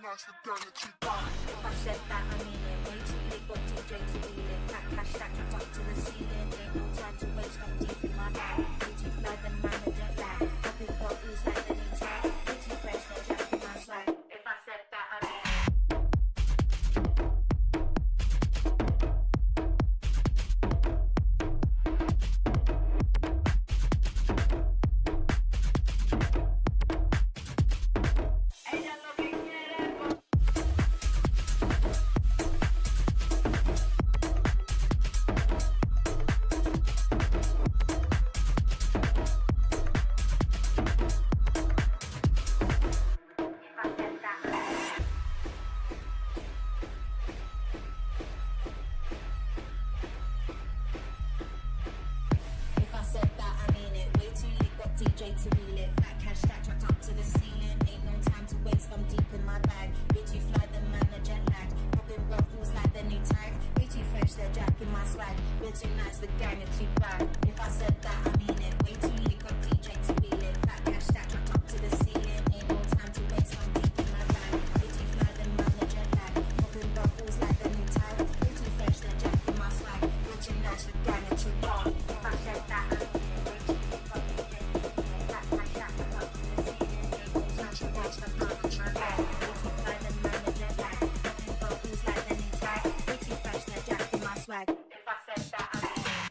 nice to turn the cheek on. If I said that, I mean it. Way too late, got DJ to wheel it. Fat cash stacked up to the ceiling. Ain't no time to waste, I'm deep in my bag. Way too fly, the manager lag. Popping bottles like the new tag. Way too fresh, no jack in my swag. If I said that, I mean it. DJ to wheel it, fat cash stacked tracked up to the ceiling. Ain't no time to waste, I'm deep in my bag. Way too fly, the man a jet lag. Popping bottles like the new tags. Way too fresh, they're jacking my swag. We're too nice, the gang are too bad. If I said that, I mean it. Way too late, got DJ to wheel it, fat cash stacked tracked up to the ceiling. Ain't no time to waste, I'm deep in my bag. Way too fly, the man a jet lag. Popping bottles like the new tags. Way too fresh, they're jacking my swag. We're too nice, the gang are too bad. If I said that, I mean it. Swag. If I said that, I mean it.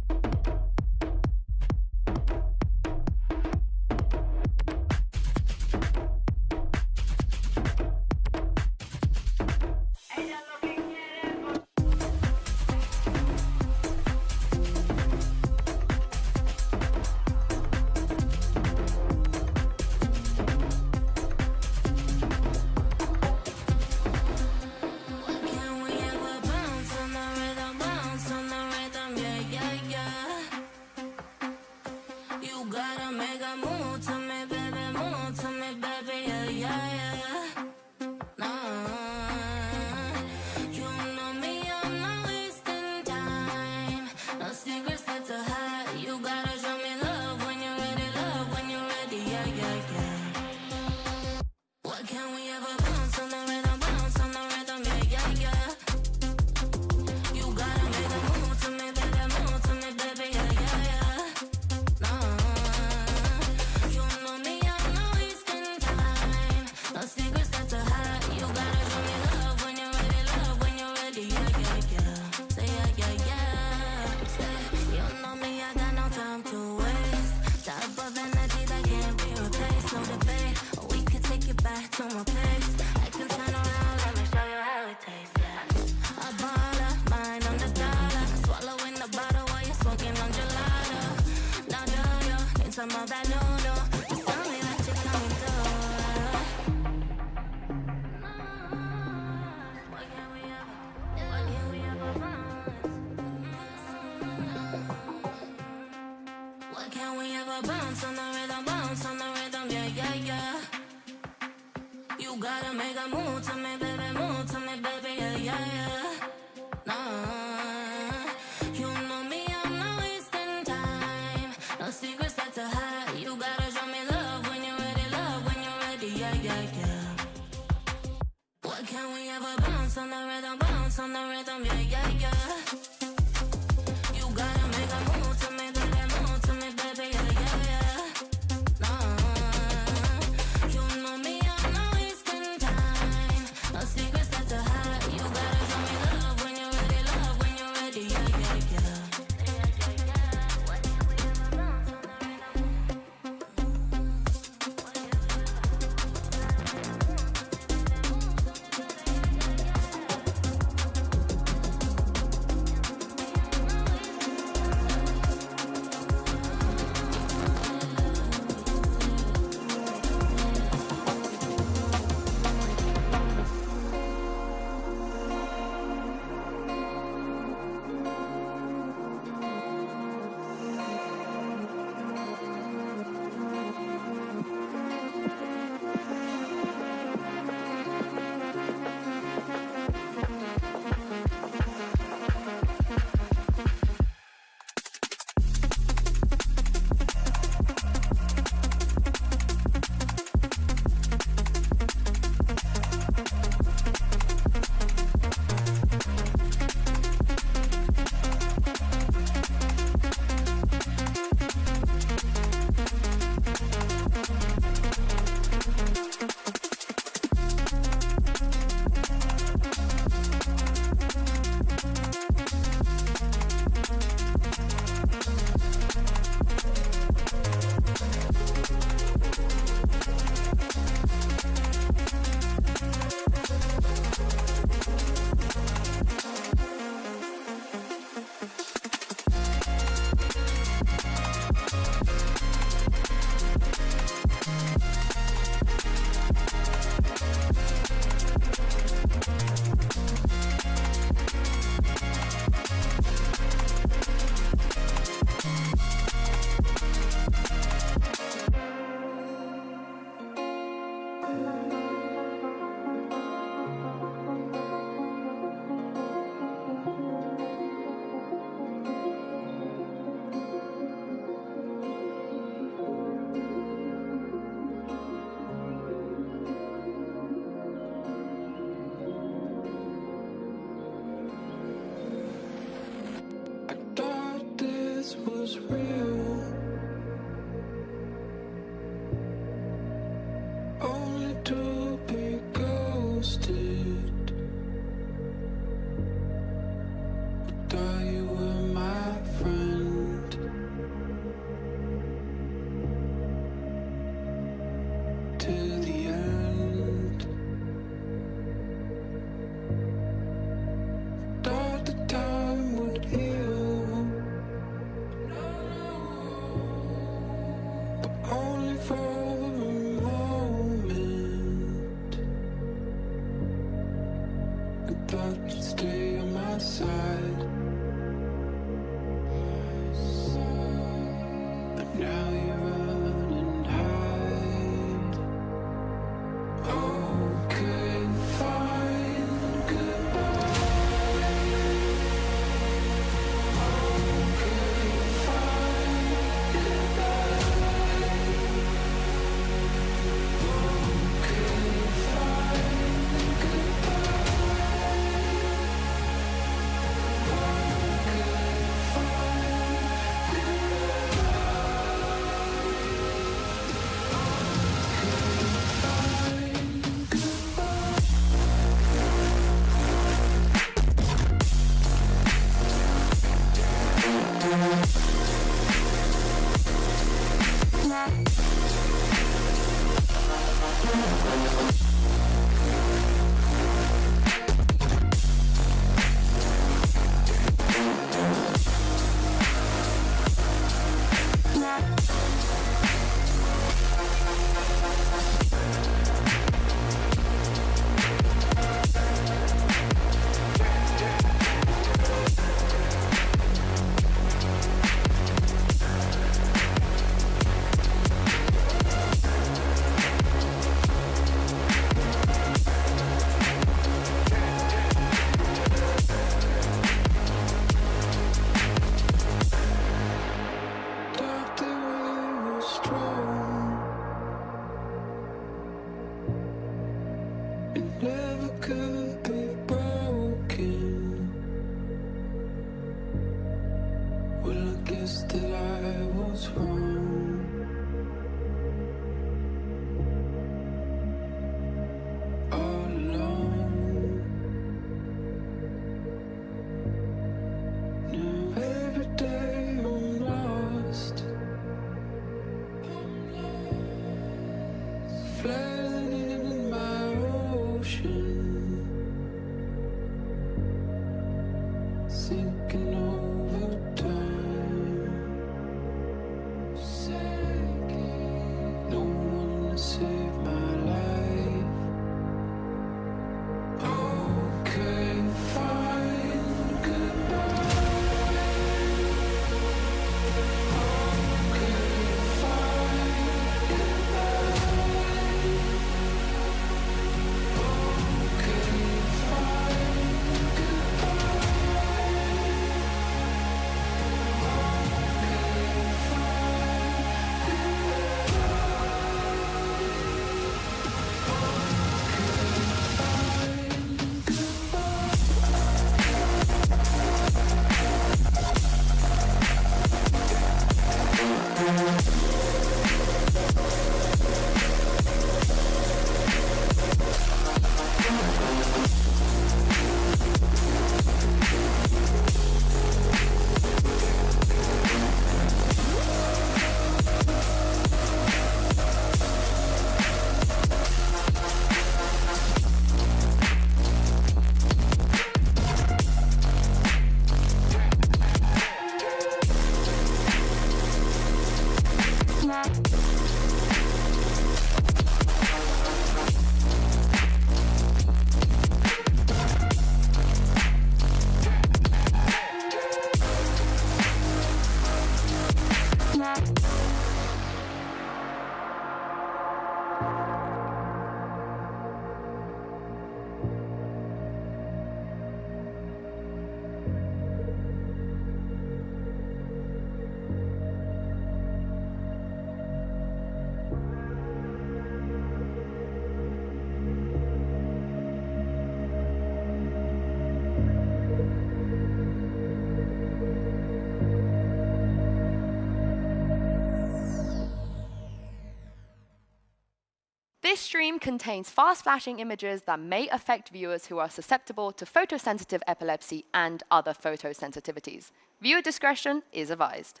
This stream contains fast-flashing images that may affect viewers who are susceptible to photosensitive epilepsy and other photosensitivities. Viewer discretion is advised.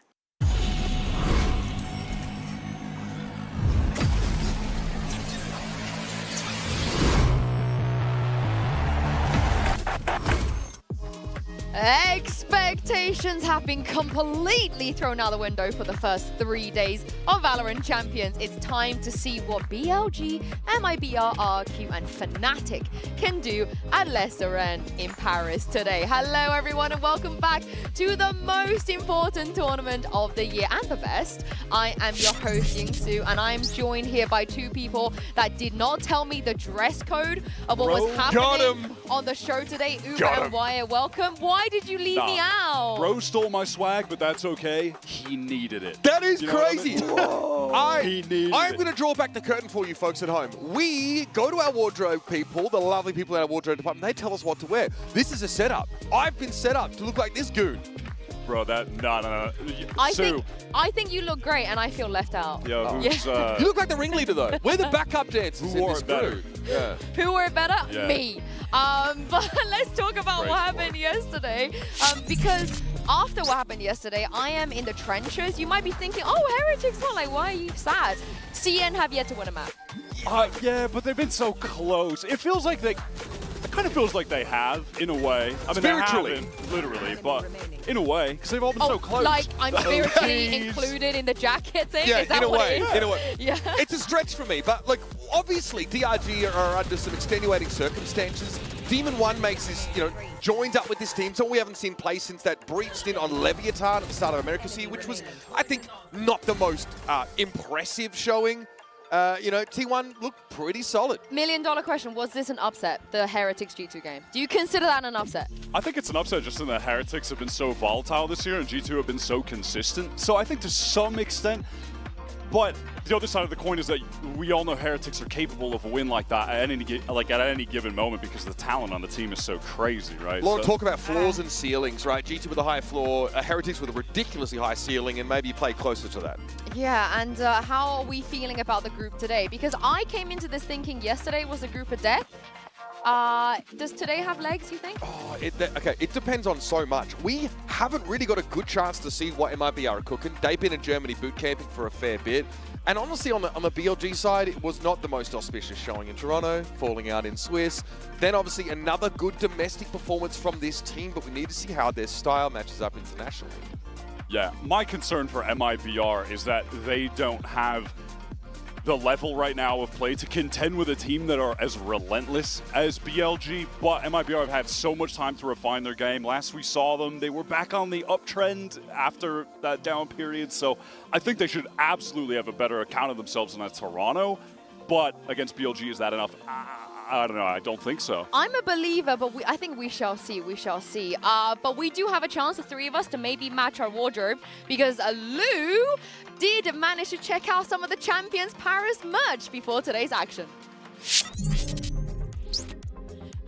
Expectations have been completely thrown out the window for the first 3 days of VALORANT Champions. It's time to see what BLG, MIBR, RQ and Fnatic can do at LeSaurent in Paris today. Hello everyone and welcome back to the most important tournament of the year and the best. I am your host Yingsu and I'm joined here by two people that did not tell me the dress code of what was happening on the show today. Uber and Wire, welcome. Why did you leave me out? Bro stole my swag, but that's okay. He needed it. That is crazy. I'm going to draw back the curtain for you folks at home. We go to our wardrobe people, the lovely people in our wardrobe department, they tell us what to wear. This is a setup. I've been set up to look like this goon. Bro, no. I think you look great and I feel left out. Yo, you look like the ringleader though. We're the backup dancers in this crew. Yeah. Who wore it better? Yeah. Me. But let's talk about what happened yesterday. Because after what happened yesterday, I am in the trenches. You might be thinking, oh, Heretics won. Like, why are you sad? CN have yet to win a map. Yeah, but they've been so close. It feels like they... It kind of feels like they have, in a way. I mean, spiritually. They haven't, literally, but in a way, because they've all been so close. Like I'm spiritually included in the jacket thing? Yeah, Is that in a way. Yeah. It's a stretch for me, but like obviously DRG are under some extenuating circumstances. Demon 1 makes this, joined up with this team. So we haven't seen play since that brief stint on Leviathan at the start of America's Year, which was, I think, not the most impressive showing. T1 looked pretty solid. $1 million question, was this an upset, the Heretics G2 game? Do you consider that an upset? I think it's an upset just in that Heretics have been so volatile this year and G2 have been so consistent. So I think to some extent, but the other side of the coin is that we all know Heretics are capable of a win like that at any given moment because the talent on the team is so crazy, right? Lauren, talk about floors and ceilings, right? G2 with a high floor, Heretics with a ridiculously high ceiling, and maybe you play closer to that. Yeah, and how are we feeling about the group today? Because I came into this thinking yesterday was a group of death. Does today have legs, you think? Oh, it depends on so much. We haven't really got a good chance to see what MIBR are cooking. They've been in Germany boot camping for a fair bit. And honestly, on the BLG side, it was not the most auspicious showing in Toronto, falling out in Swiss. Then obviously another good domestic performance from this team, but we need to see how their style matches up internationally. Yeah, my concern for MIBR is that they don't have the level right now of play to contend with a team that are as relentless as BLG, but MIBR have had so much time to refine their game. Last we saw them, they were back on the uptrend after that down period, so I think they should absolutely have a better account of themselves than at Toronto, but against BLG, is that enough? I don't know, I don't think so. I'm a believer, but I think we shall see, but we do have a chance, the three of us, to maybe match our wardrobe, because Lou did manage to check out some of the Champions Paris merch before today's action.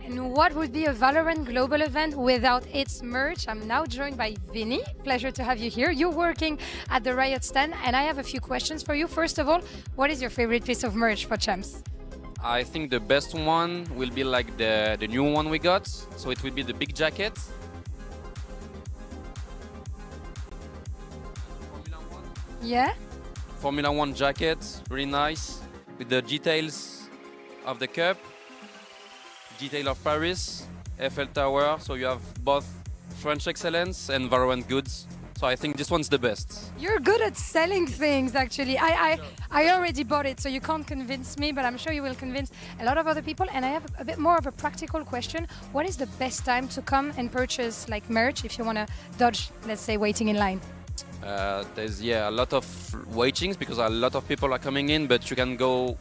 And what would be a VALORANT global event without its merch? I'm now joined by Vinny. Pleasure to have you here. You're working at the Riot stand, and I have a few questions for you. First of all, what is your favorite piece of merch for Champs? I think the best one will be like the new one we got. So it will be the big jacket. Yeah? Formula 1 jacket, really nice, with the details of the cup, detail of Paris, Eiffel Tower, so you have both French excellence and VALORANT goods. So I think this one's the best. You're good at selling things, actually. I already bought it, so you can't convince me, but I'm sure you will convince a lot of other people. And I have a bit more of a practical question. What is the best time to come and purchase like merch if you want to dodge, let's say, waiting in line? There's a lot of waitings because a lot of people are coming in, but you can go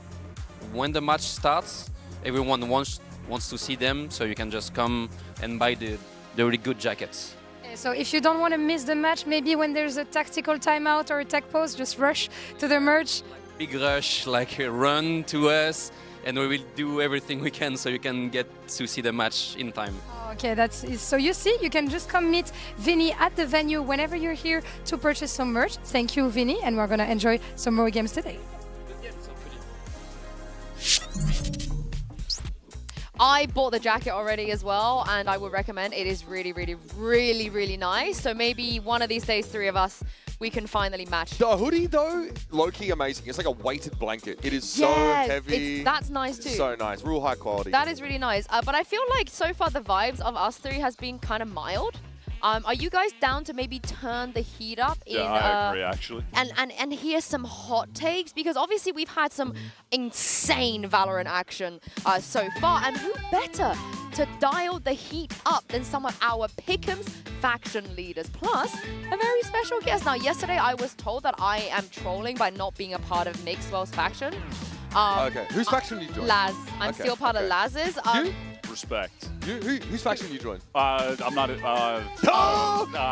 when the match starts. Everyone wants to see them, so you can just come and buy the really good jackets. So if you don't want to miss the match, maybe when there's a tactical timeout or a tech pause, just rush to the merch. Big rush, like run to us, and we will do everything we can so you can get to see the match in time. Okay, so you see, you can just come meet Vinny at the venue whenever you're here to purchase some merch. Thank you, Vinny, and we're going to enjoy some more games today. Good game, so pretty. I bought the jacket already as well, and I would recommend. It is really, really, really, really nice. So maybe one of these days, 3 of us, we can finally match. The hoodie, though, low-key amazing. It's like a weighted blanket. It is so heavy. That's nice too. So nice. Real high quality. That is really nice. But I feel like so far the vibes of us 3 has been kind of mild. Are you guys down to maybe turn the heat up? Yeah, I agree, actually. And hear some hot takes? Because obviously we've had some insane Valorant action so far. And who better to dial the heat up than some of our Pick'ems faction leaders? Plus, a very special guest. Now, yesterday I was told that I am trolling by not being a part of Mixwell's faction. Okay. Whose faction did you join? Laz. I'm still part of Laz's. You? Respect. Whose faction did you join? I'm not.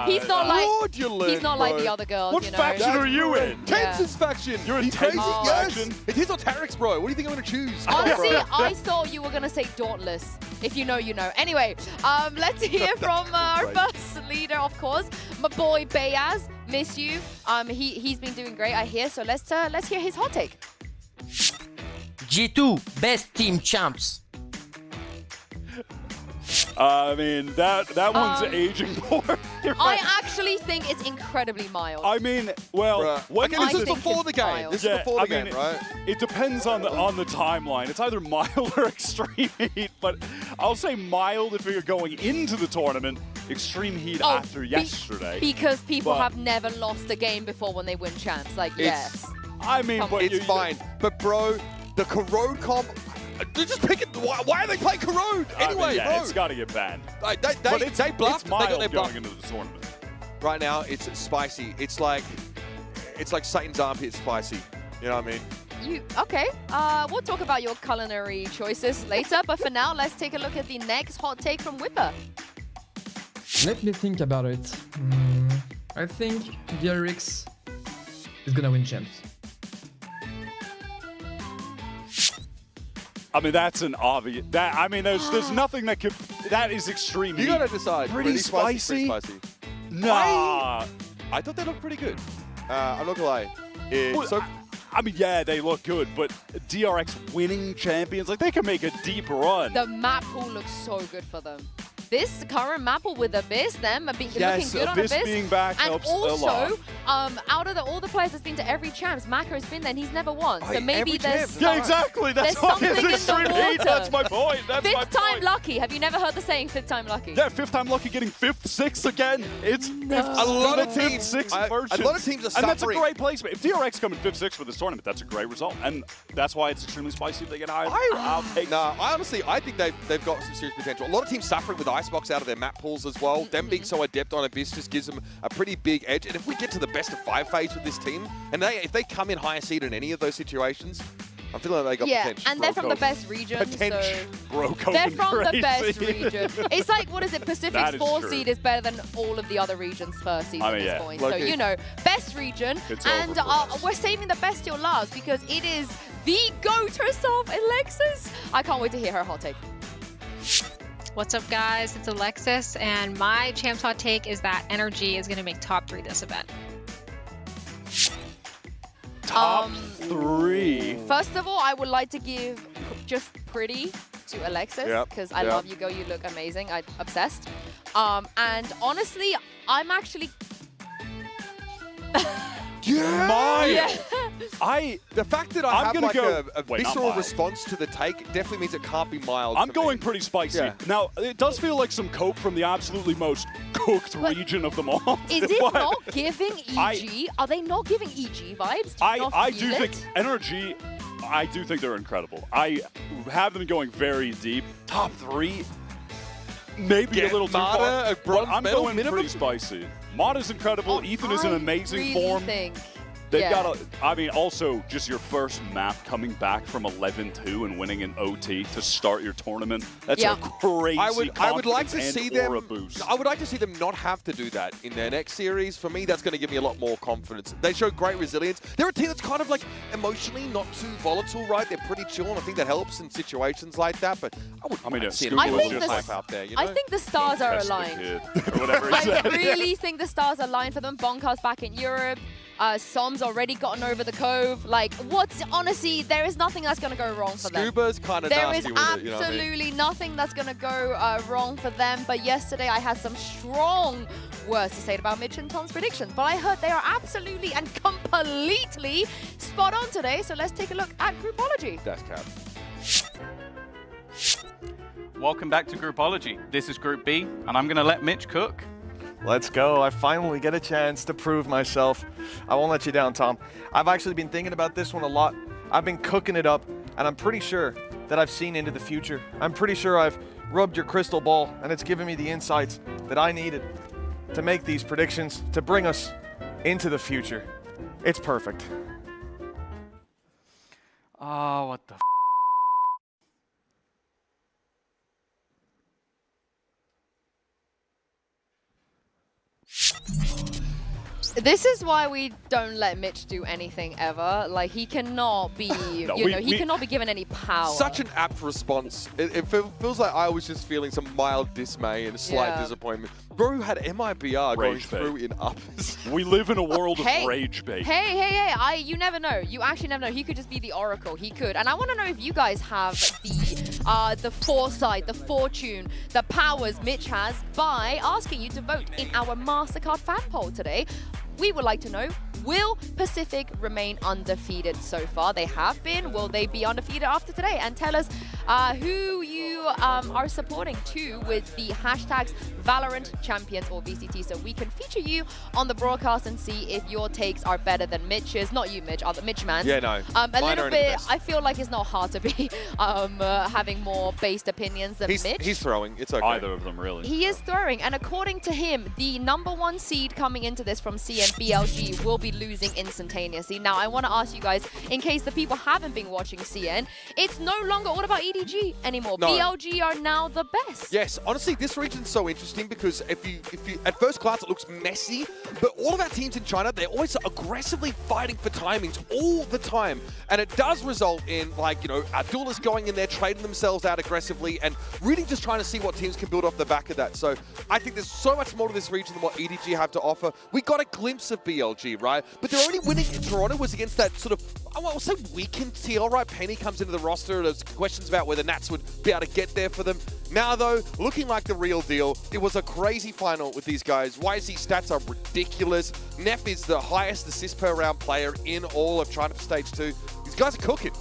He's not like fraudulent, he's not like bro. the other girls. What you know? faction are you in? Yeah. Tense's faction. You're in You crazy? Tense's Yes. faction? It's his or Tarek's, bro. What do you think I'm gonna choose? Honestly, Bro. I thought you were gonna say Dauntless. If you know, you know. Anyway, let's hear from our first leader, of course, my boy Bayaz. Miss you. He's been doing great, I hear. So let's hear his hot take. G2 best team champs. I mean, that one's aging poor. I actually think it's incredibly mild. I mean, well, Bruh. when Okay, this I is think before it's the game. mild. This is before the game, right? It depends on the timeline. It's either mild or extreme heat, but I'll say mild if you're going into the tournament. Extreme heat after yesterday. Because people But- have never lost a game before when they win champs. Like, yes. I mean, but It's fine. But, bro, the corrode comp... They're just picking... Why are they playing corrode? Anyway, yeah, bro. it's got to get banned. Like, But they bluffed. It's mild They going bluffed. into the tournament. Right now, it's spicy. It's like Satan's armpit spicy. You know what I mean? Okay, we'll talk about your culinary choices later, but for now, let's take a look at the next hot take from Whipper. Let me think about it. I think VALORANT is gonna win champs. I mean, that's an obvious. There's nothing that could. That is extreme You heat. gotta decide. Pretty spicy. spicy? Pretty spicy. Nah. I thought they looked pretty good. I'm not gonna lie. Well, I mean, yeah, they look good, but DRX winning champions, like they can make a deep run. The map pool looks so good for them. This current map pool with Abyss, them looking Yes, good on Abyss Abyss. being back and helps a also, lot. out of all the players that's been to every champs, Maka has been there and he's never won. So maybe every there's champ. Yeah, exactly. That's There's why something it's in the extreme heat. water. That's my point. That's my fifth time point. lucky. Have you never heard the saying, fifth time lucky? Yeah, fifth time lucky, getting fifth, sixth again. It's A lot of fifth, teams. sixth A version. lot of teams are And that's a suffering. great placement. If DRX come in fifth, sixth for this tournament, that's a great result, and that's why it's extremely spicy if they get higher. I'll take. No, I think they've got some serious potential. A lot of teams suffering with Icebox out of their map pools as well. Them being so adept on Abyss just gives them a pretty big edge. And if we get to the best of 5 phase with this team, and if they come in higher seed in any of those situations, I'm feeling like they got potential. and they're from the best region. Potential. So Bro, they're from the crazy. best region. It's like, what is it? Pacific's That is 4 true. seed is better than all of the other regions' first seed I at mean, this yeah. point. So, Low-key. you know, best region. It's And over for us. we're saving the best till last because it is the GOAT herself, Alexis. I can't wait to hear her hot take. What's up, guys? It's Alexis, and my champs hot take is that Energy is going to make top 3 this event. Top 3. First of all, I would like to give just pretty to Alexis Yep, because I yep. love you, girl. You look amazing. I'm obsessed. And honestly, I'm actually... Mine. The fact that I'm I have gonna like go- a Wait, not visceral mild. response to the take definitely means it can't be mild. I'm for going me. pretty spicy. Yeah. Now, it does feel like some cope from the absolutely most cooked But region of them all. Is it But not giving EG? Are they not giving EG vibes? Do you not I feel do think it? Energy, I do think they're incredible. I have them going very deep. Top 3, maybe Get a little too Mata far. a bronze but I'm medal going minimum? pretty spicy. Mata's incredible. Ethan is in I amazing really form. Think, They've yeah. got I mean, also just your first map coming back from 11-2 and winning an OT to start your tournament. That's Yeah. a crazy I would like to confidence see and them. aura boost. I would like to see them not have to do that in their next series. For me, that's going to give me a lot more confidence. They show great resilience. They're a team that's kind of like emotionally not too volatile, right? They're pretty chill, and I think that helps in situations like that. But I would yeah, see Scoop them was a little just hype like- out there. You know? I think the stars are Test the aligned. kid, or whatever he I said. really think the stars are aligned for them. Bonkar's back in Europe. Som's already gotten over the cove. Like, honestly, there is nothing that's going to go wrong for them. Scuba's kind of There nasty is with it, you know what I mean? absolutely nothing that's going to go wrong for them. But yesterday I had some strong words to say about Mitch and Tom's predictions. But I heard they are absolutely and completely spot on today. So let's take a look at Groupology. That's cap. Welcome back to Groupology. This is Group B, and I'm going to let Mitch cook. Let's go. I finally get a chance to prove myself. I won't let you down, Tom. I've actually been thinking about this one a lot. I've been cooking it up, and I'm pretty sure that I've seen into the future. I'm pretty sure I've rubbed your crystal ball, and it's given me the insights that I needed to make these predictions, to bring us into the future. It's perfect. Oh, what the This is why we don't let Mitch do anything ever. Like, he cannot be, he cannot be given any power. Such an apt response. It feels like I was just feeling some mild dismay and a slight disappointment. Bro had MIBR going through in uppers. We live in a world of rage bait. Hey, you never know. You actually never know. He could just be the Oracle. He could. And I want to know if you guys have the foresight, the fortune, the powers Mitch has by asking you to vote in our MasterCard fan poll today. We would like to know, will Pacific remain undefeated so far? They have been. Will they be undefeated after today? And tell us who you are supporting too with the hashtags VALORANT Champions or VCT, so we can feature you on the broadcast and see if your takes are better than Mitch's. Not you, Mitch, the Mitch man. Yeah, no. A little bit, I feel like it's not hard to be having more based opinions than Mitch. He's throwing. It's okay. Either of them, really. He is throwing, and according to him, the #1 seed coming into this from CN BLG will be losing instantaneously. Now, I want to ask you guys, in case the people haven't been watching CN, it's no longer all about EDG anymore. No. BLG are now the best. Yes, honestly, this region's so interesting because if you at first glance it looks messy, but all of our teams in China, they're always aggressively fighting for timings all the time, and it does result in, like, our duelists going in there, trading themselves out aggressively, and really just trying to see what teams can build off the back of that. So I think there's so much more to this region than what EDG have to offer. We got a glimpse of BLG, right? But their only winning in Toronto was against that sort of, I'll say, weakened TL, right? Penny comes into the roster. There's questions about whether Nats would be able to get there for them. Now, though, looking like the real deal. It was a crazy final with these guys. WHZY stats are ridiculous. Neff is the highest assist per round player in all of China for Stage 2. These guys are cooking.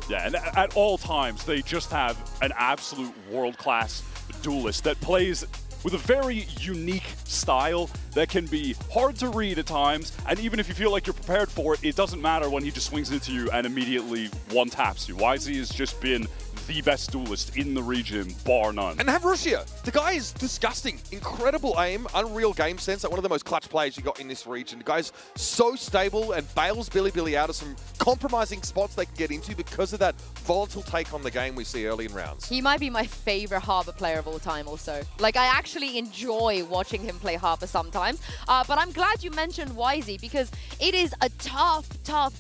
Yeah, and at all times, they just have an absolute world-class duelist that plays with a very unique style that can be hard to read at times, and even if you feel like you're prepared for it, it doesn't matter when he just swings into you and immediately one-taps you. WHZY has just been the best duelist in the region, bar none. And have Russia. The guy is disgusting. Incredible aim, unreal game sense. Like one of the most clutch players you got in this region. The guy's so stable and bails Billy out of some compromising spots they can get into because of that volatile take on the game we see early in rounds. He might be my favorite Harbor player of all time also. Like, I actually enjoy watching him play Harbor sometimes. But I'm glad you mentioned WHZY because it is a tough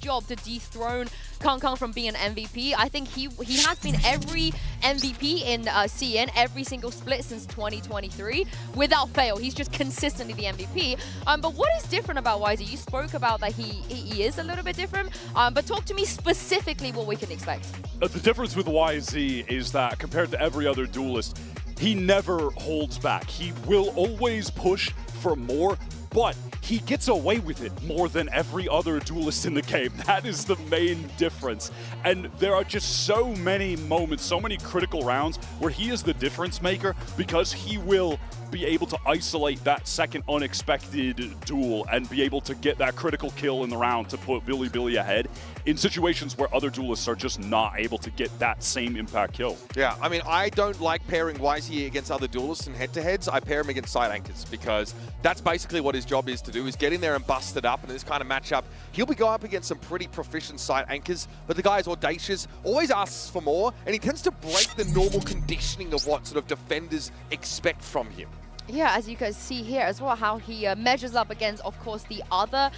job to dethrone Kong from being an MVP. I think he has been every MVP in CN, every single split since 2023, without fail. He's just consistently the MVP. But what is different about WHZY? You spoke about that he is a little bit different, but talk to me specifically what we can expect. The difference with WHZY is that compared to every other duelist, he never holds back. He will always push for more, but he gets away with it more than every other duelist in the game. That is the main difference. And there are just so many moments, so many critical rounds where he is the difference maker because he will be able to isolate that second unexpected duel and be able to get that critical kill in the round to put Billy ahead in situations where other duelists are just not able to get that same impact kill. Yeah, I mean, I don't like pairing WHZY against other duelists in head-to-heads. I pair him against side anchors because that's basically what his job is to do, is get in there and bust it up. And in this kind of matchup, he'll be going up against some pretty proficient side anchors, but the guy's audacious, always asks for more, and he tends to break the normal conditioning of what sort of defenders expect from him. Yeah, as you guys see here as well, how he measures up against, of course, the other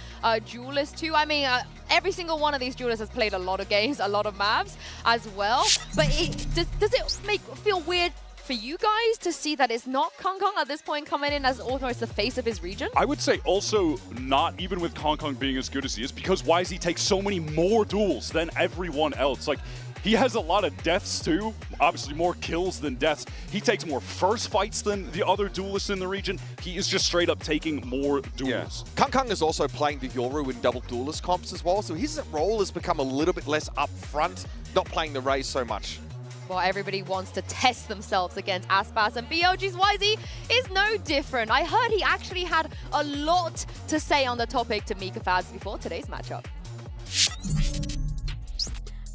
duelists too. I mean, every single one of these duelists has played a lot of games, a lot of maps as well. But does it feel weird for you guys to see that it's not Kong Kong at this point coming in as almost the face of his region? I would say also not even with Kong Kong being as good as he is, because WHZY takes so many more duels than everyone else. Like, he has a lot of deaths too, obviously more kills than deaths. He takes more first fights than the other duelists in the region. He is just straight up taking more duels. Yeah. Kong Kong is also playing the Yoru in double duelist comps as well, so his role has become a little bit less upfront, not playing the Raze so much. Well, everybody wants to test themselves against Aspas, and BLG's WHZY is no different. I heard he actually had a lot to say on the topic to Mika Fabs before today's matchup.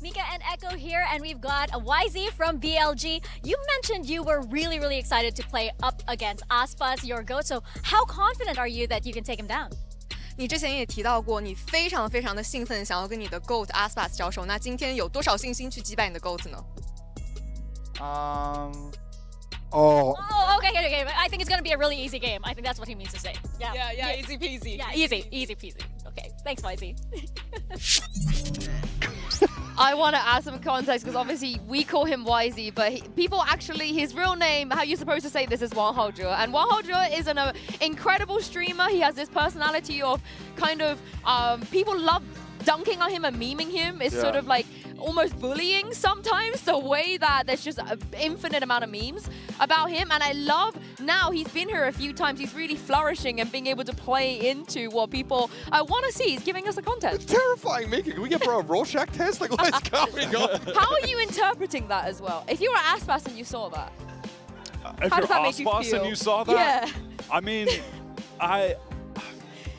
Mika and Echo here, and we've got a WHZY from BLG. You mentioned you were really excited to play up against Aspas, your GOAT, so how confident are you that you can take him down? 你之前也提到过，你非常的兴奋，想要跟你的 GOAT Aspas 交手。那今天有多少信心去击败你的 GOAT 呢？ Oh, okay. I think it's going to be a really easy game. I think that's what he means to say. Yeah, easy peasy. Yeah, easy peasy. Okay, thanks, WHZY. I want to add some context because obviously we call him WHZY, but people actually, his real name, how you're supposed to say this is WHZY. And WHZY is an incredible streamer. He has this personality of kind of, people love dunking on him and memeing him. It's sort of like almost bullying sometimes, the way that there's just an infinite amount of memes about him. And I love now he's been here a few times. He's really flourishing and being able to play into what people want to see. He's giving us the content. It's terrifying, Mika. Can we get a Rorschach test? Like, what is going on? How are you interpreting that as well? If you were Aspas and you saw that, if how you're does that make you Aspas feel? and you saw that? Yeah. I mean,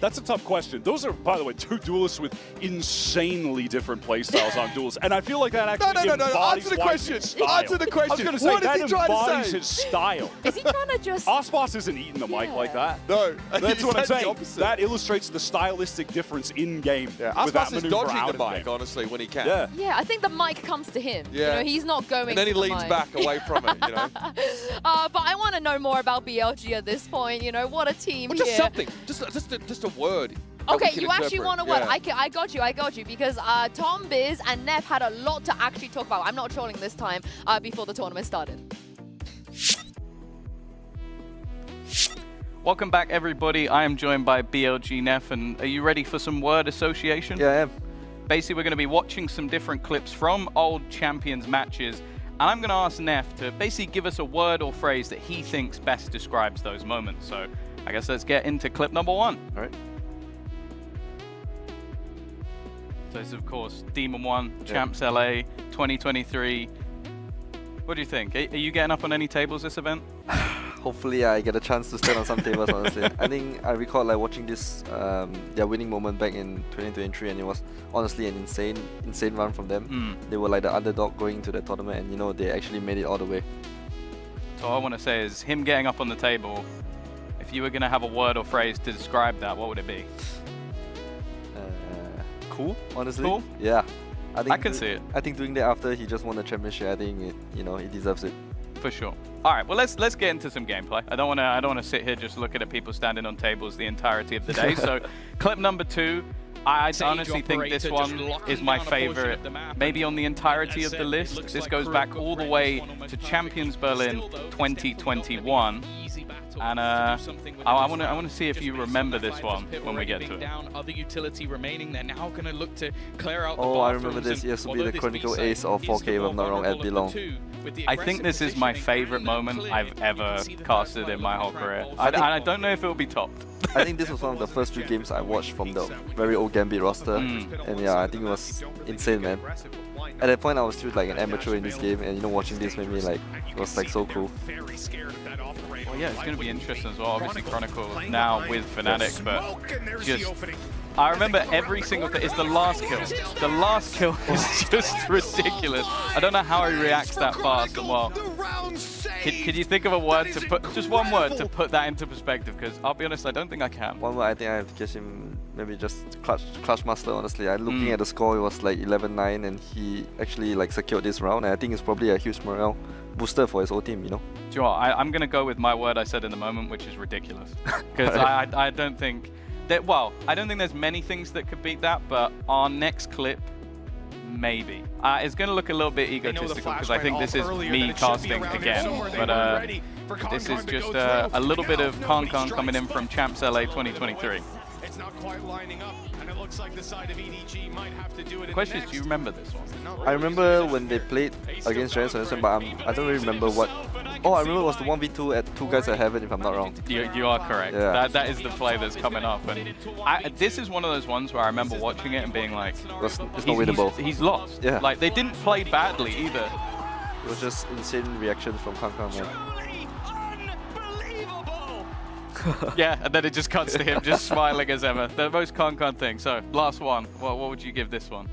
that's a tough question. Those are, by the way, two duelists with insanely different playstyles on duels, and I feel like that actually embodies Answer the question. style. Answer the question. I was going to say, what that is he trying to embodies say? his style. Is he trying to just... Aspas isn't eating the mic like that. No. That's what I'm saying. The that illustrates the stylistic difference in-game. Yeah, with that Aspas is maneuver dodging out the of mic, game. honestly, when he can. Yeah. Yeah, I think the mic comes to him. Yeah. You know, he's not going And then he to the leans mic. back away from it, you know. But I want to know more about BLG at this point. You know, what a team Well, here. just something. Just a word. Okay, you actually want a word. Yeah. I got you, because Tom, Biz, and Neff had a lot to actually talk about. I'm not trolling this time before the tournament started. Welcome back, everybody. I am joined by BLG Neff, and are you ready for some word association? Yeah, I am. Basically, we're going to be watching some different clips from old Champions matches, and I'm going to ask Neff to basically give us a word or phrase that he thinks best describes those moments. So I guess let's get into clip number one. All right. So this is, of course, Demon 1, Champs LA, 2023. What do you think? Are you getting up on any tables this event? Hopefully I get a chance to stand on some tables, honestly. I think I recall like watching this, their winning moment back in 2023, and it was honestly an insane run from them. They were like the underdog going to the tournament, and you know, they actually made it all the way. So all I want to say is him getting up on the table, if you were going to have a word or phrase to describe that, what would it be? Cool, honestly. Cool? Yeah. I can see it. I think doing that after he just won the championship, I think he deserves it. For sure. All right, well let's get into some gameplay. I don't want to sit here just looking at people standing on tables the entirety of the day. So clip number 2. I honestly think this one is my favorite, maybe on the entirety of the list. This goes back all the way to Champions Berlin 2021. And I want to see if you remember this one when we get to it. Other utility remaining, they're now going to look to clear out the I remember this. It has to be the Chronicle Ace or 4K, if I'm not wrong, at Belong. I think this is my favorite moment I've ever casted in my whole career. I don't know if it will be topped. I think this was one of the first 3 games I watched from the very old Gambit roster. And yeah, I think it was insane, man. At that point, I was still like an amateur in this game, and watching this made me like, it was like so cool. Well, yeah, it's going to be interesting as well. Obviously, Chronicle now with Fnatic, but just... I remember every single thing. It's the last kill. The last kill is just ridiculous. I don't know how he reacts that fast and well. Could you think of a word to put, just one word to put that into perspective? Because I'll be honest, I don't think I can. One word, I think I have to guess him, maybe just Clutch Master, honestly. Looking at the score, it was like 11-9, and he actually like secured this round, and I think it's probably a huge morale booster for his whole team, Do you know what? I'm going to go with my word I said in the moment, which is ridiculous. Because I don't think... I don't think there's many things that could beat that, but our next clip Maybe. It's going to look a little bit egotistical because I think this is me casting again. But this is just a little bit of Con coming in from Champs LA 2023. It's not quite lining up, and it looks like the side of EDG might have to do it. The question is, do you remember this one? I remember when they played against Giants, but I don't really remember what. Oh, I remember it was the 1v2 at 2 guys at Heaven, if I'm not wrong. You are correct. Yeah. That is the play that's coming up. And this is one of those ones where I remember watching it and being like, it's not winnable. He's lost. Yeah. Like, they didn't play badly either. It was just insane reactions from Kankan, man. Yeah, and then it just cuts to him just smiling as ever. The most Con thing. So, last one. What would you give this one?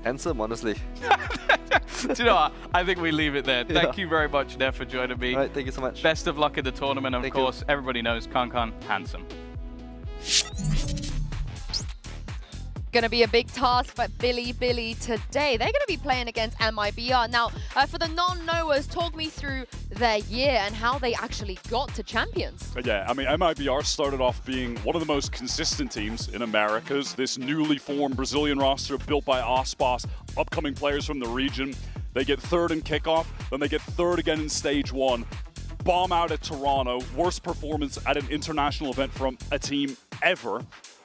Handsome, honestly. Do you know what? I think we leave it there. Thank you very much, Nev, for joining me. All right, thank you so much. Best of luck in the tournament. Of course, everybody knows Con handsome. Going to be a big task for Billy today. They're going to be playing against MIBR. Now, for the non-knowers, talk me through their year and how they actually got to Champions. Yeah, I mean, MIBR started off being one of the most consistent teams in Americas. This newly formed Brazilian roster built by Aspas, upcoming players from the region. They get third in kickoff, then they get third again in stage 1. Bomb out at Toronto, worst performance at an international event from a team ever.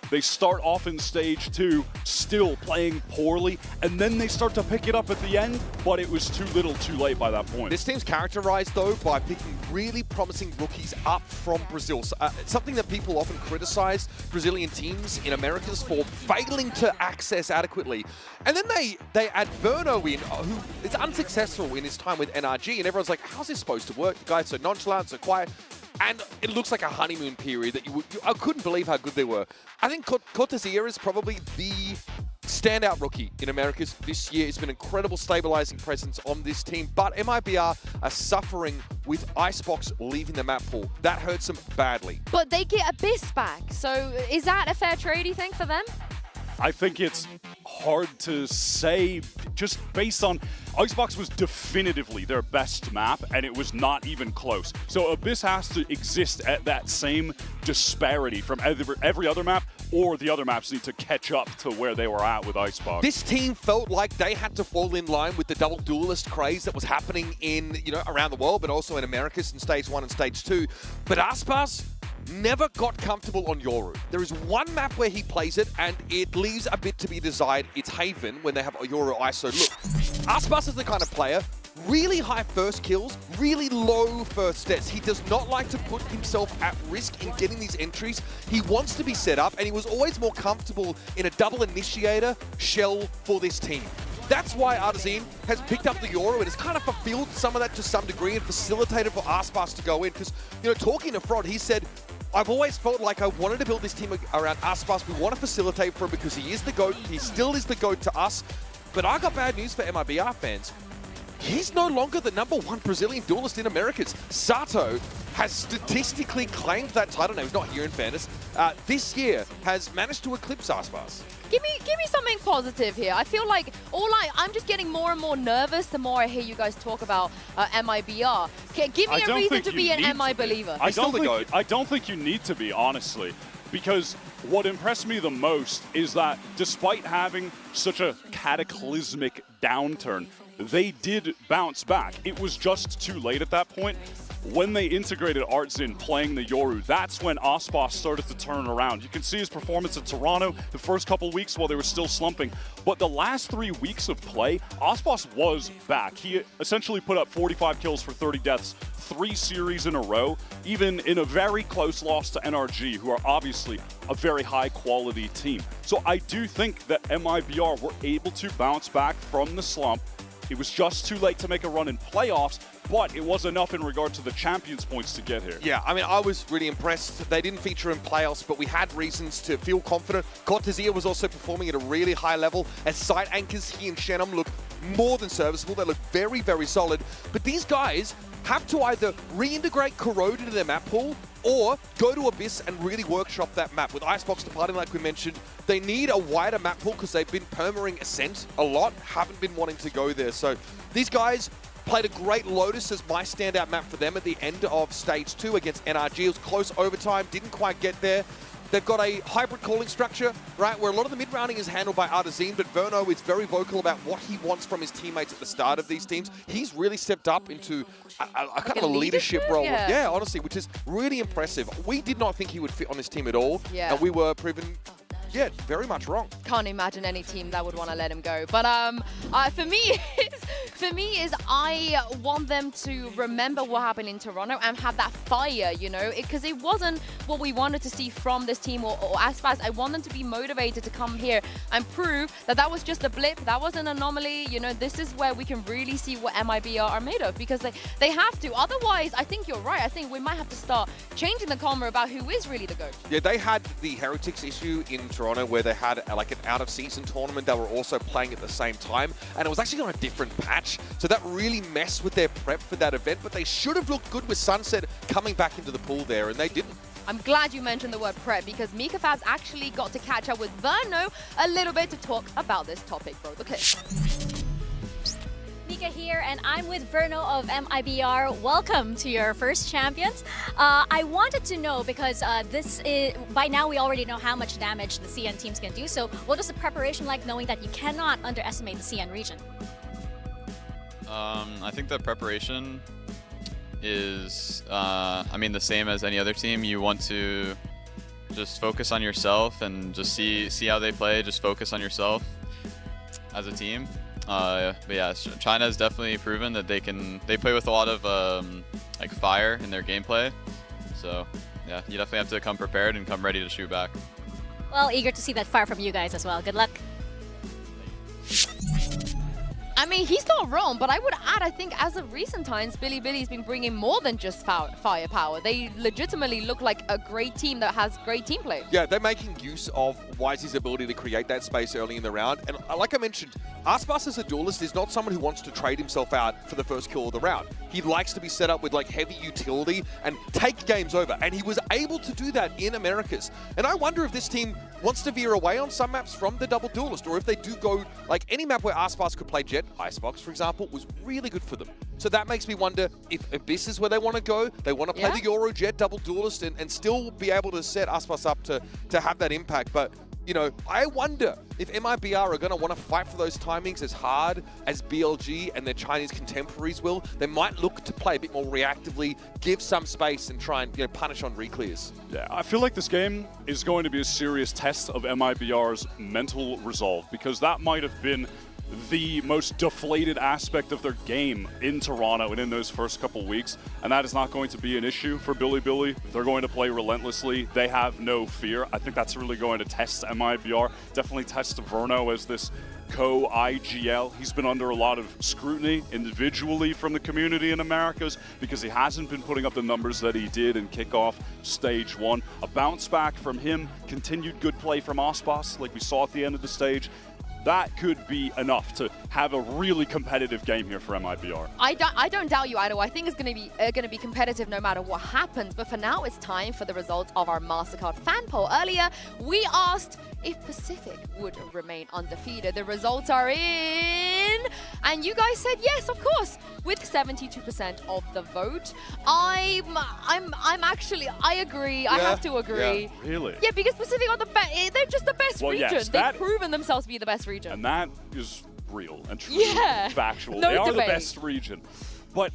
They start off in stage 2, still playing poorly, and then they start to pick it up at the end, but it was too little too late by that point. This team's characterized, though, by picking really promising rookies up from Brazil. So, something that people often criticize Brazilian teams in Americas for failing to access adequately. And then they add Verno in, who is unsuccessful in his time with NRG, and everyone's like, how's this supposed to work? The guy's so nonchalant, so quiet. And it looks like a honeymoon period that I couldn't believe how good they were. I think Cortezia is probably the standout rookie in Americas this year. It's been an incredible stabilizing presence on this team, but MIBR are suffering with Icebox leaving the map pool. That hurts them badly. But they get Abyss back, so is that a fair trade, you think, for them? I think it's hard to say, just based on Icebox was definitively their best map, and it was not even close. So Abyss has to exist at that same disparity from every other map, or the other maps need to catch up to where they were at with Icebox. This team felt like they had to fall in line with the double duelist craze that was happening in, around the world, but also in Americas in stage 1 and stage 2. But Aspas never got comfortable on Yoru. There is one map where he plays it, and it leaves a bit to be desired. It's Haven, when they have Yoru ISO. Look, Aspas is the kind of player, really high first kills, really low first deaths. He does not like to put himself at risk in getting these entries. He wants to be set up, and he was always more comfortable in a double initiator shell for this team. That's why Artazine has picked up the Yoru and has kind of fulfilled some of that to some degree and facilitated for Aspas to go in. Because, talking to Frod, he said, I've always felt like I wanted to build this team around Aspas. We want to facilitate for him because he is the GOAT. He still is the GOAT to us. But I got bad news for MIBR fans. He's no longer the #1 Brazilian duelist in Americas. Sato has statistically claimed that title. No, he's not here in fairness. This year has managed to eclipse Aspas. Give me something positive here. I feel like I'm just getting more and more nervous the more I hear you guys talk about MIBR. Give me a reason to be an MI believer. I don't think you need to be, honestly, because what impressed me the most is that despite having such a cataclysmic downturn, they did bounce back. It was just too late at that point. When they integrated Artzin playing the Yoru, that's when Aspas started to turn around. You can see his performance at Toronto the first couple weeks while they were still slumping. But the last 3 weeks of play, Aspas was back. He essentially put up 45 kills for 30 deaths, 3 series in a row, even in a very close loss to NRG, who are obviously a very high-quality team. So I do think that MIBR were able to bounce back from the slump. It was just too late to make a run in playoffs, but it was enough in regard to the Champions points to get here. Yeah, I mean, I was really impressed. They didn't feature in playoffs, but we had reasons to feel confident. Cortezia was also performing at a really high level. As side anchors, he and Shannon look more than serviceable. They look very, very solid. But these guys have to either reintegrate Corrode into their map pool or go to Abyss and really workshop that map. With Icebox departing, like we mentioned, they need a wider map pool because they've been permering Ascent a lot, haven't been wanting to go there. So these guys played a great Lotus as my standout map for them at the end of stage 2 against NRG. It was close overtime, didn't quite get there. They've got a hybrid calling structure, right, where a lot of the mid-rounding is handled by Artazine, but Verno is very vocal about what he wants from his teammates at the start of these teams. He's really stepped up into a kind of a leadership role. Yeah, honestly, which is really impressive. We did not think he would fit on this team at all, and we were proven, very much wrong. Can't imagine any team that would want to let him go. But for me is I want them to remember what happened in Toronto and have that fire, you know, because it wasn't what we wanted to see from this team or Aspas. I want them to be motivated to come here and prove that that was just a blip, that was an anomaly. You know, this is where we can really see what MIBR are made of, because they have to. Otherwise, I think you're right. I think we might have to start changing the comma about who is really the GOAT. Yeah, they had the Heretics issue in Toronto where they had like an out-of-season tournament. They were also playing at the same time, and it was actually on a different patch. So that really messed with their prep for that event, but they should have looked good with Sunset coming back into the pool there, and they didn't. I'm glad you mentioned the word prep, because Mika Fabs actually got to catch up with Verno a little bit to talk about this topic, bro. The clip. Mika here, and I'm with Verno of MIBR. Welcome to your first Champions. I wanted to know, because by now we already know how much damage the CN teams can do, so what was the preparation like, knowing that you cannot underestimate the CN region? I think the preparation is, the same as any other team. You want to just focus on yourself and just see how they play, just focus on yourself as a team. But yeah, China has definitely proven that they play with a lot of like fire in their gameplay. So yeah, you definitely have to come prepared and come ready to shoot back. Well, eager to see that fire from you guys as well. Good luck. I mean, he's not wrong, but I would add, I think as of recent times, Billy's been bringing more than just firepower. They legitimately look like a great team that has great team play. Yeah, they're making use of WHZY's ability to create that space early in the round. And like I mentioned, Aspas as a duelist is not someone who wants to trade himself out for the first kill of the round. He likes to be set up with like heavy utility and take games over. And he was able to do that in Americas. And I wonder if this team wants to veer away on some maps from the double duelist, or if they do go like any map where Aspas could play Jet. Icebox, for example, was really good for them. So that makes me wonder if Abyss is where they want to go. They want to play the Euro Jet double duelist and still be able to set Aspas up to have that impact. But, you know, I wonder if MIBR are going to want to fight for those timings as hard as BLG and their Chinese contemporaries will. They might look to play a bit more reactively, give some space, and try and, you know, punish on reclears. Yeah, I feel like this game is going to be a serious test of MIBR's mental resolve, because that might have been the most deflated aspect of their game in Toronto and in those first couple weeks, and that is not going to be an issue for Billy. If they're going to play relentlessly, they have no fear. I think that's really going to test MIBR, definitely test Verno as this co-IGL. He's been under a lot of scrutiny individually from the community in Americas because he hasn't been putting up the numbers that he did in kickoff stage 1. A bounce back from him, continued good play from Aspas like we saw at the end of the stage. That could be enough to have a really competitive game here for MIBR. I don't doubt you, Ido. I think it's going to be competitive no matter what happens. But for now, it's time for the results of our MasterCard fan poll. Earlier, we asked if Pacific would remain undefeated. The results are in, and you guys said yes, of course, with 72% of the vote. I agree. Yeah, I have to agree. Yeah, really? Yeah, because Pacific are the best. They're just the best region. Yes, they've proven themselves to be the best region. And that is real and true, factual. No they are debate. the best region. But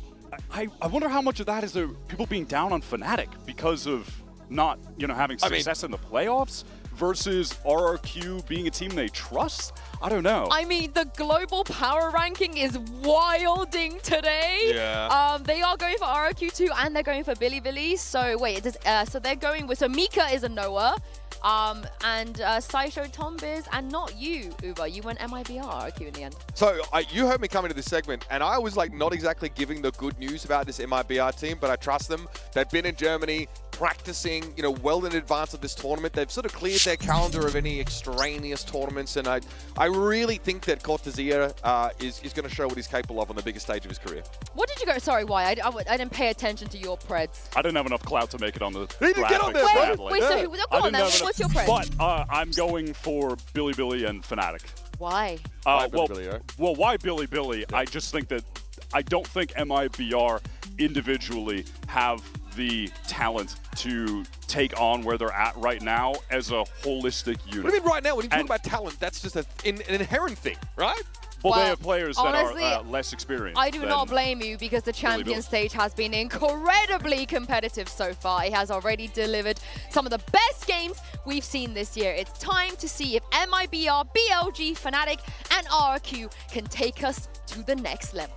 I wonder how much of that is people being down on Fnatic because of not, you know, having success in the playoffs versus RRQ being a team they trust. I don't know. I mean, the global power ranking is wilding today. Yeah. They are going for RRQ2 and they're going for Billy. So wait, so they're going with, so Mika is a Noah. And Saisho, Tombiz, and not you, Uber. You went MIBR RRQ in the end. So you heard me come into this segment, and I was like not exactly giving the good news about this MIBR team, but I trust them. They've been in Germany practicing, you know, well in advance of this tournament. They've sort of cleared their calendar of any extraneous tournaments, and I really think that Cortezia is going to show what he's capable of on the biggest stage of his career. What did you go? Sorry, why? I didn't pay attention to your preds. I didn't have enough clout to make it on the graphics. Get on there, wait, so go on then. What's your pred? But I'm going for Billy and Fnatic. Why? Why Billy? Yeah. I just think that I don't think MIBR individually have the talent to take on where they're at right now as a holistic unit. What do you mean right now? When you talk about talent, that's just an inherent thing, right? Well, they have players honestly, that are less experienced. I do not blame you because the champion stage has been incredibly competitive so far. It has already delivered some of the best games we've seen this year. It's time to see if MIBR, BLG, Fnatic, and RRQ can take us to the next level.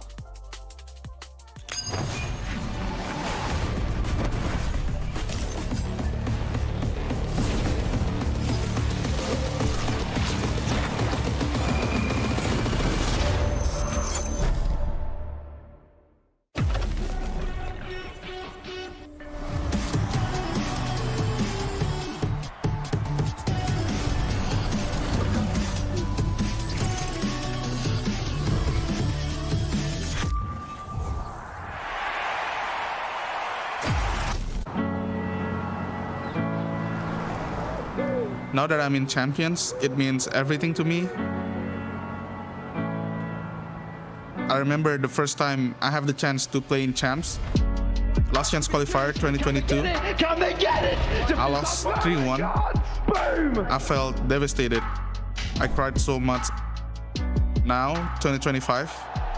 Now that I'm in Champions, it means everything to me. I remember the first time I have the chance to play in Champs. Last chance qualifier 2022. Can they get it? I lost 3-1. I felt devastated. I cried so much. Now, 2025,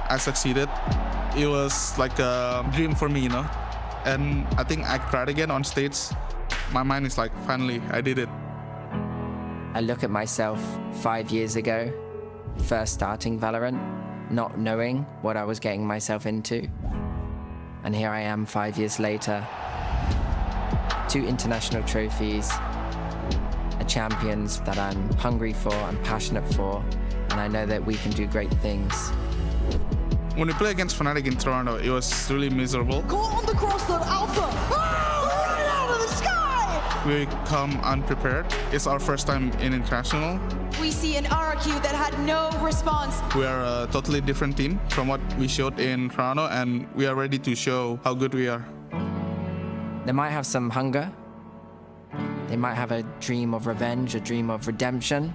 I succeeded. It was like a dream for me, you know? And I think I cried again on stage. My mind is like, finally, I did it. I look at myself 5 years ago, first starting Valorant, not knowing what I was getting myself into. And here I am 5 years later, 2 international trophies, a champions that I'm hungry for, I'm passionate for, and I know that we can do great things. When we play against Fnatic in Toronto, it was really miserable. Go on the crossroad, Alpha! Right out of the sky! We come unprepared. It's our first time in international. We see an RRQ that had no response. We are a totally different team from what we showed in Toronto, and we are ready to show how good we are. They might have some hunger. They might have a dream of revenge, a dream of redemption,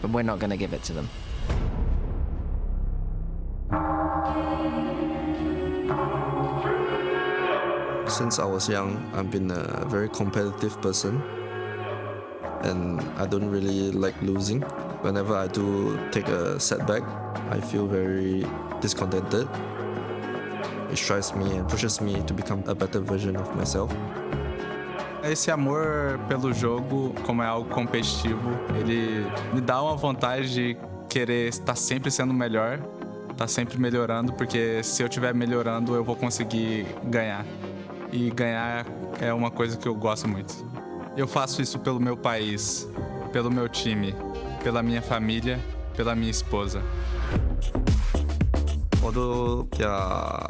but we're not going to give it to them. Since I was young, I've been a very competitive person, and I don't really like losing. Whenever I do take a setback, I feel very discontented. It strives me and pushes me to become a better version of myself. Esse amor pelo jogo, como é algo competitivo, ele me dá uma vontade de querer estar sempre sendo melhor, estar sempre melhorando, porque se eu estiver melhorando, eu vou conseguir ganhar. E ganhar é uma coisa que eu gosto muito. Eu faço isso pelo meu país, pelo meu time, pela minha família, pela minha esposa. Although their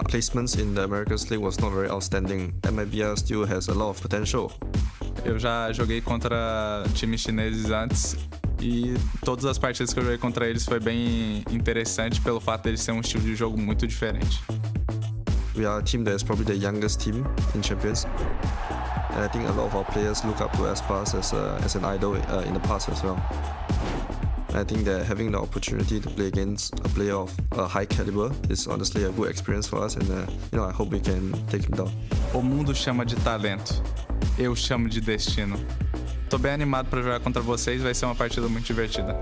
placements in the Americas League was not very outstanding, MIBR still has a lot of potential. Eu já joguei contra times chineses antes e todas as partidas que eu joguei contra eles foi bem interessante pelo fato de eles terem um estilo de jogo muito diferente. We are a team that is probably the youngest team in Champions, and I think a lot of our players look up to Aspas as an idol in the past as well. And I think that having the opportunity to play against a player of a high caliber is honestly a good experience for us, and I hope we can take him down. O mundo chama de talento, eu chamo de destino. Tô bem animado para jogar contra vocês, vai ser uma partida muito divertida.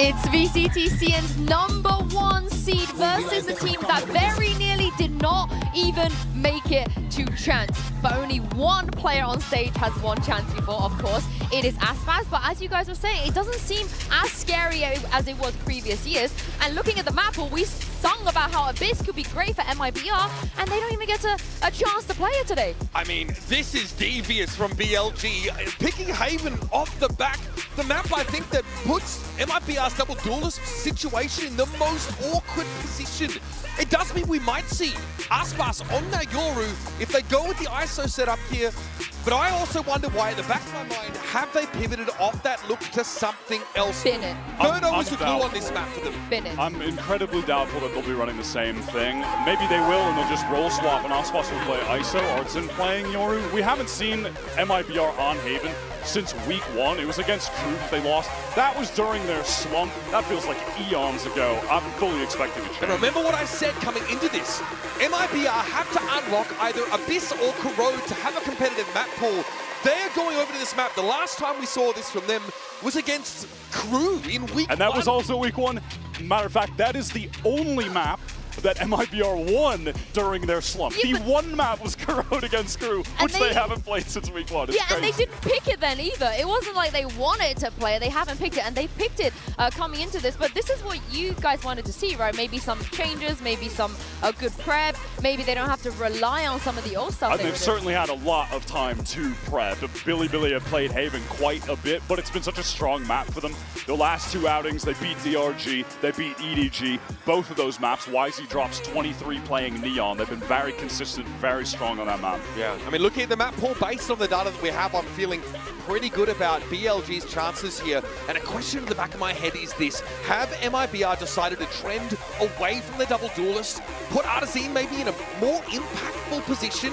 It's VCTCN's #1 seed versus a team that very nearly did not even make it to chance. But only one player on stage has won chance before, of course. It is Aspas, but as you guys were saying, it doesn't seem as scary as it was previous years. And looking at the map, well, we sung about how Abyss could be great for MIBR, and they don't even get a chance to play it today. I mean, this is devious from BLG. Picking Haven off the back, the map I think that puts MIBR's double duelist situation in the most awkward position. It does mean we might see Aspas on that Yoru if they go with the ISO setup here. But I also wonder why, in the back of my mind, have they pivoted off that look to something else? Bin it. Verno is the clue on this map for them. Bin it. I'm incredibly doubtful that they'll be running the same thing. Maybe they will, and they'll just roll swap, and Aspas will play ISO. Artson playing Yoru. We haven't seen MIBR on Haven since week 1. It was against Crew that they lost. That was during their slump. That feels like eons ago. I'm fully expecting a change. And remember what I said coming into this. MIBR have to unlock either Abyss or Corrode to have a competitive map pool. They're going over to this map. The last time we saw this from them was against Crew in week 1. And that was also week 1. Matter of fact, that is the only map that MIBR won during their slump. Yeah, the one map was Corrode against Crew, which they haven't played since week 1. It's yeah, crazy. and they didn't pick it then either. It wasn't like they wanted to play it. They haven't picked it, and they picked it coming into this. But this is what you guys wanted to see, right? Maybe some changes, maybe some good prep. Maybe they don't have to rely on some of the old stuff. And they've certainly had a lot of time to prep. Billy have played Haven quite a bit, but it's been such a strong map for them. The last 2 outings, they beat DRG, they beat EDG. Both of those maps, WHZY drops 23 playing Neon. They've been very consistent, very strong on that map. Yeah, I mean, looking at the map pool, based on the data that we have, I'm feeling pretty good about BLG's chances here. And a question in the back of my head is this. Have MIBR decided to trend away from the double duelist, put Artazine maybe in a more impactful position,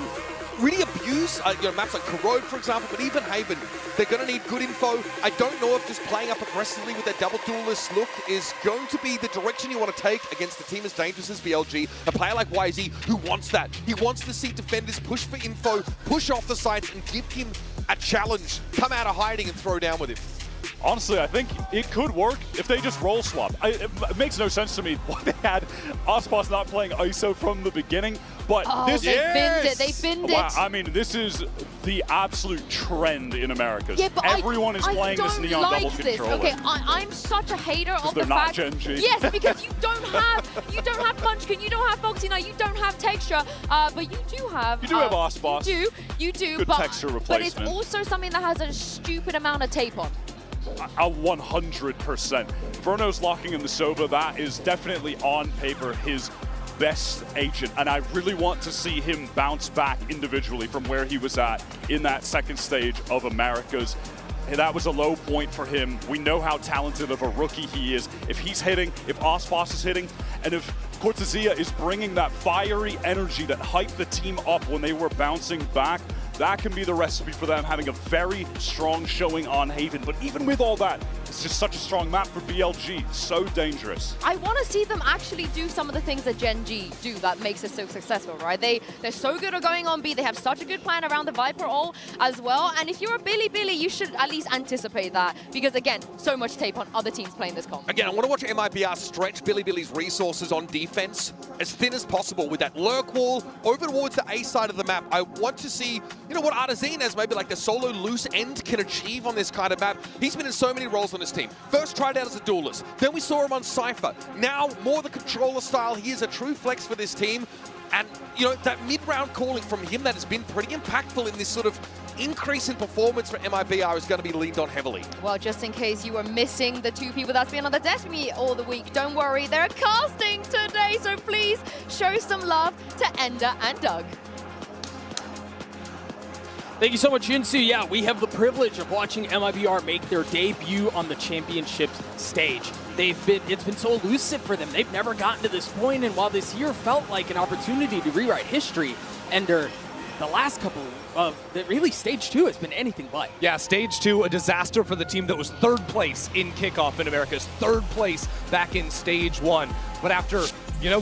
really abuse maps like Corrode, for example, but even Haven, they're going to need good info. I don't know if just playing up aggressively with that double duelist look is going to be the direction you want to take against a team as dangerous as BLG. A player like WHZY who wants that. He wants to see defenders push for info, push off the sites, and give him a challenge. Come out of hiding and throw down with him. Honestly, I think it could work if they just roll swap. It makes no sense to me why they had Aspas not playing ISO from the beginning, but this they binned it. They binned wow, it. I mean, this is the absolute trend in Americas. Yeah, but everyone is playing this Neon double controller. Okay, I'm such a hater of the not fact. Gen G. Yes, because you don't have Munchkin, you don't have Foxy, you don't have Texture, but you do have. You do have Aspas. You do. Good texture But it's replacement. also something that has a stupid amount of tape on. 100%. Verno's locking in the Sova. That is definitely on paper his best agent, and I really want to see him bounce back individually from where he was at in that second stage of Americas. That was a low point for him. We know how talented of a rookie he is. If he's hitting, if Aspas is hitting, and if WHZY is bringing that fiery energy that hyped the team up when they were bouncing back, that can be the recipe for them having a very strong showing on Haven. But even with all that, it's just such a strong map for BLG. So dangerous. I want to see them actually do some of the things that Gen G do that makes it so successful, right? They're so good at going on B. They have such a good plan around the Viper ult as well. And if you're a Billy, you should at least anticipate that. Because again, so much tape on other teams playing this comp. Again, I want to watch MIBR stretch Billy's resources on defense as thin as possible with that lurk wall over towards the A side of the map. I want to see, what Artazine as maybe like the solo loose end can achieve on this kind of map. He's been in so many roles on this team. First tried out as a duelist, then we saw him on Cypher. Now more the controller style. He is a true flex for this team. And, that mid-round calling from him that has been pretty impactful in this sort of increase in performance for MIBR is going to be leaned on heavily. Well, just in case you were missing the 2 people that's been on the desk with me all the week, don't worry, they're casting today, so please show some love to Ender and Doug. Thank you so much, Jinsu. Yeah, we have the privilege of watching MIBR make their debut on the championship stage. It's been so elusive for them. They've never gotten to this point, and while this year felt like an opportunity to rewrite history, Ender, the last couple of, really stage 2 has been anything but. Yeah, stage 2, a disaster for the team that was 3rd place in kickoff in Americas, 3rd place back in stage 1. But after,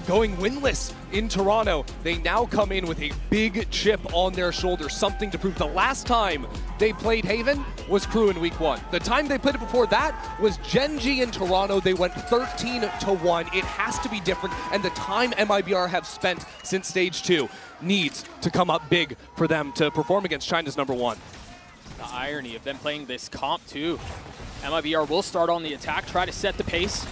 going winless in Toronto, they now come in with a big chip on their shoulder, something to prove. The last time they played Haven was Crew in week 1. The time they played it before that was Gen G in Toronto. They went 13-1. It has to be different, and the time MIBR have spent since stage 2 needs to come up big for them to perform against China's #1. The irony of them playing this comp too. MIBR will start on the attack, try to set the pace,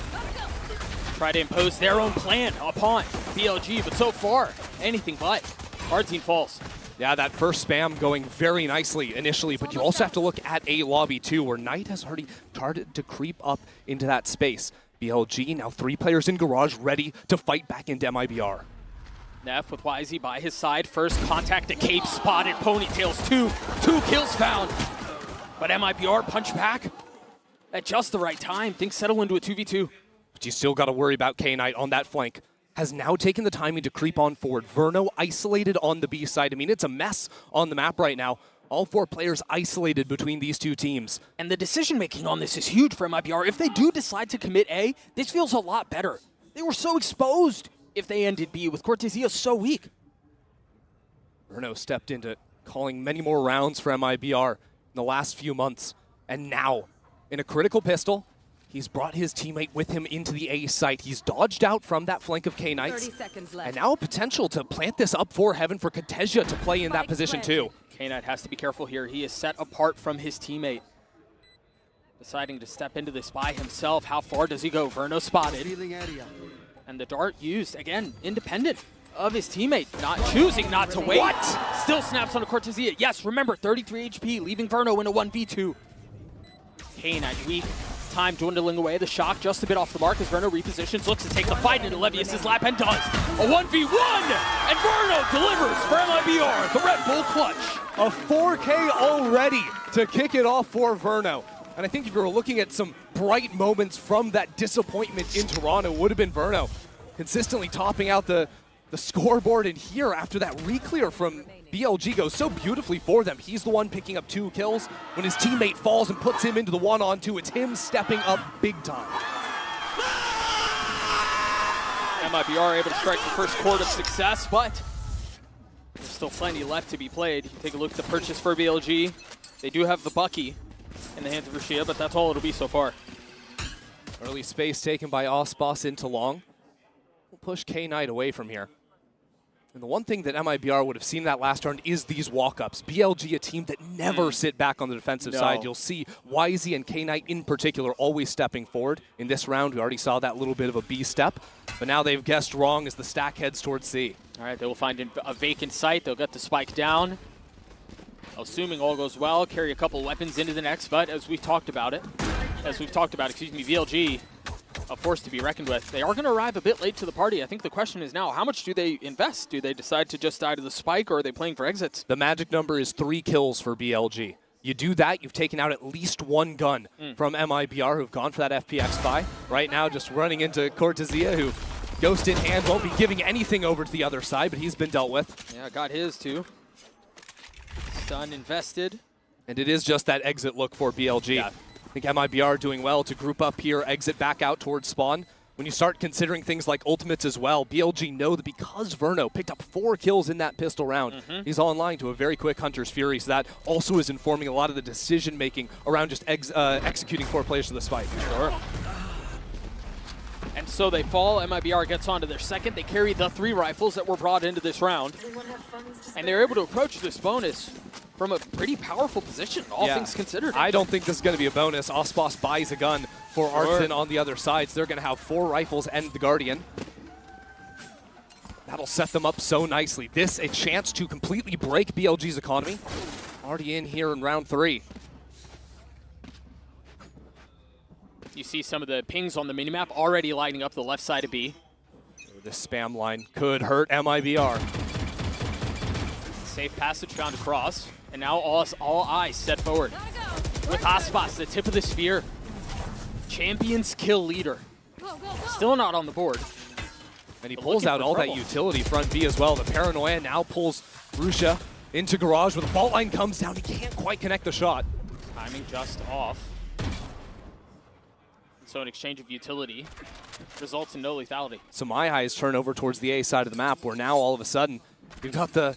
try to impose their own plan upon BLG, but so far, anything but. Ardzine falls. Yeah, that first spam going very nicely initially, but you also have to look at A lobby too, where Knight has already started to creep up into that space. BLG, now 3 players in Garage, ready to fight back into MIBR. Neff with WHZY by his side. First contact to Cape, spotted. Ponytails, two kills found. But MIBR punch back at just the right time. Things settle into a 2v2. But you still got to worry about K-Knight on that flank. Has now taken the timing to creep on forward. Verno isolated on the B side. I mean, it's a mess on the map right now. All 4 players isolated between these 2 teams. And the decision-making on this is huge for MIBR. If they do decide to commit A, this feels a lot better. They were so exposed if they ended B with Cortesia so weak. Verno stepped into calling many more rounds for MIBR in the last few months. And now, in a critical pistol, he's brought his teammate with him into the A site. He's dodged out from that flank of K-Knights. 30 seconds left. And now a potential to plant this up for Heaven for Cortesia to play in that position too. K-Knight has to be careful here. He is set apart from his teammate. Deciding to step into this by himself. How far does he go? Verno spotted. And the dart used, again, independent of his teammate. Choosing not to wait. What? Still snaps onto Cortesia. Yes, remember, 33 HP, leaving Verno in a 1v2. K-Knight weak. Time dwindling away. The shock just a bit off the mark as Verno repositions, looks to take the fight into Levius's lap and does. A 1v1! And Verno delivers for MIBR, the Red Bull clutch. A 4K already to kick it off for Verno. And I think if you were looking at some bright moments from that disappointment in Toronto, would have been Verno consistently topping out the scoreboard. And here, after that re-clear from BLG goes so beautifully for them. He's the one picking up 2 kills. When his teammate falls and puts him into the 1-on-2, it's him stepping up big time. MIBR able to strike the first chord of success, but there's still plenty left to be played. You can take a look at the purchase for BLG. They do have the Bucky in the hands of Rashia, but that's all it'll be so far. Early space taken by Osbos into long. We'll push K-Knight away from here. And the one thing that MIBR would have seen that last round is these walk-ups. BLG, a team that never sit back on the defensive side. You'll see WHZY and K-Knight in particular always stepping forward. In this round, we already saw that little bit of a B step. But now they've guessed wrong as the stack heads towards C. All right, they will find a vacant site. They'll get the spike down. Assuming all goes well, carry a couple weapons into the next, but as we've talked about, VLG, a force to be reckoned with. They are going to arrive a bit late to the party. I think the question is now, how much do they invest? Do they decide to just die to the spike, or are they playing for exits? The magic number is 3 kills for BLG. You do that, you've taken out at least 1 gun from MIBR, who've gone for that FPX buy. Right now, just running into Cortesia, who, ghost in hand, won't be giving anything over to the other side, but he's been dealt with. Yeah, got his too. Stun invested. And it is just that exit look for BLG. Yeah. I think MIBR doing well to group up here, exit back out towards spawn. When you start considering things like ultimates as well, BLG know that because Verno picked up 4 kills in that pistol round, he's online to a very quick Hunter's Fury, so that also is informing a lot of the decision-making around just executing 4 players to the spike. Sure. And so they fall. MIBR gets onto their second. They carry the 3 rifles that were brought into this round. And they're able to approach this bonus from a pretty powerful position, all things considered. I don't think this is going to be a bonus. Osbos buys a gun for Ardzine on the other side, so they're going to have 4 rifles and the Guardian. That'll set them up so nicely. This, a chance to completely break BLG's economy. Already in here in round 3. You see some of the pings on the minimap already lighting up the left side of B. This spam line could hurt MIBR. Safe passage found across, and now all eyes set forward. With Osbos, the tip of the spear. Champions kill leader. Still not on the board. And he pulls out all that utility front B as well. The Paranoia now pulls Rusha into Garage, where the fault line comes down. He can't quite connect the shot. Timing just off. So an exchange of utility results in no lethality. So my eyes turn over towards the A side of the map, where now all of a sudden we've got the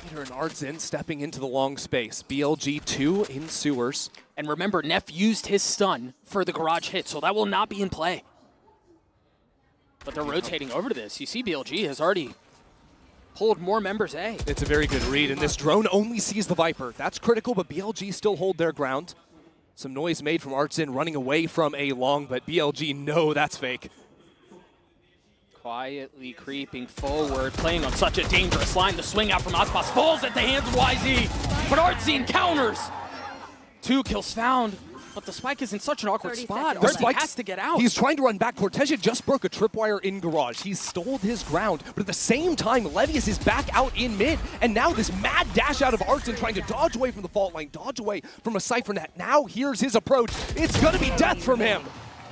Peter and Ardzine stepping into the long space. BLG 2 in sewers. And remember, Neff used his stun for the Garage hit, so that will not be in play. But they're rotating over to this. You see BLG has already pulled more members A. It's a very good read, and this drone only sees the Viper. That's critical, but BLG still hold their ground. Some noise made from Ardzine running away from A long, but BLG know that's fake. quietly creeping forward, playing on such a dangerous line. The swing out from Aspas falls at the hands of WHZY, but Artsy counters. 2 kills found, but the spike is in such an awkward spot. Artsy has to get out. He's trying to run back. Cortezia just broke a tripwire in garage. He's stole his ground, but at the same time, Levius is back out in mid, and now this mad dash out of Artson trying to dodge away from the fault line, dodge away from a Cypher net. Now here's his approach. It's gonna be death from him.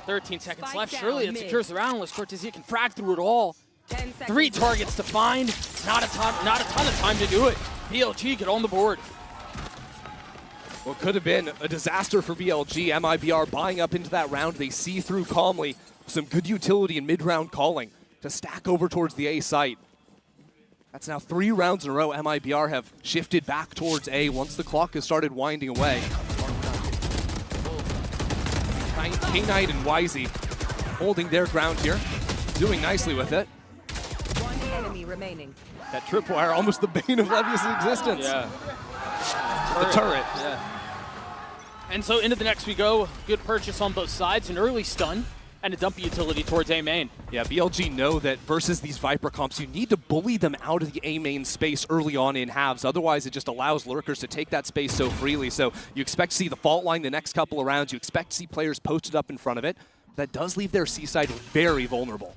13 seconds left. Surely it secures the round unless Cortezia can frag through it all. 3 targets to find. Not a ton of time to do it. BLG get on the board. What could have been a disaster for BLG. MIBR buying up into that round. They see through calmly. Some good utility in mid-round calling to stack over towards the A site. That's now 3 rounds in a row. MIBR have shifted back towards A once the clock has started winding away. K-Knight and WHZY holding their ground here, doing nicely with it. One enemy remaining. That tripwire, almost the bane of Levius' existence. Yeah. The turret. Yeah. And so into the next we go. Good purchase on both sides, an early stun, and a dumpy utility towards A main. Yeah, BLG know that versus these Viper comps, you need to bully them out of the A main space early on in halves. Otherwise, it just allows lurkers to take that space so freely. So you expect to see the fault line the next couple of rounds. You expect to see players posted up in front of it. That does leave their C side very vulnerable.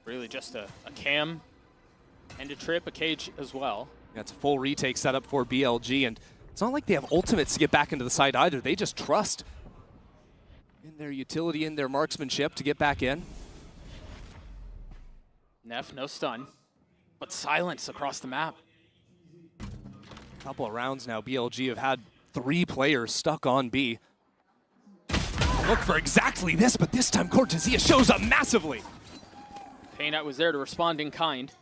Really just a cam and a trip, a cage as well. That's a full retake setup for BLG, and it's not like they have ultimates to get back into the side either. They just trust in their utility, in their marksmanship to get back in. Neff, no stun, but silence across the map. A couple of rounds now, BLG have had 3 players stuck on B. Look for exactly this, but this time Cortezia shows up massively. K-Knight was there to respond in kind.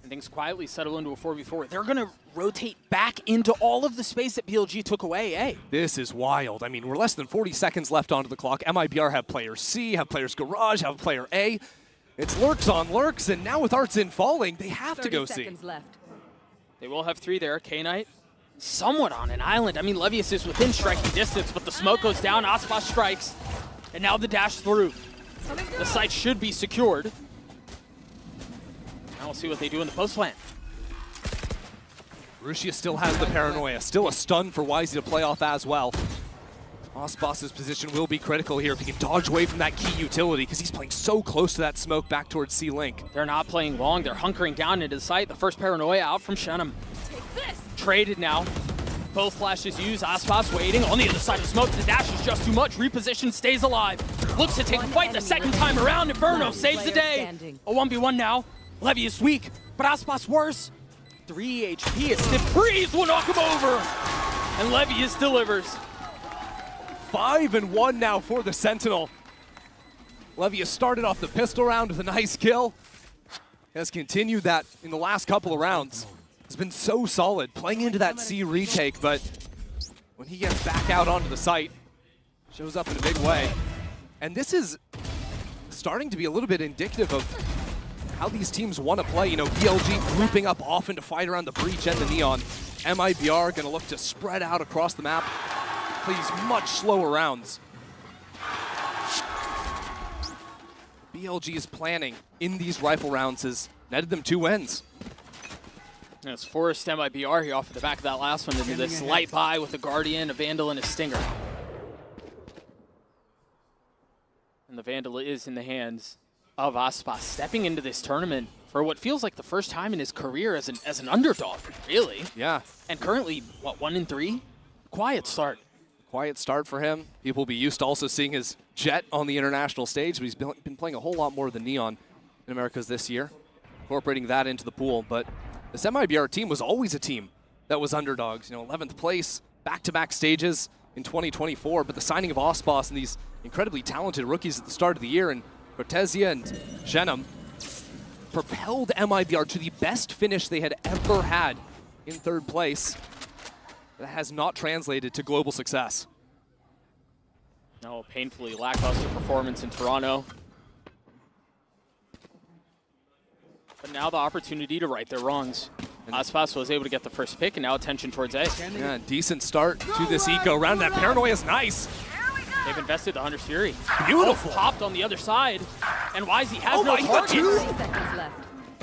And things quietly settle into a 4v4. They're going to rotate back into all of the space that BLG took away, eh? This is wild. I mean, we're less than 40 seconds left onto the clock. MIBR have player C, have players Garage, have player A. It's lurks on lurks, and now with Artson falling, they have to go C. Left. They will have 3 there. K-Knight somewhat on an island. I mean, Levius is within striking distance, but the smoke goes down. Aspas strikes, and now the dash through. The site should be secured. Now we'll see what they do in the post plant. Rushia still has the paranoia. Still a stun for WHZY to play off as well. Aspas's position will be critical here if he can dodge away from that key utility because he's playing so close to that smoke back towards C-Link. They're not playing long. They're hunkering down into the site. The first paranoia out from Shenum. Traded now. Both flashes used. Aspas waiting on the other side of the smoke. The dash is just too much. Reposition, stays alive. Looks to take a fight the second time around, and Verno saves the day. A 1v1 now. Levy is weak, but Aspas worse. 3 HP, a stiff breeze will knock him over. And Levius delivers. 5-1 now for the Sentinel. Levius started off the pistol round with a nice kill. Has continued that in the last couple of rounds. Has been so solid, playing into that C retake, but when he gets back out onto the site, shows up in a big way. And this is starting to be a little bit indicative of how these teams want to play. You know, BLG grouping up often to fight around the breach and the neon. MIBR going to look to spread out across the map, play these much slower rounds. BLG's planning in these rifle rounds has netted them 2 wins. And it's forced MIBR here off of the back of that last one into this light buy with a Guardian, a Vandal, and a Stinger. And the Vandal is in the hands of Aspas, stepping into this tournament for what feels like the first time in his career as an underdog, really. Yeah. And currently, what, 1-3? Quiet start. Quiet start for him. People will be used to also seeing his Jet on the international stage, but he's been playing a whole lot more than Neon in Americas this year, incorporating that into the pool. But this MIBR team was always a team that was underdogs. You know, 11th place, back-to-back stages in 2024, but the signing of Aspas and these incredibly talented rookies at the start of the year, and Cortezia and Shenum propelled MIBR to the best finish they had ever had in 3rd place. That has not translated to global success. No, painfully lackluster performance in Toronto. But now the opportunity to right their wrongs. Aspas was able to get the first pick, and now attention towards A. Yeah, decent start to this eco round. That paranoia is nice. They've invested the Hunter's Fury. Beautiful. Popped on the other side. And WHZY has no target.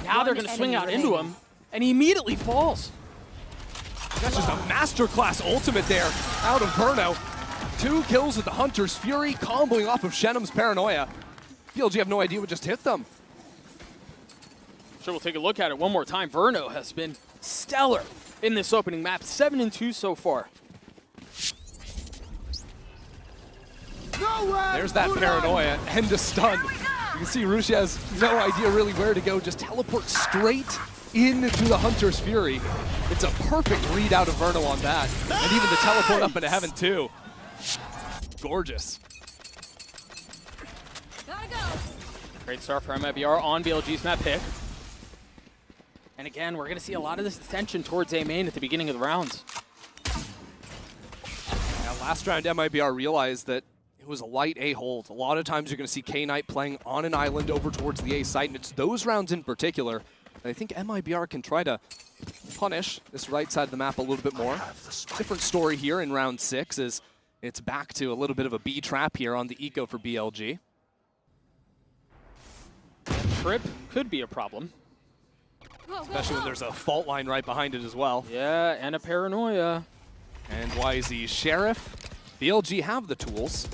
Now they're going to swing out into him, and he immediately falls. That's just a masterclass ultimate there out of Verno. 2 kills with the Hunter's Fury, comboing off of Shenum's Paranoia. VLG have no idea what just hit them. Sure, we'll take a look at it one more time. Verno has been stellar in this opening map, 7-2 so far. There's that Paranoia and a stun. You can see Rushi has no idea really where to go, just teleport straight into the Hunter's Fury. It's a perfect read out of Verno on that. And even the teleport up into heaven too. Gorgeous. Great start for MIBR on VLG's map pick. And again, we're going to see a lot of this attention towards A main at the beginning of the rounds. Yeah, last round, MIBR realized that it was a light A hold. A lot of times you're going to see K-Knight playing on an island over towards the A site, and it's those rounds in particular that I think MIBR can try to punish this right side of the map a little bit more. Different story here in round 6 is it's back to a little bit of a B trap here on the eco for BLG. Trip could be a problem. Especially when there's a fault line right behind it as well. Yeah, and a Paranoia. And WHZY Sheriff. BLG have the tools.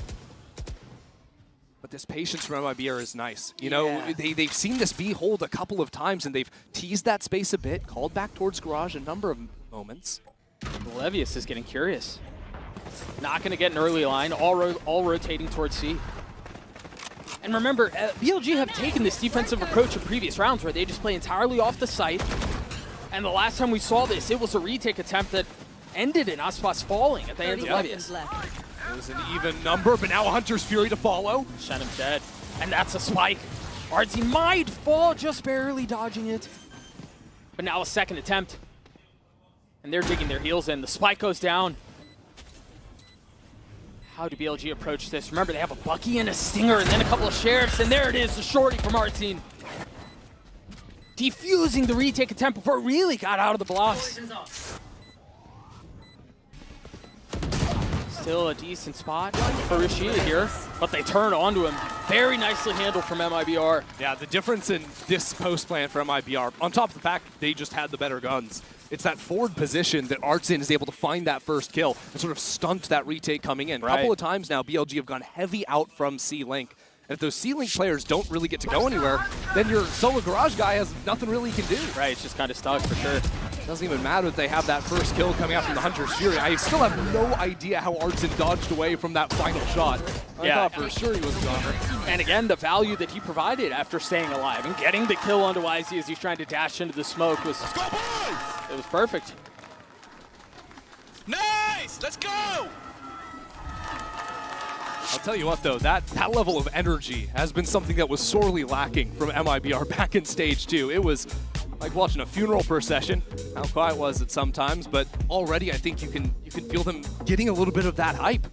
But this patience from MIBR is nice. You know, they've seen this B hold a couple of times, and they've teased that space a bit, called back towards Garage a number of moments. Levius is getting curious. Not going to get an early line, all rotating towards C. And remember, BLG have taken this defensive approach in previous rounds where they just play entirely off the site. And the last time we saw this, it was a retake attempt that ended in Aspas falling at the hands of Levius. It was an even number, but now a Hunter's Fury to follow. Shenum dead. And that's a spike. WHZY might fall, just barely dodging it. But now a second attempt. And they're digging their heels in. The spike goes down. How do BLG approach this? Remember, they have a Bucky and a Stinger and then a couple of Sheriffs, and there it is, the shorty from Artsine. Defusing the retake attempt before it really got out of the blocks. Still a decent spot for Rashida here, but they turn onto him. Very nicely handled from MIBR. Yeah, the difference in this post plan for MIBR, on top of the fact they just had the better guns, it's that forward position that Artsin is able to find that first kill and sort of stunt that retake coming in. A couple of times now, BLG have gone heavy out from C-Link. And if those C-Link players don't really get to go anywhere, then your solo Garage guy has nothing really he can do. Right, it's just kind of stuck for sure. Doesn't even matter if they have that first kill coming out from the Hunter's Fury. I still have no idea how Artsin dodged away from that final shot. I thought for sure he was a goner. And again, the value that he provided after staying alive and getting the kill onto WHZY as he's trying to dash into the smoke was, it was perfect. Nice! Let's go! I'll tell you what though, that level of energy has been something that was sorely lacking from MIBR back in stage 2. It was like watching a funeral procession, how quiet was it sometimes, but already I think you can feel them getting a little bit of that hype.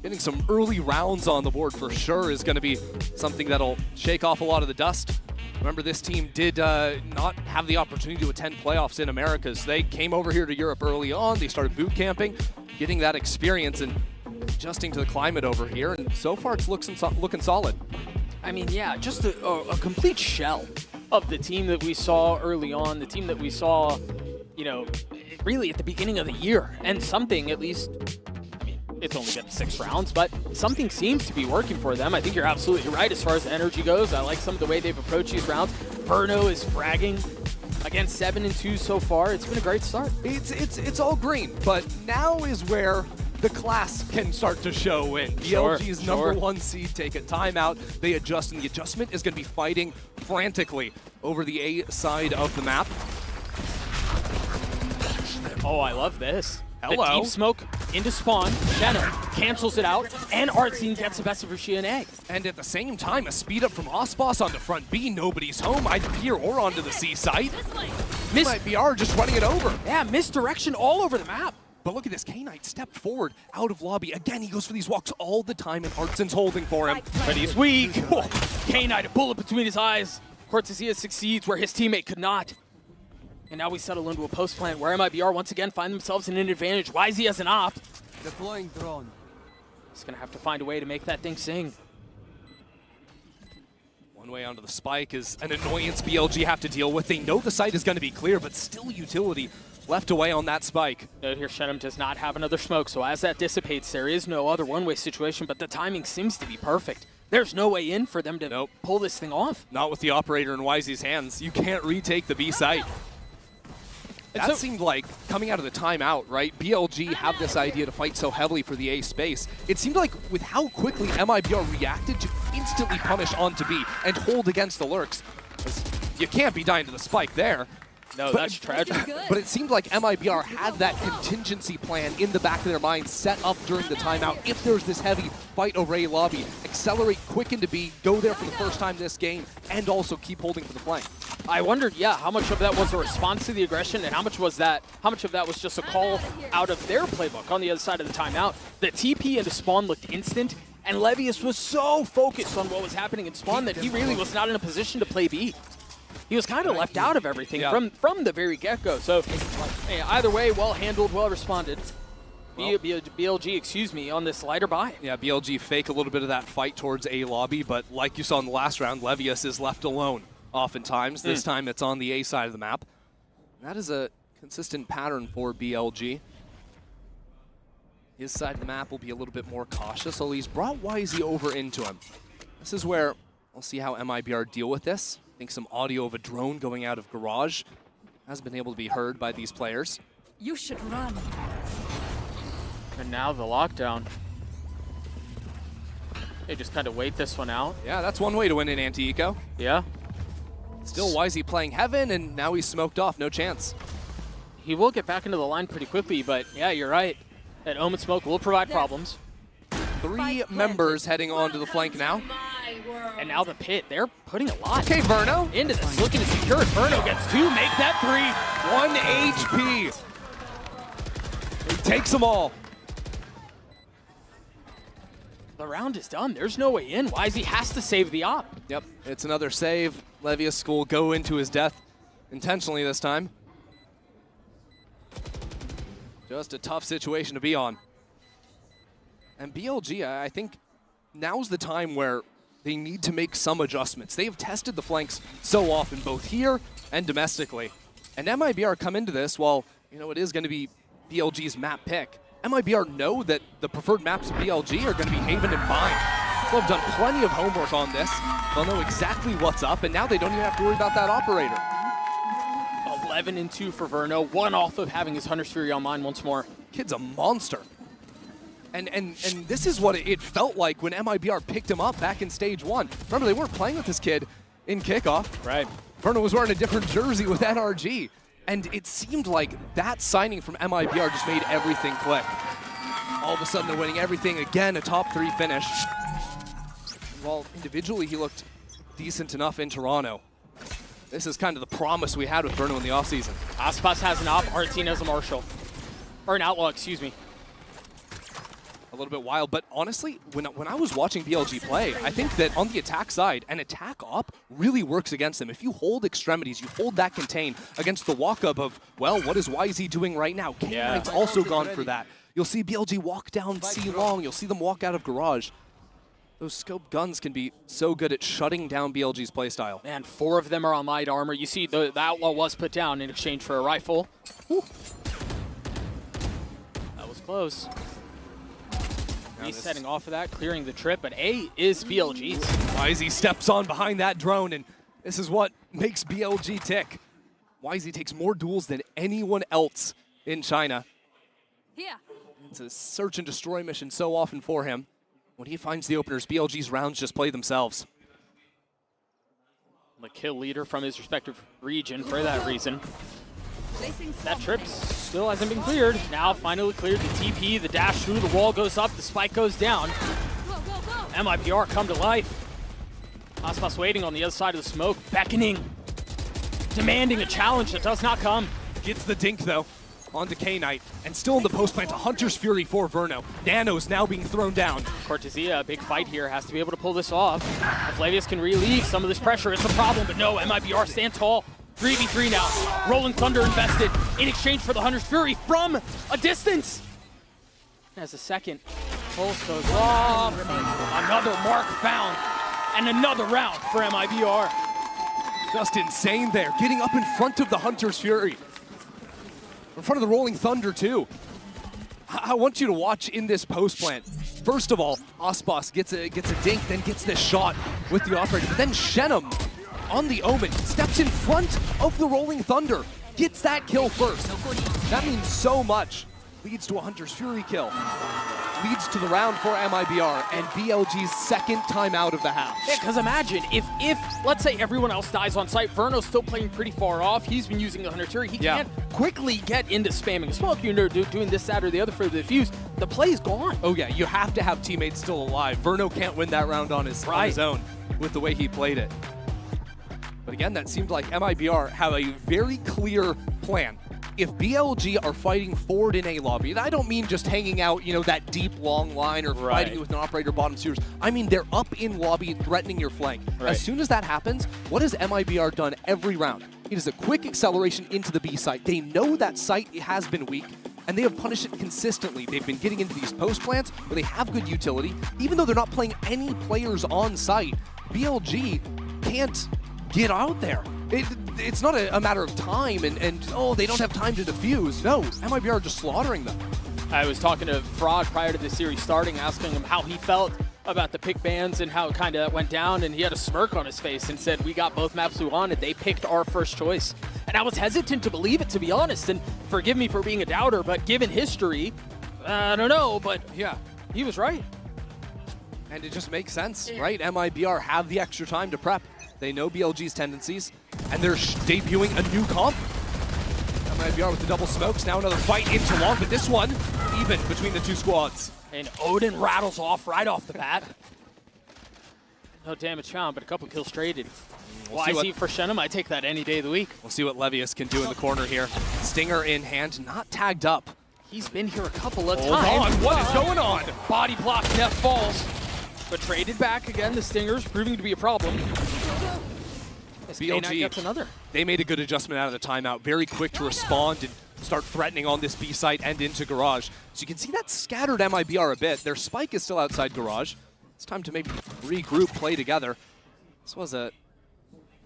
Getting some early rounds on the board for sure is going to be something that'll shake off a lot of the dust. Remember, this team did not have the opportunity to attend playoffs in Americas. They came over here to Europe early on. They started boot camping, getting that experience and adjusting to the climate over here. And so far, it's looking solid. I mean, yeah, just a complete shell of the team that we saw early on, the team that we saw, you know, really at the beginning of the year. And something, at least, I mean, it's only been 6 rounds, but something seems to be working for them. I think you're absolutely right as far as energy goes. I like some of the way they've approached these rounds. Verno is fragging. Again, 7-2 so far. It's been a great start. It's all green, but now is where the class can start to show in. BLG's number 1 seed take a timeout. They adjust, and the adjustment is going to be fighting frantically over the A side of the map. Oh, I love this. Hello. The deep smoke into spawn. Shenum cancels it out, and Artsine gets the best of Rashida and A. And at the same time, a speed up from Aspas onto front B. Nobody's home, either here or onto the C site. MIBR just running it over. Yeah, misdirection all over the map. But look at this, K-Knight stepped forward out of lobby. Again, he goes for these walks all the time, and Artsin's holding for him. But he's weak. K-Knight, a bullet between his eyes. Cortesia succeeds where his teammate could not. And now we settle into a post plant where MIBR once again find themselves in an advantage. WHZY has an op. Deploying drone. He's going to have to find a way to make that thing sing. One way onto the spike is an annoyance BLG have to deal with. They know the site is going to be clear, but still utility left away on that spike. Note here, Shenum does not have another smoke, so as that dissipates, there is no other one-way situation, but the timing seems to be perfect. There's no way in for them to pull this thing off. Not with the operator in WHZY's hands. You can't retake the B site. That seemed like coming out of the timeout, right? BLG have this idea to fight so heavily for the A space. It seemed like with how quickly MIBR reacted to instantly punish onto B and hold against the lurks. You can't be dying to the spike there. No, that's tragic. But it seemed like MIBR had that contingency plan in the back of their mind set up during the timeout. If there's this heavy fight over A lobby, accelerate quick into B, go there for the first time this game, and also keep holding for the flank. I wondered, yeah, how much of that was a response to the aggression and how much of that was just a call out of their playbook on the other side of the timeout. The TP into spawn looked instant, and Levius was so focused on what was happening in spawn that he really was not in a position to play B. He was kind of left out of everything from the very get-go. So hey, either way, well handled, well responded. Well, BLG, excuse me, on this lighter buy. Yeah, BLG fake a little bit of that fight towards A lobby, but like you saw in the last round, Levius is left alone oftentimes. This time it's on the A side of the map. That is a consistent pattern for BLG. His side of the map will be a little bit more cautious, so he's brought WHZY over into him. This is where we'll see how MIBR deal with this. I think some audio of a drone going out of garage has been able to be heard by these players. You should run. And now the lockdown. They just kind of wait this one out. Yeah, that's one way to win in anti-eco. Yeah. Still WHZY playing heaven, and now he's smoked off, no chance. He will get back into the line pretty quickly, but yeah, you're right. That Omen smoke will provide problems. 3 members heading onto the flank now. And now the pit, they're putting a lot Verno into this. Looking to secure it. Verno gets 2, make that 3. 1 HP. He takes them all. The round is done. There's no way in. WHZY has to save the op. Yep, it's another save. Levius will go into his death intentionally this time. Just a tough situation to be on. And BLG, I think now's the time where they need to make some adjustments. They've tested the flanks so often, both here and domestically. And MIBR come into this, while it is going to be BLG's map pick. MIBR know that the preferred maps of BLG are going to be Haven and Bind. So they've done plenty of homework on this. They'll know exactly what's up, and now they don't even have to worry about that operator. 11-2 for Verno, 1 off of having his Hunter's Fury on mine once more. Kid's a monster. And this is what it felt like when MIBR picked him up back in stage 1. Remember, they weren't playing with this kid in kickoff. Right. Verno was wearing a different jersey with NRG. And it seemed like that signing from MIBR just made everything click. All of a sudden, they're winning everything. Again, a top 3 finish. While individually, he looked decent enough in Toronto. This is kind of the promise we had with Verno in the offseason. Aspas has an op, Artine has a Marshall. Or an Outlaw, excuse me. A little bit wild, but honestly, when I was watching BLG play, I think that on the attack side, an attack op really works against them. If you hold extremities, you hold that contain against the walk-up of, well, what is WHZY doing right now? K9's also gone for that. You'll see BLG walk down C long. You'll see them walk out of garage. Those scope guns can be so good at shutting down BLG's playstyle. Man, 4 of them are on light armor. You see the Outlaw was put down in exchange for a rifle. Whew. That was close. Resetting off of that, clearing the trip, but A is BLG's. WHZY steps on behind that drone, and this is what makes BLG tick. WHZY takes more duels than anyone else in China. Yeah. It's a search and destroy mission so often for him. When he finds the openers, BLG's rounds just play themselves. The kill leader from his respective region for that reason. That trip still hasn't been cleared. Now finally cleared. The TP, the dash through, the wall goes up, the spike goes down. MIBR come to life. Aspas waiting on the other side of the smoke, beckoning, demanding a challenge that does not come. Gets the dink though, onto K-Knight, and still in the post plant, a Hunter's Fury for Verno. Nano's now being thrown down. Cortezia, a big fight here, has to be able to pull this off. If Levius can relieve some of this pressure, it's a problem, but no, MIBR stand tall. 3v3 now. Rolling Thunder invested in exchange for the Hunter's Fury from a distance. As a second pulse goes off. Another mark found. And another round for MIBR. Just insane there, getting up in front of the Hunter's Fury. In front of the Rolling Thunder too. I want you to watch in this post plant. First of all, Aspas gets a dink, then gets this shot with the operator. But then Shenum on the Omen steps in front of the Rolling Thunder, gets that kill first. That means so much. Leads to a Hunter's Fury kill. Leads to the round for MIBR and BLG's second time out of the half. Yeah, because imagine if let's say everyone else dies on site, Verno's still playing pretty far off. He's been using the Hunter's Fury. He can't quickly get into spamming a smoke. You're doing this, that, or the other for the defuse. The play's gone. Oh yeah, you have to have teammates still alive. Verno can't win that round on his own with the way he played it. But again, that seemed like MIBR have a very clear plan. If BLG are fighting forward in A lobby, and I don't mean just hanging out, you know, that deep long line or fighting with an operator bottom series. I mean they're up in lobby threatening your flank. As soon as that happens, what has MIBR done every round? It is a quick acceleration into the B site. They know that site has been weak, and they have punished it consistently. They've been getting into these post plants where they have good utility. Even though they're not playing any players on site, BLG can't get out there. It's not a matter of time and oh, they don't have time to defuse. No, MIBR are just slaughtering them. I was talking to Frog prior to the series starting, asking him how he felt about the pick bans and how it kind of went down, and he had a smirk on his face and said, we got both maps we wanted. They picked our first choice. And I was hesitant to believe it, to be honest, and forgive me for being a doubter, but given history, I don't know, but yeah, he was right. And it just makes sense, right? MIBR have the extra time to prep. They know BLG's tendencies, and they're debuting a new comp. MIBR with the double smokes, now another fight into long, but this one, even between the two squads. And Odin rattles off right off the bat. No damage found, but a couple kills traded. YZ for Shenum, I take that any day of the week. We'll see what Levius can do in the corner here. Stinger in hand, not tagged up. He's been here a couple of times. Hold on, what is going on? Body block, Neff falls. But traded back again, the Stingers proving to be a problem. BLG gets another. They made a good adjustment out of the timeout. Very quick to respond and start threatening on this B site and into Garage. So you can see that scattered MIBR a bit. Their spike is still outside Garage. It's time to maybe regroup, play together. This was a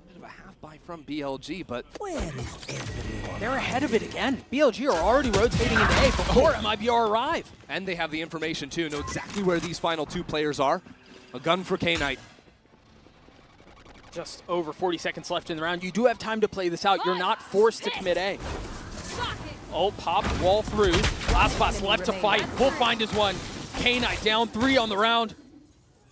bit of a half buy from BLG, but they're ahead of it again. BLG are already rotating into A before MIBR arrive. And they have the information too, know exactly where these final two players are. A gun for K-Knight. Just over 40 seconds left in the round. You do have time to play this out. You're not forced to commit A. Oh, pop, wall through. Last boss left to fight. We'll find his one. K-Knight down 3 on the round.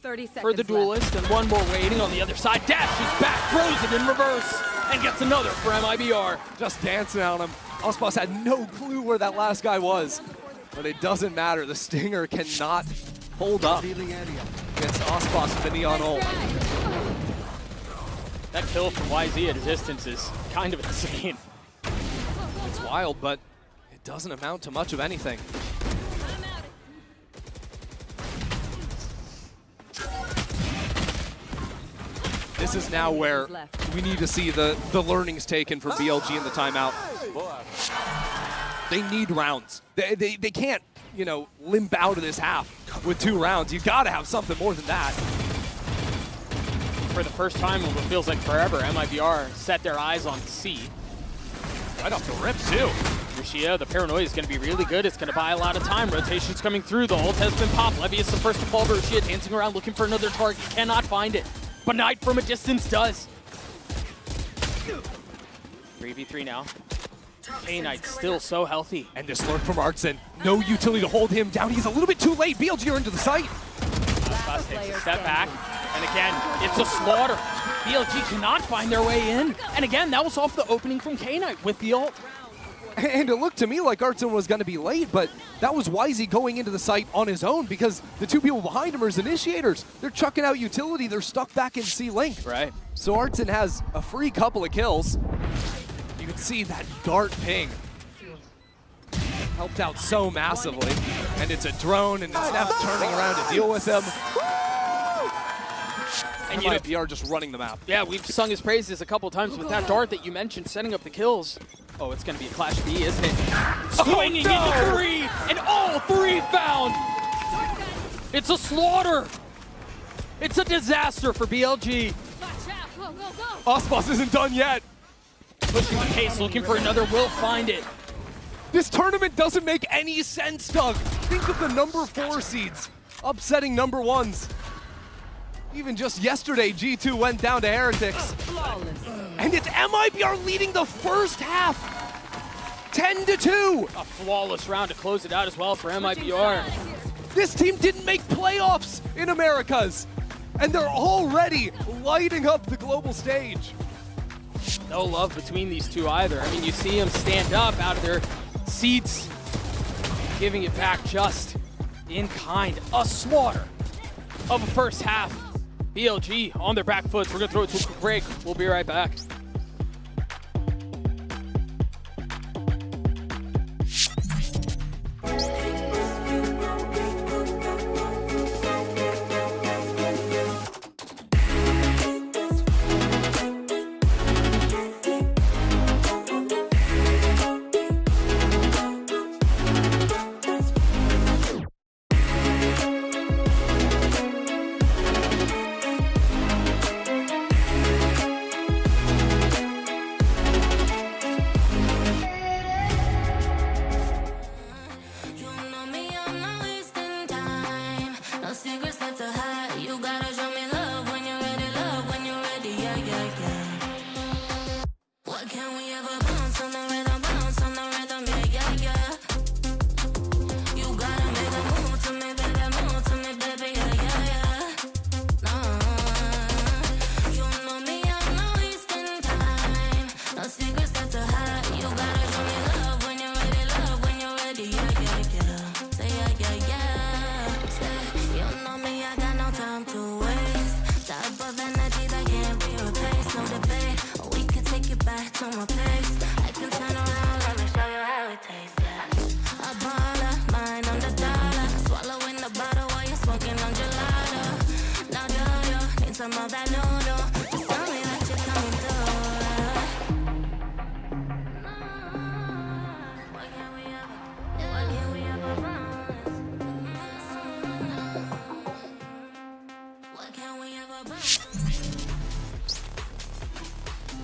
30 seconds for the duelist, and one more waiting on the other side. Dashes back, throws it in reverse, and gets another for MIBR. Just dancing on him. Aspas had no clue where that last guy was. But it doesn't matter. The Stinger cannot hold up against Aspas with the Neon ult. That kill from YZ at a distance is kind of insane. It's wild, but it doesn't amount to much of anything. This is now where we need to see the learnings taken for BLG in the timeout. They need rounds. They can't, you know, limp out of this half with 2 rounds. You gotta have something more than that. For the first time in what feels like forever, MIBR set their eyes on C. Right off the rip, too. Lucia, the paranoia is going to be really good. It's going to buy a lot of time. Rotation's coming through. The ult has been popped. Levy is the first to fall. Lucia dancing around looking for another target. Cannot find it. But Knight from a distance does. 3v3 now. K-Knight still so healthy. And this lurk from Artson. No utility to hold him down. He's a little bit too late. BLG are into the site. Aspas takes a step back. And again, it's a slaughter. BLG cannot find their way in. And again, that was off the opening from K-Knight with the ult. And it looked to me like Artson was going to be late, but that was WHZY going into the site on his own because the 2 people behind him are his initiators. They're chucking out utility. They're stuck back in C-Link. Right. So Artson has a free couple of kills. You can see that dart ping helped out so massively. And it's a drone, and it's Neff turning around to deal with him. And MIBR just running the map. Yeah, we've sung his praises a couple times with that dart that you mentioned, setting up the kills. Oh, it's going to be a Clash B, isn't it? Swinging into 3, and all 3 found! It's a slaughter! It's a disaster for BLG. Go, go, go. Osmos isn't done yet. Pushing the pace, looking for another, will find it. This tournament doesn't make any sense, Doug. Think of the number 4 seeds upsetting number 1s. Even just yesterday, G2 went down to Heretics. And it's MIBR leading the first half, 10-2. A flawless round to close it out as well for MIBR. This team didn't make playoffs in Americas, and they're already lighting up the global stage. No love between these two either. I mean, you see them stand up out of their seats, giving it back just in kind. A slaughter of a first half. BLG on their back foot. We're going to throw it to a quick break. We'll be right back.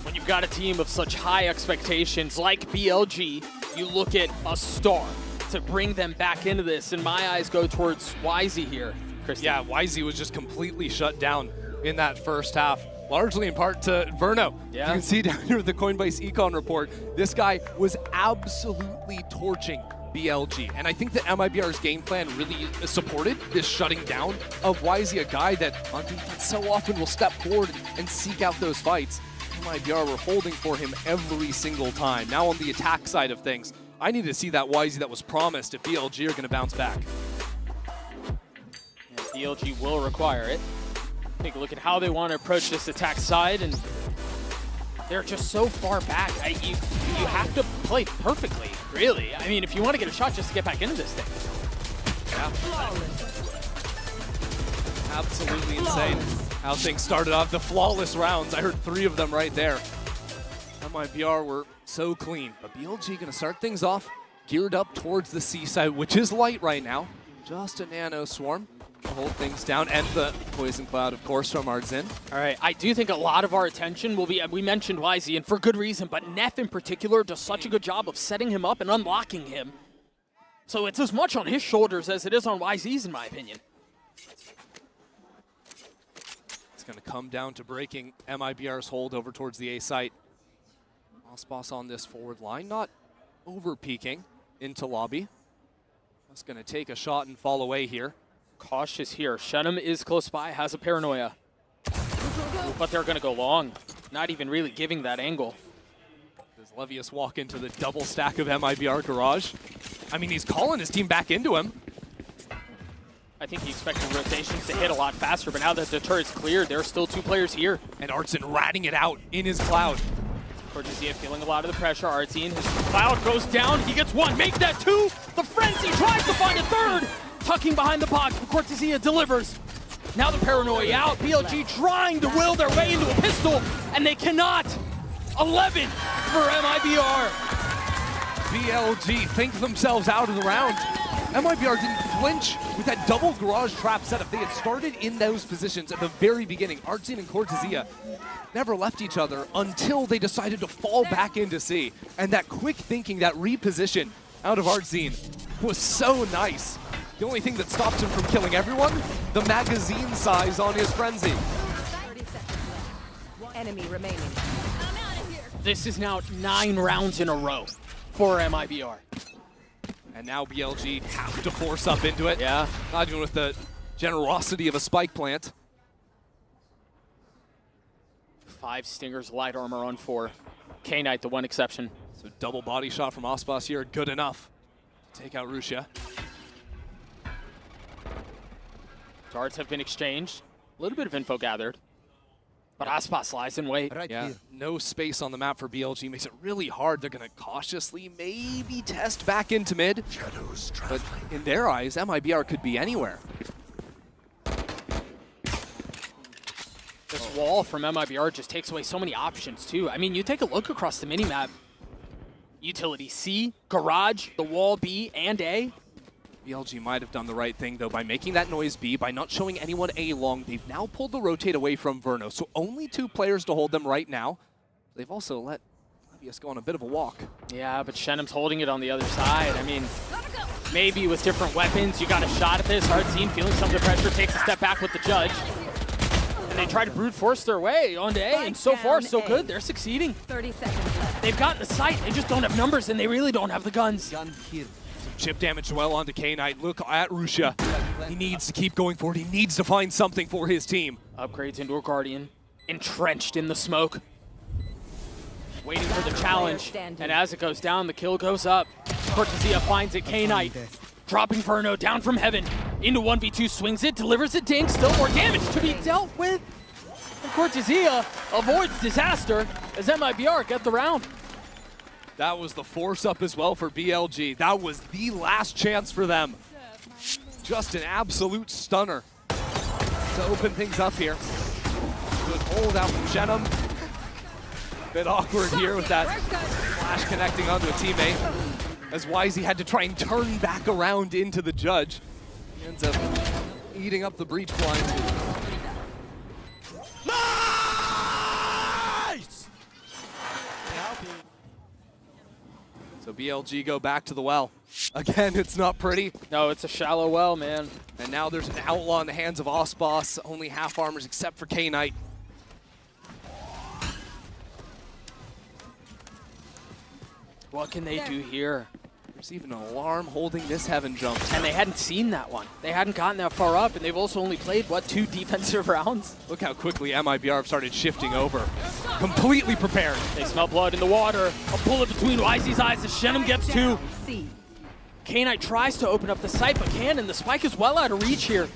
When you've got a team of such high expectations like BLG, you look at a star to bring them back into this, and my eyes go towards WHZY here. Christian. Yeah, WHZY was just completely shut down in that first half, largely in part to Verno. Yeah. You can see down here with the Coinbase Econ report, this guy was absolutely torching BLG. And I think that MIBR's game plan really supported this shutting down of WHZY, a guy that on defense so often will step forward and seek out those fights. MIBR were holding for him every single time. Now on the attack side of things, I need to see that WHZY that was promised if BLG are going to bounce back. And BLG will require it. Take a look at how they want to approach this attack side, and they're just so far back. You have to play perfectly, really. I mean, if you want to get a shot just to get back into this thing. Yeah. Absolutely insane how things started off. The flawless rounds, I heard 3 of them right there. MIBR were so clean, but BLG gonna start things off geared up towards the C side, which is light right now. Just a nano swarm to hold things down, and the poison cloud, of course, from Artzin. All right, I do think a lot of our attention will be, we mentioned WHZY, and for good reason, but Neff in particular does such a good job of setting him up and unlocking him. So it's as much on his shoulders as it is on WHZY's, in my opinion. It's gonna come down to breaking MIBR's hold over towards the A site. Osmos on this forward line, not over-peeking into lobby. Just gonna take a shot and fall away here. Cautious here. Shenum is close by, has a paranoia. But they're gonna go long. Not even really giving that angle. Does Levius walk into the double stack of MIBR garage? I mean, he's calling his team back into him. I think he expected rotations to hit a lot faster, but now that the turret's cleared, there are still 2 players here. And Artzin ratting it out in his cloud. Cortezia feeling a lot of the pressure. Artzin, his cloud goes down. He gets 1, make that 2. The frenzy tries to find a 3rd. Tucking behind the box, but Cortezia delivers. Now the paranoia out. BLG trying to will their way into a pistol, and they cannot. 11 for MIBR. BLG think themselves out of the round. MIBR didn't clinch with that double garage trap setup. They had started in those positions at the very beginning. Artsine and WHZY never left each other until they decided to fall back into C. And that quick thinking, that reposition out of Artsine was so nice. The only thing that stopped him from killing everyone, the magazine size on his frenzy. 30 seconds left. One enemy remaining. This is now 9 rounds in a row for MIBR. And now BLG have to force up into it. Yeah. Not even with the generosity of a spike plant. 5 Stingers, light armor on 4. K-Knight, the one exception. So double body shot from Aspas here, good enough to take out Rusia. Darts have been exchanged. A little bit of info gathered. But Aspas lies in wait. Yeah, no space on the map for BLG makes it really hard. They're going to cautiously maybe test back into mid. But in their eyes, MIBR could be anywhere. This wall from MIBR just takes away so many options too. I mean, you take a look across the minimap. Utility C, garage, the wall B and A. BLG might have done the right thing, though, by making that noise B, by not showing anyone A long. They've now pulled the rotate away from Verno, so only 2 players to hold them right now. They've also let Levius go on a bit of a walk. Yeah, but Shenum's holding it on the other side. I mean, maybe with different weapons, you got a shot at this. Artsine feeling some of the pressure, takes a step back with the judge. And they try to brute force their way onto A, and so far, so good. They're succeeding. 30 seconds left. They've gotten the sight, they just don't have numbers, and they really don't have the guns. Chip damage well onto K-Knight. Look at Rusia. He needs to keep going forward. He needs to find something for his team. Upgrades into a Guardian. Entrenched in the smoke. Waiting for the challenge. And as it goes down, the kill goes up. WHZY finds it. K-Knight dropping Verno down from heaven. Into 1v2, swings it, delivers a dink. Still more damage to be dealt with. And WHZY avoids disaster as MIBR get the round. That was the force up as well for BLG. That was the last chance for them. Just an absolute stunner to open things up here. Good hold out from Shenum. Bit awkward here with that flash connecting onto a teammate, as WHZY had to try and turn back around into the judge. He ends up eating up the breach blind. So BLG go back to the well. Again, it's not pretty. No, it's a shallow well, man. And now there's an outlaw in the hands of Aspas. Only half armors except for K-Knight. What can they do here? There's even an alarm holding this heaven jump. And they hadn't seen that one. They hadn't gotten that far up, and they've also only played, what, 2 defensive rounds? Look how quickly MIBR have started shifting over. Completely prepared. They smell blood in the water. A bullet between WHZY's eyes as Shenum gets 2. K-Knight tries to open up the site, but can't, and the spike is well out of reach here.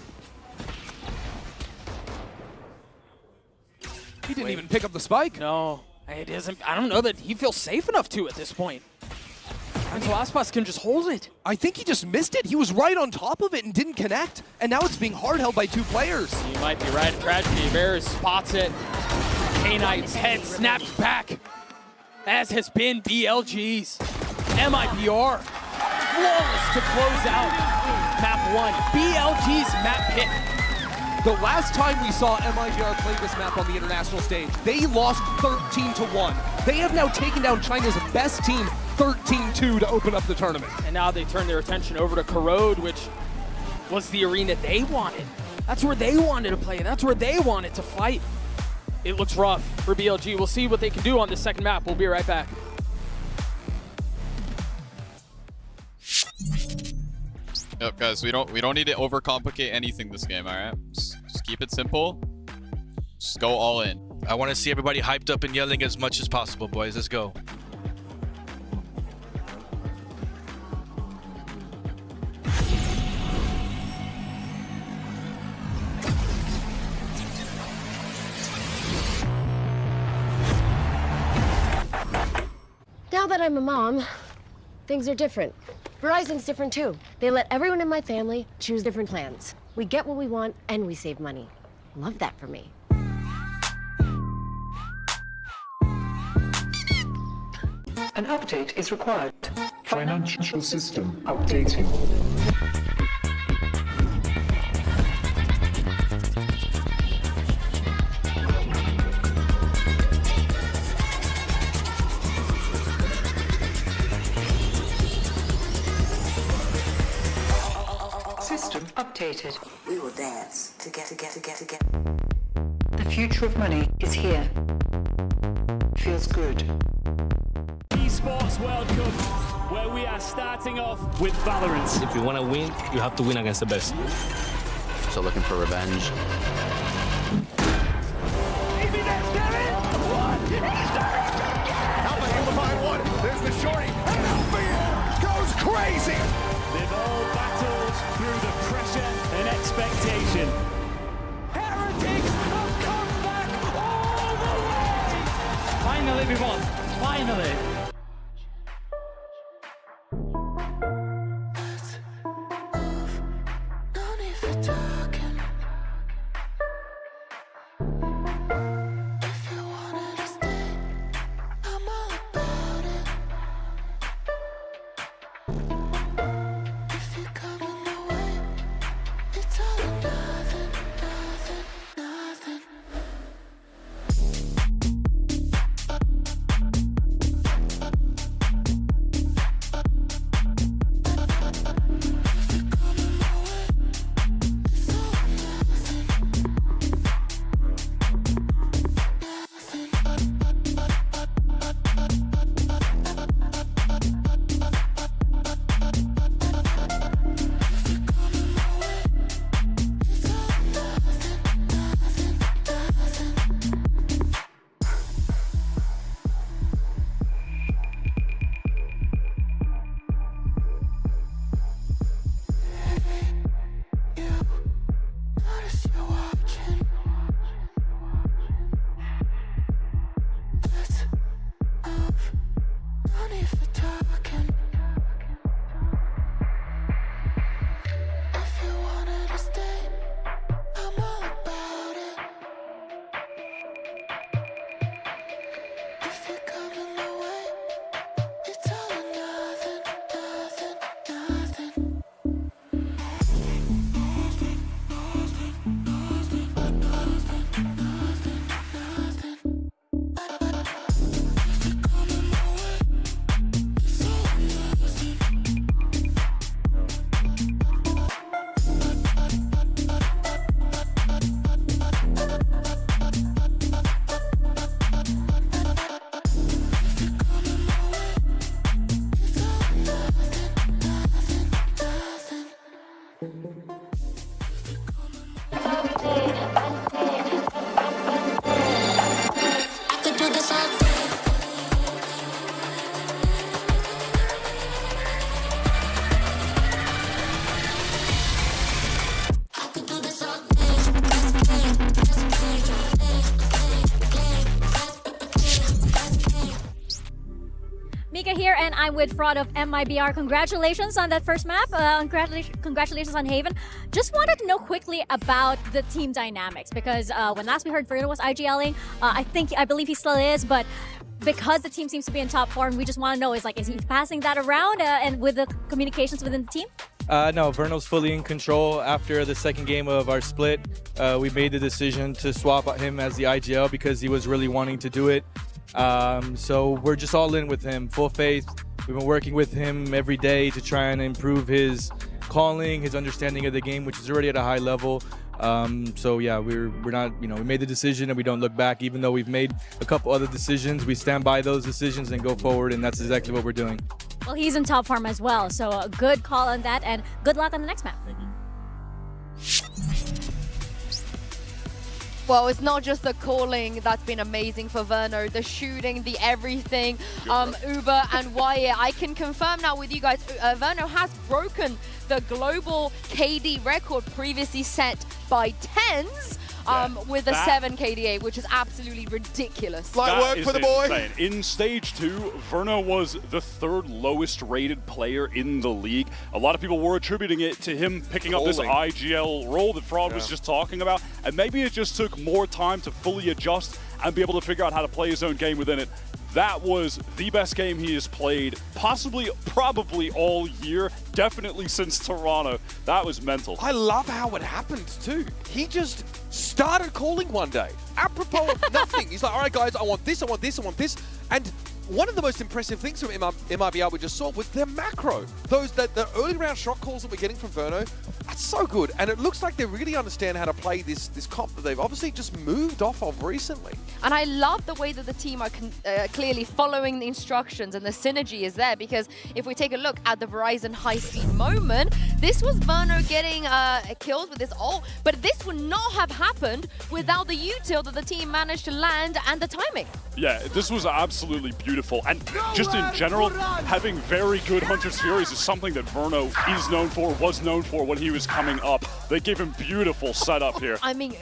He didn't even pick up the spike. No, it isn't. I don't know that he feels safe enough to at this point. And so Aspas can just hold it. I think he just missed it. He was right on top of it and didn't connect. And now it's being hard held by 2 players. You might be right. Tragedy. Bears spots it. K-Knight's head snaps back, as has been BLG's. MIBR flawless to close out map 1. BLG's map pick. The last time we saw MIBR play this map on the international stage, they lost 13-1. They have now taken down China's best team 13-2 to open up the tournament. And now they turn their attention over to Corrode, which was the arena they wanted. That's where they wanted to play. That's where they wanted to fight. It looks rough for BLG. We'll see what they can do on this second map. We'll be right back. Yep, guys, we don't need to overcomplicate anything this game, all right? Just keep it simple. Just go all in. I want to see everybody hyped up and yelling as much as possible, boys. Let's go. Now that I'm a mom, things are different. Verizon's different too. They let everyone in my family choose different plans. We get what we want and we save money. Love that for me. An update is required. Financial system updating. updated. We will dance to get. The future of money is here. Feels good. Esports World Cup, where we are starting off with VALORANT. If you want to win, you have to win against the best. So looking for revenge. Alpha able to find one. There's the shorty. And Alpha goes crazy. They've all battled through the pressure and expectation. Heretics have come back all the way! Finally, we won. Finally. Here, and I'm with Fraud of MIBR. Congratulations on that first map. Congratulations on Haven. Just wanted to know quickly about the team dynamics, because when last we heard Verno was IGLing, I believe he still is, but because the team seems to be in top form, we just want to know, is he passing that around and with the communications within the team? No, Verno's fully in control. After the second game of our split, we made the decision to swap him as the IGL because he was really wanting to do it. So we're just all in with him, full faith. We've been working with him every day to try and improve his calling, his understanding of the game, which is already at a high level. So yeah, we're not, we made the decision and we don't look back. Even though we've made a couple other decisions, we stand by those decisions and go forward, and that's exactly what we're doing. Well, he's in top form as well, so a good call on that, and good luck on the next map. Thank you. Well, it's not just the calling that's been amazing for Verno, the shooting, the everything. Uber and Wyatt, I can confirm now with you guys, Verno has broken the global KD record previously set by tens. With a 7 KDA, which is absolutely ridiculous. Light work for the boy. Insane. In stage 2, Verno was the 3rd lowest rated player in the league. A lot of people were attributing it to him picking up this IGL role that Fraud was just talking about. And maybe it just took more time to fully adjust and be able to figure out how to play his own game within it. That was the best game he has played, possibly, probably all year. definitely since Toronto. That was mental. I love how it happened too. He just started calling one day, apropos of nothing. He's like, all right, guys, I want this, I want this, I want this. And one of the most impressive things from MIBR we just saw was their macro. The early round shot calls that we're getting from Verno, that's so good. And it looks like they really understand how to play this comp that they've obviously just moved off of recently. And I love the way that the team are clearly following the instructions, and the synergy is there, because if we take a look at the Verizon high-speed moment, this was Verno getting killed with his ult, but this would not have happened without the util that the team managed to land and the timing. Yeah, this was absolutely beautiful. And just in general, having very good Hunter's Furies is something that Verno is known for, was known for when he was coming up. They gave him beautiful setup here. I mean,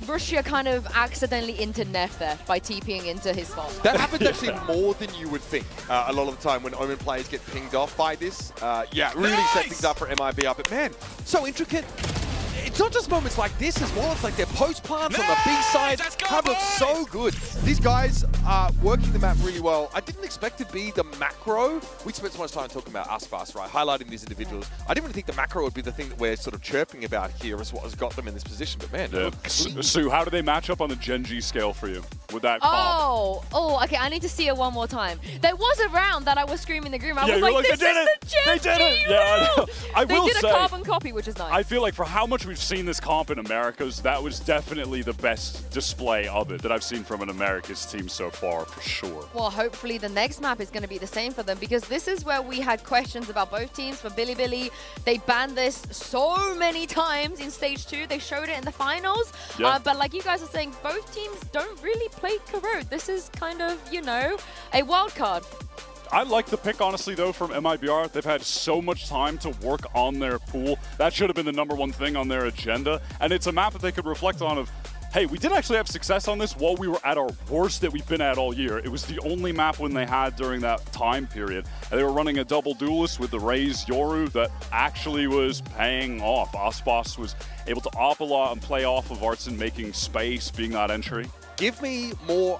Russia kind of accidentally into-nerfed there by TPing into his spot. That happens actually more than you would think a lot of the time when Omen players get pinged off by this. Yeah, really set things up for MIBR. But man, so intricate. It's not just moments like this as well, it's like their post plants on the B side have looked so good. These guys are working the map really well. I didn't expect it to be the macro. We spent so much time talking about Aspas, right? Highlighting these individuals. I didn't really think the macro would be the thing that we're sort of chirping about here as what has got them in this position, but man. Yeah. Sue, how do they match up on the Gen G scale for you with that comp? Oh, okay, I need to see it one more time. There was a round that I was screaming the groom. I was like, this is the Gen G round! Yeah, I They will did say, a carbon copy, which is nice. I feel like for how much we've seen this comp in Americas, that was definitely the best display of it that I've seen from an Americas team so far, for sure. Well, hopefully the next map is going to be the same for them, because this is where we had questions about both teams. For Bilibili, they banned this so many times in Stage 2. They showed it in the finals. Yeah. But like you guys are saying, both teams don't really play Corrode. This is kind of, you know, a wild card. I like the pick, honestly, though, from MIBR. They've had so much time to work on their pool. That should have been the #1 thing on their agenda. And it's a map that they could reflect on of, hey, we did actually have success on this while we were at our worst that we've been at all year. It was the only map when they had during that time period. And they were running a double duelist with the Raze Yoru that actually was paying off. Aspas was able to op a lot and play off of Artson, making space, being that entry. Give me more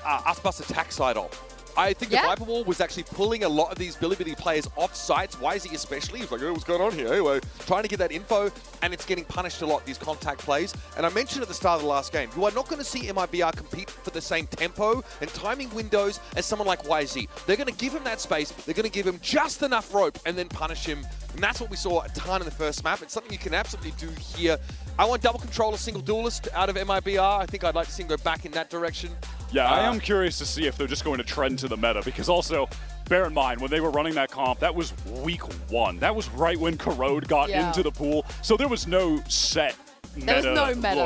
Aspas attack side op. I think the Viper Wall was actually pulling a lot of these Bilibili players off sites. WHZY especially. He's like, oh, what's going on here? Anyway, trying to get that info, and it's getting punished a lot, these contact plays. And I mentioned at the start of the last game, you are not going to see MIBR compete for the same tempo and timing windows as someone like WHZY. They're going to give him that space. They're going to give him just enough rope and then punish him. And that's what we saw a ton in the first map. It's something you can absolutely do here. I want double controller, single duelist out of MIBR. I think I'd like to see him go back in that direction. Yeah, I am curious to see if they're just going to trend to the meta, because also, bear in mind, when they were running that comp, that was week 1. That was right when Corrode got into the pool, so there was no set meta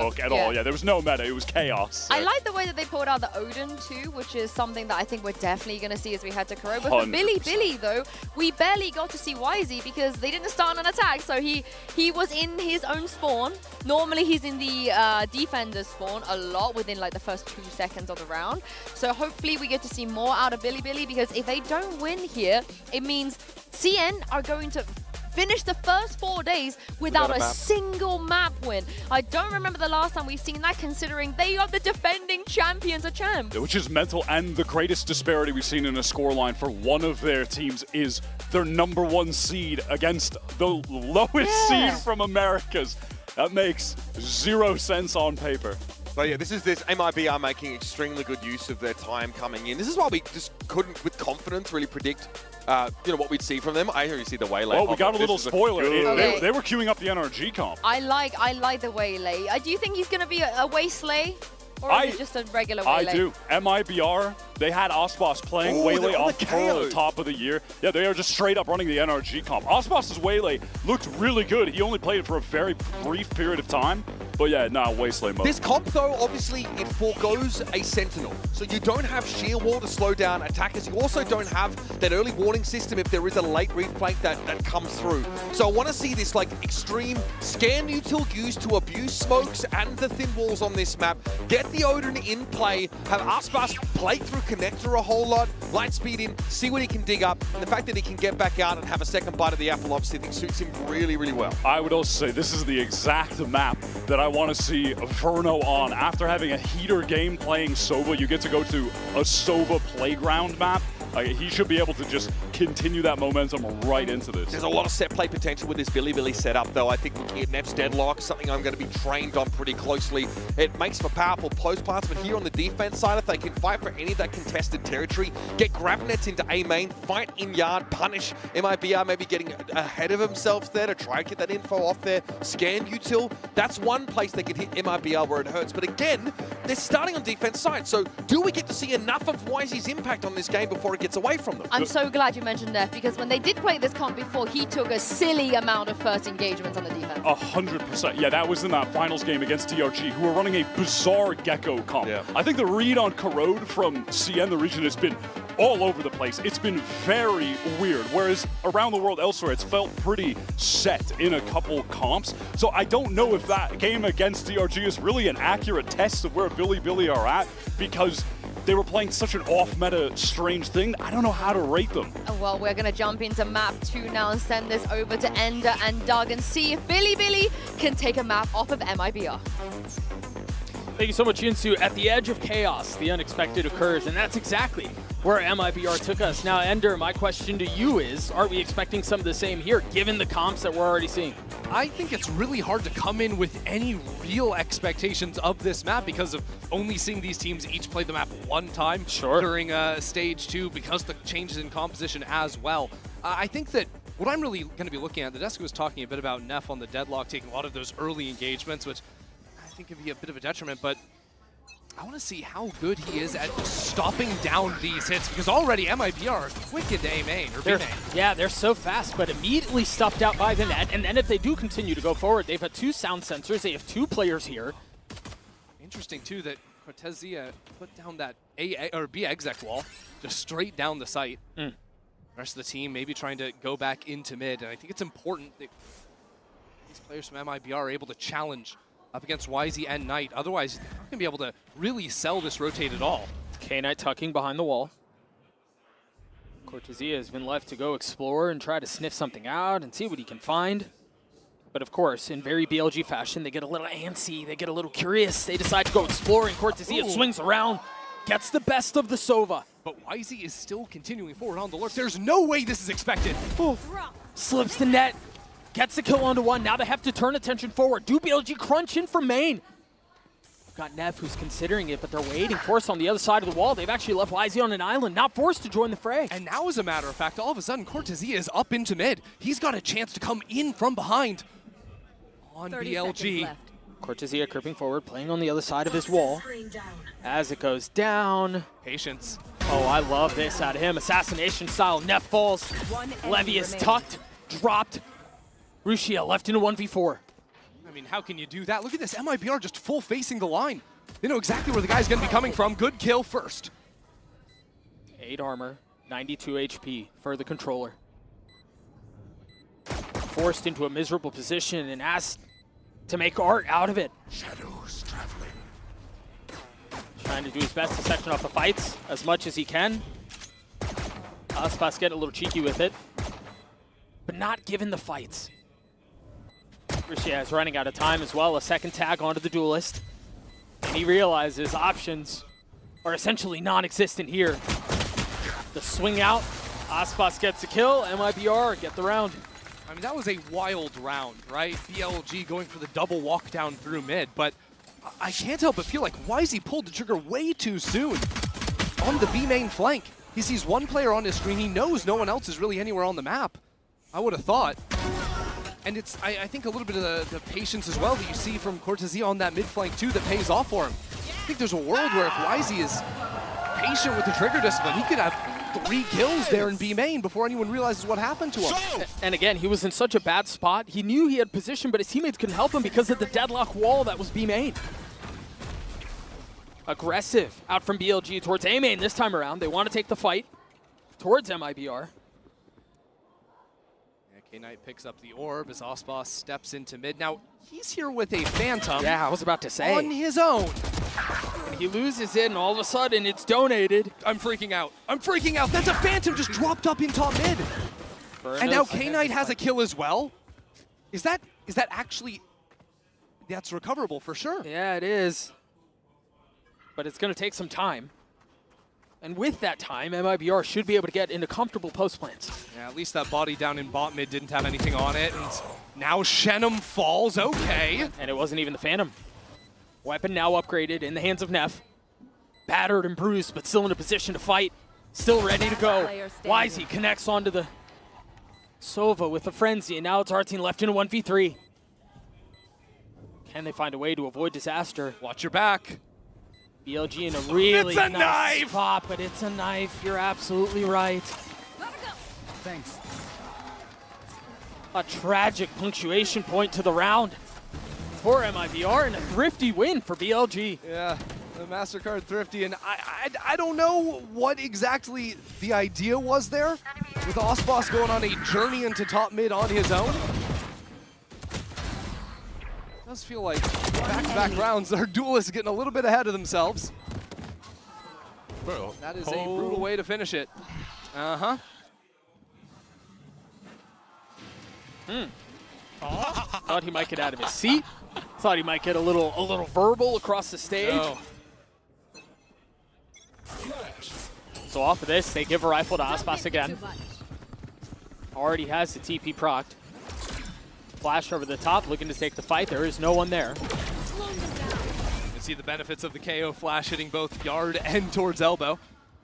look at all. Yeah, there was no meta. It was chaos. So. I like the way that they pulled out the Odin too, which is something that I think we're definitely going to see as we head to Corrode. But for Billy, though, we barely got to see WHZY because they didn't start an attack. So he was in his own spawn. Normally, he's in the defender's spawn a lot within like the first 2 seconds of the round. So hopefully we get to see more out of Billy, because if they don't win here, it means CN are going to finish the first 4 days without a single map win. I don't remember the last time we've seen that, considering they are the defending champions of champs. Which is mental, and the greatest disparity we've seen in a scoreline for one of their teams is their #1 seed against the lowest seed from Americas. That makes 0 sense on paper. So yeah, this MIBR making extremely good use of their time coming in. This is why we just couldn't, with confidence, really predict what we'd see from them. I already see the Waylay. Oh, we got a little spoiler. They were queuing up the NRG comp. I like the Waylay. Do you think he's going to be a Waylay? Or is it just a regular Waylay? I do. MIBR, they had Aspas playing Waylay on the top of the year. Yeah, they are just straight up running the NRG comp. Aspas's Waylay looked really good. He only played it for a very brief period of time. But yeah, Wasteland mode. This comp, though, obviously, it foregoes a Sentinel. So you don't have sheer wall to slow down attackers. You also don't have that early warning system if there is a late reflank that comes through. So I want to see this like extreme scan util used to abuse smokes and the thin walls on this map. Get the Odin in play, have Aspas play through connector a whole lot, light speed in, see what he can dig up. And the fact that he can get back out and have a second bite of the apple, obviously, I think suits him really, really well. I would also say this is the exact map that I want to see Verno on. After having a heater game playing Sova, you get to go to a Sova playground map. He should be able to just continue that momentum right into this. There's a lot of set play potential with this Billy setup, though. I think looking at Neff's deadlock, something I'm going to be trained on pretty closely. It makes for powerful close parts, but here on the defense side, if they can fight for any of that contested territory, get grab nets into A main, fight in yard, punish MIBR, maybe getting ahead of himself there to try and get that info off there, scan util. That's one place they can hit MIBR where it hurts. But again, they're starting on defense side, so do we get to see enough of WHZY's impact on this game before it gets away from them? I'm so glad you mentioned Neff, because when they did play this comp before, he took a silly amount of first engagements on the defense. 100%. Yeah, that was in that finals game against TRG, who were running a bizarre Gecko comp. Yeah. I think the read on Corrode from CN, the region, has been all over the place. It's been very weird, whereas around the world elsewhere, it's felt pretty set in a couple comps. So I don't know if that game against TRG is really an accurate test of where Billy are at, because they were playing such an off-meta, strange thing. I don't know how to rate them. Well, we're going to jump into map 2 now and send this over to Ender and Doug and see if Billy can take a map off of MIBR. Thank you so much, Yunsu. At the edge of chaos, the unexpected occurs, and that's exactly where MIBR took us. Now, Ender, my question to you is, are we expecting some of the same here, given the comps that we're already seeing? I think it's really hard to come in with any real expectations of this map because of only seeing these teams each play the map one time during stage 2, because the changes in composition as well. I think that what I'm really going to be looking at, the desk was talking a bit about Neff on the deadlock, taking a lot of those early engagements, which I think could be a bit of a detriment, but I want to see how good he is at stopping down these hits, because already MIBR are quick into A main, or B main. Yeah, they're so fast, but immediately stuffed out by the net, and then if they do continue to go forward, they've had 2 sound sensors, they have 2 players here. Interesting, too, that Cortezia put down that A or B exec wall, just straight down the site. The rest of the team maybe trying to go back into mid, and I think it's important that these players from MIBR are able to challenge up against WHZY and Knight. Otherwise, they're not going to be able to really sell this rotate at all. K-Knight tucking behind the wall. Cortezia has been left to go explore and try to sniff something out and see what he can find. But of course, in very BLG fashion, they get a little antsy, they get a little curious, they decide to go exploring. Cortezia swings around, gets the best of the Sova. But WHZY is still continuing forward on the lurk. There's no way this is expected. Slips the net. Gets the kill onto 1. Now they have to turn attention forward. Do BLG crunch in from main? Got Neff who's considering it, but they're waiting for us on the other side of the wall. They've actually left WHZY on an island, not forced to join the fray. And now, as a matter of fact, all of a sudden, Cortezia is up into mid. He's got a chance to come in from behind on BLG. Cortezia creeping forward, playing on the other side of his wall. As it goes down. Patience. Oh, I love this out of him. Assassination style. Neff falls. Levy is tucked, dropped. Rushia left into 1v4. I mean, how can you do that? Look at this, MIBR just full facing the line. They know exactly where the guy's gonna be coming from. Good kill first. 8 armor, 92 HP for the controller. Forced into a miserable position and asked to make art out of it. Shadows traveling. Trying to do his best to section off the fights as much as he can. Aspas getting a little cheeky with it, but not given the fights. Rushia is running out of time as well. A second tag onto the duelist. And he realizes options are essentially non-existent here. The swing out. Aspas gets a kill. MIBR get the round. I mean, that was a wild round, right? BLG going for the double walk down through mid, but I can't help but feel like WHZY pulled the trigger way too soon on the B main flank. He sees one player on his screen. He knows no one else is really anywhere on the map. I would have thought. And it's, I think, a little bit of the patience as well that you see from Cortezia on that mid flank too that pays off for him. I think there's a world where if WHZY is patient with the trigger discipline, he could have 3 kills there in B main before anyone realizes what happened to him. And again, he was in such a bad spot. He knew he had position, but his teammates couldn't help him because of the deadlock wall that was B main. Aggressive out from BLG towards A main this time around. They want to take the fight towards MIBR. K-Knight picks up the orb as Aspas steps into mid. Now, he's here with a Phantom. Yeah, I was about to say. On his own. And he loses it, and all of a sudden, it's donated. I'm freaking out. I'm freaking out. That's a Phantom just dropped up in top mid. And now K-Knight has a kill as well. Is that actually... That's recoverable for sure. Yeah, it is. But it's going to take some time. And with that time, MIBR should be able to get into comfortable post plants. Yeah, at least that body down in bot mid didn't have anything on it. And now Shenum falls, okay. And it wasn't even the Phantom. Weapon now upgraded in the hands of Neff. Battered and bruised, but still in a position to fight. Still ready to go. WHZY connects onto the Sova with the Frenzy, and now it's our team left in a 1v3. Can they find a way to avoid disaster? Watch your back. BLG in a really It's a nice knife! spot, but it's a knife. You're absolutely right. Thanks. A tragic punctuation point to the round for MIBR and a thrifty win for BLG. Yeah, the MasterCard Thrifty, and I don't know what exactly the idea was there with Osboss going on a journey into top mid on his own. Does feel like back-to-back rounds, our duelists getting a little bit ahead of themselves. That is a brutal way to finish it. Thought he might get out of his seat. Thought he might get a little verbal across the stage. No. So off of this, they give a rifle to Aspas again. Already has the TP procced. Flash over the top, looking to take the fight. There is no one there. You can see the benefits of the KO flash hitting both yard and towards elbow.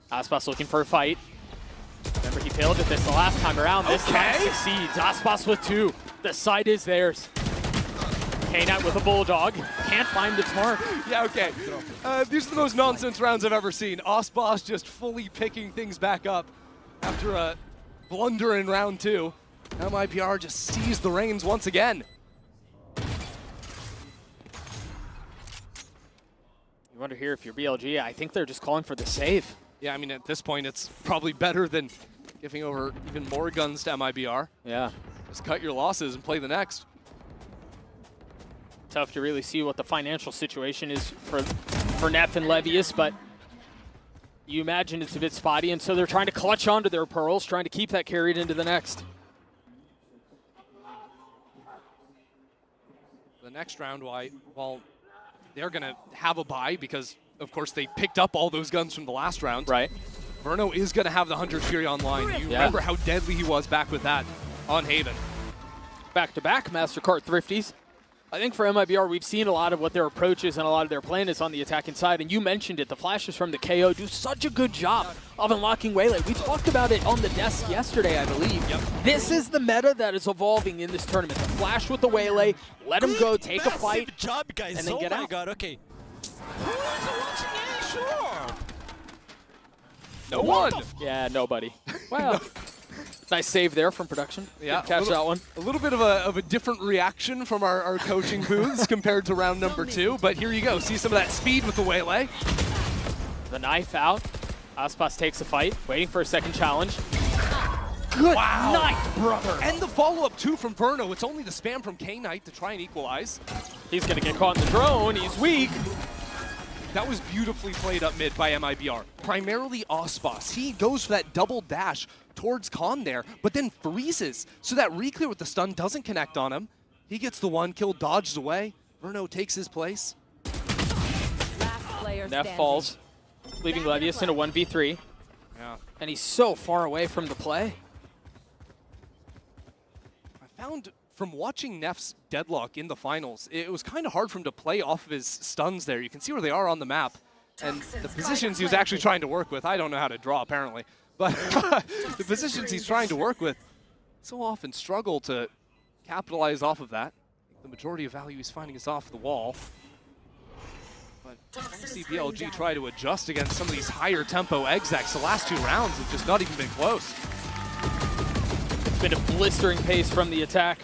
Aspas looking for a fight. Remember, he failed at this the last time around. This time succeeds. Aspas with 2. The side is theirs. K-Knight with a Bulldog. Can't find the target. Yeah, okay. These are the most nonsense rounds I've ever seen. Osboss just fully picking things back up after a blunder in round 2. MIBR just seized the reins once again. You wonder here if you're BLG, I think they're just calling for the save. Yeah, I mean, at this point, it's probably better than giving over even more guns to MIBR. Yeah. Just cut your losses and play the next. Tough to really see what the financial situation is for Neff and Levius, but you imagine it's a bit spotty, and so they're trying to clutch onto their pearls, trying to keep that carried into the next. The next round, well, they're going to have a bye because, of course, they picked up all those guns from the last round. Right. Verno is going to have the Hunter Fury online. You remember how deadly he was back with that on Haven. Back-to-back MasterCard Thrifties. I think for MIBR, we've seen a lot of what their approach is and a lot of their plan is on the attacking side, and you mentioned it. The flashes from the KO do such a good job of unlocking Waylay. We talked about it on the desk yesterday, I believe. Yep. This is the meta that is evolving in this tournament. The flash with the Waylay, let him go, take a fight, job, guys. and then get out. Oh my god, okay. Who is watching? Yeah, sure. No one. Yeah, nobody. Well, nice save there from production. Yeah, didn't catch that one. A little bit of a different reaction from our coaching booths compared to round number 2, but here you go. See some of that speed with the Waylay. The knife out. Aspas takes the fight, waiting for a second challenge. Good night, brother. And the follow-up, too, from Verno. It's only the spam from K-Knight to try and equalize. He's going to get caught in the drone. He's weak. That was beautifully played up mid by MIBR. Primarily Osboss. He goes for that double dash towards Khan there, but then freezes. So that reclear with the stun doesn't connect on him. He gets the 1 kill, dodges away. Verno takes his place. Neff falls, leaving Levius in a 1v3. Yeah. And he's so far away from the play. I found from watching Neff's deadlock in the finals, it was kind of hard for him to play off of his stuns there. You can see where they are on the map. And the positions he was actually trying to work with, I don't know how to draw apparently, but the positions he's trying to work with so often struggle to capitalize off of that. The majority of value he's finding is off the wall. But I see BLG try to adjust against some of these higher tempo execs. The last 2 rounds have just not even been close. It's been a blistering pace from the attack.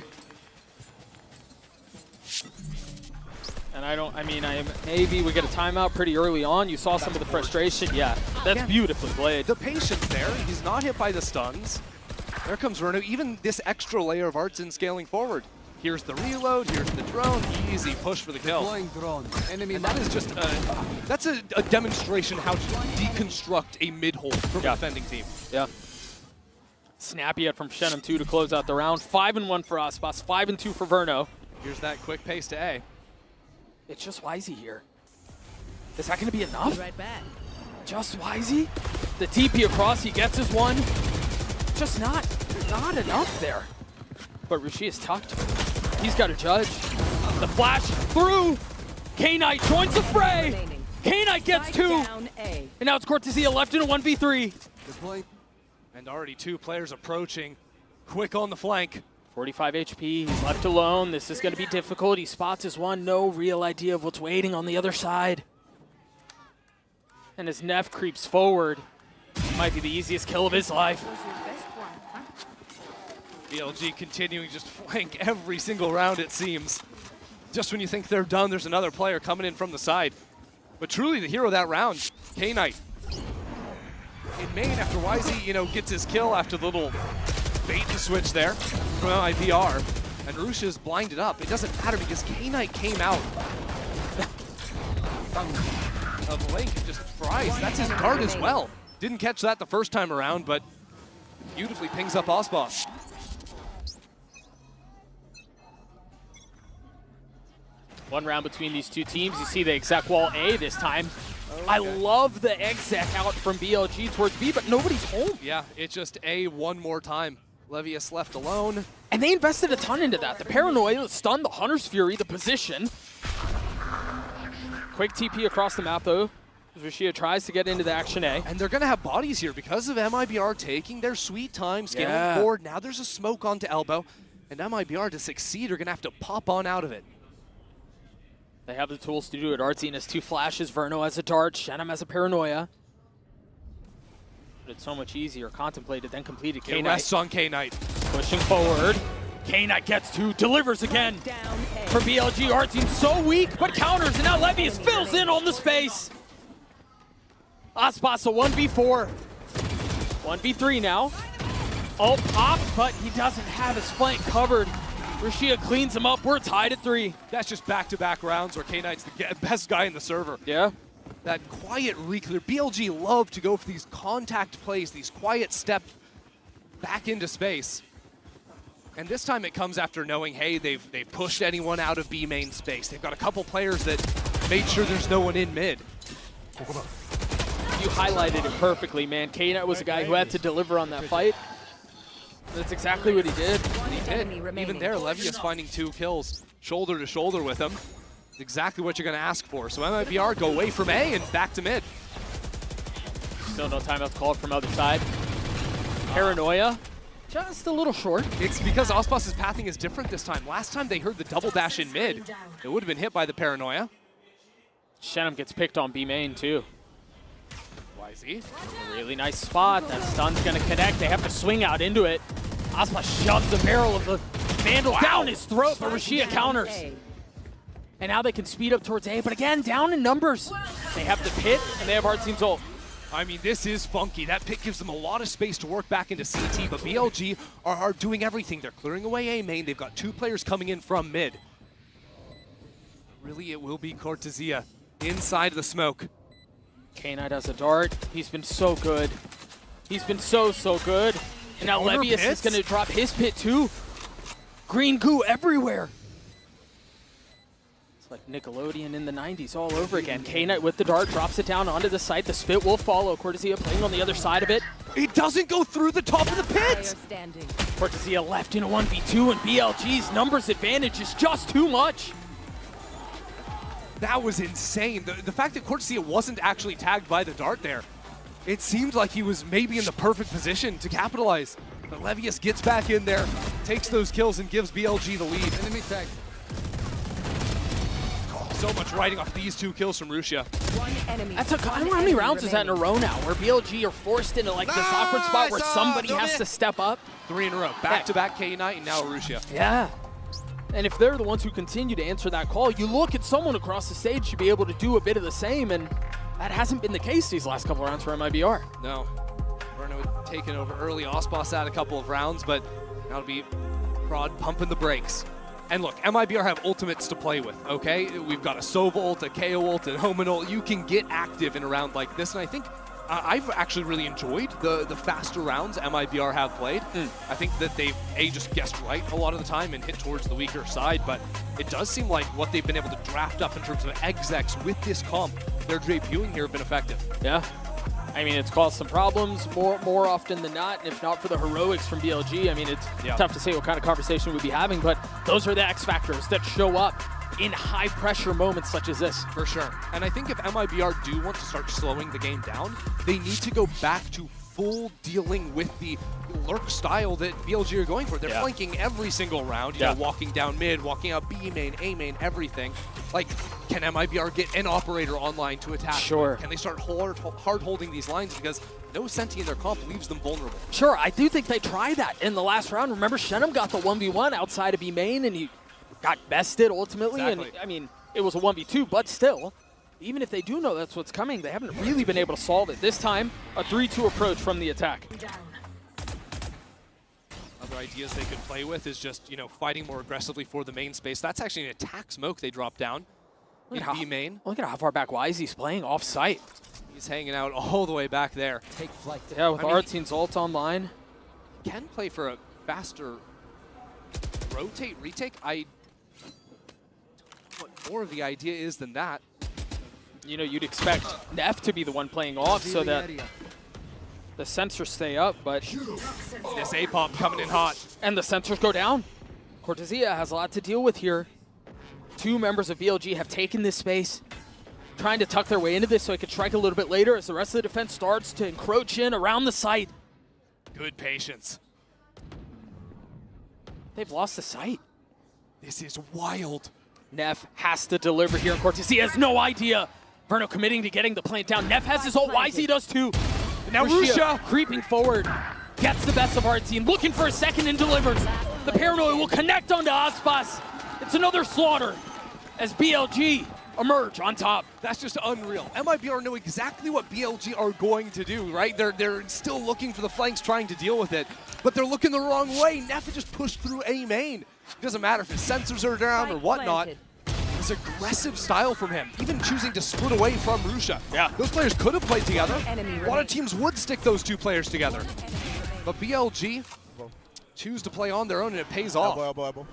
And maybe we get a timeout pretty early on. You saw some of the frustration. Yeah, that's beautifully played. The patience there. He's not hit by the stuns. There comes Verno. Even this extra layer of arts in scaling forward. Here's the reload. Here's the drone. Easy push for the kill. Drone. Enemy and that is just that's a demonstration how to deconstruct a mid-hold from a defending team. Yeah. Snappy hit from Shenum 2 to close out the round. 5-1 for Osboss. 5-2 for Verno. Here's that quick pace to A. It's just WHZY here. Is that going to be enough? Right back. Just WHZY. The TP across, he gets his one. Just not enough there. But Rushi is tucked. He's got to judge. The flash through. K-Knight joins the fray. K-Knight gets 2. And now it's WHZY left in a 1v3. Good play. And already 2 players approaching. Quick on the flank. 45 HP, he's left alone. This is going to be difficult. He spots his one, no real idea of what's waiting on the other side. And as Neff creeps forward, might be the easiest kill of his life. VLG continuing just flank every single round, it seems. Just when you think they're done, there's another player coming in from the side. But truly the hero of that round, K-Knight. In main after WHZY, you know, gets his kill after the little bait and switch there from MIBR. And Rusha is blinded up. It doesn't matter because K-Knight came out of Link and just fries. That's his dart as well. Didn't catch that the first time around, but beautifully pings up Osboss. One round between these two teams. You see the exec wall A this time. I love the exec out from BLG towards B, but nobody's home. Yeah, it's just A one more time. Levius left alone. And they invested a ton into that. The paranoia, the stun, the Hunter's Fury, the position. Quick TP across the map, though. Rushia tries to get into the action A. And they're going to have bodies here because of MIBR taking their sweet time, scaling forward. Now there's a smoke onto elbow. And MIBR, to succeed, are going to have to pop on out of it. They have the tools to do it. Artsy has 2 flashes. Verno has a dart. Shannon has a paranoia. But it's so much easier contemplated than completed. K-Knight rests on K-Knight. Pushing forward. K-Knight gets 2, delivers again. For BLG, Artsy so weak, but counters, and now Levius fills in on the space. Osboss a 1v4. 1v3 now. Ult pops, but he doesn't have his flank covered. Rushia cleans him up. We're tied at 3. That's just back-to-back rounds where K-Knight's the best guy in the server. Yeah. That quiet reclear. BLG love to go for these contact plays, these quiet steps back into space. And this time it comes after knowing, hey, they've pushed anyone out of B main space. They've got a couple players that made sure there's no one in mid. You highlighted it perfectly, man. K-Knight was a guy who had to deliver on that fight. That's exactly what he did. He did. Even there, Levius finding 2 kills, shoulder to shoulder with him. It's exactly what you're going to ask for. So MIBR go away from A and back to mid. Still no timeout called from other side. Paranoia, just a little short. It's because Osboss's pathing is different this time. Last time they heard the double dash in mid. It would have been hit by the Paranoia. Shenum gets picked on B main too. WHZY. A really nice spot. That stun's going to connect. They have to swing out into it. Osboss shoves the barrel of the Vandal down his throat, but Rushia counters. And now they can speed up towards A, but again, down in numbers. They have the pit, and they have Artseem's ult. I mean, this is funky. That pit gives them a lot of space to work back into CT, but BLG are doing everything. They're clearing away A main. They've got 2 players coming in from mid. Really, it will be WHZY inside the smoke. K-Knight has a dart. He's been so good. He's been so good. And now Levius is going to drop his pit too. Green goo everywhere. It's like Nickelodeon in the 90s all over again. K-Knight with the dart drops it down onto the site. The spit will follow. WHZY playing on the other side of it. It doesn't go through the top of the pit. WHZY left in a 1v2 and BLG's numbers advantage is just too much. That was insane. The fact that WHZY wasn't actually tagged by the dart there, it seemed like he was maybe in the perfect position to capitalize. But Levius gets back in there, takes those kills, and gives BLG the lead. Enemy tag. So much riding off these 2 kills from Rushia. That's I don't know how many rounds is that in a row now, where BLG are forced into like this awkward spot where somebody has to step up. 3 in a row. Back-to-back K-Knight and now Rushia. Yeah. And if they're the ones who continue to answer that call, you look at someone across the stage to be able to do a bit of the same, and that hasn't been the case these last couple rounds for MIBR. No. Verno had taken over early. Osboss had a couple of rounds, but now it'll be Prod pumping the brakes. And look, MIBR have ultimates to play with, okay? We've got a Sova ult, a KO ult, and Homan ult. You can get active in a round like this, and I think I've actually really enjoyed the faster rounds MIBR have played. I think that they've just guessed right a lot of the time and hit towards the weaker side, but it does seem like what they've been able to draft up in terms of execs with this comp they're debuting here have been effective. Yeah, I mean, it's caused some problems more often than not, and if not for the heroics from BLG, I mean, it's tough to say what kind of conversation we'd be having, but those are the X factors that show up in high-pressure moments such as this. For sure. And I think if MIBR do want to start slowing the game down, they need to go back to full dealing with the lurk style that BLG are going for. They're flanking every single round, you know, walking down mid, walking out B main, A main, everything. Like, can MIBR get an operator online to attack? Sure. Can they start hard holding these lines? Because no Senti in their comp leaves them vulnerable. Sure, I do think they tried that in the last round. Remember, Shenum got the 1v1 outside of B main, and he got bested ultimately. Exactly. And I mean, it was a 1v2, but still, even if they do know that's what's coming, they haven't really been able to solve it. This time, a 3-2 approach from the attack. Other ideas they could play with is just, you know, fighting more aggressively for the main space. That's actually an attack smoke they dropped down in B main. Look at how far back WHZY's playing off site. He's hanging out all the way back there. Take flight. Yeah, with Artzine's ult online. Can play for a faster rotate, retake. I what more of the idea is than that. You know, you'd expect Neff to be the one playing off so that the sensors stay up, but this A-pop coming in hot. And the sensors go down. Cortezia has a lot to deal with here. Two members of BLG have taken this space, trying to tuck their way into this so he could strike a little bit later as the rest of the defense starts to encroach in around the site. Good patience. They've lost the site. This is wild. Neff has to deliver here, and Cortezia has no idea. Verno committing to getting the plant down. Neff has his ult, WHZY does too. Now Rusha creeping forward, gets the best of Artzine, looking for a second and delivers. The Paranoid will connect onto Aspas. It's another slaughter as BLG emerge on top. That's just unreal. MIBR know exactly what BLG are going to do, right? They're still looking for the flanks, trying to deal with it, but they're looking the wrong way. Neff just pushed through A main. It doesn't matter if his sensors are down or whatnot. This aggressive style from him, even choosing to split away from Rusha. Yeah. Those players could have played together. A lot of teams would stick those two players together. But BLG choose to play on their own, and it pays off. Little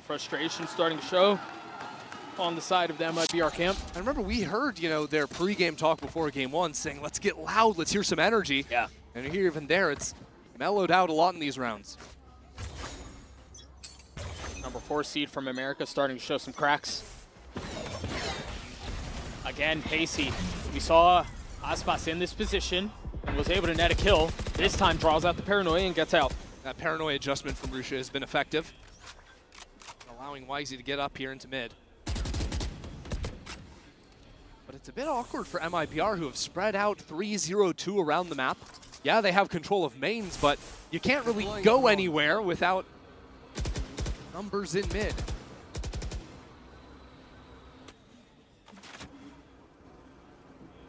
frustration starting to show on the side of the MIBR camp. I remember we heard, you know, their pregame talk before game one saying, let's get loud, let's hear some energy. Yeah. And here, even there, it's mellowed out a lot in these rounds. Number 4 seed from America starting to show some cracks. Again, pacey. We saw Aspas in this position and was able to net a kill. This time draws out the Paranoia and gets out. That Paranoia adjustment from Rusha has been effective, allowing WHZY to get up here into mid. But it's a bit awkward for MIBR, who have spread out 3-0-2 around the map. Yeah, they have control of mains, but you can't really go anywhere without numbers in mid.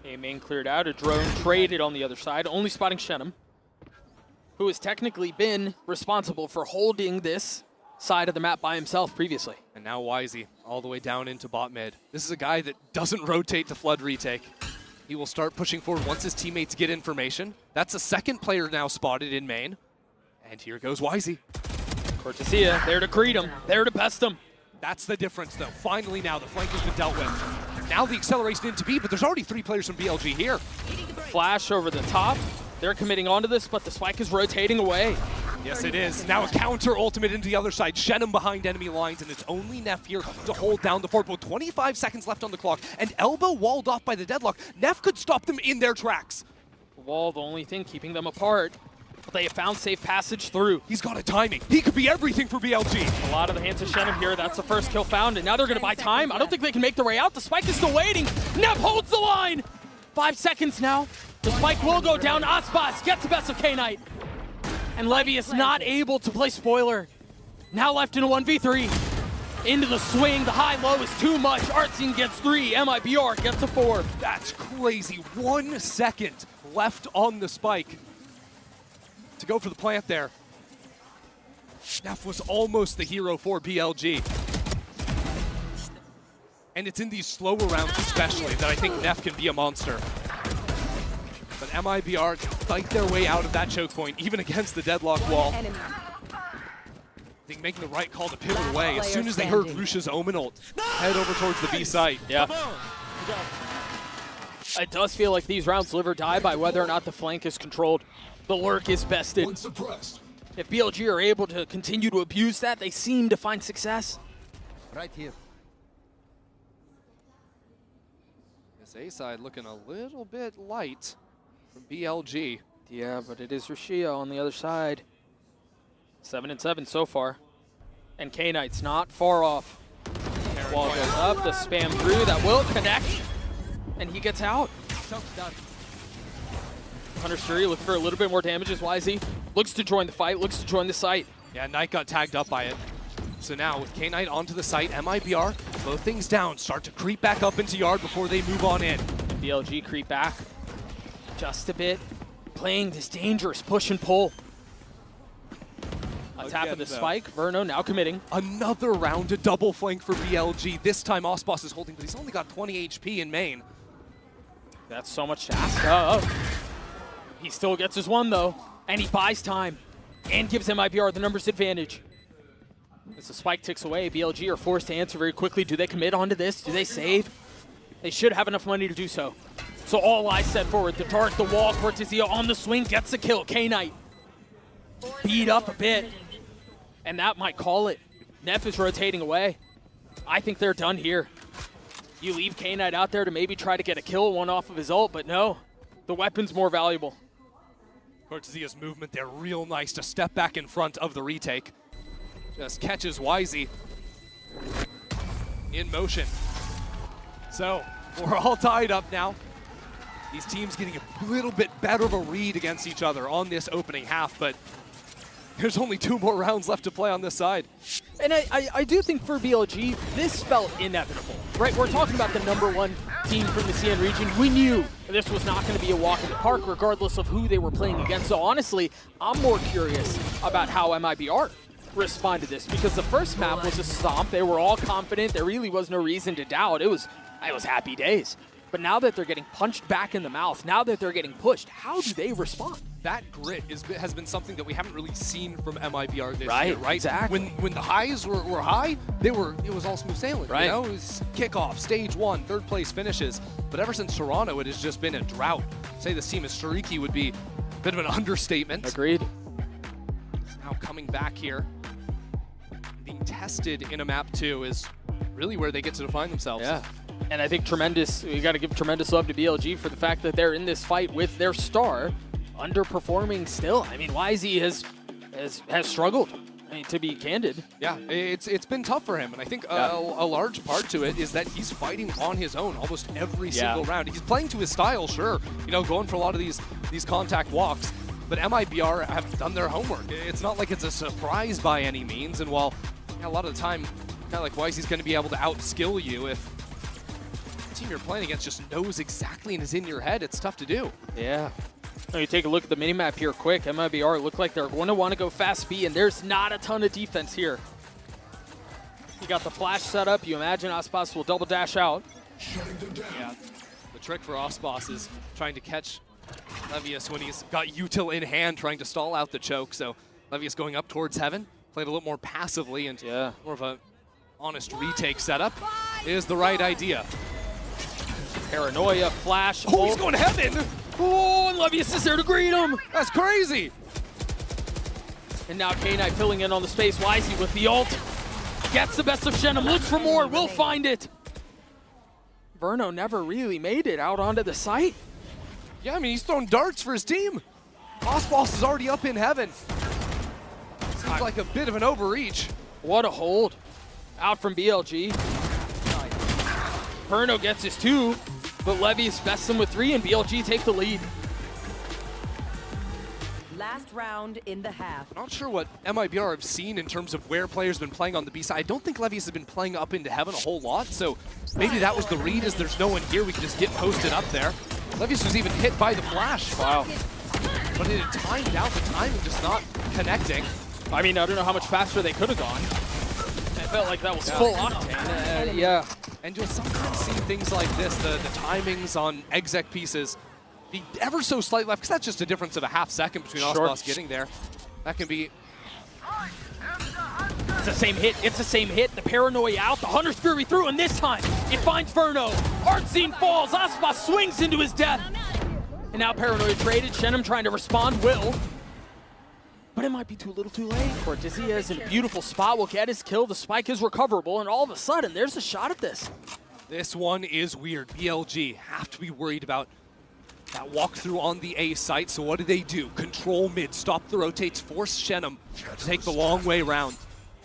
A main cleared out, a drone traded on the other side, only spotting Shenum, who has technically been responsible for holding this side of the map by himself previously. And now WHZY all the way down into bot mid. This is a guy that doesn't rotate to flood retake. He will start pushing forward once his teammates get information. That's a second player now spotted in main. And here goes WHZY. Cortezia, there to greet him, there to best him. That's the difference, though. Finally now, the flank has been dealt with. Now the acceleration into B, but there's already 3 players from BLG here. Flash over the top. They're committing onto this, but the spike is rotating away. Yes, it is. Now a counter ultimate into the other side. Shenum behind enemy lines, and it's only Neff here to hold down the fort. With 25 seconds left on the clock, and Elbow walled off by the deadlock. Neff could stop them in their tracks. The wall, the only thing keeping them apart. But they have found safe passage through. He's got a timing. He could be everything for BLG. A lot of the hands of Shenum here. That's the first kill found, and now they're going to buy time. I don't think they can make their way out. The spike is still waiting. Neff holds the line. 5 seconds now. The spike will go down. Aspas gets the best of K-Knight. And Levy is not able to play spoiler. Now left in a 1v3. Into the swing. The high-low is too much. Artzine gets 3. MIBR gets a 4. That's crazy. 1 second left on the spike to go for the plant there. Neff was almost the hero for BLG. And it's in these slower rounds especially that I think Neff can be a monster. But MIBR can fight their way out of that choke point, even against the deadlock wall. I think making the right call to pivot away as soon as they heard Rusha's Omen ult head over towards the B site. Yeah. It does feel like these rounds live or die by whether or not the flank is controlled. The lurk is bested. If BLG are able to continue to abuse that, they seem to find success. Right here. This A side looking a little bit light from BLG. Yeah, but it is Rashia on the other side. 7-7 so far. And K-Knight's not far off. Wall goes up, the spam through, that will connect. And he gets out. Hunter's Fury looking for a little bit more damage as WHZY looks to join the fight, looks to join the site. Yeah, Knight got tagged up by it. So now with K-Knight onto the site, MIBR, slow things down, start to creep back up into yard before they move on in. BLG creep back just a bit, playing this dangerous push and pull. A tap of the spike, Verno now committing. Another round of double flank for BLG. This time Osboss is holding, but he's only got 20 HP in main. That's so much to ask of. He still gets his one though, and he buys time and gives MIBR the numbers advantage. As the spike ticks away, BLG are forced to answer very quickly. Do they commit onto this? Do they save? They should have enough money to do so. So all eyes set forward. The dart, the wall, WHZY on the swing, gets the kill. K-Knight beat up a bit, and that might call it. Neff is rotating away. I think they're done here. You leave K-Knight out there to maybe try to get a kill, one off of his ult, but no, the weapon's more valuable. WHZY's movement there, real nice to step back in front of the retake. Just catches WHZY in motion. So we're all tied up now. These teams getting a little bit better of a read against each other on this opening half, but there's only 2 more rounds left to play on this side. And I do think for BLG, this felt inevitable, right? We're talking about the #1 team from the CN region. We knew this was not going to be a walk in the park, regardless of who they were playing against. So honestly, I'm more curious about how MIBR responded to this, because the first map was a stomp. They were all confident. There really was no reason to doubt. It was happy days. But now that they're getting punched back in the mouth, now that they're getting pushed, how do they respond? That grit has been something that we haven't really seen from MIBR this year, right? Exactly. When the highs were high, it was all smooth sailing, right? You know, it was kickoff, stage 1, 3rd place finishes. But ever since Toronto, it has just been a drought. Say this team is streaky would be a bit of an understatement. Agreed. It's now coming back here, being tested in a map 2 is really where they get to define themselves. Yeah. And I think we got to give tremendous love to BLG for the fact that they're in this fight with their star underperforming still. I mean, WHZY has struggled, I mean, to be candid. Yeah, it's been tough for him, and I think a large part to it is that he's fighting on his own almost every single round. He's playing to his style, sure, you know, going for a lot of these contact walks, but MIBR have done their homework. It's not like it's a surprise by any means, and while a lot of the time, kind of like WHZY's going to be able to outskill you if the team you're playing against just knows exactly and is in your head, it's tough to do. Yeah. Now you take a look at the minimap here quick. MIBR look like they're going to want to go fast B, and there's not a ton of defense here. You got the flash set up. You imagine Osboss will double dash out. Yeah, the trick for Osboss is trying to catch Levius when he's got util in hand, trying to stall out the choke. So Levius going up towards Heaven, played a little more passively and more of a honest retake setup is the right idea. Paranoia, flash. Oh, he's going to Heaven! Oh, and Levius is there to greet him! That's crazy! And now K-Knight filling in on the space. WHZY with the ult. Gets the best of Shenum, looks for more, will find it. Verno never really made it out onto the site. Yeah, I mean, he's throwing darts for his team. Osboss is already up in Heaven. Seems like a bit of an overreach. What a hold. Out from BLG. Verno gets his 2, but Levius bests him with 3, and BLG take the lead. Last round in the half. Not sure what MIBR have seen in terms of where players have been playing on the B side. I don't think Levius has been playing up into Heaven a whole lot, so maybe that was the read, is there's no one here, we can just get posted up there. Levius was even hit by the flash. Wow. But it had timed out, the timing just not connecting. I mean, I don't know how much faster they could have gone. It felt like that was full octane. Yeah. And you'll sometimes see things like this, the timings on exec pieces be ever so slight left, because that's just a difference of a half second between Osboss getting there. That can be It's the same hit. It's the same hit. The paranoia out. The Hunter's Fury through, and this time it finds Verno. Artscene falls. Aspa swings into his death. And now paranoia traded. Shenum trying to respond. Will. But it might be too little too late. cortez is in a beautiful spot. Will get his kill. The spike is recoverable. And all of a sudden, there's a shot at this. This one is weird. BLG have to be worried about that walkthrough on the A site. So what do? Control mid, stop the rotates, force Shenum to take the long way around.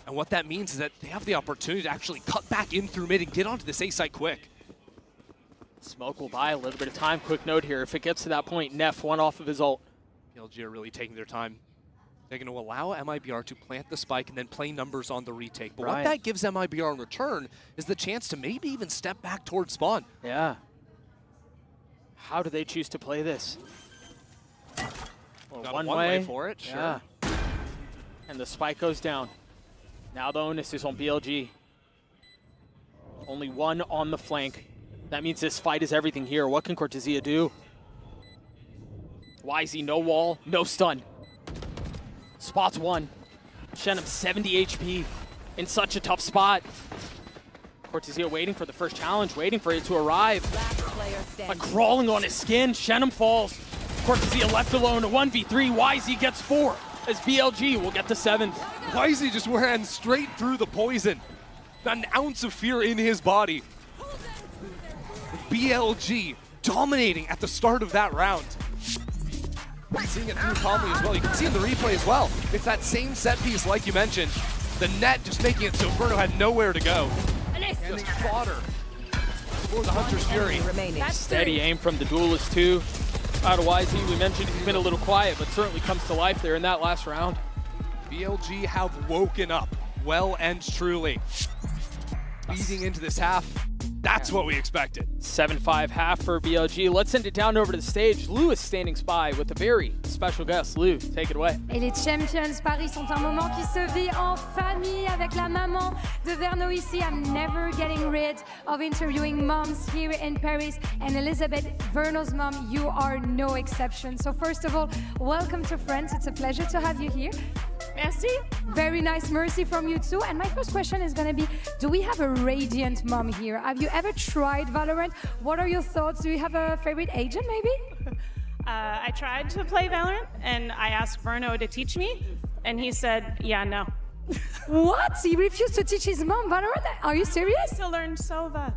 And what that means is that they have the opportunity to actually cut back in through mid and get onto this A site quick. Smoke will buy a little bit of time. Quick note here, if it gets to that point, Neff one off of his ult. BLG are really taking their time. They're going to allow MIBR to plant the spike and then play numbers on the retake. But what that gives MIBR in return is the chance to maybe even step back towards spawn. Yeah. How do they choose to play this? Well, one way for it, sure. Yeah. And the spike goes down. Now the onus is on BLG. Only one on the flank. That means this fight is everything here. What can cortez do? WHZY, no wall, no stun. Spots one. Shenum 70 HP in such a tough spot. cortez waiting for the first challenge, waiting for it to arrive. Like crawling on his skin, Shenum falls. cortez left alone, a 1v3, WHZY gets 4 as BLG will get the 7th. WHZY just ran straight through the poison. Not an ounce of fear in his body. BLG dominating at the start of that round. Seeing it through calmly as well. You can see in the replay as well. It's that same set piece like you mentioned. The net just making it so Verno had nowhere to go. Just fodder for the Hunter's Fury. Steady aim from the Duelist too. Out of WHZY, we mentioned he's been a little quiet, but certainly comes to life there in that last round. BLG have woken up well and truly. Leading into this half, that's what we expected. 7-5 half for BLG. Let's send it down over to the stage. Lou is standing by with a very special guest. Lou, take it away. Et les Champions Paris sont un moment qui se vit en famille avec la maman de Verno ici. I'm never getting rid of interviewing moms here in Paris. And Elizabeth, Verno's mom, you are no exception. So first of all, welcome to France. It's a pleasure to have you here. Merci. Very nice mercy from you too. And my first question is going to be, do we have a radiant mom here? Have you ever tried Valorant? What are your thoughts? Do you have a favorite agent maybe? I tried to play Valorant and I asked Verno to teach me and he said, yeah, no. What? He refused to teach his mom Valorant? Are you serious? To learn Sova.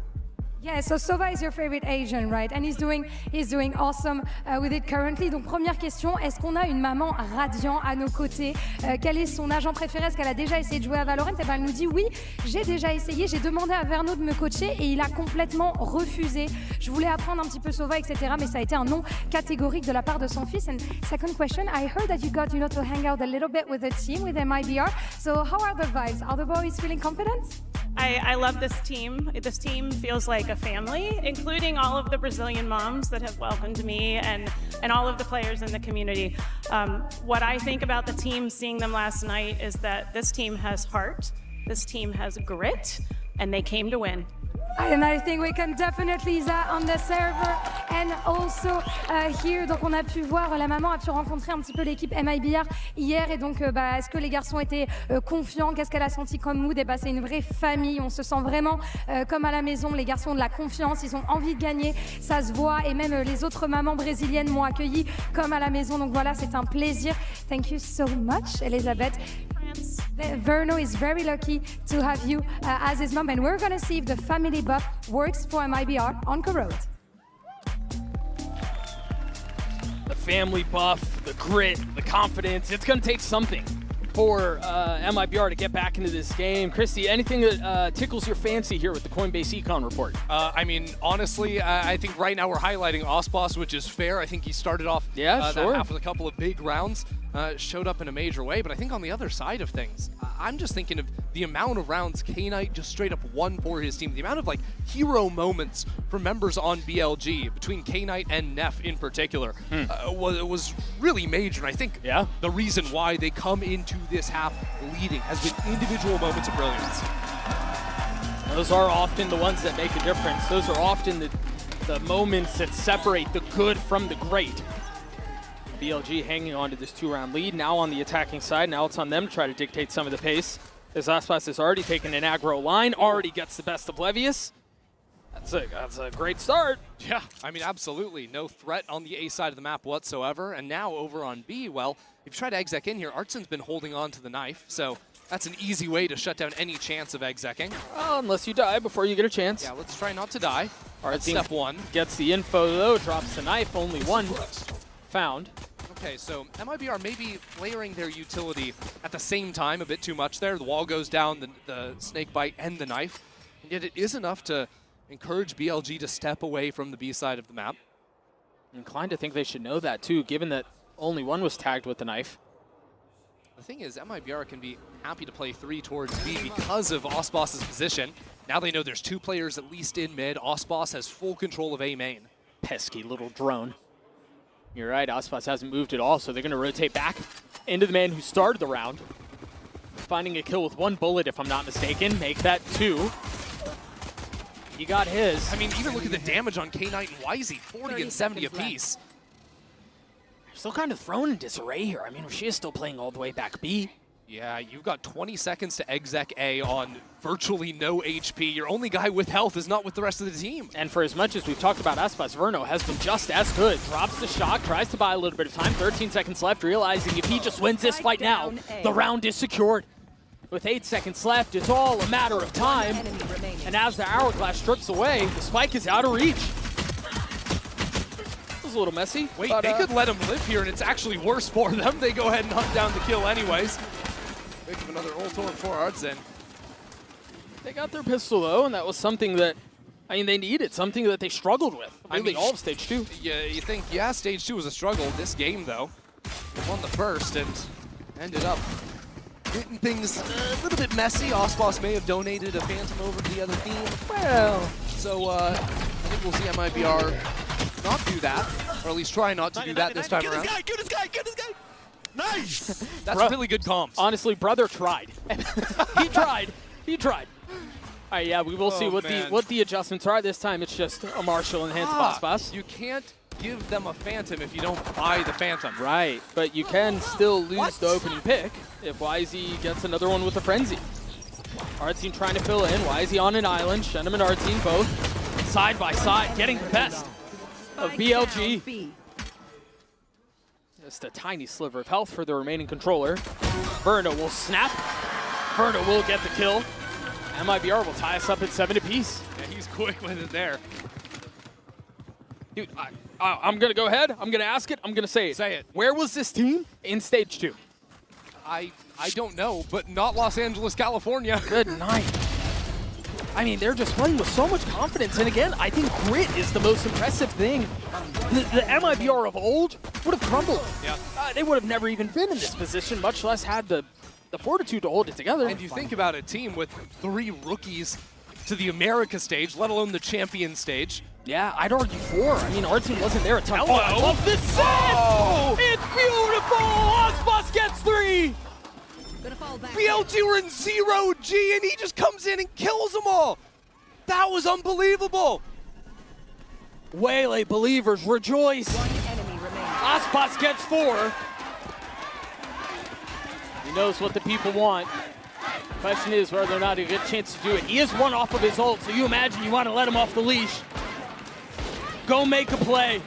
Yeah, so Sova is your favorite Asian, right? And he's doing awesome with it currently. Donc première question, est-ce qu'on a une maman radiant à nos côtés? Quel est son agent préféré? Est-ce qu'elle a déjà essayé de jouer à Valorant? Et ben elle nous dit oui, j'ai déjà essayé. J'ai demandé à Verno de me coacher et il a complètement refusé. Je voulais apprendre un petit peu Sova, etc. Mais ça a été un non catégorique de la part de son fils. And second question, I heard that you got, to hang out a little bit with the team, with MIBR. So how are the vibes? Are the boys feeling confident? I love this team. This team feels like a family, including all of the Brazilian moms that have welcomed me and all of the players in the community. What I think about the team, seeing them last night, is that this team has heart, this team has grit, and they came to win. And I think we can definitely that on the server and also here. Donc on a pu voir, la maman a pu rencontrer un petit peu l'équipe MIBR hier et donc est-ce que les garçons étaient confiants? Qu'est-ce qu'elle a senti comme mood? Et c'est une vraie famille, on se sent vraiment comme à la maison. Les garçons ont de la confiance, ils ont envie de gagner, ça se voit et même les autres mamans brésiliennes m'ont accueilli comme à la maison. Donc voilà, c'est un plaisir. Thank you so much, Elizabeth. Verno is very lucky to have you as his mom, and we're going to see if the family buff works for MIBR on Corrode. The family buff, the grit, the confidence, it's going to take something for MIBR to get back into this game. Christy, anything that tickles your fancy here with the Coinbase Econ report? I mean, honestly, I think right now we're highlighting Osboss, which is fair. I think he started off that half with a couple of big rounds, showed up in a major way. But I think on the other side of things, I'm just thinking of the amount of rounds K-Knight just straight up won for his team. The amount of hero moments for members on BLG between K-Knight and Neff in particular was really major. And I think the reason why they come into this half leading has been individual moments of brilliance. Those are often the ones that make a difference. Those are often the moments that separate the good from the great. BLG hanging on to this 2-round lead. Now on the attacking side, now it's on them to try to dictate some of the pace. As Aspas has already taken an aggro line, already gets the best of Levius. That's a great start. Yeah, I mean, absolutely. No threat on the A side of the map whatsoever. And now over on B, well, if you try to exec in here, Artsen's been holding on to the knife. So that's an easy way to shut down any chance of execing. Unless you die before you get a chance. Yeah, let's try not to die. That's step one. Gets the info, though, drops the knife. Only one found. Okay, so MIBR may be layering their utility at the same time a bit too much there. The wall goes down, the snake bite, and the knife. And yet it is enough to encourage BLG to step away from the B side of the map. I'm inclined to think they should know that, too, given that only one was tagged with the knife. The thing is, MIBR can be happy to play 3 towards B because of Osbos's position. Now they know there's 2 players at least in mid. Osbos has full control of A main. Pesky little drone. You're right, Aspas hasn't moved at all, so they're going to rotate back into the man who started the round. Finding a kill with 1 bullet, if I'm not mistaken. Make that 2. He got his. I mean, even look at the damage on K-Knight and WHZY, 40 and 70 apiece. They're still kind of thrown in disarray here. I mean, she is still playing all the way back B. Yeah, you've got 20 seconds to exec A on virtually no HP. Your only guy with health is not with the rest of the team. And for as much as we've talked about Aspas, Verno has been just as good. Drops the shock, tries to buy a little bit of time. 13 seconds left, realizing if he just wins this fight now, the round is secured. With 8 seconds left, it's all a matter of time. And as the hourglass strips away, the spike is out of reach. It was a little messy. Wait, they could let him live here, and it's actually worse for them. They go ahead and hunt down the kill anyways. Pick up another ult orb for Artsen. They got their pistol, though, and that was something that, I mean, they needed, something that they struggled with. Really, I mean, all of Stage 2. Yeah, you think, yeah, Stage 2 was a struggle. This game, though, won the first and ended up getting things a little bit messy. Osbos may have donated a Phantom over to the other team. Well, so I think we'll see MIBR not do that, or at least try not to do that this time around. Get this guy! Nice! That's really good comms. Honestly, brother tried. He tried. All right, yeah, we will see what the adjustments are. This time it's just a Marshall enhanced Osbos. You can't give them a Phantom if you don't buy the Phantom. Right, but you can still lose the opening pick if WHZY gets another one with a Frenzy. Artsine trying to fill in. WHZY on an island. Shenum and Artsine both side by side, getting the best of BLG. Just a tiny sliver of health for the remaining controller. Verno will snap. Verno will get the kill. MIBR will tie us up at 7 apiece. Yeah, he's quick with it there. Dude, I'm going to go ahead. I'm going to ask it. I'm going to say it. Say it. Where was this team in Stage 2? I don't know, but not Los Angeles, California. Good night. I mean, they're just playing with so much confidence. And again, I think grit is the most impressive thing. The MIBR of old would have crumbled. Yeah. They would have never even been in this position, much less had the fortitude to hold it together. And you think about a team with 3 rookies to the America stage, let alone the champion stage. Yeah, I'd argue 4. I mean, our team wasn't there a ton. Hello. Oh, I love this set! Oh. It's beautiful! Osbos gets 3! BLG were in 0G and he just comes in and kills them all. That was unbelievable. Waylay believers rejoice. Osbos gets 4. He knows what the people want. Question is whether or not he'll get a chance to do it. He is 1 off of his ult, so you imagine you want to let him off the leash. Go make a play.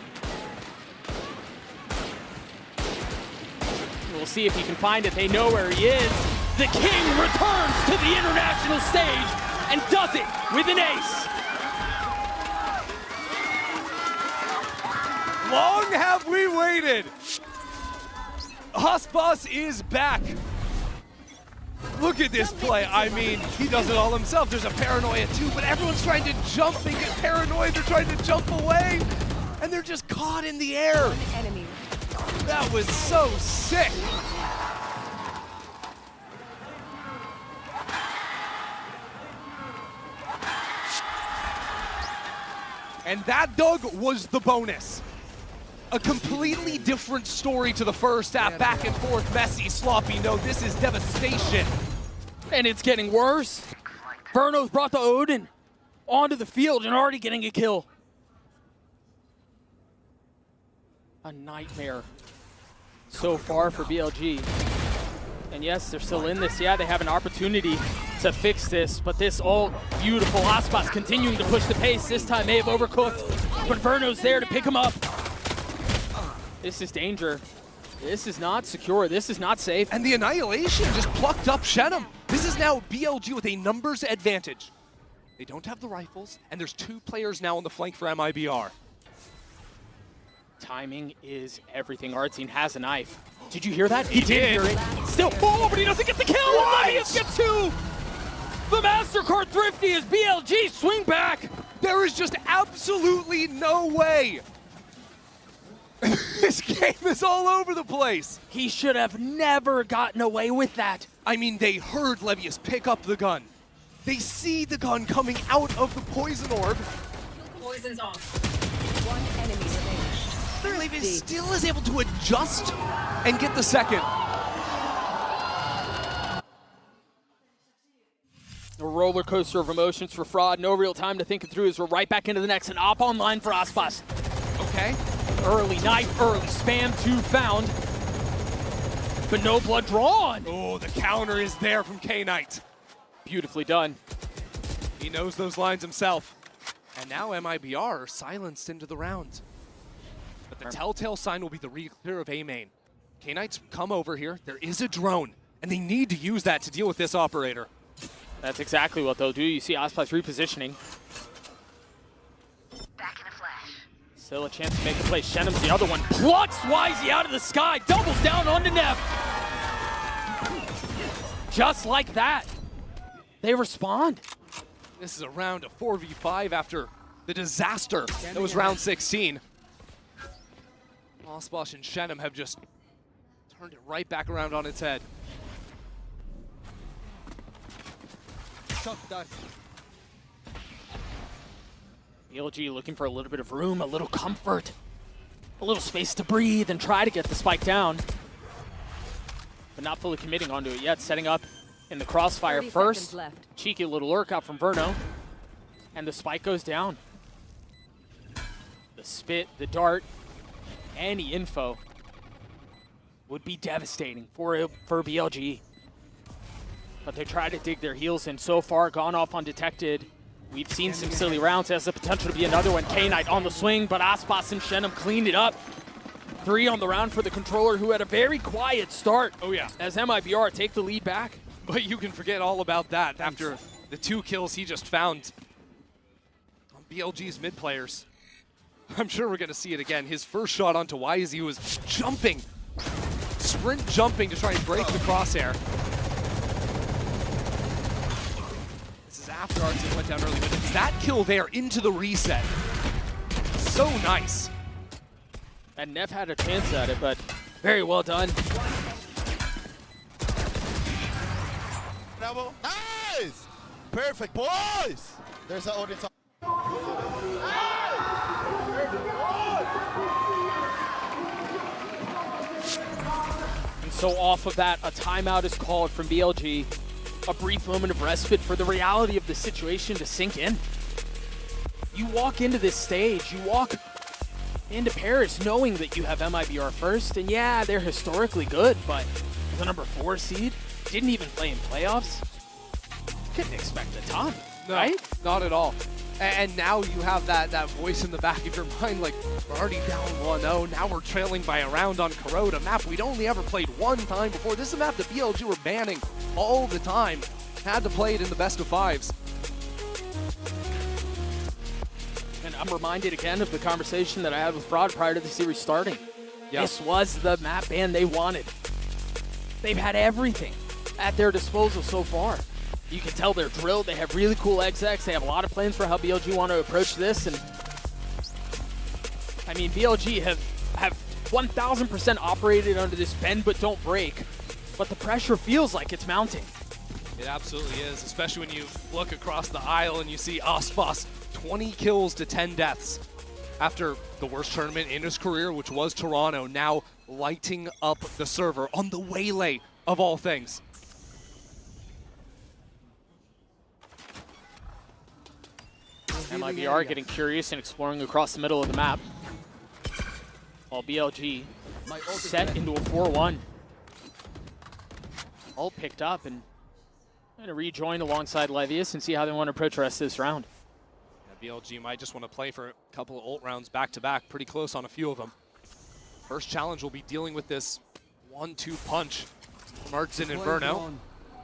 We'll see if he can find it. They know where he is. The king returns to the international stage and does it with an ace. Long have we waited. Osbos is back. Look at this play. I mean, he does it all himself. There's a paranoia too, but everyone's trying to jump. They get paranoid. They're trying to jump away, and they're just caught in the air. That was so sick. And that, Doug, was the bonus. A completely different story to the first half. Back and forth, messy, sloppy. No, this is devastation. And it's getting worse. Verno's brought the Odin onto the field and already getting a kill. A nightmare so far for BLG. And yes, they're still in this. Yeah, they have an opportunity to fix this, but this all beautiful. aspas continuing to push the pace. This time may have overcooked, but Verno's there to pick him up. This is danger. This is not secure. This is not safe. And the Annihilation just plucked up Shenum. This is now BLG with a numbers advantage. They don't have the rifles, and there's 2 players now on the flank for MIBR. Timing is everything. Artsine has a knife. Did you hear that? He did. Hear it. Still, oh, but he doesn't get the kill. Levius gets 2. The MasterCard Thrifty is BLG. Swing back. There is just absolutely no way. This game is all over the place. He should have never gotten away with that. I mean, they heard Levius pick up the gun. They see the gun coming out of the poison orb. Poison's off. One enemy remaining. Levius still is able to adjust and get the second. A roller coaster of emotions for Fraud. No real time to think it through as we're right back into the next. An op online for aspas. Okay. Early knife, early spam, 2 found. But no blood drawn. Oh, the counter is there from K-Knight. Beautifully done. He knows those lines himself. And now MIBR are silenced into the round. But the telltale sign will be the re-clear of A main. K-Knight's come over here. There is a drone, and they need to use that to deal with this operator. That's exactly what they'll do. You see aspas repositioning. Back in a flash. Still a chance to make a play. Shenum's the other one. Plucks WHZY out of the sky. Doubles down onto Nev. Just like that. They respond. This is a round of 4v5 after the disaster that was round 16. aspas and Shenum have just turned it right back around on its head. BLG looking for a little bit of room, a little comfort, a little space to breathe and try to get the spike down. But not fully committing onto it yet, setting up in the crossfire first. Cheeky little lurk out from Verno. And the spike goes down. The spit, the dart, any info would be devastating for BLG. But they try to dig their heels in. So far, gone off undetected. We've seen some silly rounds. Has the potential to be another one. K-Knight on the swing, but aspas and Shenum cleaned it up. 3 on the round for the controller, who had a very quiet start. Oh yeah. As MIBR take the lead back. But you can forget all about that after the 2 kills he just found on BLG's mid players. I'm sure we're going to see it again. His first shot onto WHZY was jumping, sprint jumping to try and break the crosshair. This is after Artsine went down early, but it's that kill there into the reset. So nice. And Nev had a chance at it, but very well done. Nice! Perfect, boys! There's an audience. And so off of that, a timeout is called from BLG. A brief moment of respite for the reality of the situation to sink in. You walk into this stage, you walk into Paris knowing that you have MIBR first, and yeah, they're historically good, but the number 4 seed didn't even play in playoffs. Couldn't expect a ton, right? Not at all. And now you have that voice in the back of your mind, like, we're already down 1-0, now we're trailing by a round on Corrode, a map we'd only ever played 1 time before. This is a map that BLG were banning all the time. Had to play it in the best of 5s. And I'm reminded again of the conversation that I had with Fraud prior to the series starting. Yep. This was the map ban they wanted. They've had everything at their disposal so far. You can tell they're drilled. They have really cool execs. They have a lot of plans for how BLG want to approach this. And I mean, BLG have 1,000% operated under this bend but don't break. But the pressure feels like it's mounting. It absolutely is, especially when you look across the aisle and you see aspas 20 kills to 10 deaths after the worst tournament in his career, which was Toronto, now lighting up the server on the Waylay of all things. MIBR getting curious and exploring across the middle of the map. While BLG set into a 4-1. ult picked up, and going to rejoin alongside Levius and see how they want to approach the rest of this round. Yeah, BLG might just want to play for a couple of ult rounds back-to-back, pretty close on a few of them. First challenge will be dealing with this 1-2 punch from Artsin and Verno.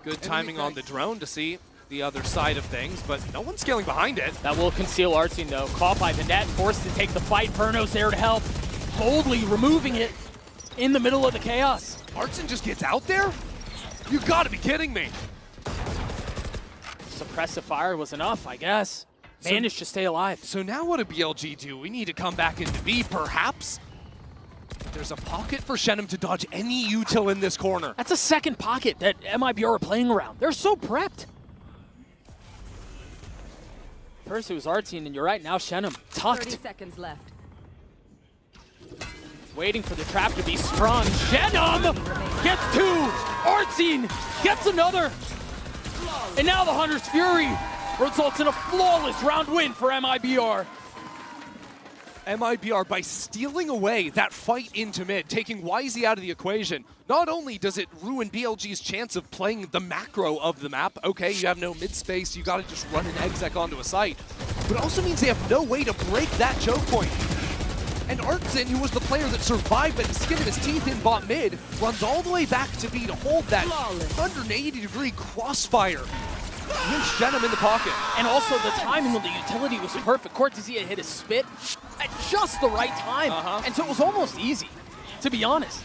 Good timing on the drone to see the other side of things, but no one's scaling behind it. That will conceal Artsin, though. Caught by the net, forced to take the fight. Verno's there to help, boldly removing it in the middle of the chaos. Artsin just gets out there? You gotta be kidding me. Suppressive fire was enough, I guess. Managed to stay alive. So now what do BLG do? We need to come back into B, perhaps? There's a pocket for Shenum to dodge any util in this corner. That's a second pocket that MIBR are playing around. They're so prepped. First it was Artsin, and you're right, now Shenum. Tucked. 30 seconds left. Waiting for the trap to be sprung. Shenum gets two. Artsin gets another. And now the Hunter's Fury results in a flawless round win for MIBR. MIBR, by stealing away that fight into mid, taking WHZY out of the equation, not only does it ruin BLG's chance of playing the macro of the map, okay, you have no mid space, you gotta just run an exec onto a site, but it also means they have no way to break that choke point. And Artsin, who was the player that survived by the skin of his teeth in bot mid, runs all the way back to B to hold that 180-degree crossfire. With Shenum in the pocket. And also the timing of the utility was perfect. WHZY hit his spit at just the right time. And so it was almost easy, to be honest.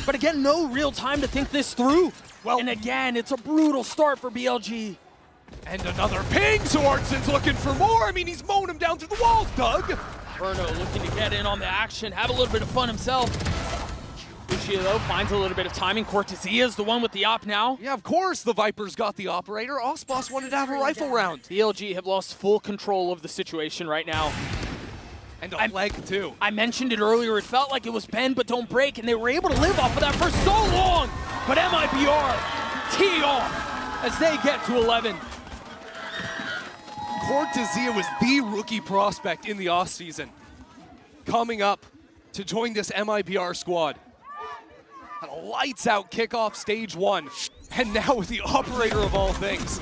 But again, no real time to think this through. Well, and again, it's a brutal start for BLG. And another ping, so Artsin's looking for more. I mean, he's mowing him down through the walls, Doug. Verno looking to get in on the action, have a little bit of fun himself. Lucio, though, finds a little bit of timing. WHZY is the one with the op now. Yeah, of course the Vipers got the operator. Osboss wanted to have a rifle round. BLG have lost full control of the situation right now. And a leg, too. I mentioned it earlier. It felt like it was bend, but don't break, and they were able to live off of that for so long. But MIBR tee off as they get to 11. WHZY was the rookie prospect in the offseason, coming up to join this MIBR squad. And a lights-out kickoff stage 1, and now with the operator of all things,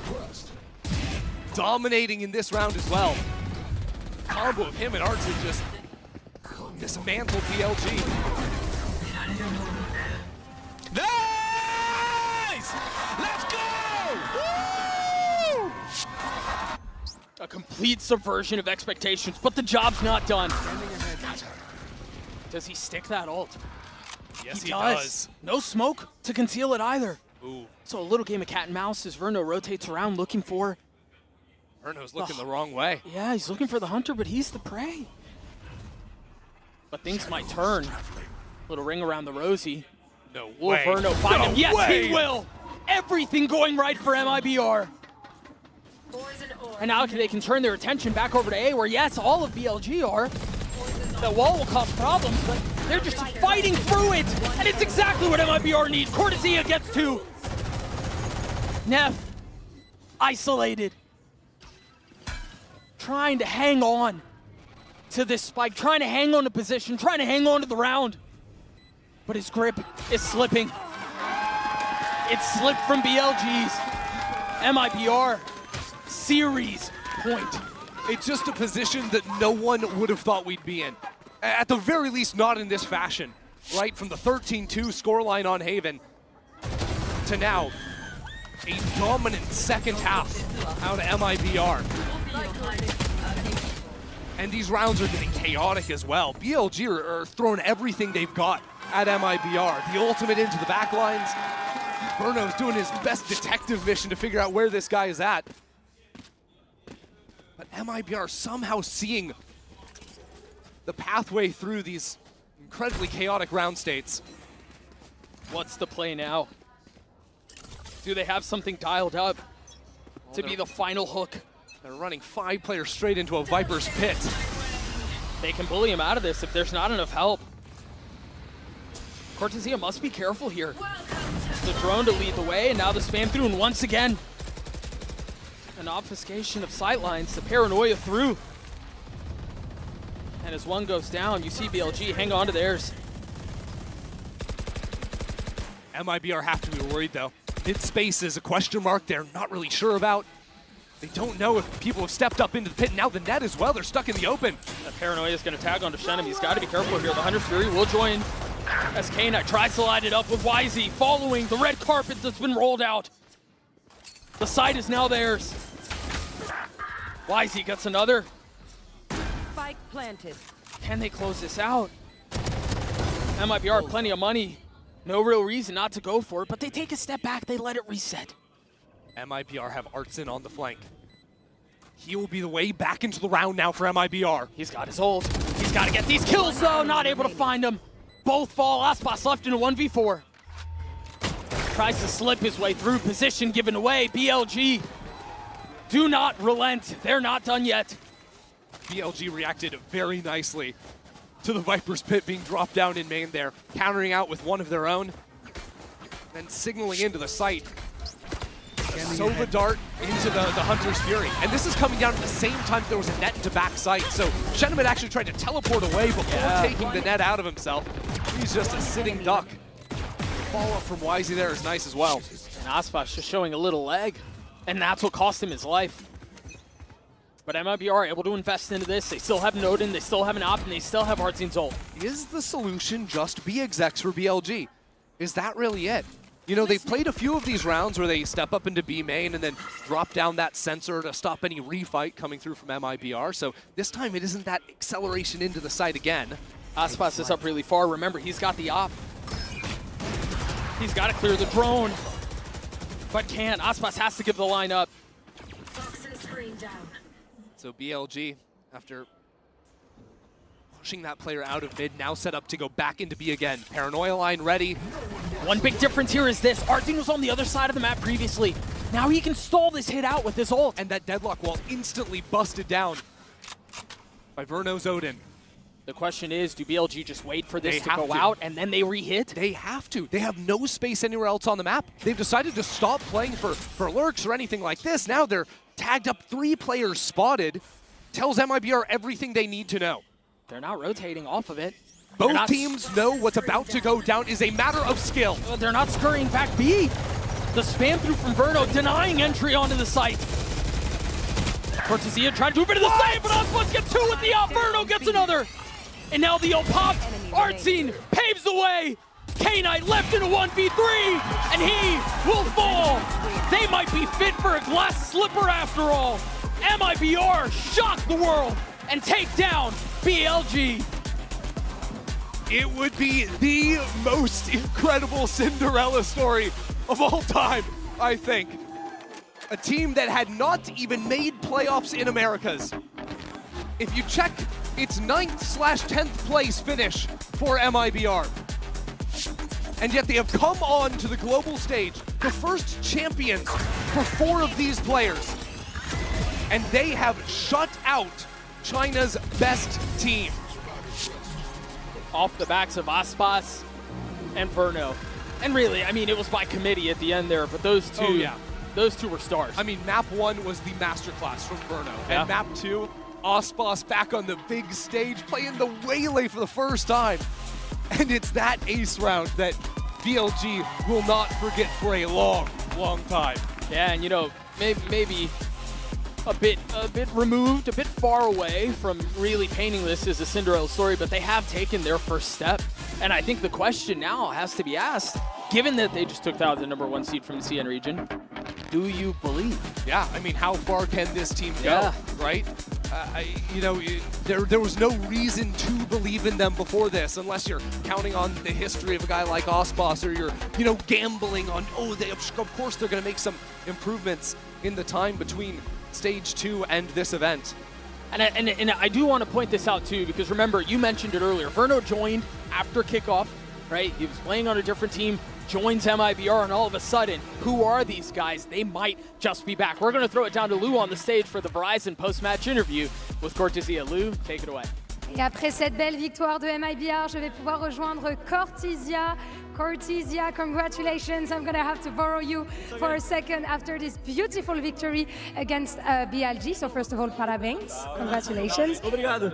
dominating in this round as well. Combo of him and Artsin just dismantled BLG. Nice! Let's go! Woo! A complete subversion of expectations, but the job's not done. Does he stick that ult? Yes, he does. No smoke to conceal it either. Ooh. So a little game of cat and mouse as Verno rotates around looking for... Verno's looking the wrong way. Yeah, he's looking for the hunter, but he's the prey. But things might turn. Little ring around the rosy. No Will way. Verno find him? Yes, way. he will! Everything going right for MIBR. And now they can turn their attention back over to A, where yes, all of BLG are. The wall will cause problems, but they're just fighting through it, and it's exactly what MIBR needs. WHZY gets two. Neff, isolated. Trying to hang on to this spike, trying to hang on to position, trying to hang on to the round. But his grip is slipping. It slipped from BLG's. MIBR, series point. It's just a position that no one would have thought we'd be in. At the very least, not in this fashion. Right, from the 13-2 scoreline on Haven to now, a dominant second half out of MIBR. And these rounds are getting chaotic as well. BLG are throwing everything they've got at MIBR. The ultimate into the back lines. Verno's doing his best detective mission to figure out where this guy is at. But MIBR somehow seeing the pathway through these incredibly chaotic round states. What's the play now? Do they have something dialed up to be the final hook? They're running 5 players straight into a Viper's pit. They can bully him out of this if there's not enough help. WHZY must be careful here. The drone to lead the way, and now the spam through, and once again, an obfuscation of sightlines, the paranoia through. And as one goes down, you see BLG hang on to theirs. MIBR have to be worried though. Mid space is a question mark they're not really sure about. They don't know if people have stepped up into the pit. Now the net as well, they're stuck in the open. That paranoia is going to tag onto Shenum. He's got to be careful here. The Hunter's Fury will join as K-Knight tries to line it up with WHZY, following the red carpet that's been rolled out. The site is now theirs. WHZY gets another. Spike planted. Can they close this out? MIBR, plenty of money. No real reason not to go for it, but they take a step back, they let it reset. MIBR have Artson on the flank. He will be the way back into the round now for MIBR. He's got his ult. He's got to get these kills though, not able to find him. Both fall, Aspas left in a 1v4. Tries to slip his way through, position given away. BLG, do not relent. They're not done yet. BLG reacted very nicely to the Viper's pit being dropped down in main there, countering out with one of their own, then signaling into the site. Sova dart into the Hunter's Fury. And this is coming down at the same time there was a net to back site. So Shenum had actually tried to teleport away before taking the net out of himself. He's just a sitting duck. Follow-up from WHZY there is nice as well. And Aspas just showing a little leg, and that's what cost him his life. But MIBR are able to invest into this. They still have Nodin, they still have an op, and they still have Artzin's ult. Is the solution just B-execs for BLG? Is that really it? You know, they've played a few of these rounds where they step up into B main and then drop down that sensor to stop any refight coming through from MIBR. So this time it isn't that acceleration into the site again. Aspas is up really far. Remember, he's got the op. He's got to clear the drone, but can't. Aspas has to give the line up. So BLG, after pushing that player out of mid, now set up to go back into B again. Paranoia line ready. One big difference here is this. Artin was on the other side of the map previously. Now he can stall this hit out with his ult. And that deadlock wall instantly busted down by Verno's Odin. The question is, do BLG just wait for this to go out and then they re-hit? They have to. They have no space anywhere else on the map. They've decided to stop playing for lurks or anything like this. Now they're tagged up, 3 players spotted. Tells MIBR everything they need to know. They're not rotating off of it. Both teams know what's about to go down is a matter of skill. They're not scurrying back B. The spam through from Verno, denying entry onto the site. WHZY trying to do a bit of the save, but Aspas gets 2 with the out. Verno gets another. And now the ult popped. Artzine paves the way. K-Knight left in a 1v3, and he will fall. They might be fit for a glass slipper after all. MIBR shock the world and take down BLG. It would be the most incredible Cinderella story of all time, I think. A team that had not even made playoffs in Americas. If you check its 9th/10th place finish for MIBR. And yet they have come on to the global stage, the first champions for 4 of these players. And they have shut out China's best team. Off the backs of Aspas and Verno. And really, I mean, it was by committee at the end there, but those two, those two were stars. I mean, map 1 was the masterclass from Verno. And map 2, Aspas back on the big stage, playing the Waylay for the first time. And it's that ace round that BLG will not forget for a long, long time. Yeah, and you know, maybe a bit removed, a bit far away from really painting this as a Cinderella story, but they have taken their first step. And I think the question now has to be asked, given that they just took out the #1 seed from the CN region, do you believe? Yeah, I mean, how far can this team go, right? You know, there was no reason to believe in them before this, unless you're counting on the history of a guy like Aspas, or you're, you know, gambling on, of course they're going to make some improvements in the time between Stage 2 and this event. And I do want to point this out too, because remember, you mentioned it earlier, Verno joined after kickoff, right? He was playing on a different team, joins MIBR, and all of a sudden, who are these guys? They might just be back. We're going to throw it down to Lou on the stage for the Verizon post-match interview with WHZY. Lou, take it away. Et après cette belle victoire de MIBR, je vais pouvoir rejoindre Cortizia. Cortesia, congratulations. I'm going to have to borrow you for a second after this beautiful victory against BLG. So first of all, parabéns. Congratulations. Obrigado.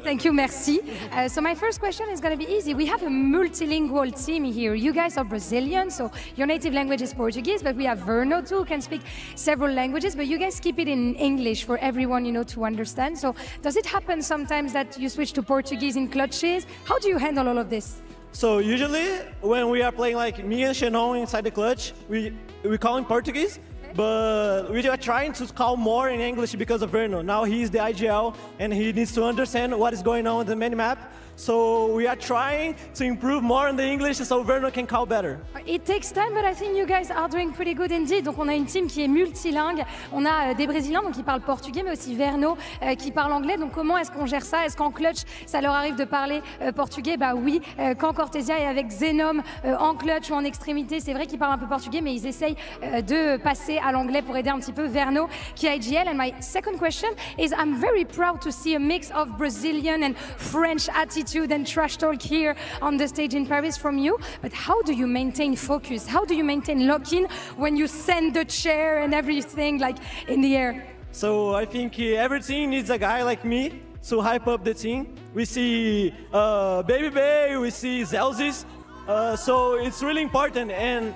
Thank you, merci. So my first question is going to be easy. We have a multilingual team here. You guys are Brazilian, so your native language is Portuguese, but we have Verno too, who can speak several languages, but you guys keep it in English for everyone, you know, to understand. So does it happen sometimes that you switch to Portuguese in clutches? How do you handle all of this? So usually when we are playing like me and Xenon inside the clutch, we call in Portuguese, but we are trying to call more in English because of Verno. Now he's the IGL and he needs to understand what is going on in the minimap. So we are trying to improve more in the English so Verno can call better. It takes time, but I think you guys are doing pretty good indeed. Donc on a une team qui est multilingue. On a des Brésiliens donc qui parlent portugais, mais aussi Verno qui parle anglais. Donc comment est-ce qu'on gère ça? Est-ce qu'en clutch, ça leur arrive de parler portugais? Bah oui, quand Cortesia est avec Zenom en clutch ou en extrémité, c'est vrai qu'ils parlent un peu portugais, mais ils essayent de passer à l'anglais pour aider un petit peu Verno qui est IGL. And my second question is, I'm very proud to see a mix of Brazilian and French attitude and trash talk here on the stage in Paris from you. But how do you maintain focus? How do you maintain lock-in when you send the chair and everything like in the air? So I think every team needs a guy like me to hype up the team. We see Baby Bay, we see Zelzis, so it's really important, and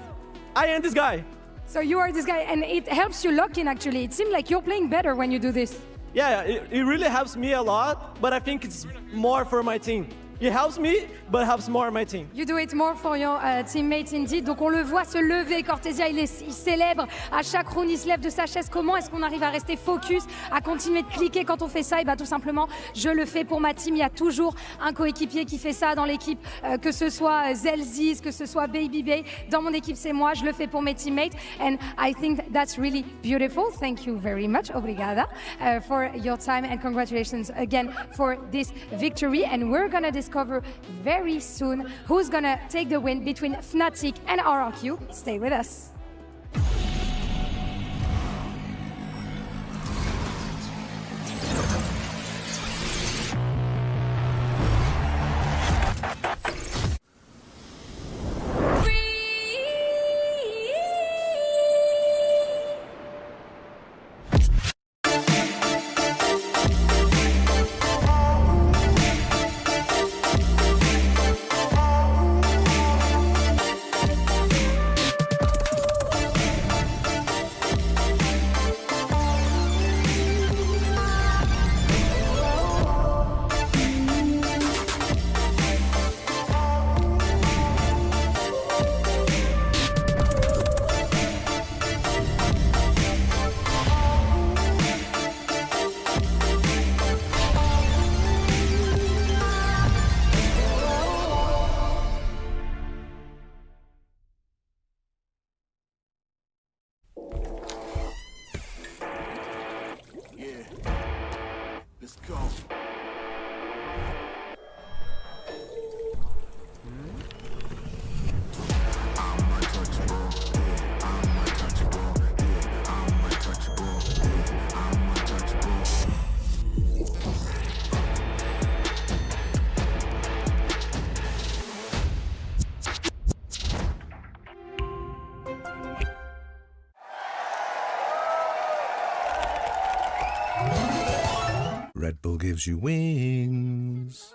I am this guy. So you are this guy, and it helps you lock in actually. It seems like you're playing better when you do this. Yeah, it really helps me a lot, but I think it's more for my team. It helps me, but helps more my team. You do it more for your teammates indeed. Donc on le voit se lever, Cortesia, il célèbre à chaque round, il se lève de sa chaise. Comment est-ce qu'on arrive à rester focus, à continuer de cliquer quand on fait ça? Et bah tout simplement, je le fais pour ma team. Il y a toujours un coéquipier qui fait ça dans l'équipe, que ce soit Zelzis, que ce soit Baby Bay. Dans mon équipe, c'est moi, je le fais pour mes teammates. And I think that's really beautiful. Thank you very much, obrigada, for your time and congratulations again for this victory. And we're gonna discover very soon who's gonna take the win between Fnatic and RRQ. Stay with us. Red Bull gives you wings.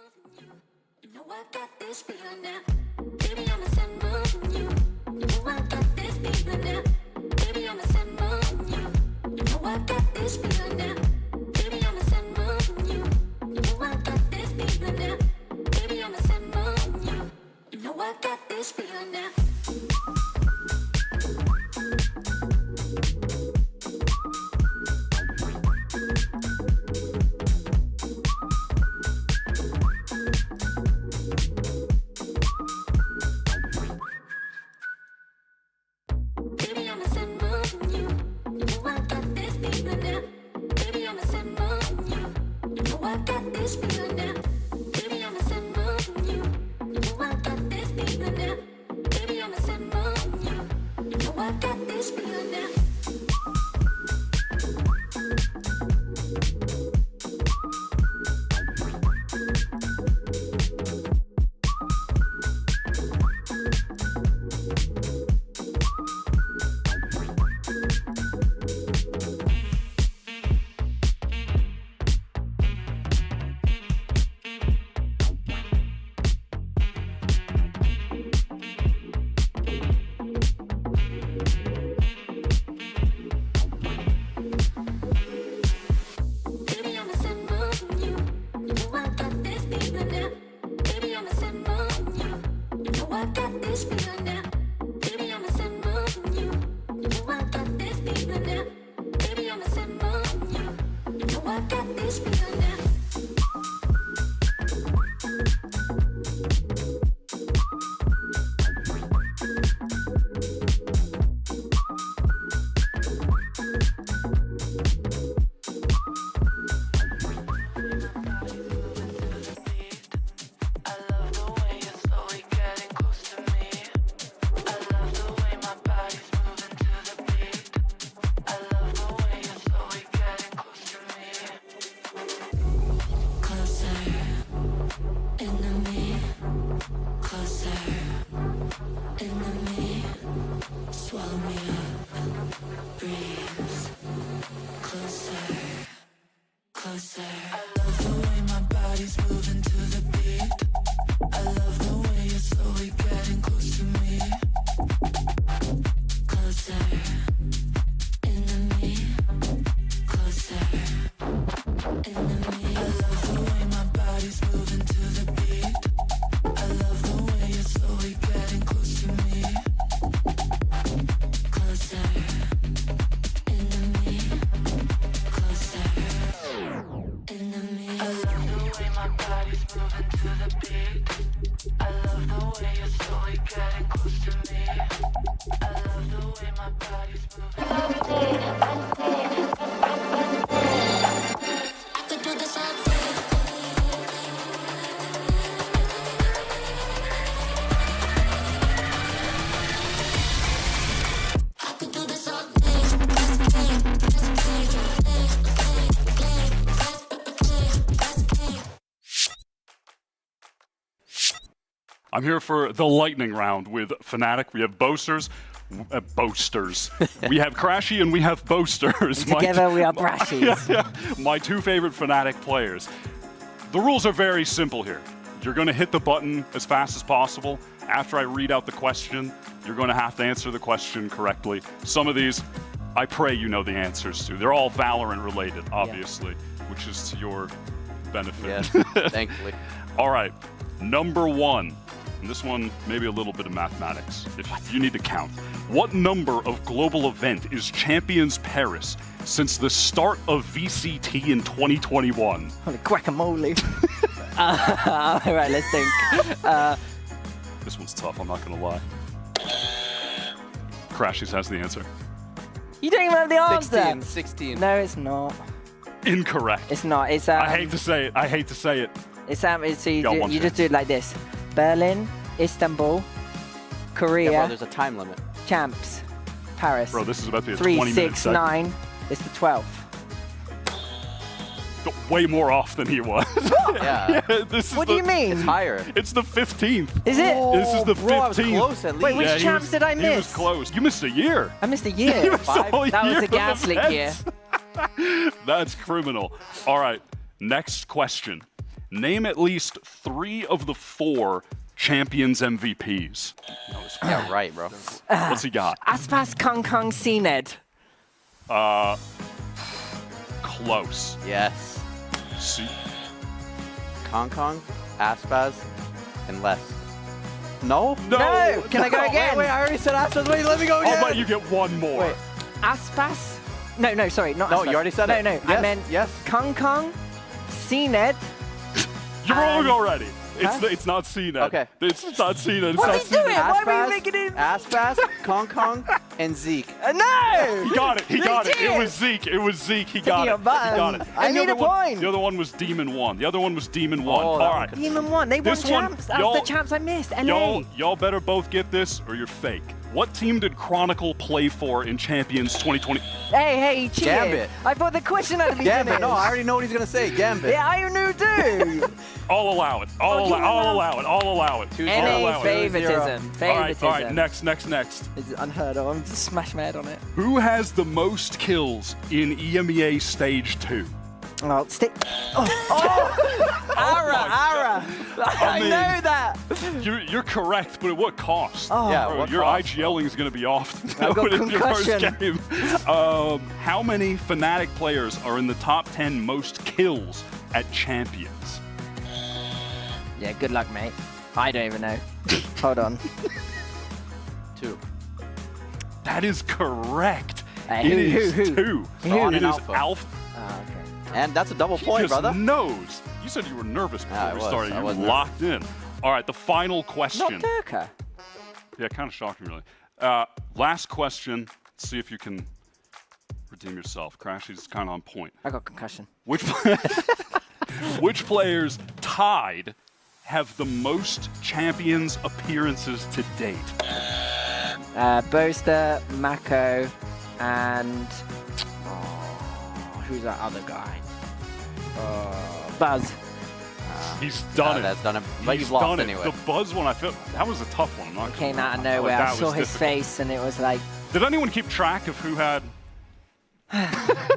Swallow me up, breathe closer, closer. I love the way my body's moving to the beat. I love the way you're slowly getting close to me. Closer, into me, closer, into me. I love the way my body's moving to the beat. I love the way you're slowly getting close to me. Closer, into me, closer, into me. I love the way my body's moving to the beat. I love the way you're slowly getting close to me. I love the way my body's moving. I could do this all day. I could do this all I'm here for the lightning round with Fnatic. We have boasters. We have Crashy and we have boasters. Together we are brashies. My two favorite Fnatic players. The rules are very simple here. You're going to hit the button as fast as possible. After I read out the question, you're going to have to answer the question correctly. Some of these, I pray you know the answers to. They're all Valorant related, obviously, which is to your benefit. Yes, thankfully. All right, number one. And this one, maybe a little bit of mathematics, if you need to count. What number of global event is Champions Paris since the start of VCT in 2021? Holy guacamole. All right, let's think. This one's tough, I'm not going to lie. Crashies has the answer. You don't even have the answer. 16. No, it's not. Incorrect. It's not. It's I hate to say it. I hate to say it. It's so you just do it like this. Berlin, Istanbul, Korea. Yeah, bro, there's a time limit. Champs, Paris. Bro, this is about to be a 3, 20-minute 6, segment. 9. It's the 12th. Got way more off than he was. Yeah. This is What do you mean? It's higher. It's the 15th. Is it? This is the 15th. Bro, I was close at least. Wait, which champs did I miss? He was close. You missed a year. I missed a year. You missed a whole That was year a of gaslit year. events. That's criminal. All right, next question. Name at least 3 of the 4 Champions MVPs. Yeah, right, bro. What's he got? Aspas, Kong Kong, CNED. Close. Yes. See? Kong Kong, Aspaz, and less. No? No! Can I go again? Wait, I already said Aspaz. Wait, let me go again. I'll bet you get one more. Wait. Aspas? No, sorry, not No, Aspas. you already said it. No, Yes, I meant yes. Kong Kong, CNED. You're wrong already. It's not CNET. Okay. It's not CNET. It's What's not he doing? CNET. Why are we making it? Aspas, Kong Kong, and Zeke. No! He got it. He got it. It was Zeke. It was Zeke. He got it. He got it. I And the need other a one- point. The other one was Demon 1. The other one was Demon 1. Oh, All that right. Demon 1. They won This one, champs. That's y'all- the champs I missed. LA. Y'all better both get this or you're fake. What team did Chronicle play for in Champions 2020? Hey, you cheated. Gambit. I thought the question at the beginning. Gambit. No, I already know what he's going to say. Gambit. Yeah, I knew too. I'll allow it. I'll allow it. I'll allow it. NA favoritism. All right, next. This is unheard of. I'm just smash my head on it. Who has the most kills in EMEA Stage 2? Oh, stick. Ara. I mean, know that. You're correct, but at what cost? Oh. Yeah, Bro, what your cost? IGLing is going to be off I've got in your first concussion. game. How many Fnatic players are in the top 10 most kills at Champions? Yeah, good luck, mate. I don't even know. Hold on. 2. That is correct. It is who? 2. On It and is Alpha. Alpha. Oh, okay. And that's a double He point, just brother. knows. You said you were nervous before I we was. started. I You were was nervous. locked in. All right, the final question. Not Durka. Yeah, kind of shocking, really. Last question. Let's see if you can redeem yourself. Crashy's kind of on point. I got concussion. Which players tied have the most Champions appearances to date? Boaster, Mako, and who's that other guy? Buzz. He's done it. That's done it. But He's you've lost done anyway. The buzz one, I felt that was a tough one. I'm not Came gonna out of lie. nowhere. That I was saw his difficult. face and it was like... Did anyone keep track of who had...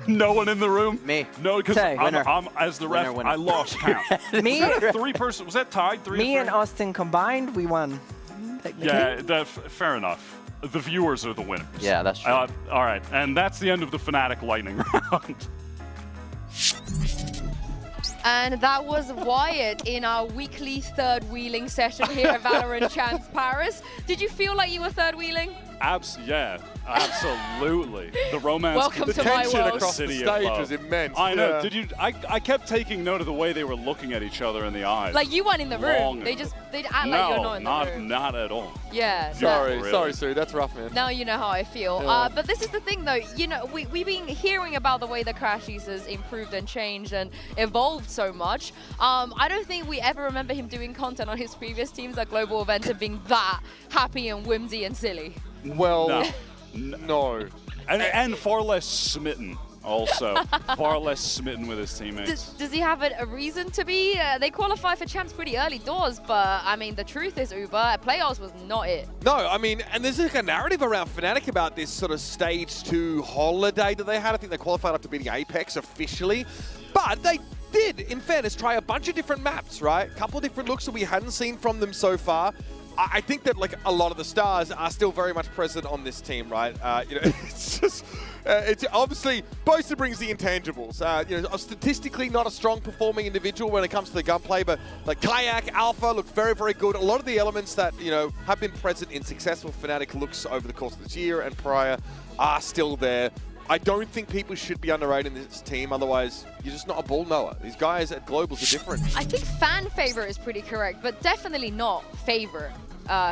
No one in the room? Me. No, because Winner. I'm as the ref, Winner. I lost count. Me? Was that a three-person? Was that tied? Me and Austin combined, we won. Yeah, fair enough. The viewers are the winners. Yeah, that's true. All right, and that's the end of the Fnatic lightning round. And that was Wyatt in our weekly third wheeling session here at VALORANT Champs Paris. Did you feel like you were third wheeling? Yeah, absolutely. The romance. Welcome the to my tension world. across The the stage was immense. I know. Yeah. Did you? I kept taking note of the way they were looking at each other in the eyes. Like you weren't in the room. Long They'd act no, like you're not in the room. not at all. Yeah. Sorry, Sue. That's rough, man. Now you know how I feel. Yeah. But this is the thing, though. You know, we've been hearing about the way the Crash has improved and changed and evolved so much. I don't think we ever remember him doing content on his previous teams at global events and being that happy and whimsy and silly. Well, no. And far less smitten. Also, far less smitten with his teammates. Does he have a reason to be? They qualify for champs pretty early doors, but I mean, the truth is, Uber, playoffs was not it. No, I mean, and there's like a narrative around Fnatic about this sort of stage 2 holiday that they had. I think they qualified up to beating Apex officially, but they did, in fairness, try a bunch of different maps, right? A couple of different looks that we hadn't seen from them so far. I think that like a lot of the stars are still very much present on this team, right? You know, it's just, it's obviously Boaster brings the intangibles. You know, statistically not a strong performing individual when it comes to the gunplay, but like Kayak, Alpha look very, very good. A lot of the elements that, you know, have been present in successful Fnatic looks over the course of this year and prior are still there. I don't think people should be underrating this team, otherwise you're just not a ball knower. These guys at Globals are different. I think fan favorite is pretty correct, but definitely not favorite.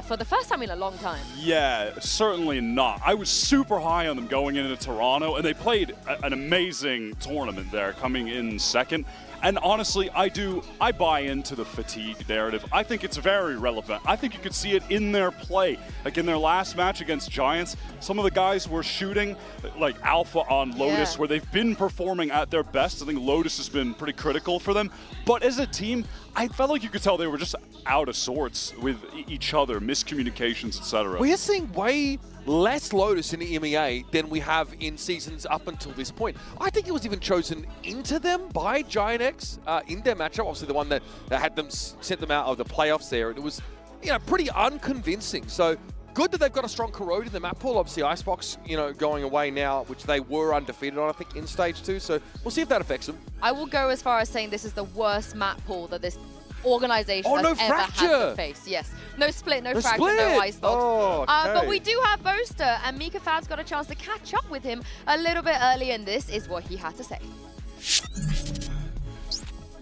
For the first time in a long time. Yeah, certainly not. I was super high on them going into Toronto, and they played an amazing tournament there, coming in second. And honestly, I buy into the fatigue narrative. I think it's very relevant. I think you could see it in their play. Like in their last match against Giants, some of the guys were shooting like Alpha on Lotus, where they've been performing at their best. I think Lotus has been pretty critical for them. But as a team, I felt like you could tell they were just out of sorts with each other, miscommunications, etc. We're seeing way less Lotus in the EMEA than we have in seasons up until this point. I think it was even chosen into them by Giant X in their matchup. Obviously, the one that had them sent them out of the playoffs there, and it was, you know, pretty unconvincing. So good that they've got a strong Corrode in the map pool. Obviously, Icebox, you know, going away now, which they were undefeated on, I think, in stage 2. So we'll see if that affects them. I will go as far as saying this is the worst map pool that this organization has ever fracture. had to face. Yes. No split, no fracture, split. no Icebox. Oh, okay. But we do have Boaster, and Mika Fab's got a chance to catch up with him a little bit early, and this is what he had to say.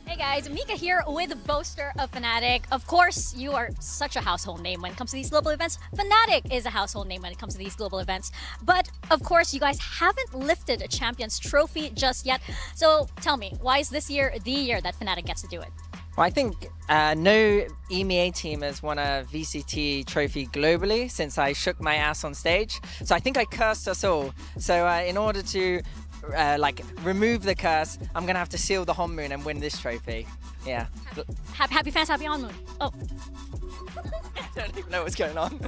Hey guys, Mika here with Boaster of Fnatic. Of course, you are such a household name when it comes to these global events. Fnatic is a household name when it comes to these global events. But of course, you guys haven't lifted a Champions Trophy just yet. So tell me, why is this year the year that Fnatic gets to do it? Well, I think no EMEA team has won a VCT trophy globally since I shook my ass on stage. So I think I cursed us all. So in order to like remove the curse, I'm gonna have to seal the Honmoon and win this trophy. Yeah. Happy fans, happy Honmoon. Oh. I don't even know what's going on.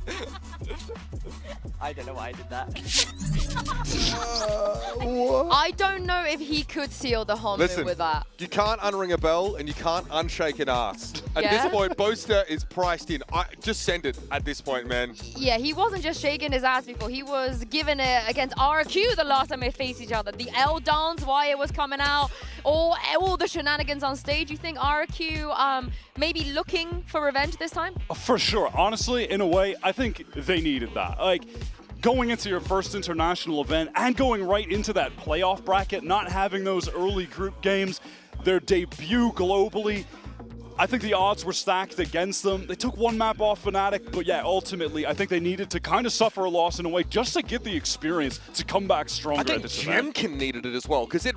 I don't know why I did that. I don't know if he could seal the Honmoon with that. You can't unring a bell and you can't unshake an ass. At Yeah? this point, Boaster is priced in. Just send it at this point, man. Yeah, he wasn't just shaking his ass before. He was giving it against RQ the last time they faced each other. The L dance, why it was coming out, all the shenanigans on stage. You think RQ maybe looking for revenge this time? For sure. Honestly, in a way, I think they needed that. Like, going into your first international event and going right into that playoff bracket, not having those early group games, their debut globally, I think the odds were stacked against them. They took one map off Fnatic, but yeah, ultimately, I think they needed to kind of suffer a loss in a way just to get the experience to come back stronger I think at this event. Jemkin needed it as well, because it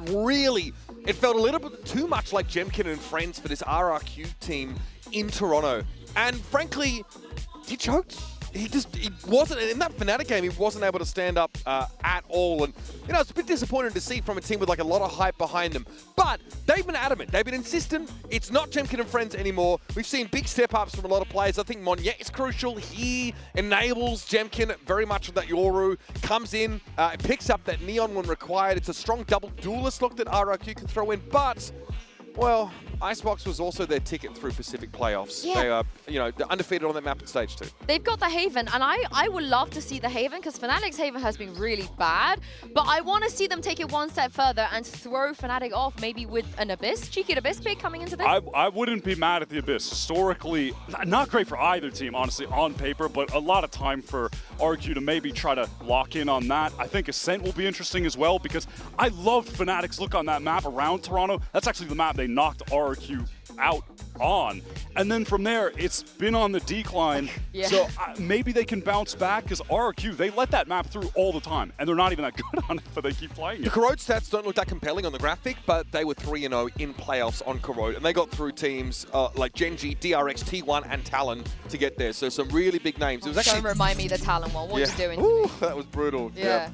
felt a little bit too much like Jemkin and friends for this RRQ team in Toronto. And frankly, he choked he wasn't, in that Fnatic game, he wasn't able to stand up at all. And, you know, it's a bit disappointing to see from a team with like a lot of hype behind them. But they've been adamant. They've been insistent. It's not Jemkin and friends anymore. We've seen big step-ups from a lot of players. I think Monyet is crucial. He enables Jemkin very much with that Yoru. Comes in, picks up that Neon when required. It's a strong double duelist look that RRQ can throw in. But, well, Icebox was also their ticket through Pacific playoffs. Yeah. They are, you know, they're undefeated on that map at stage 2. They've got the Haven, and I would love to see the Haven because Fnatic's Haven has been really bad. But I want to see them take it one step further and throw Fnatic off, maybe with an Abyss, cheeky Abyss pick coming into this. I wouldn't be mad at the Abyss. Historically, not great for either team, honestly, on paper, but a lot of time for RQ to maybe try to lock in on that. I think Ascent will be interesting as well because I loved Fnatic's look on that map around Toronto. That's actually the map they knocked RQ out on. And then from there, it's been on the decline. Yeah. So maybe they can bounce back because RQ, they let that map through all the time. And they're not even that good on it, but they keep playing it. The Corrode stats don't look that compelling on the graphic, but they were 3-0 in playoffs on Corrode. And they got through teams like Genji, DRX, T1, and Talon to get there. So some really big names. It was actually... Don't remind me of the Talon one. What are you doing? Ooh, that was brutal. Yeah.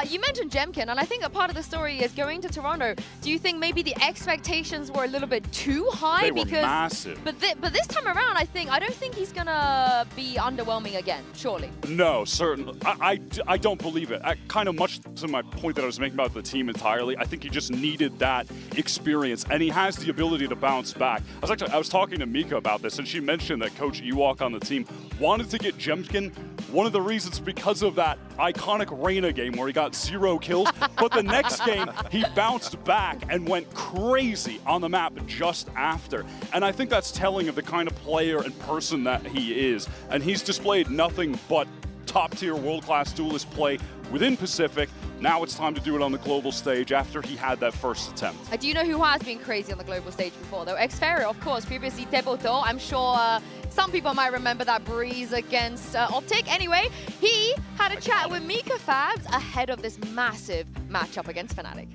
You mentioned Jemkin, and I think a part of the story is going to Toronto. Do you think maybe the expectations were a little bit too high? They were massive. But this time around, I don't think he's gonna be underwhelming again. Surely. No, certainly. I don't believe it. Kind of much to my point that I was making about the team entirely. I think he just needed that experience, and he has the ability to bounce back. I was talking to Mika about this, and she mentioned that Coach Ewok on the team wanted to get Jemkin. One of the reasons because of that iconic Reyna game where he got 0 kills, but the next game he bounced back and went crazy on the map just after. And I think that's telling of the kind of player and person that he is. And he's displayed nothing but top-tier world-class duelist play within Pacific. Now it's time to do it on the global stage after he had that first attempt. Do you know who has been crazy on the global stage before, though? Xferio, of course, previously Deboto. I'm sure some people might remember that breeze against Optic. Anyway, he had a chat with Mika Fabs ahead of this massive matchup against Fnatic.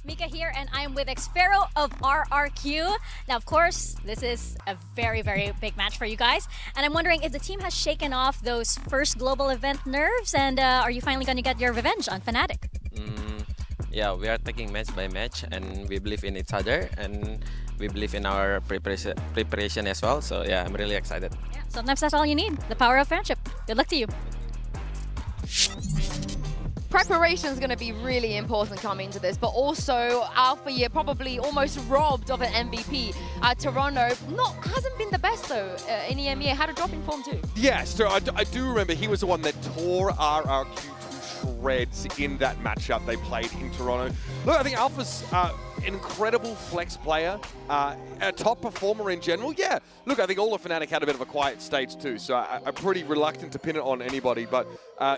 Mika here, and I'm with Xferio of RRQ. Now, of course, this is a very, very big match for you guys. And I'm wondering if the team has shaken off those first global event nerves, and are you finally going to get your revenge on Fnatic? Yeah, we are taking match by match, and we believe in each other, and we believe in our preparation as well. So yeah, I'm really excited. Yeah, sometimes that's all you need, the power of friendship. Good luck to you. Preparation is going to be really important coming into this, but also Alpha Year probably almost robbed of an MVP. Toronto hasn't been the best though in EMEA. Had a drop in form too. Yes, so I do remember he was the one that tore RRQ to shreds in that matchup they played in Toronto. Look, I think Alpha's an incredible flex player, a top performer in general. Yeah, look, I think all of Fnatic had a bit of a quiet stage too, so I'm pretty reluctant to pin it on anybody, but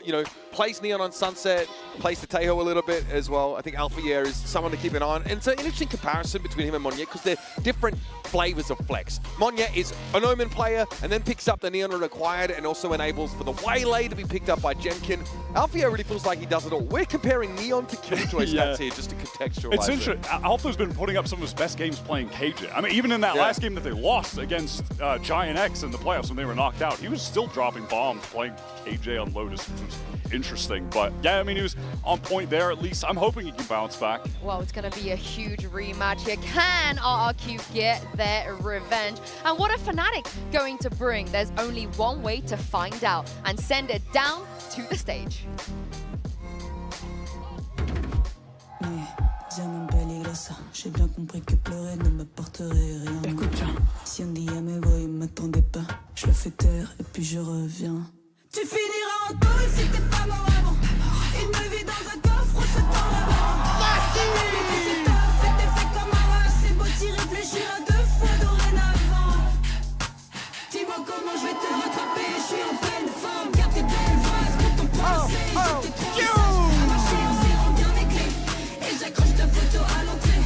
you know, plays Neon on Sunset, plays the Tejo a little bit as well. I think Alpha Year is someone to keep an eye on, and it's an interesting comparison between him and Monyet because they're different flavors of flex. Monyet is an Omen player and then picks up the Neon when required and also enables for the Waylay to be picked up by Jemkin. Alpha Year really feels like he does it all. We're comparing Neon to Killjoy stats here just to contextualize It's interesting. Alpha's been putting up some of his best games playing KJ. I mean, even in that last game that they lost against Giant X in the playoffs when they were knocked out, he was still dropping bombs playing KJ on Lotus, which was interesting. But yeah, I mean, he was on point there at least. I'm hoping he can bounce back. Well, it's going to be a huge rematch here. Can RRQ get their revenge? And what are Fnatic going to bring? There's only one way to find out and send it down to the stage. J'ai bien compris que pleurer ne m'apporterait rien. Écoute bien, si on dit à mes boys, m'attendez pas, je le fais taire et puis je reviens. Tu finiras en tôle si t'es pas mort avant. Une me vie dans un coffre, se tend la main. C'est tough, fais tes faits comme un rat, c'est beau t'y réfléchir à 2 fois dorénavant. Dis-moi comment je vais te rattraper, je suis en pleine forme. Garde tes belles phrases pour ton procès, j'étais trop sage. Marcher en serrant bien les clés, et j'accroche ta photo à l'entrée.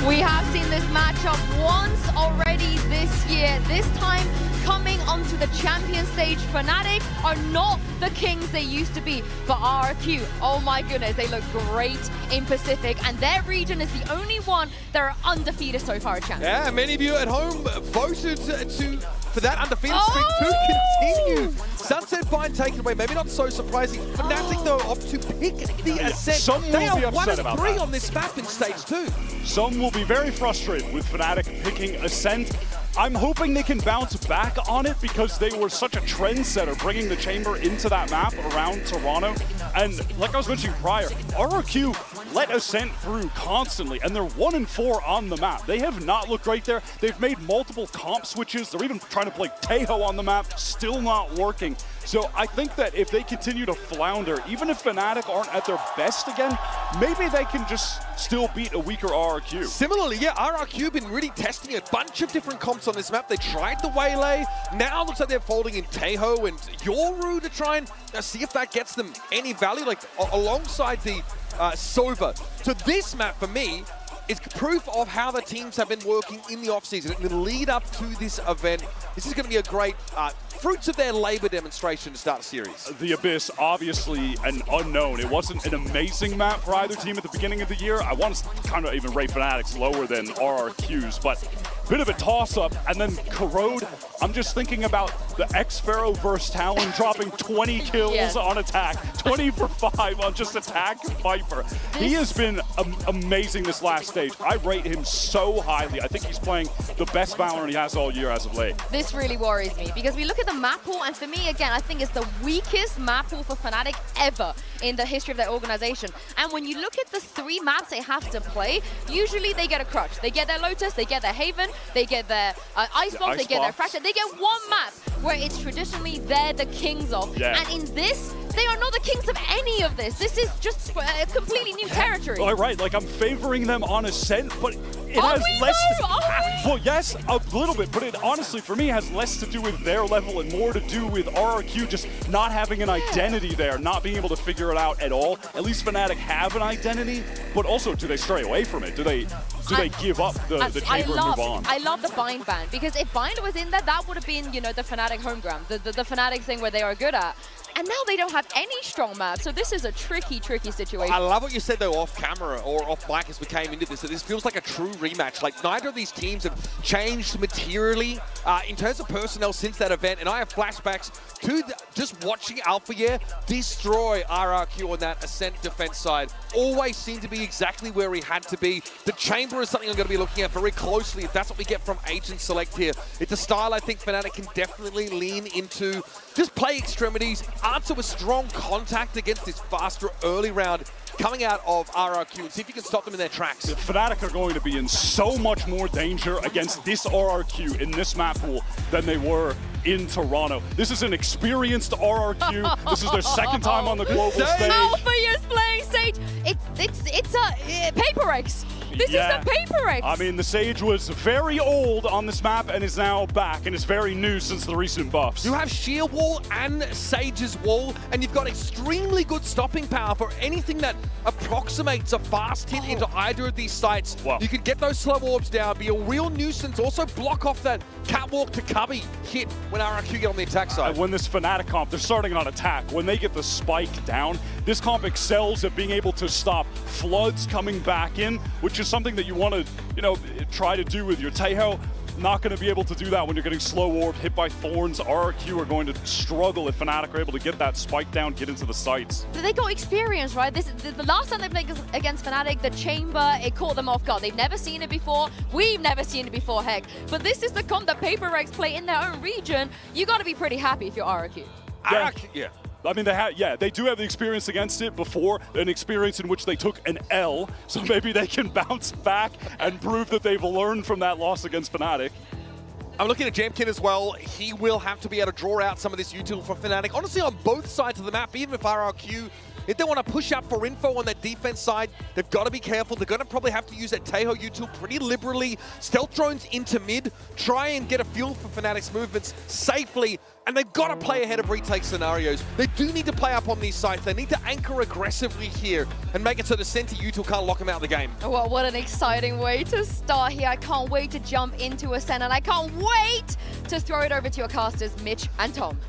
We have seen this matchup once already this year, this time coming onto the champion stage. Fnatic are not the kings they used to be, but RRQ, oh my goodness, they look great in Pacific, and their region is the only one that are undefeated so far at champions. Yeah, many of you at home voted for that undefeated streak to continue. Sunset Bind taken away, maybe not so surprising. Fnatic, though, opt to pick the Ascent. Some will they be are upset 1 about and 3 that. on this map in stage 2. Some will be very frustrated with Fnatic picking Ascent. I'm hoping they can bounce back on it because they were such a trendsetter bringing the Chamber into that map around Toronto. And like I was mentioning prior, RRQ let Ascent through constantly, and they're 1 and 4 on the map. They have not looked great there. They've made multiple comp switches. They're even trying to play Taeho on the map, still not working. So I think that if they continue to flounder, even if Fnatic aren't at their best again, maybe they can just still beat a weaker RRQ. Similarly, yeah, RRQ been really testing a bunch of different comps on this map. They tried the Waylay. Now it looks like they're folding in Taeho and Yoru to try and see if that gets them any value, like alongside the Sova. So this map, for me, is proof of how the teams have been working in the offseason, in the lead up to this event. This is going to be a great fruits of their labor demonstration to start a series. The Abyss, obviously an unknown. It wasn't an amazing map for either team at the beginning of the year. I want to kind of even rate Fnatic's lower than RRQ's, but bit of a toss-up. And then Corrode, I'm just thinking about the X-Pharaoh versus Talon dropping 20 kills on attack, 20 for 5 on just attack Viper. He has been amazing this last stage. I rate him so highly. I think he's playing the best Valorant he has all year as of late. This really worries me because we look at the map pool, and for me, again, I think it's the weakest map pool for Fnatic ever in the history of their organization. And when you look at the 3 maps they have to play, usually they get a crutch. They get their Lotus, they get their Haven, they get their Icebox, they get their Fracture. They get one map where it's traditionally they're the kings of. And in this, they are not the kings of any of this. This is just a completely new territory. All right, like I'm favoring them on Ascent, but it has less. Well, yes, a little bit, but it honestly, for me, has less to do with their level and more to do with RRQ just not having an identity there, not being able to figure it out at all. At least Fnatic have an identity, but also, do they stray away from it? Do they give up the Chamber and move on? I love the Bind ban, because if Bind was in there, that would have been, you know, the Fnatic home ground, the Fnatic thing where they are good at. And now they don't have any strong maps, so this is a tricky situation. I love what you said, though, off camera or off mic as we came into this, that this feels like a true rematch. Like, neither of these teams have changed materially in terms of personnel since that event, and I have flashbacks to just watching Alpha Year destroy RRQ on that Ascent defense side. Always seemed to be exactly where he had to be. The Chamber is something I'm going to be looking at very closely if that's what we get from Agent Select here. It's a style I think Fnatic can definitely lean into. Just play extremities, answer with strong contact against this faster early round coming out of RRQ, and see if you can stop them in their tracks. The Fnatic are going to be in so much more danger against this RRQ in this map pool than they were in Toronto. This is an experienced RRQ. This is their second time on the global stage. Alpha Year's playing stage. It's a Paper X. This is a Paper X. I mean, the Sage was very old on this map and is now back, and is very new since the recent buffs. You have Sheer Wall and Sage's Wall, and you've got extremely good stopping power for anything that approximates a fast hit into either of these sites. You can get those slow orbs down, be a real nuisance, also block off that catwalk to cubby hit when RRQ get on the attack side. When this Fnatic comp, they're starting on attack. When they get the spike down, this comp excels at being able to stop floods coming back in, which is something that you want to, you know, try to do with your Taeho. Not going to be able to do that when you're getting slow orb, hit by thorns. RRQ are going to struggle if Fnatic are able to get that spike down, get into the sites. They got experience, right? The last time they played against Fnatic, the Chamber, it caught them off guard. They've never seen it before. We've never seen it before, heck. But this is the comp that Paper Rex play in their own region. You got to be pretty happy if you're RRQ. Yeah. I mean, they do have the experience against it before, an experience in which they took an L, so maybe they can bounce back and prove that they've learned from that loss against Fnatic. I'm looking at Jamkin as well. He will have to be able to draw out some of this util for Fnatic. Honestly, on both sides of the map, even if RRQ If they want to push up for info on that defense side, they've got to be careful. They're going to probably have to use that Taeho util pretty liberally. Stealth drones into mid, try and get a feel for Fnatic's movements safely, and they've got to play ahead of retake scenarios. They do need to play up on these sites. They need to anchor aggressively here and make it so the center util can't lock them out of the game. Well, what an exciting way to start here. I can't wait to jump into Ascent, and I can't wait to throw it over to your casters, Mitch and Tom.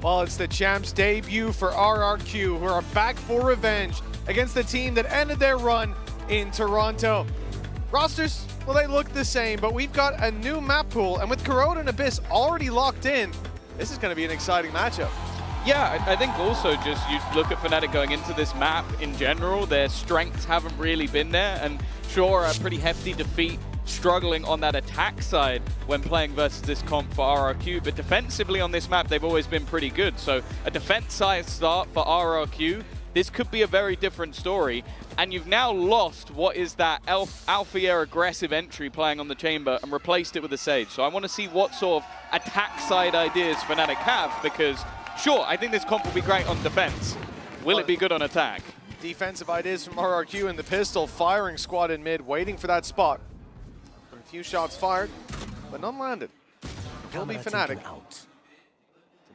Well, it's the champs' debut for RRQ, who are back for revenge against the team that ended their run in Toronto. Rosters, well, they look the same, but we've got a new map pool, and with Corona and Abyss already locked in, this is going to be an exciting matchup. Yeah, I think also just you look at Fnatic going into this map in general, their strengths haven't really been there, and sure, a pretty hefty defeat, struggling on that attack side when playing versus this comp for RRQ, but defensively on this map, they've always been pretty good. So a defense side start for RRQ, this could be a very different story. And you've now lost what is that Alpha aggressive entry playing on the chamber and replaced it with a Sage. So I want to see what sort of attack side ideas Fnatic have, because sure, I think this comp will be great on defense. Will it be good on attack? Defensive ideas from RRQ and the pistol, firing squad in mid, waiting for that spot. A few shots fired, but none landed. It'll be Fnatic to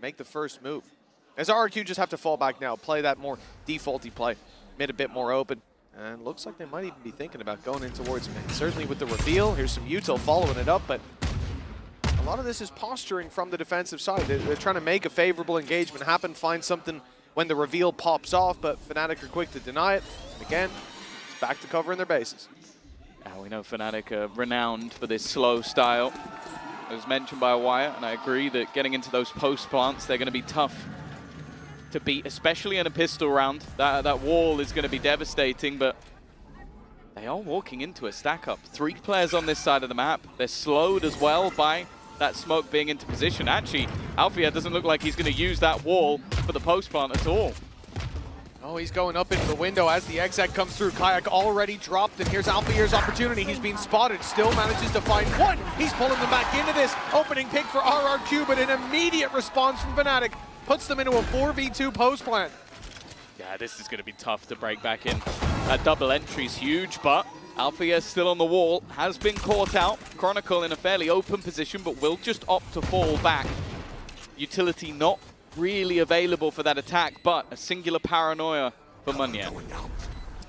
make the first move. As RRQ just have to fall back now, play that more defaulty play, mid a bit more open. And looks like they might even be thinking about going in towards mid. Certainly with the reveal, here's some util following it up, but a lot of this is posturing from the defensive side. They're trying to make a favorable engagement happen, find something when the reveal pops off, but Fnatic are quick to deny it. And again, it's back to covering their bases. We know Fnatic are renowned for this slow style. As mentioned by Wire, and I agree that getting into those post plants, they're going to be tough to beat, especially in a pistol round. That wall is going to be devastating, but they are walking into a stack up. 3 players on this side of the map. They're slowed as well by that smoke being into position. Actually, Alfia doesn't look like he's going to use that wall for the post plant at all. Oh, he's going up into the window as the exec comes through. Kayak already dropped, and here's Alfia's opportunity. He's being spotted, still manages to find one. He's pulling them back into this. Opening pick for RRQ, but an immediate response from Fnatic puts them into a 4v2 post plant. Yeah, this is going to be tough to break back in. That double entry is huge, but Alfia still on the wall, has been caught out. Chronicle in a fairly open position, but will just opt to fall back. Utility not really available for that attack, but a singular paranoia for Munya.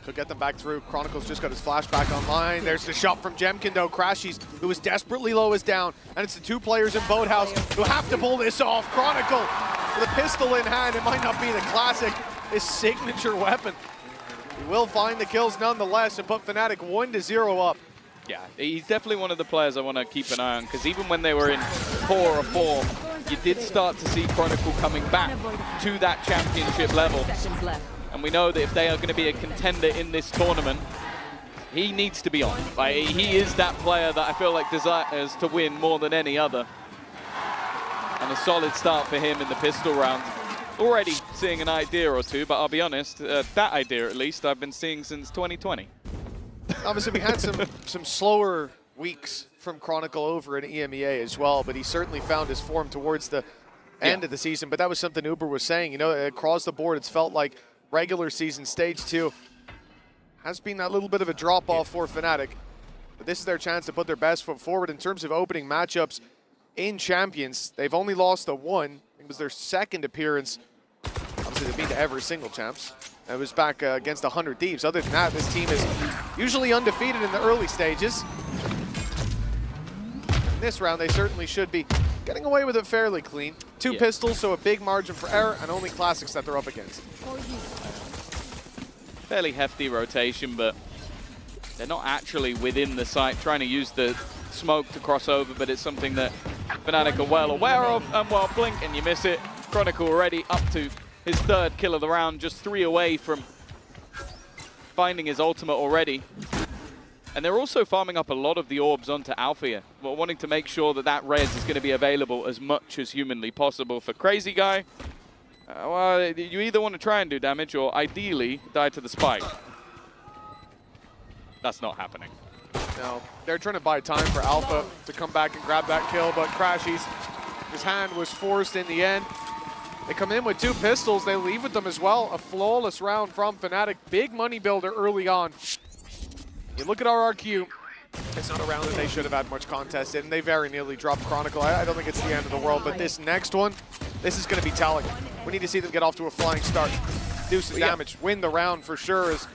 Could get them back through. Chronicle's just got his flashback online. There's the shot from Jemkin though. Crashies, who is desperately low, is down. And it's the 2 players in Boathouse who have to pull this off. Chronicle with a pistol in hand. It might not be the classic, his signature weapon. He will find the kills nonetheless and put Fnatic 1-0 up. Yeah, he's definitely one of the players I want to keep an eye on, because even when they were in poorer form, you did start to see Chronicle coming back to that championship level. And we know that if they are going to be a contender in this tournament, he needs to be on. Like, he is that player that I feel like desires to win more than any other. And a solid start for him in the pistol round. Already seeing an idea or two, but I'll be honest, that idea at least I've been seeing since 2020. Obviously, we had some slower weeks from Chronicle over in EMEA as well, but he certainly found his form towards the end of the season. But that was something Uber was saying. You know, across the board, it's felt like regular season stage 2 has been that little bit of a drop-off for Fnatic. But this is their chance to put their best foot forward in terms of opening matchups in Champions. They've only lost to 1. It was their 2nd appearance. Obviously, they beat the ever single champs. It was back against 100 Thieves. Other than that, this team is usually undefeated in the early stages. In this round, they certainly should be getting away with it fairly clean. 2 pistols, so a big margin for error, and only classics that they're up against. Fairly hefty rotation, but they're not actually within the site trying to use the smoke to cross over, but it's something that Fnatic are well aware of, and well, blink and you miss it. Chronicle already up to his 3rd kill of the round, just 3 away from finding his ultimate already. And they're also farming up a lot of the orbs onto Alfia, wanting to make sure that that res is going to be available as much as humanly possible for Crazy Guy. Well, you either want to try and do damage or ideally die to the spike. That's not happening. No, they're trying to buy time for Alpha to come back and grab that kill, but Crashies, his hand was forced in the end. They come in with 2 pistols. They leave with them as well. A flawless round from Fnatic. Big money builder early on. You look at RRQ. It's not a round that they should have had much contest in. They very nearly dropped Chronicle. I don't think it's the end of the world, but this next one, this is going to be telling. We need to see them get off to a flying start. Do some damage. Win the round for sure. As,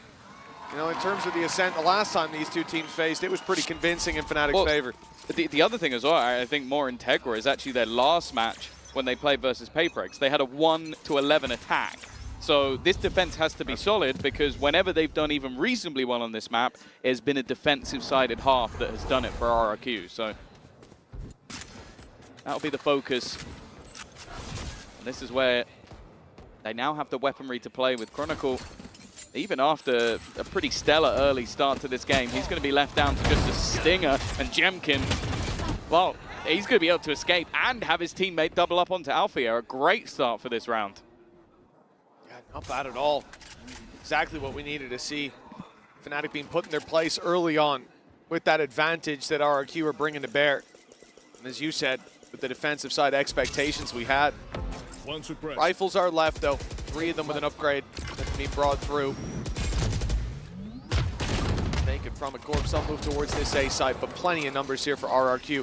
you know, in terms of the Ascent, the last time these 2 teams faced, it was pretty convincing in Fnatic's favor. The other thing as well, I think more Integra, is actually their last match when they played versus Paperex. They had a 1-11 attack. So this defense has to be solid, because whenever they've done even reasonably well on this map, it has been a defensive-sided half that has done it for RRQ. So that'll be the focus. And this is where they now have the weaponry to play with. Chronicle, even after a pretty stellar early start to this game, he's going to be left down to just a Stinger. And Jemkin, well, he's going to be able to escape and have his teammate double up onto Alfia. A great start for this round. Not bad at all. Exactly what we needed to see. Fnatic being put in their place early on with that advantage that RRQ are bringing to bear. And as you said, with the defensive side expectations we had. Rifles are left though. 3 of them with an upgrade that can be brought through. Taken from a Corp, some move towards this A side, but plenty of numbers here for RRQ.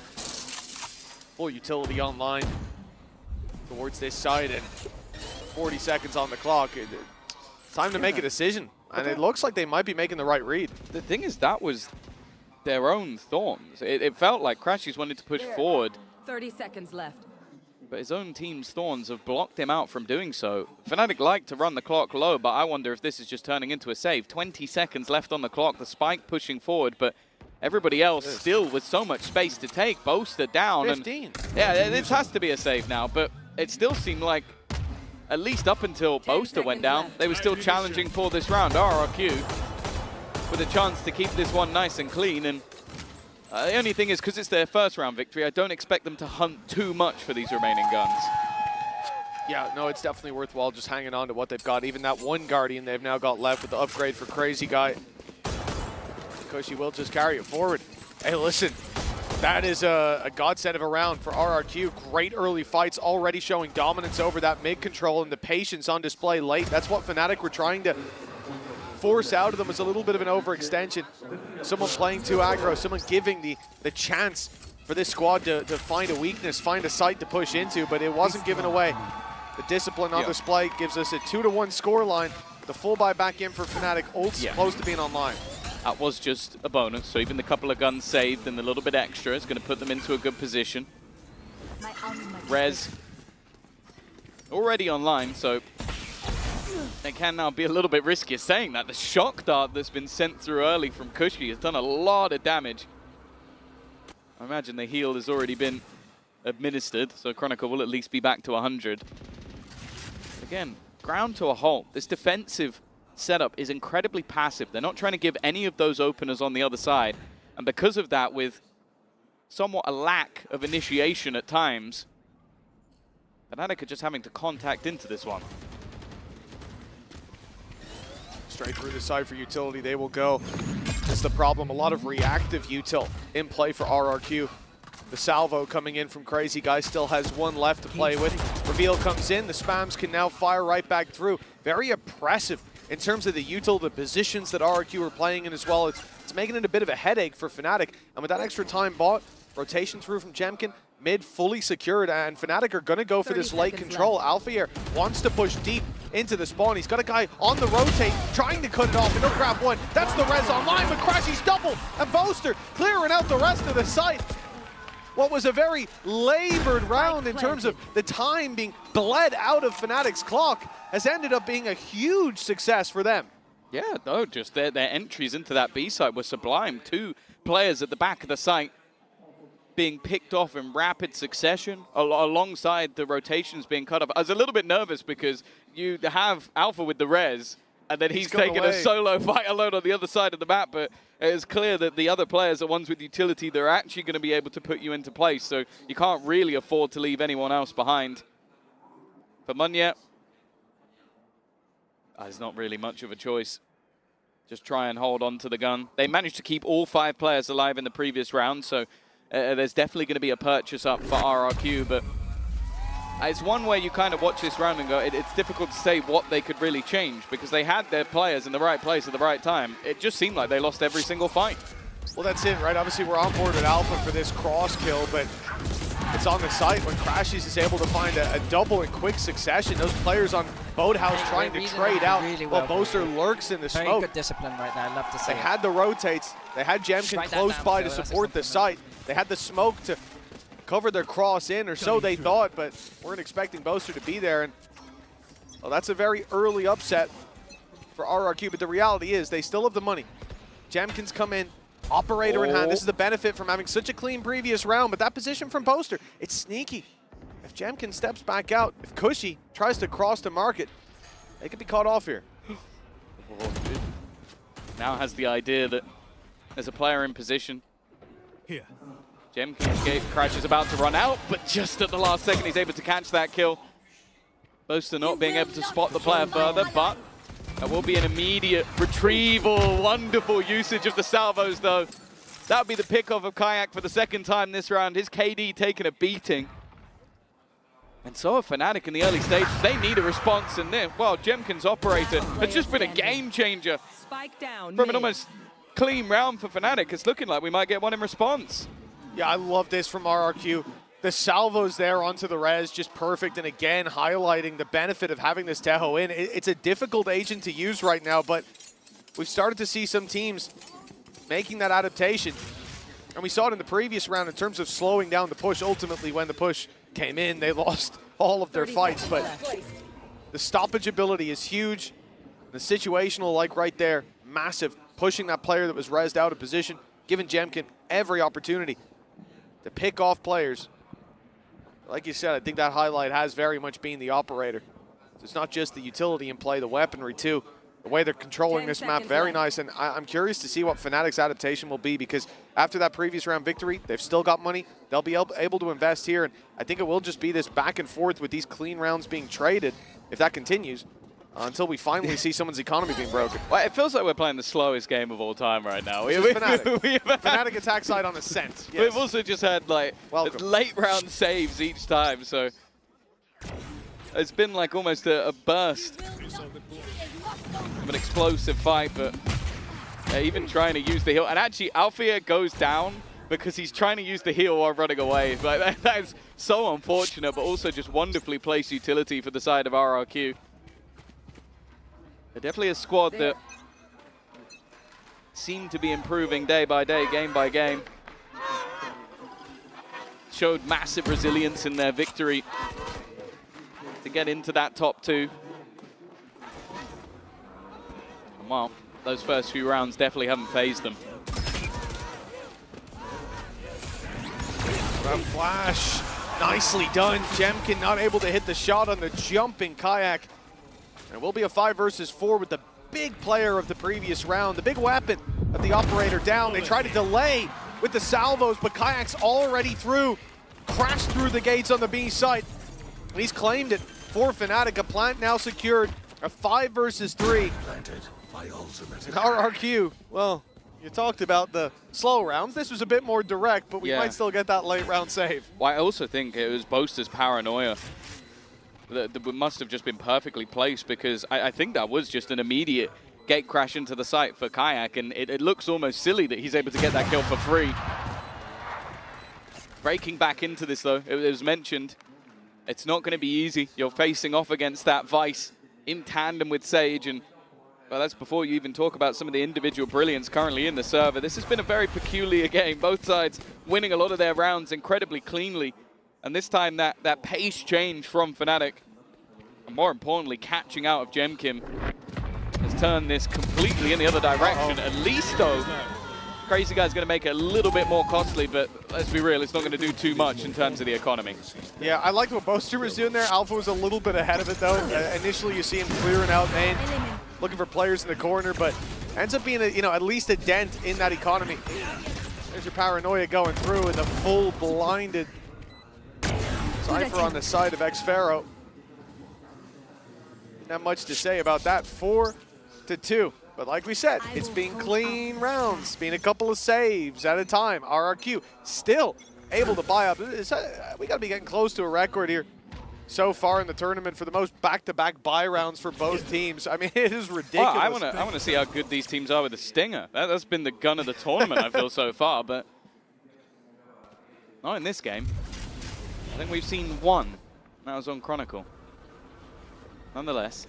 Full utility online towards this side, and 40 seconds on the clock. It's time to make a decision. And it looks like they might be making the right read. The thing is, that was their own thorns. It felt like Crashies wanted to push forward. 30 seconds left. But his own team's thorns have blocked him out from doing so. Fnatic like to run the clock low, but I wonder if this is just turning into a save. 20 seconds left on the clock, the spike pushing forward, but everybody else still with so much space to take. Boaster down. 15. And yeah, this has to be a save now, but it still seemed like, at least up until Boaster went down, they were still challenging for this round. RRQ with a chance to keep this one nice and clean. And the only thing is, because it's their first round victory, I don't expect them to hunt too much for these remaining guns. Yeah, no, it's definitely worthwhile just hanging on to what they've got. Even that 1 Guardian they've now got left with the upgrade for Crazy Guy. Because she will just carry it forward. Hey, listen. That is a godsend of a round for RRQ. Great early fights, already showing dominance over that mid control, and the patience on display late. That's what Fnatic were trying to force out of them, as a little bit of an overextension. Someone playing too aggro, someone giving the chance for this squad to find a weakness, find a site to push into, but it wasn't given away. The discipline on display gives us a 2-1 scoreline. The full buy back in for Fnatic, ult's close to being online. That was just a bonus, so even the couple of guns saved and a little bit extra is going to put them into a good position. Rez already online, so it can now be a little bit riskier. Saying that, the shock dart that's been sent through early from Cushy has done a lot of damage. I imagine the heal has already been administered, so Chronicle will at least be back to 100. Again, ground to a halt. This defensive setup is incredibly passive. They're not trying to give any of those openers on the other side. And because of that, with somewhat a lack of initiation at times, Fnatic are just having to contact into this one. Straight through the side for utility, they will go. That's the problem. A lot of reactive util in play for RRQ. The salvo coming in from Crazy Guy still has 1 left to play with. Reveal comes in. The spams can now fire right back through. Very oppressive in terms of the util, the positions that RRQ are playing in as well. It's making it a bit of a headache for Fnatic. And with that extra time bought, rotation through from Jemkin, mid fully secured, and Fnatic are going to go for this late control. Alfier wants to push deep into the spawn. He's got a guy on the rotate, trying to cut it off, and he'll grab 1. That's the res online, but Crashy's double, and Boaster clearing out the rest of the site. What was a very labored round in terms of the time being bled out of Fnatic's clock has ended up being a huge success for them. Yeah, no, just their entries into that B site were sublime. 2 players at the back of the site being picked off in rapid succession alongside the rotations being cut off. I was a little bit nervous because you have Alpha with the res, and then he's taking a solo fight alone on the other side of the map, but it's clear that the other players are ones with utility. They're actually going to be able to put you into place, so you can't really afford to leave anyone else behind. For Munya, there's not really much of a choice. Just try and hold on to the gun. They managed to keep all 5 players alive in the previous round, so there's definitely going to be a purchase up for RRQ, but It's one where you kind of watch this round and go, it's difficult to say what they could really change because they had their players in the right place at the right time. It just seemed like they lost every single fight. Well, that's it, right? Obviously, we're on board with Alpha for this cross kill, but it's on the site when Crashies is able to find a double in quick succession. Those players on Boathouse trying to trade out while Boaster lurks in the smoke. Very good discipline right there. I love to see They had the rotates. They had Jemkin close by to support the site. They had the smoke to cover their cross in, or so they thought, but weren't expecting Boaster to be there. And well, that's a very early upset for RRQ, but the reality is they still have the money. Jemkin's come in, operator in hand. This is the benefit from having such a clean previous round, but that position from Boaster, it's sneaky. If Jemkin steps back out, if Cushy tries to cross to market, they could be caught off here. Now has the idea that there's a player in position. Here. Jemkin's gate crash is about to run out, but just at the last second he's able to catch that kill. Boaster not being able to spot the player further, but that will be an immediate retrieval. Wonderful usage of the salvos, though. That would be the pickoff of Kayak for the second time this round. His KD taking a beating. And so are Fnatic in the early stages. They need a response, and well, Jemkin's operator has just been a game changer. Spike down. From an almost clean round for Fnatic, it's looking like we might get one in response. Yeah, I love this from RRQ. The salvos there onto the res, just perfect, and again, highlighting the benefit of having this Teho in. It's a difficult agent to use right now, but we've started to see some teams making that adaptation. And we saw it in the previous round in terms of slowing down the push. Ultimately, when the push came in, they lost all of their fights, but the stoppage ability is huge. The situational, like right there, massive. Pushing that player that was rezzed out of position, giving Jemkin every opportunity to pick off players. Like you said, I think that highlight has very much been the operator. It's not just the utility in play, the weaponry too. The way they're controlling this map, very nice. And I'm curious to see what Fnatic's adaptation will be, because after that previous round victory, they've still got money. They'll be able to invest here. And I think it will just be this back and forth with these clean rounds being traded, if that continues, until we finally see someone's economy being broken. Well, it feels like we're playing the slowest game of all time right now. Fnatic. Fnatic attack side on ascent. Yes. We've also just had like late round saves each time, so it's been like almost a burst of an explosive fight, but even trying to use the heal. And actually, Alfia goes down because he's trying to use the heal while running away. Like, that is so unfortunate, but also just wonderfully placed utility for the side of RRQ. They're definitely a squad that seem to be improving day by day, game by game. Showed massive resilience in their victory to get into that top two. And well, those first few rounds definitely haven't phased them. That flash, nicely done. Jemkin not able to hit the shot on the jumping Kayak. And it will be a 5 versus 4 with the big player of the previous round, the big weapon of the operator down. They try to delay with the salvos, but Kayak's already through. Crashed through the gates on the B site. And he's claimed it for Fnatic. A plant now secured. A 5 versus 3. RRQ, well, you talked about the slow rounds. This was a bit more direct, but we might still get that late round save. Well, I also think it was Boaster's paranoia that must have just been perfectly placed, because I think that was just an immediate gate crash into the site for Kayak, and it looks almost silly that he's able to get that kill for free. Breaking back into this, though, it was mentioned, it's not going to be easy. You're facing off against that Vice in tandem with Sage, and well, that's before you even talk about some of the individual brilliance currently in the server. This has been a very peculiar game. Both sides winning a lot of their rounds incredibly cleanly. And this time that pace change from Fnatic, and more importantly, catching out of Jemkin, has turned this completely in the other direction. At least, though, Crazy Guy's going to make it a little bit more costly, but let's be real, it's not going to do too much in terms of the economy. Yeah, I liked what Boaster was doing there. Alpha was a little bit ahead of it, though. Initially, you see him clearing out main, looking for players in the corner, but ends up being at least a dent in that economy. There's your paranoia going through, and the full blinded Cypher on the side of Xfero. Not much to say about that. 4-2. But like we said, it's been clean rounds, been a couple of saves at a time. RRQ still able to buy up. We got to be getting close to a record here. so far in the tournament for the most back-to-back buy rounds for both teams. I mean, it is ridiculous. Well, I want to see how good these teams are with the Stinger. That's been the gun of the tournament, I feel, so far, but not in this game. I think we've seen one. That was on Chronicle. Nonetheless,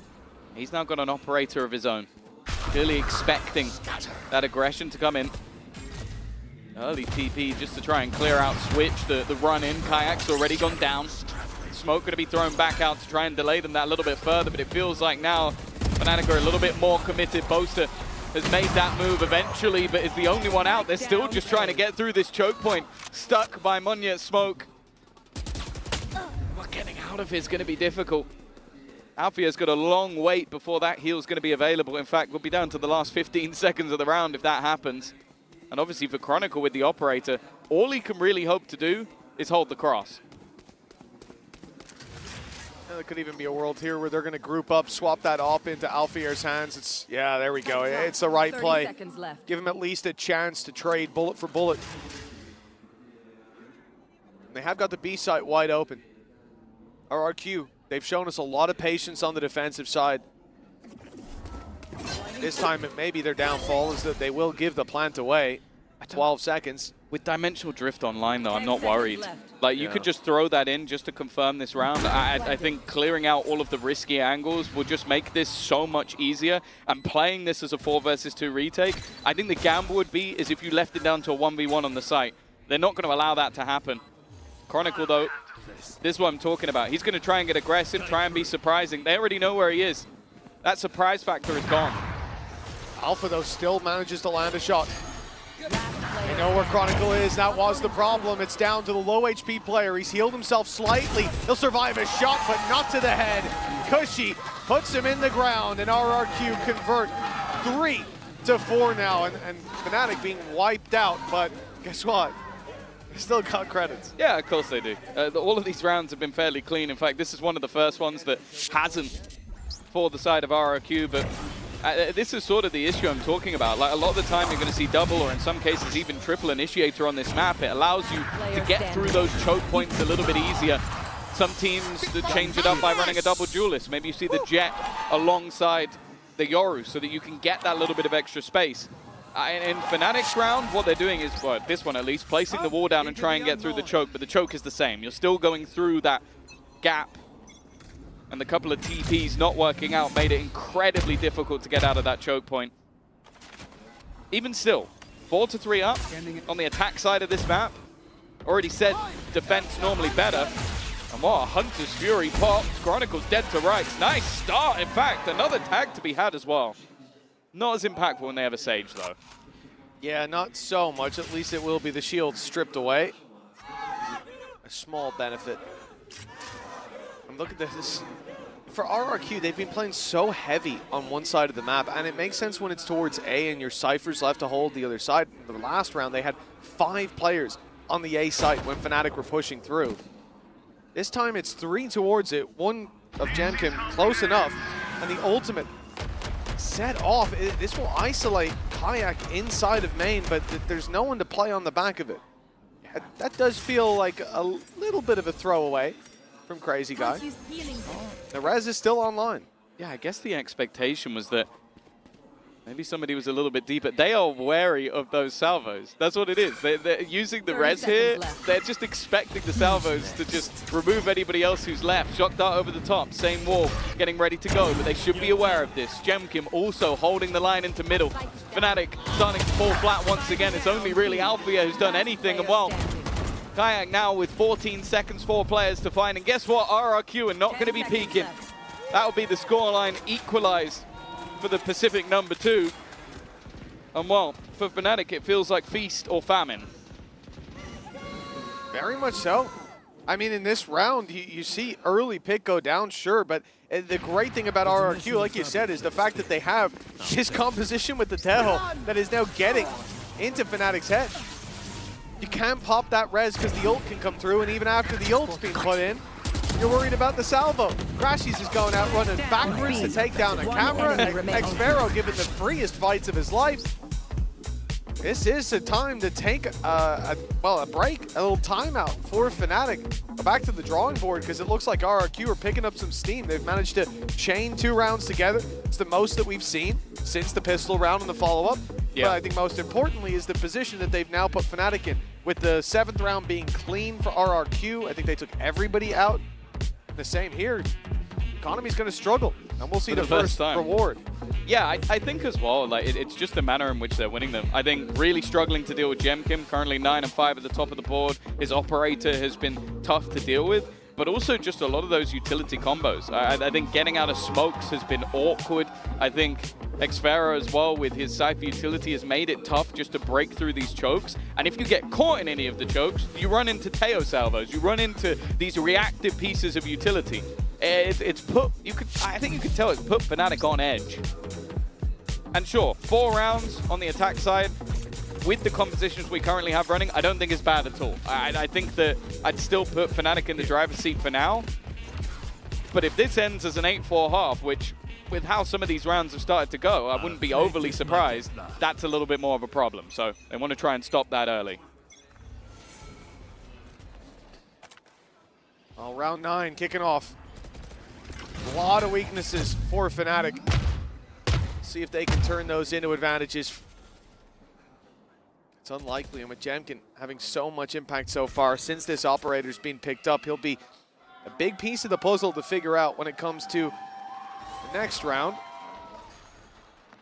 he's now got an operator of his own. Clearly expecting that aggression to come in. Early TP just to try and clear out Switch. The run in. Kayak's already gone down. Smoke going to be thrown back out to try and delay them that a little bit further, but it feels like now Fnatic are a little bit more committed. Boaster has made that move eventually, but is the only one out. They're still just trying to get through this choke point. Stuck by Munya Smoke. But getting out of here is going to be difficult. Alfia's got a long wait before that heal is going to be available. In fact, we'll be down to the last 15 seconds of the round if that happens. And obviously for Chronicle with the operator, all he can really hope to do is hold the cross. There could even be a world here where they're going to group up, swap that op into Alfia's hands. Yeah, there we go. It's the right play. 30 seconds left. Give him at least a chance to trade bullet for bullet. They have got the B site wide open. RRQ, they've shown us a lot of patience on the defensive side. This time it may be their downfall is that they will give the plant away. 12 seconds. With Dimensional Drift online, though, I'm not worried. Like, you could just throw that in just to confirm this round. I think clearing out all of the risky angles will just make this so much easier. And playing this as a 4 versus 2 retake, I think the gamble would be is if you left it down to a 1v1 on the site. They're not going to allow that to happen. Chronicle, though, this is what I'm talking about. He's going to try and get aggressive, try and be surprising. They already know where he is. That surprise factor is gone. Alpha, though, still manages to land a shot. They know where Chronicle is. That was the problem. It's down to the low HP player. He's healed himself slightly. He'll survive a shot, but not to the head. Cushy puts him in the ground, and RRQ convert 3-4 now. And Fnatic being wiped out, but guess what? They still got credits. Yeah, of course they do. All of these rounds have been fairly clean. In fact, this is one of the first ones that hasn't for the side of RRQ, but this is sort of the issue I'm talking about. Like, a lot of the time you're going to see double or in some cases even triple initiator on this map. It allows you to get through those choke points a little bit easier. Some teams that change it up by running a double duelist. Maybe you see the Jet alongside the Yoru so that you can get that little bit of extra space. In Fnatic's round, what they're doing is, well, this one at least, placing the wall down and try and get through the choke, but the choke is the same. You're still going through that gap. And the couple of TPs not working out made it incredibly difficult to get out of that choke point. Even still, 4-3 up on the attack side of this map. Already said defense normally better. And what a Hunter's Fury pop. Chronicle's dead to rights. Nice start, in fact. Another tag to be had as well. Not as impactful when they have a Sage, though. Yeah, not so much. At least it will be the shield stripped away. A small benefit. And look at this. For RRQ, they've been playing so heavy on one side of the map, and it makes sense when it's towards A and your Cypher's left to hold the other side. In the last round, they had 5 players on the A site when Fnatic were pushing through. This time, it's 3 towards it. One of Jamkim close enough, and the ultimate set off. This will isolate Kayak inside of main, but there's no one to play on the back of it. That does feel like a little bit of a throwaway from Crazy Guy. The res is still online. Yeah, I guess the expectation was that maybe somebody was a little bit deeper. They are wary of those salvos. That's what it is. They're using the res here. They're just expecting the salvos to just remove anybody else who's left. Shock dart over the top. Same wall, getting ready to go, but they should be aware of this. Gemkim also holding the line into middle. Fnatic starting to fall flat once again. It's only really Alfia who's done anything, and well, Kayak now with 14 seconds, 4 players to find, and guess what? RRQ are not going to be peeking. That will be the scoreline equalized for the Pacific #2. And well, for Fnatic, it feels like feast or famine. Very much so. I mean, in this round, you see early pick go down, sure, but the great thing about RRQ, like you said, is the fact that they have his composition with the Teho that is now getting into Fnatic's head. You can't pop that res because the ult can come through, and even after the ult's been put in, you're worried about the salvo. Crashies is going out running backwards to take down a camera. Xvero giving the freest fights of his life. This is a time to take a break, a little timeout for Fnatic. back to the drawing board because it looks like RRQ are picking up some steam. They've managed to chain 2 rounds together. It's the most that we've seen since the pistol round and the follow-up. Yeah. But I think most importantly is the position that they've now put Fnatic in. With the 7th round being clean for RRQ, I think they took everybody out. The same here. Economy's going to struggle, and we'll see the first reward. Yeah, I think as well, like it's just the manner in which they're winning them. I think really struggling to deal with Jemkim, currently 9 and 5 at the top of the board. His operator has been tough to deal with, but also just a lot of those utility combos. I think getting out of smokes has been awkward. I think Xfero as well with his Cypher utility has made it tough just to break through these chokes. And if you get caught in any of the chokes, you run into Teo salvos, you run into these reactive pieces of utility. It's put, I think you could tell it's put Fnatic on edge. And sure, 4 rounds on the attack side, with the compositions we currently have running, I don't think it's bad at all. I think that I'd still put Fnatic in the driver's seat for now. But if this ends as an 8-4 half, which with how some of these rounds have started to go, I wouldn't be overly surprised. That's a little bit more of a problem. So they want to try and stop that early. Oh, round 9 kicking off. A lot of weaknesses for Fnatic. See if they can turn those into advantages. It's unlikely, and with Jemkin having so much impact so far since this operator's been picked up, he'll be a big piece of the puzzle to figure out when it comes to the next round.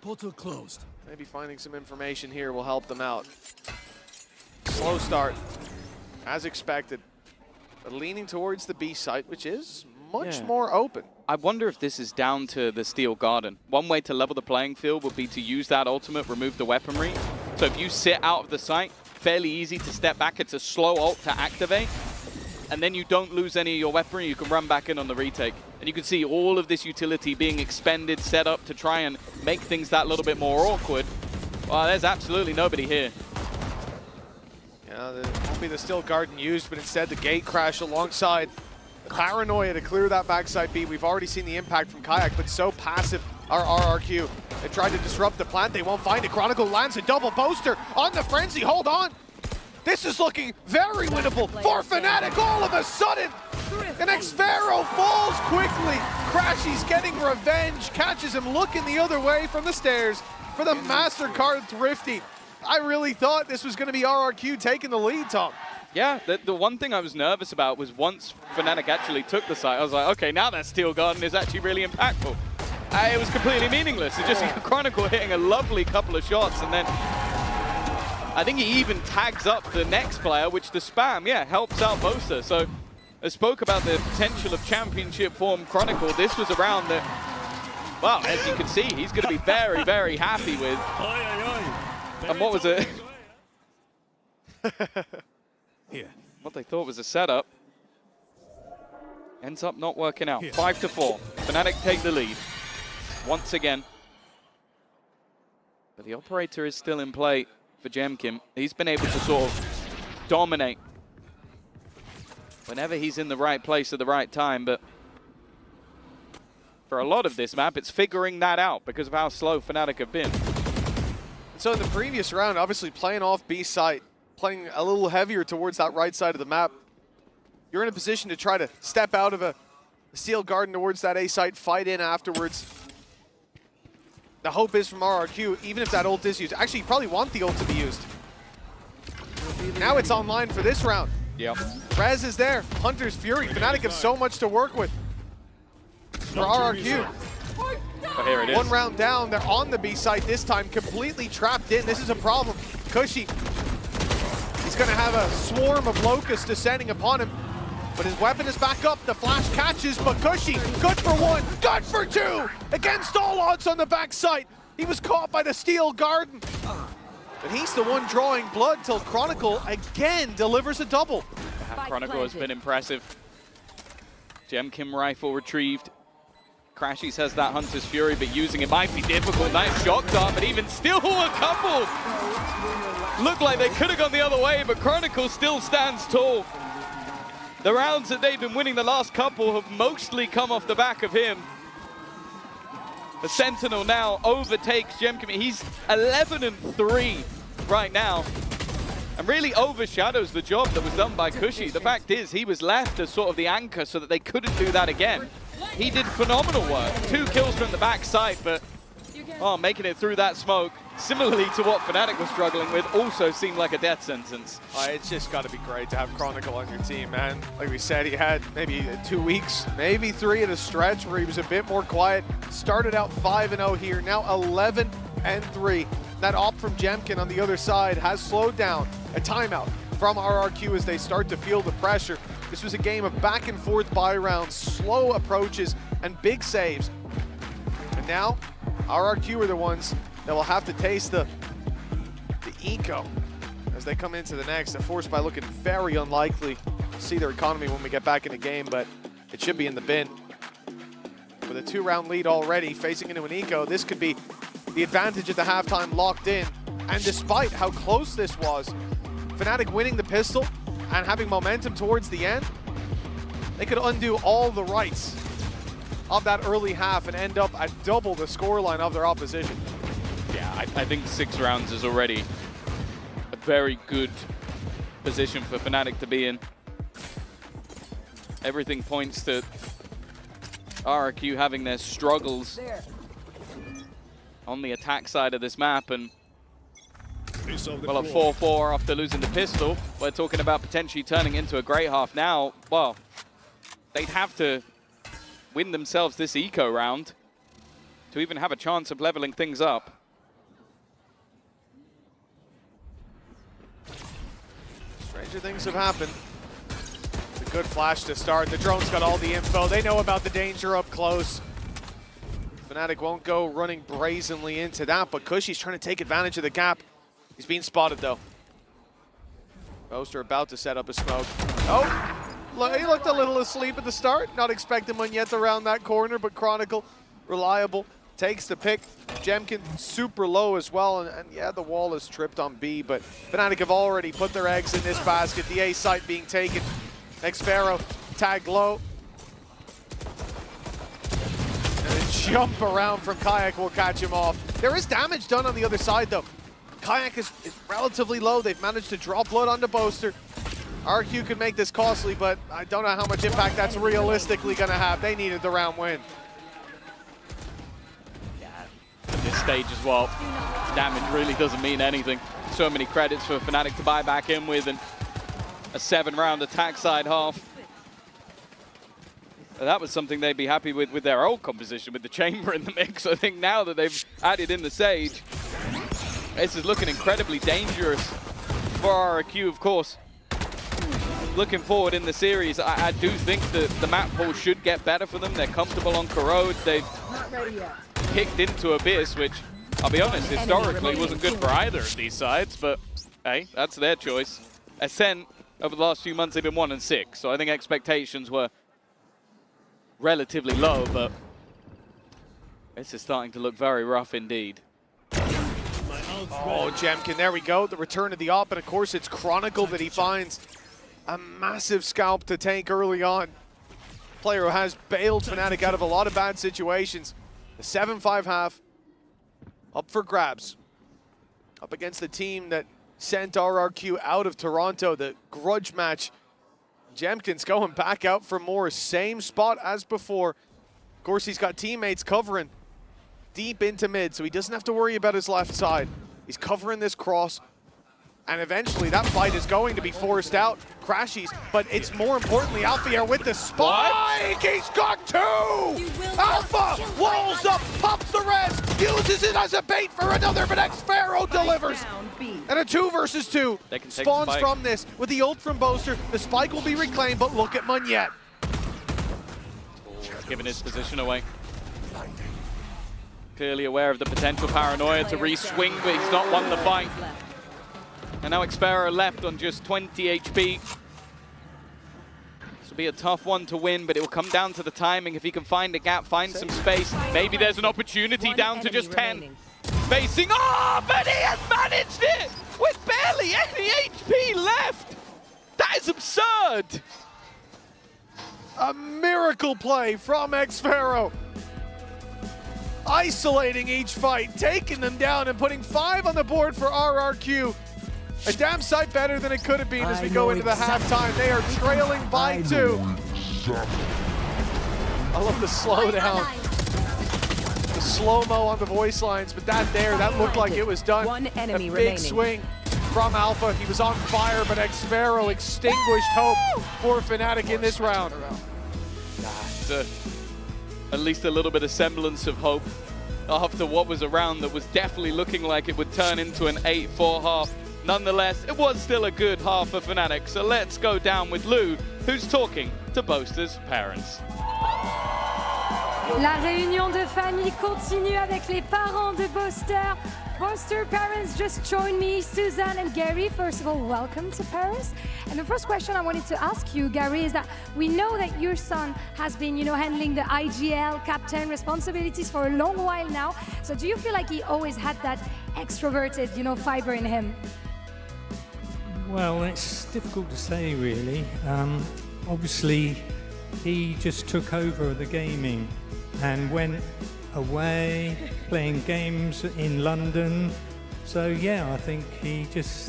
Portal closed. Maybe finding some information here will help them out. Slow start, as expected, but leaning towards the B site, which is much more open. I wonder if this is down to the Steel Garden. One way to level the playing field would be to use that ultimate, remove the weaponry. So if you sit out of the site, fairly easy to step back. It's a slow ult to activate. And then you don't lose any of your weaponry. You can run back in on the retake. And you can see all of this utility being expended, set up to try and make things that little bit more awkward. Well, there's absolutely nobody here. Yeah, there won't be the Steel Garden used, but instead the gate crash alongside the Paranoia to clear that backside B. We've already seen the impact from Kayak, but so passive are RRQ. They tried to disrupt the plant, they won't find it. Chronicle lands a double poster on the Frenzy, hold on! This is looking very winnable for Fnatic all of a sudden! And Xfero falls quickly. Crashy's getting revenge, catches him looking the other way from the stairs for the MasterCard Thrifty. I really thought this was going to be RRQ taking the lead, Tom. Yeah, the one thing I was nervous about was once Fnatic actually took the site, I was like, okay, now that Steel Garden is actually really impactful. It was completely meaningless. It's just Chronicle hitting a lovely couple of shots, and then I think he even tags up the next player, which the spam, helps out Bosa. So I spoke about the potential of championship form Chronicle. This was a round that, well, as you can see, he's going to be very, very happy with. And what was it? Here. What they thought was a setup ends up not working out. 5-4. Fnatic take the lead once again. But the operator is still in play for Jemkim. He's been able to sort of dominate whenever he's in the right place at the right time. But for a lot of this map, it's figuring that out because of how slow Fnatic have been. So in the previous round, obviously playing off B site, playing a little heavier towards that right side of the map, you're in a position to try to step out of a Steel Garden towards that A site, fight in afterwards. The hope is from RRQ, even if that ult is used. Actually, you probably want the ult to be used. Now it's online for this round. Yep. Rez is there. Hunter's Fury. Fnatic have so much to work with. For RRQ. But here it is. One round down, they're on the B site this time, completely trapped in. This is a problem. Cushy, he's gonna have a swarm of locusts descending upon him, but his weapon is back up. The flash catches, but Cushy, good for 1, good for 2! Against all odds on the backside. He was caught by the Steel Garden. But he's the one drawing blood till Chronicle again delivers a double. Chronicle has been impressive. Jemkim rifle retrieved. Crashies has that Hunter's Fury, but using it might be difficult. Nice shock dart, but even still a couple. Looked like they could have gone the other way, but Chronicle still stands tall. The rounds that they've been winning the last couple have mostly come off the back of him. The Sentinel now overtakes Jemkim. He's 11-3 right now. and really overshadows the job that was done by Cushy. The fact is, he was left as sort of the anchor so that they couldn't do that again. He did phenomenal work. 2 kills from the backside, but making it through that smoke, similarly to what Fnatic was struggling with, also seemed like a death sentence. It's just got to be great to have Chronicle on your team, man. Like we said, he had maybe 2 weeks, maybe 3 at a stretch where he was a bit more quiet. Started out 5-0 here, now 11-3. That op from Jemkin on the other side has slowed down. A timeout from RRQ as they start to feel the pressure. This was a game of back and forth buy rounds, slow approaches, and big saves. And now, RRQ are the ones that will have to taste the eco as they come into the next. The force by looking very unlikely. We'll see their economy when we get back in the game, but it should be in the bin. With a 2-round lead already, facing into an eco, this could be the advantage at the halftime locked in. And despite how close this was, Fnatic winning the pistol and having momentum towards the end, they could undo all the rights of that early half and end up at double the scoreline of their opposition. Yeah, I think 6 rounds is already a very good position for Fnatic to be in. Everything points to RRQ having their struggles on the attack side of this map, and well, at 4-4 after losing the pistol, we're talking about potentially turning into a great half now. Well, they'd have to win themselves this eco round to even have a chance of leveling things up. Stranger things have happened. It's a good flash to start. The drone's got all the info. They know about the danger up close. Fnatic won't go running brazenly into that, but Cushy's trying to take advantage of the gap. He's being spotted, though. Boaster about to set up a smoke. Oh, he looked a little asleep at the start. Not expecting one yet around that corner, but Chronicle, reliable, takes the pick. Jemkin super low as well, and yeah, the wall is tripped on B, but Fnatic have already put their eggs in this basket. The A site being taken. xFaroe tagged low. And a jump around from Kayak will catch him off. There is damage done on the other side, though. Kayak is relatively low. They've managed to draw blood onto Boaster. RQ could make this costly, but I don't know how much impact that's realistically going to have. They needed the round win. At this stage as well, damage really doesn't mean anything. So many credits for Fnatic to buy back in with, and a 7-round attack side half. That was something they'd be happy with their old composition, with the chamber in the mix. I think now that they've added in the Sage, this is looking incredibly dangerous for RRQ, of course. Looking forward in the series, I do think that the map pool should get better for them. They're comfortable on Corrode. They've kicked into Abyss, which, I'll be honest, historically wasn't good for either of these sides, but hey, that's their choice. Ascent, over the last few months, they've been 1-6, so I think expectations were relatively low, but this is starting to look very rough indeed. Oh, Jemkin, there we go. The return of the op, and of course it's Chronicle that he finds. A massive scalp to take early on. Player who has bailed Fnatic out of a lot of bad situations. The 7-5 half up for grabs. Up against the team that sent RRQ out of Toronto, the grudge match. Jemkin's going back out for more, same spot as before. Of course, he's got teammates covering deep into mid, so he doesn't have to worry about his left side. He's covering this cross, and eventually that fight is going to be forced out. Crashies, but it's more importantly Alphier with the spike. He's got 2! Alpha walls up, pops the res, uses it as a bait for another, but xFaroe delivers. And a 2 versus 2 spawns from this with the ult from Boaster. The spike will be reclaimed, but look at Munyet. Giving his position away. Clearly aware of the potential paranoia to re-swing, but he's not won the fight. And now xFaroe left on just 20 HP. This will be a tough one to win, but it will come down to the timing. If he can find a gap, find some space, maybe there's an opportunity down to just 10. Facing, but he has managed it with barely any HP left. That is absurd. A miracle play from xFaroe. Isolating each fight, taking them down and putting 5 on the board for RRQ. A damn sight better than it could have been as we go into the halftime. They are trailing by 2. I love the slowdown. The slow-mo on the voice lines, but that looked like it was done. One enemy a big remaining. swing from Alpha. He was on fire, but xFaroh extinguished hope for Fnatic in this round. At least a little bit of semblance of hope after what was a round that was definitely looking like it would turn into an 8-4 half. Nonetheless, it was still a good half for Fnatic, so let's go down with Lou, who's talking to Boaster's parents. La réunion de famille continue avec les parents de Boaster. Boaster parents just joined me, Suzanne and Gary. First of all, welcome to Paris. And the first question I wanted to ask you, Gary, is that we know that your son has been, handling the IGL captain responsibilities for a long while now. So do you feel like he always had that extroverted, fiber in him? Well, it's difficult to say, really. Obviously, he just took over the gaming and went away playing games in London. So yeah, I think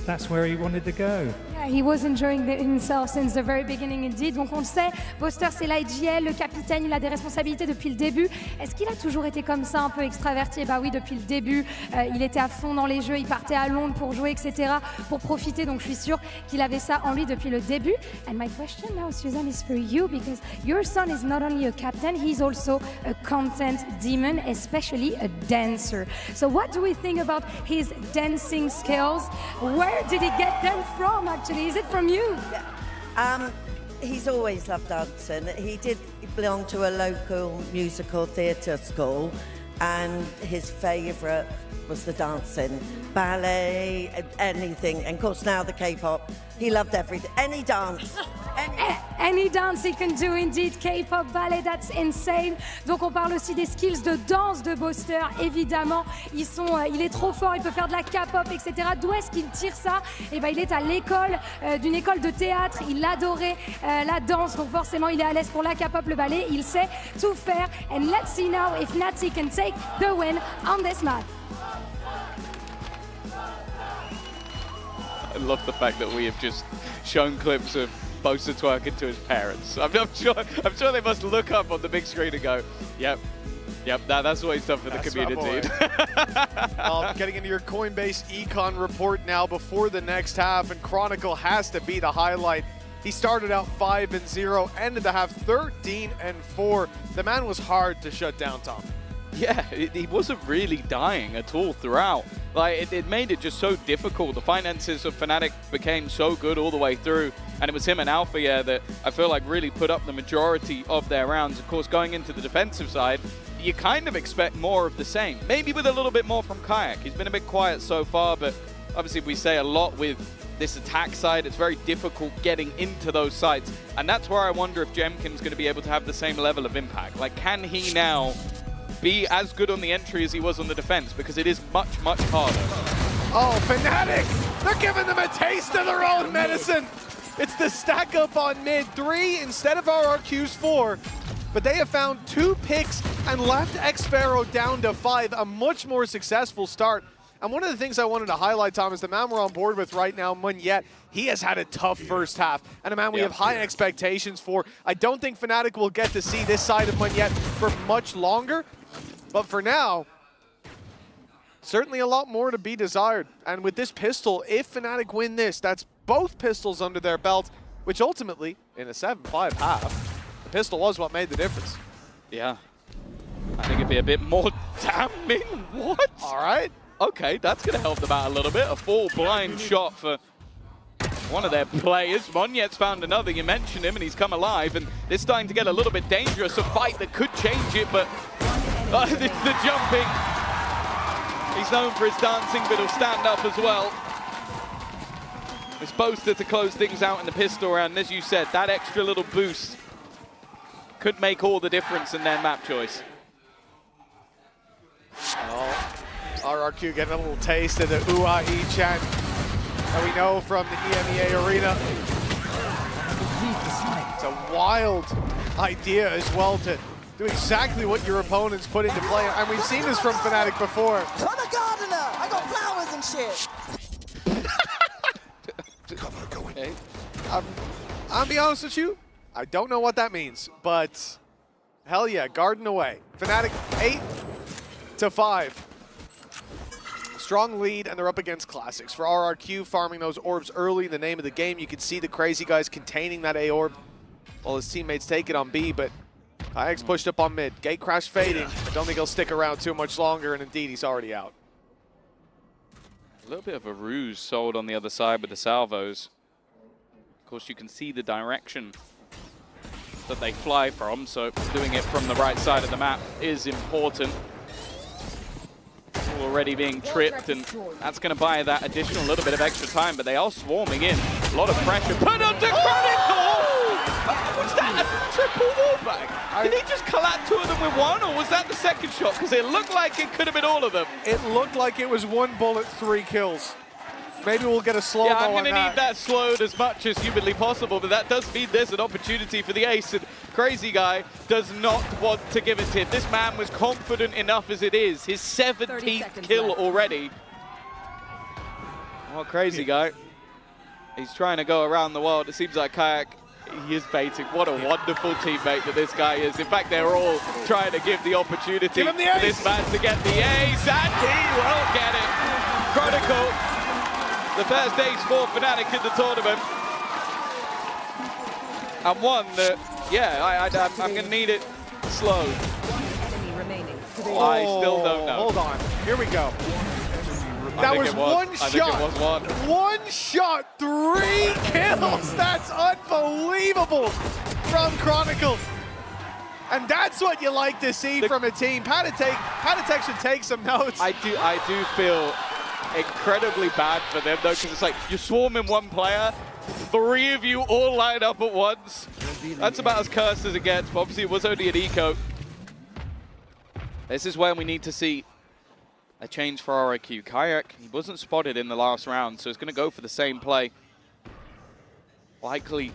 that's where he wanted to go. Yeah, he was enjoying himself since the very beginning indeed. Donc on le sait, Boaster c'est l'IGL, le capitaine, il a des responsabilités depuis le début. Est-ce qu'il a toujours été comme ça, un peu extraverti? Bah oui, depuis le début, il était à fond dans les jeux, il partait à Londres pour jouer, etc., pour profiter. Donc je suis sûre qu'il avait ça en lui depuis le début. And my question now, Suzanne, is for you, because your son is not only a captain, he's also a content demon, especially a dancer. So what do we think about his dancing skills? Where did he get them from, actually? Is it from you? He's always loved dancing. He belong to a local musical theatre school, and his favourite was the dancing, ballet, anything. And of course now the K-pop. He loved everything, any dance. Any dance he can do, indeed. K-pop, ballet, that's insane. Donc on parle aussi des skills de danse de Boaster, évidemment. Il est trop fort, il peut faire de la K-pop, etc. D'où est-ce qu'il tire ça? Eh ben, il est à l'école, d'une école de théâtre. Il adorait la danse, donc forcément il est à l'aise pour la K-pop, le ballet. Il sait tout faire. And let's see now if Fnatic can take the win on this map. I love the fact that we have just shown clips of Boaster twerking to his parents. I'm sure they must look up on the big screen and go, yep, that's what he's done for the community. Getting into your Coinbase econ report now before the next half, and Chronicle has to be the highlight. He started out 5-0, ended the half 13-4. The man was hard to shut down, Tom. Yeah, he wasn't really dying at all throughout. Like, it made it just so difficult. The finances of Fnatic became so good all the way through, and it was him and Alpha that I feel like really put up the majority of their rounds. Of course, going into the defensive side, you kind of expect more of the same. Maybe with a little bit more from Kayak. He's been a bit quiet so far, but obviously we say a lot with this attack side. It's very difficult getting into those sites, and that's where I wonder if Jemkin's going to be able to have the same level of impact. Like, can he now be as good on the entry as he was on the defense? Because it is much, much harder. Oh, Fnatic! They're giving them a taste of their own medicine! It's the stack up on mid. 3 instead of RRQ's 4. But they have found 2 picks and left xFaroh down to 5. A much more successful start. And one of the things I wanted to highlight, Tom, is the man we're on board with right now, Munyet. He has had a tough first half, and a man we have high expectations for. I don't think Fnatic will get to see this side of Munyet for much longer. But for now, certainly a lot more to be desired. And with this pistol, if Fnatic win this, that's both pistols under their belt, which ultimately, in a 7-5 half, the pistol was what made the difference. Yeah. I think it'd be a bit more damning. What? All right. Okay, that's going to help them out a little bit. A full blind shot for one of their players. Monyet's found another. You mentioned him, and he's come alive. And it's starting to get a little bit dangerous. A fight that could change it, but it's the jumping. He's known for his dancing, but he'll stand up as well. It's Boaster to close things out in the pistol round. And as you said, that extra little boost could make all the difference in their map choice. Oh, RRQ getting a little taste of the UAE chant that we know from the EMEA arena. It's a wild idea as well to do exactly what your opponents put into play. And we've seen this from Fnatic before. I'm a gardener. I got flowers and shit. Okay. I'll be honest with you, I don't know what that means, but hell yeah, Garden away. Fnatic 8-5. Strong lead, and they're up against Classics. For RRQ, farming those orbs early in the name of the game. You can see the crazy guys containing that A orb while his teammates take it on B, but Kayak's pushed up on mid. Gate crash fading. I don't think he'll stick around too much longer, and indeed, he's already out. A little bit of a ruse sold on the other side with the salvos. Of course, you can see the direction that they fly from, so doing it from the right side of the map is important. Already being tripped, and that's going to buy that additional little bit of extra time, but they are swarming in. A lot of pressure put onto Chronicle! Was that a triple wallbang? Did he just collapse 2 of them with 1, or was that the second shot? Because it looked like it could have been all of them. It looked like it was 1 bullet, 3 kills. Maybe we'll get a slow-mo on that. Yeah, I'm going to need that slowed as much as humanly possible, but that does mean there's an opportunity for the ace, and Crazy Guy does not want to give it to him. This man was confident enough as it is. His 17th kill already. Oh, Crazy Guy. He's trying to go around the world. It seems like Kayak, he is baiting. What a wonderful teammate that this guy is. In fact, they're all trying to give the opportunity for this man to get the ace, and he will get it. Chronicle. The first ace for Fnatic in the tournament. And one that, yeah, I'm going to need it slow. I still don't know. Hold on. Here we go. That was one shot. One shot, 3 kills. That's unbelievable from Chronicle. And that's what you like to see from a team. Patatek should take some notes. I do feel incredibly bad for them though, because it's like you're swarming one player, 3 of you all line up at once. That's about as cursed as it gets, but obviously it was only an eco. This is where we need to see a change for RRQ. Kayak, he wasn't spotted in the last round, so he's going to go for the same play. Likely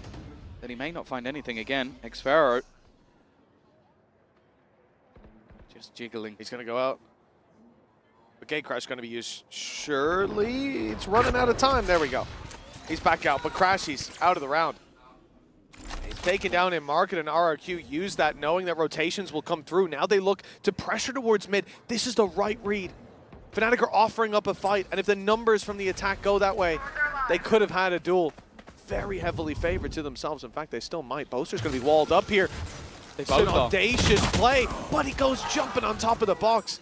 that he may not find anything again. Xfero just jiggling. He's going to go out. The gate crash going to be used. Surely it's running out of time. There we go. He's back out, but Crashy's out of the round. He's taken down in market, and RRQ used that knowing that rotations will come through. Now they look to pressure towards mid. This is the right read. Fnatic are offering up a fight, and if the numbers from the attack go that way, they could have had a duel. Very heavily favored to themselves. In fact, they still might. Boaster's going to be walled up here. It's an audacious play, but he goes jumping on top of the box.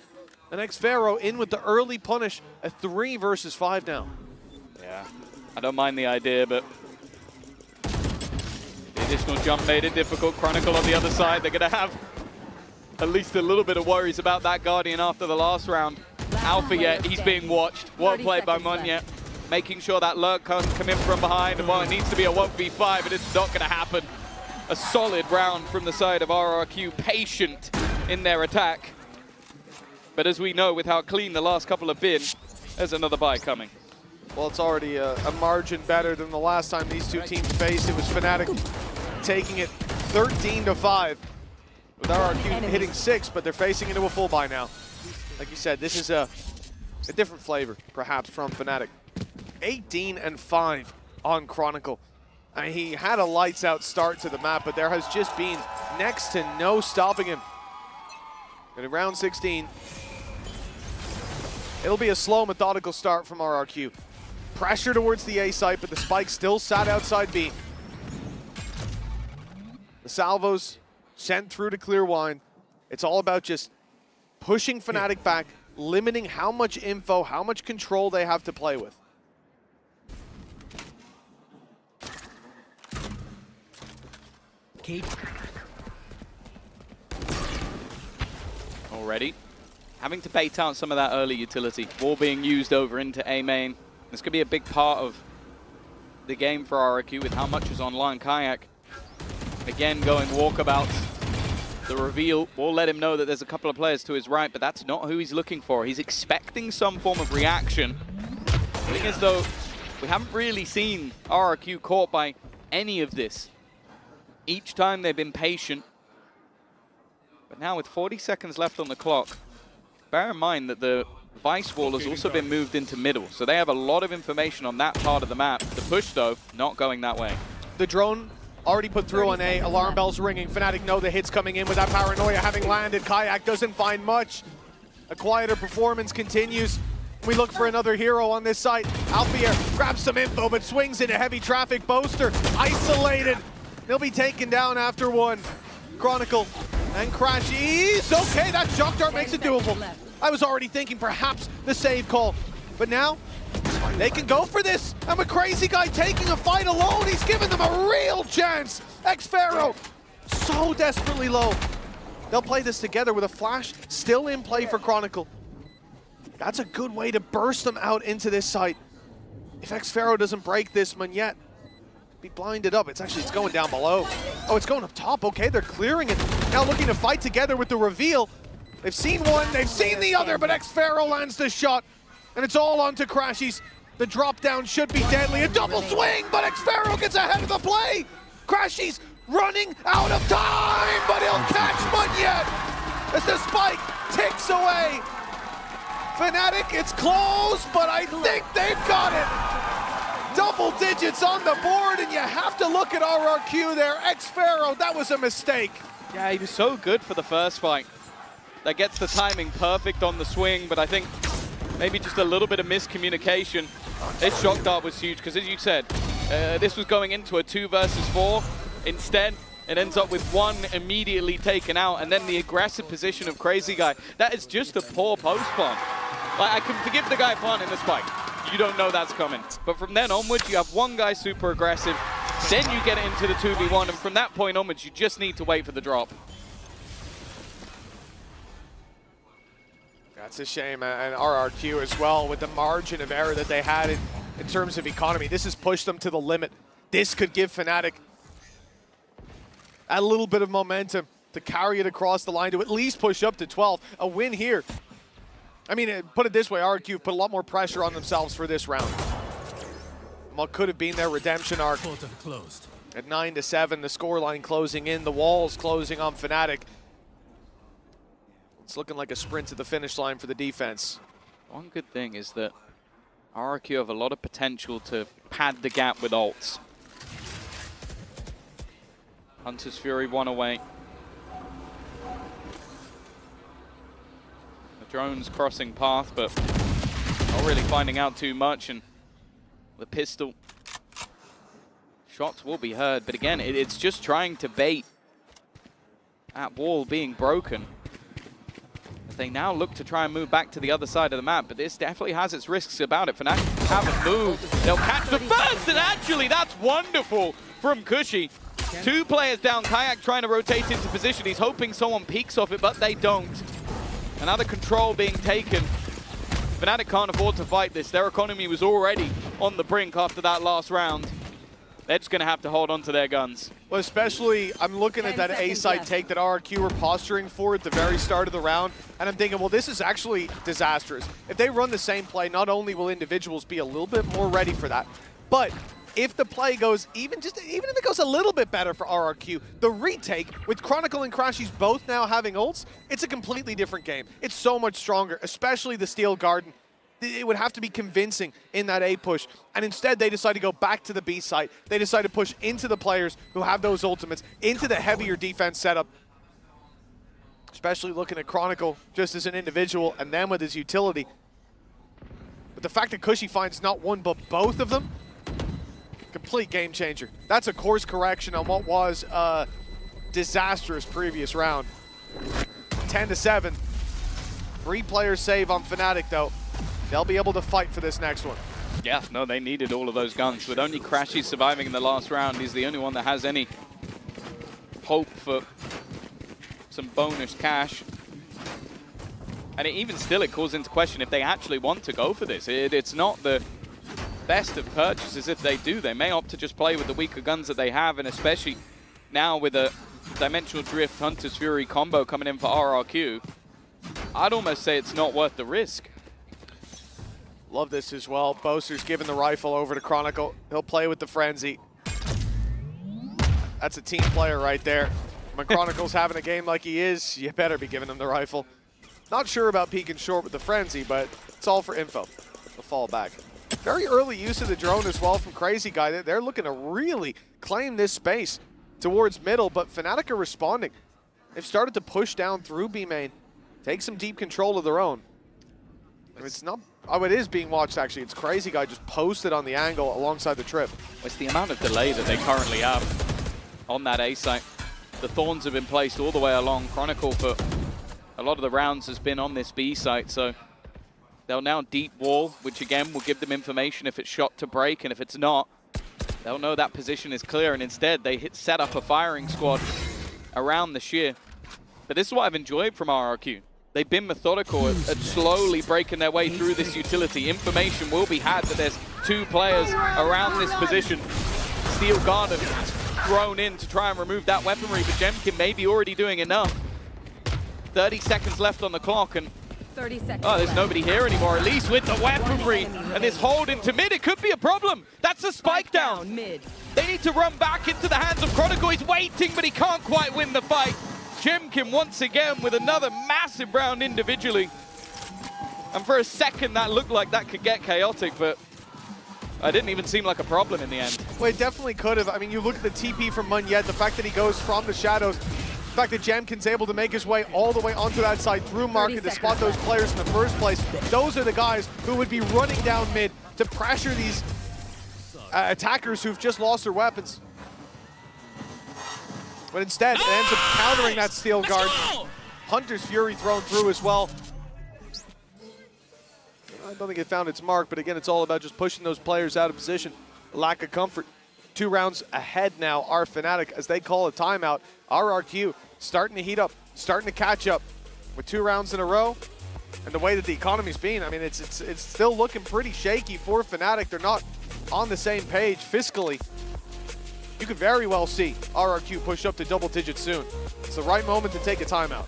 The next Pharaoh in with the early punish, a 3 versus 5 now. Yeah, I don't mind the idea, but the additional jump made it difficult. Chronicle on the other side, they're going to have at least a little bit of worries about that Guardian after the last round. Alpha yet, he's being watched. Well played by Munya, making sure that lurk can't come in from behind, and while it needs to be a 1v5, but it's not going to happen. A solid round from the side of RRQ, patient in their attack. But as we know, with how clean the last couple have been, there's another bye coming. Well, it's already a margin better than the last time these two teams faced. It was Fnatic taking it 13-5. With RRQ hitting 6, but they're facing into a full bye now. Like you said, this is a different flavor, perhaps, from Fnatic. 18-5 on Chronicle. He had a lights-out start to the map, but there has just been next to no stopping him. And in round 16, it'll be a slow, methodical start from RRQ. Pressure towards the A site, but the spike still sat outside B. The salvos sent through to clear wine. It's all about just pushing Fnatic back, limiting how much info, how much control they have to play with. Already having to bait out some of that early utility. Wall being used over into A main. This could be a big part of the game for RRQ with how much is online. Kayak, again, going walkabouts. The reveal will let him know that there's a couple of players to his right, but that's not who he's looking for. He's expecting some form of reaction. Feeling as though we haven't really seen RRQ caught by any of this. Each time they've been patient. But now with 40 seconds left on the clock, bear in mind that the Vice Wall has also been moved into middle, so they have a lot of information on that part of the map. The push, though, not going that way. The drone already put through on A. Alarm bells ringing. Fnatic know the hit's coming in with that paranoia having landed. Kayak doesn't find much. A quieter performance continues. We look for another hero on this site. Alfier grabs some info, but swings into heavy traffic. Boaster isolated. They'll be taken down after one. Chronicle and Crashies. Okay, that shock dart makes it doable. I was already thinking perhaps the save call, but now they can go for this. And with Crazy Guy taking a fight alone, he's given them a real chance. Xpharaoh so desperately low. They'll play this together with a flash still in play for Chronicle. That's a good way to burst them out into this site. If Xpharaoh doesn't break this one yet, be blinded up. It's going down below. Oh, it's going up top. Okay, they're clearing it. Now looking to fight together with the reveal. They've seen one, they've seen the other, but Xpharaoh lands the shot. And it's all onto Crashies. The drop down should be deadly. A double swing, but Xpharaoh gets ahead of the play. Crashies running out of time, but he'll catch Munyet as the spike ticks away. Fnatic, it's close, but I think they've got it. Double digits on the board, and you have to look at RRQ there. Xpharaoh, that was a mistake. Yeah, he was so good for the first fight. That gets the timing perfect on the swing, but I think maybe just a little bit of miscommunication. This shock dart was huge, because as you said, this was going into a 2 versus 4. Instead, it ends up with one immediately taken out, and then the aggressive position of Crazy Guy. That is just a poor post plant. Like, I can forgive the guy planting the spike. You don't know that's coming. But from then onwards, you have one guy super aggressive, then you get it into the 2v1, and from that point onwards, you just need to wait for the drop. That's a shame, and RRQ as well, with the margin of error that they had in terms of economy. This has pushed them to the limit. This could give Fnatic a little bit of momentum to carry it across the line, to at least push up to 12. A win here. I mean, put it this way, RRQ put a lot more pressure on themselves for this round. What could have been their redemption arc. Closed. At 9-7, the scoreline closing in, the walls closing on Fnatic. It's looking like a sprint to the finish line for the defense. One good thing is that RRQ have a lot of potential to pad the gap with ults. Hunter's Fury one away. The drone's crossing path, but not really finding out too much, and the pistol shots will be heard, but again, it's just trying to bait that wall being broken. As they now look to try and move back to the other side of the map, but this definitely has its risks about it. Fnatic haven't moved. They'll catch the first, and actually that's wonderful from Cushy. 2 players down, Kayak trying to rotate into position. He's hoping someone peeks off it, but they don't. Another control being taken. Fnatic can't afford to fight this. Their economy was already on the brink after that last round. They're just going to have to hold on to their guns. Well, especially, I'm looking at that A-side take that RRQ were posturing for at the very start of the round, and I'm thinking, well, this is actually disastrous. If they run the same play, not only will individuals be a little bit more ready for that, but if the play goes even if it goes a little bit better for RRQ, the retake with Chronicle and Crashies both now having ults, it's a completely different game. It's so much stronger, especially the Steel Garden. It would have to be convincing in that A push. And instead, they decide to go back to the B site. They decide to push into the players who have those ultimates, into the heavier defense setup. Especially looking at Chronicle just as an individual and then with his utility. But the fact that Cushy finds not one but both of them, complete game changer. That's a course correction on what was a disastrous previous round. 10-7. 3 players save on Fnatic though. They'll be able to fight for this next one. Yeah, no, they needed all of those guns. With only Crashy surviving in the last round, he's the only one that has any hope for some bonus cash. And even still, it calls into question if they actually want to go for this. It's not the best of purchases if they do. They may opt to just play with the weaker guns that they have, and especially now with a Dimensional Drift Hunter's Fury combo coming in for RRQ, I'd almost say it's not worth the risk. Love this as well. Boaster's giving the rifle over to Chronicle. He'll play with the Frenzy. That's a team player right there. When Chronicle's having a game like he is, you better be giving him the rifle. Not sure about peeking short with the Frenzy, but it's all for info. The fall back. Very early use of the drone as well from Crazy Guy. They're looking to really claim this space towards middle, but Fnatic are responding. They've started to push down through B main, take some deep control of their own. And it's not, oh, it is being watched actually. It's Crazy Guy just posted on the angle alongside the trip. It's the amount of delay that they currently have on that A site. The Thorns have been placed all the way along. Chronicle for a lot of the rounds has been on this B site, so they'll now deep wall, which again will give them information if it's shot to break, and if it's not, they'll know that position is clear, and instead they set up a firing squad around the sheer. But this is what I've enjoyed from RRQ. They've been methodical at slowly breaking their way through this utility. Information will be had that there's 2 players around this position. Steel Guard thrown in to try and remove that weaponry, but Jemkin may be already doing enough. 30 seconds left on the clock, and 30 seconds. Oh, there's nobody here anymore, at least with the weaponry. And this hold into mid, it could be a problem. That's a spike down. Mid. They need to run back into the hands of Chronicle. He's waiting, but he can't quite win the fight. Jemkin once again with another massive round individually. And for a second, that looked like that could get chaotic, but it didn't even seem like a problem in the end. Well, it definitely could have. I mean, you look at the TP from Munyet, the fact that he goes from the shadows, the fact that Jemkin's able to make his way all the way onto that side through market to spot those players in the first place. Those are the guys who would be running down mid to pressure these attackers who've just lost their weapons. But instead, it ends up countering that Steel Guard. Hunter's Fury thrown through as well. I don't think it found its mark, but again, it's all about just pushing those players out of position. Lack of comfort. 2 rounds ahead now are Fnatic as they call a timeout. RRQ starting to heat up, starting to catch up with 2 rounds in a row. And the way that the economy's been, I mean, it's still looking pretty shaky for Fnatic. They're not on the same page fiscally. You could very well see RRQ push up to double digits soon. It's the right moment to take a timeout.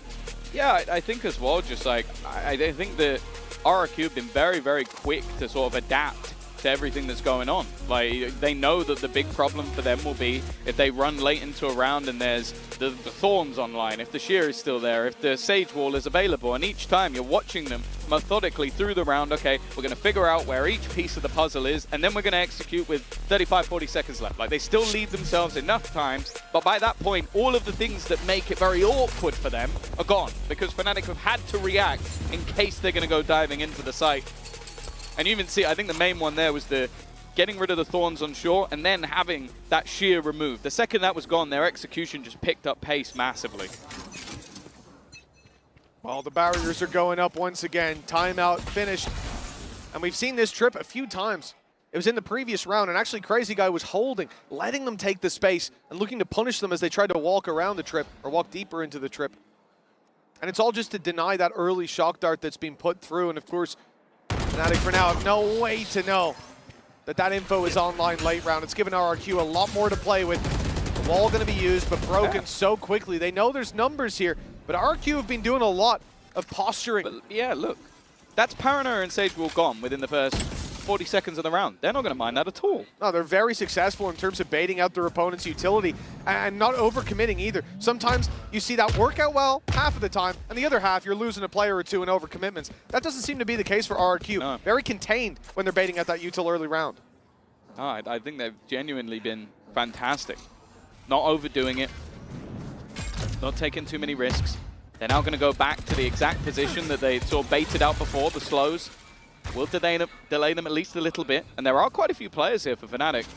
Yeah, I think as well, just like, I think that RRQ have been very, very quick to sort of adapt to everything that's going on. Like, they know that the big problem for them will be if they run late into a round and there's the Thorns online, if the Sheer is still there, if the Sage Wall is available, and each time you're watching them methodically through the round, okay, we're going to figure out where each piece of the puzzle is, and then we're going to execute with 35, 40 seconds left. Like, they still leave themselves enough time, but by that point, all of the things that make it very awkward for them are gone, because Fnatic have had to react in case they're going to go diving into the site. And you even see, I think the main one there was the getting rid of the Thorns on shore and then having that Sheer removed. The second that was gone, their execution just picked up pace massively. Well, the barriers are going up once again. Timeout finished. And we've seen this trip a few times. It was in the previous round, and actually Crazy Guy was holding, letting them take the space and looking to punish them as they tried to walk around the trip or walk deeper into the trip. And it's all just to deny that early shock dart that's being put through. And of course, Fnatic for now have no way to know that that info is online late round. It's given RRQ a lot more to play with. The wall going to be used, but broken so quickly. They know there's numbers here, but RRQ have been doing a lot of posturing. But yeah, look, that's Paranoia and Sage Wall gone within the first 40 seconds of the round. They're not going to mind that at all. No, they're very successful in terms of baiting out their opponent's utility and not overcommitting either. Sometimes you see that work out well half of the time, and the other half you're losing a player or two in overcommitments. That doesn't seem to be the case for RRQ. No. Very contained when they're baiting out that util early round. No, I think they've genuinely been fantastic. Not overdoing it, not taking too many risks. They're now going to go back to the exact position that they sort of baited out before, the slows. Will delay them at least a little bit, and there are quite a few players here for Fnatic.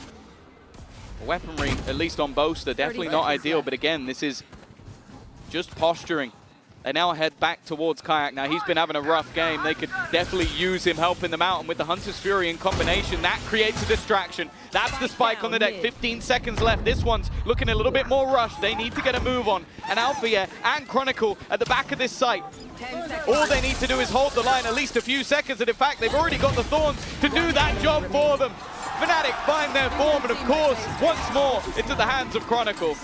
Weaponry, at least on Boaster, definitely not ideal, but again, this is just posturing. They now head back towards Kayak. Now, he's been having a rough game. They could definitely use him helping them out, and with the Hunter's Fury in combination, that creates a distraction. That's the spike on the deck, 15 seconds left. This one's looking a little bit more rushed. They need to get a move on. And Alpha and Chronicle at the back of this site. All they need to do is hold the line at least a few seconds, and in fact, they've already got the Thorns to do that job for them. Fnatic find their form, and of course, once more, into the hands of Chronicle.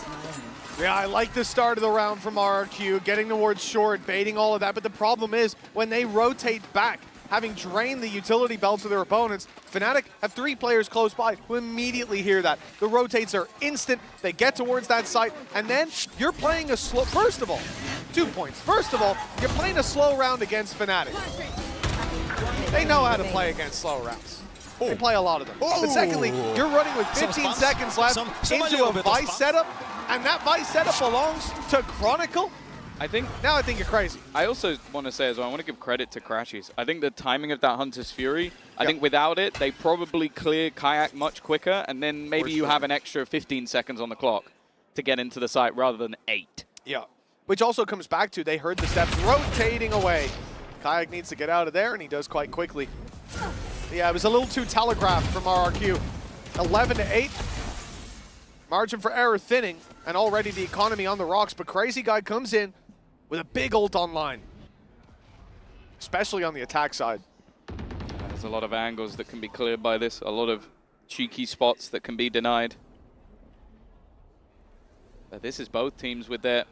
Yeah, I like the start of the round from RRQ, getting towards short, baiting all of that, but the problem is when they rotate back, having drained the utility belts of their opponents, Fnatic have 3 players close by who immediately hear that. The rotates are instant, they get towards that site, and then you're playing a slow, first of all, 2 points. First of all, you're playing a slow round against Fnatic. They know how to play against slow rounds. They play a lot of them. But secondly, you're running with 15 seconds left into a Vice setup, and that Vice setup belongs to Chronicle. I think you're crazy. I also want to say as well, I want to give credit to Crashies. I think the timing of that Hunter's Fury, I think without it, they probably clear Kayak much quicker, and then maybe you have an extra 15 seconds on the clock to get into the site rather than 8. Yeah, which also comes back to they heard the steps rotating away. Kayak needs to get out of there, and he does quite quickly. Yeah, it was a little too telegraphed from RRQ. 11-8. Margin for error thinning, and already the economy on the rocks, but Crazy Guy comes in with a big ult online, especially on the attack side. There's a lot of angles that can be cleared by this, a lot of cheeky spots that can be denied. But this is both teams with their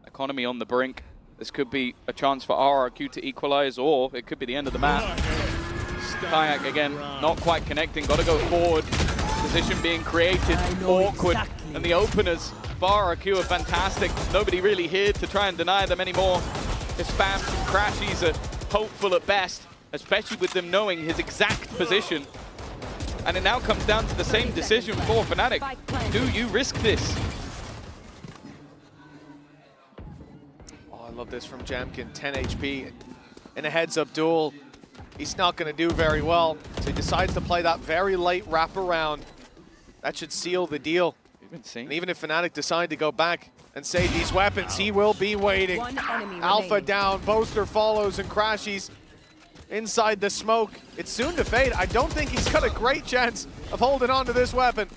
economy on the brink. This could be a chance for RRQ to equalize, or it could be the end of the map. Kayak again, not quite connecting, got to go forward. Position being created, awkward, and the openers for RRQ are fantastic. Nobody really here to try and deny them anymore. The spams from Crashies are hopeful at best, especially with them knowing his exact position. And it now comes down to the same decision for Fnatic. Do you risk this? Oh, I love this from Jamkin, 10 HP in a heads-up duel. He's not going to do very well, so he decides to play that very late wraparound. That should seal the deal. And even if Fnatic decide to go back and save these weapons, he will be waiting. Alpha down, Boaster follows, and Crashies inside the smoke. It's soon to fade. I don't think he's got a great chance of holding on to this weapon.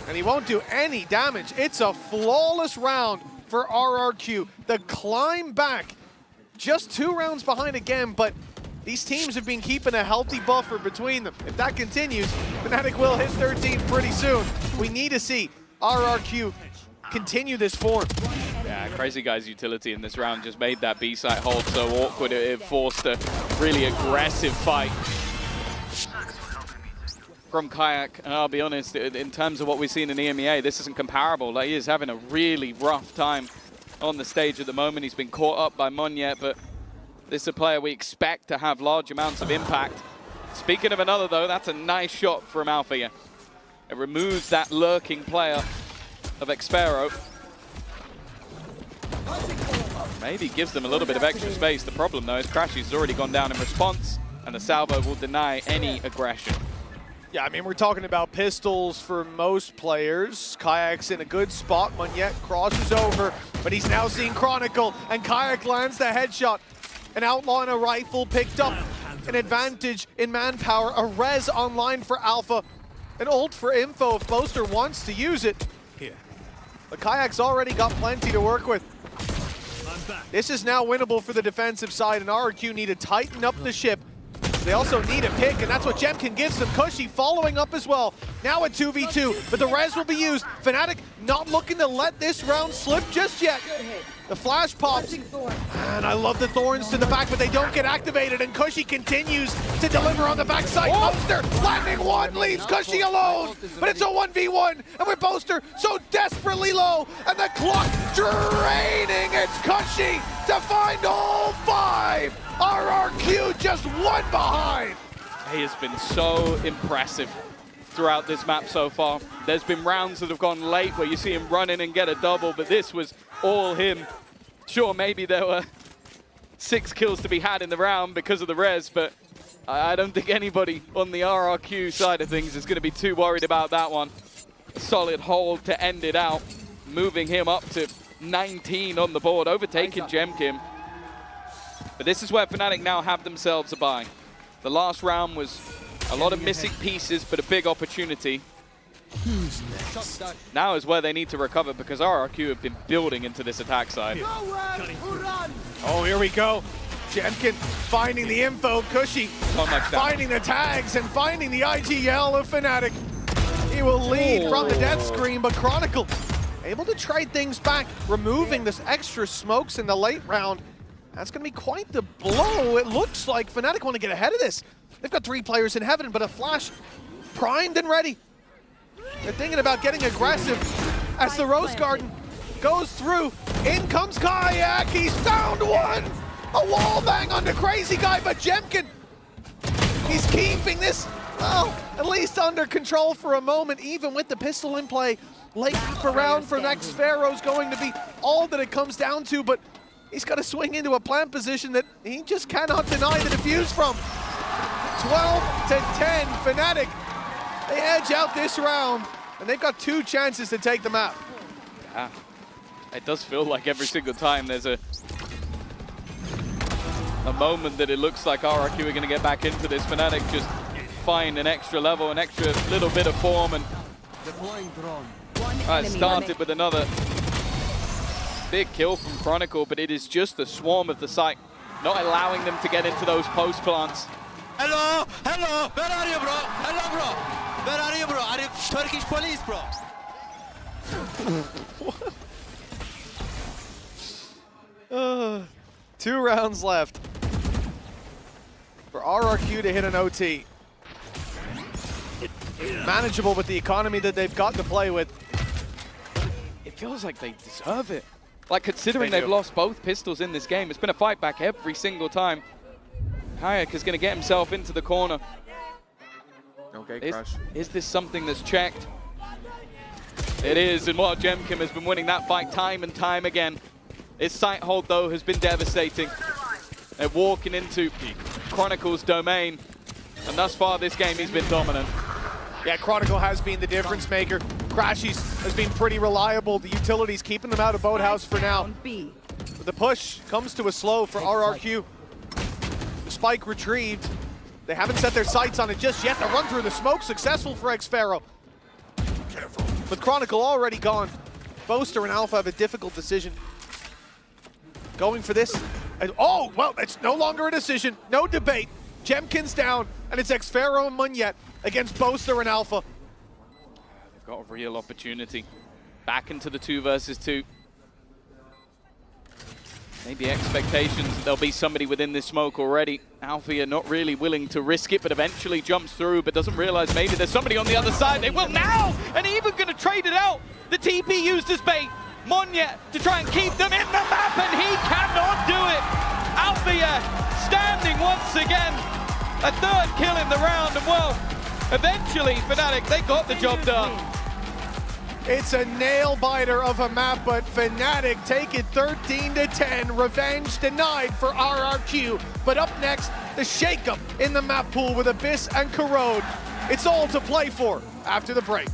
And he won't do any damage. It's a flawless round for RRQ. The climb back, just 2 rounds behind again, but these teams have been keeping a healthy buffer between them. If that continues, Fnatic will hit 13 pretty soon. We need to see RRQ continue this form. Yeah, Crazy Guy's utility in this round just made that B site hold so awkward. It forced a really aggressive fight from Kayak. And I'll be honest, in terms of what we've seen in EMEA, this isn't comparable. Like, he is having a really rough time on the stage at the moment. He's been caught up by Monyet, but this is a player we expect to have large amounts of impact. Speaking of another, though, that's a nice shot from Alpha here. It removes that lurking player of Xpero. Maybe gives them a little bit of extra space. The problem, though, is Crashies has already gone down in response, and the salvo will deny any aggression. Yeah, I mean, we're talking about pistols for most players. Kayak's in a good spot. Monyet crosses over, but he's now seeing Chronicle, and Kayak lands the headshot. An outlaw and a rifle picked up an advantage in manpower. A res online for Alpha. An ult for info if Boaster wants to use it. Here. But Kayak's already got plenty to work with. This is now winnable for the defensive side, and RRQ need to tighten up the ship. They also need a pick, and that's what Jemkin gives them. Cushy following up as well. Now a 2v2, but the res will be used. Fnatic not looking to let this round slip just yet. The flash pops, and I love the thorns to the back, but they don't get activated, and Cushy continues to deliver on the backside. Boaster landing one, leaves Cushy alone, but it's a 1v1, and with Boaster so desperately low, and the clock draining, it's Cushy to find all 5. RRQ just 1 behind. He has been so impressive throughout this map so far. There's been rounds that have gone late where you see him run in and get a double, but this was all him. Sure, maybe there were 6 kills to be had in the round because of the res, but I don't think anybody on the RRQ side of things is going to be too worried about that one. A solid hold to end it out, moving him up to 19 on the board, overtaking Jemkin. But this is where Fnatic now have themselves a bye. The last round was a lot of missing pieces, but a big opportunity. Who's next? Now is where they need to recover, because RRQ have been building into this attack side. Oh, here we go. Jemkin finding the info, Cushy finding the tags and finding the IGL of Fnatic. He will lead from the death screen, but Chronicle able to trade things back, removing this extra smokes in the late round. That's going to be quite the blow. It looks like Fnatic want to get ahead of this. They've got 3 players in heaven, but a flash primed and ready. They're thinking about getting aggressive as the Rose Garden goes through. In comes Kayak. He's found one. A wall bang onto Crazy Guy, but Jemkin, he's keeping this, well, at least under control for a moment, even with the pistol in play. Late around for next Pharaoh's going to be all that it comes down to, but he's got to swing into a plant position that he just cannot deny the defuse from. 12 to 10, Fnatic, they edge out this round, and they've got 2 chances to take the map. Yeah, it does feel like every single time there's a moment that it looks like RRQ are going to get back into this. Fnatic just find an extra level, an extra little bit of form, and started with another big kill from Chronicle, but it is just the swarm of the site, not allowing them to get into those post plants. Hello, hello, where are you, bro? Hello, bro. Where are you, bro? Are you Turkish police, bro? 2 rounds left for RRQ to hit an OT. Manageable with the economy that they've got to play with. It feels like they deserve it. Like, considering they've lost both pistols in this game, it's been a fight back every single time. Kayak is going to get himself into the corner. Okay, Crush. Is this something that's checked? It is, and while Jemkin has been winning that fight time and time again, his sight hold, though, has been devastating. They're walking into Chronicle's domain, and thus far this game he's been dominant. Yeah, Chronicle has been the difference maker. Crashies has been pretty reliable. The utilities keeping them out of Boathouse for now. But the push comes to a slow for RRQ. The spike retrieved. They haven't set their sights on it just yet. The run through the smoke successful for X-Pharaoh. With Chronicle already gone, Boaster and Alpha have a difficult decision. Going for this. And, oh, well, it's no longer a decision. No debate. Jemkin's down, and it's X-Pharaoh and Munyet against Boaster and Alpha. They've got a real opportunity. Back into the 2 versus 2. Maybe expectations that there'll be somebody within this smoke already. Alpha are not really willing to risk it, but eventually jumps through, but doesn't realize maybe there's somebody on the other side. They will now, and even gonna trade it out. The TP used as bait. Munyet to try and keep them in the map, and he cannot do it. Alpha standing once again. A 3rd kill in the round, and well, eventually Fnatic, they got the job done. It's a nail biter of a map, but Fnatic take it 13 to 10. Revenge denied for RRQ. But up next, the shakeup in the map pool with Abyss and Corrode. It's all to play for after the break.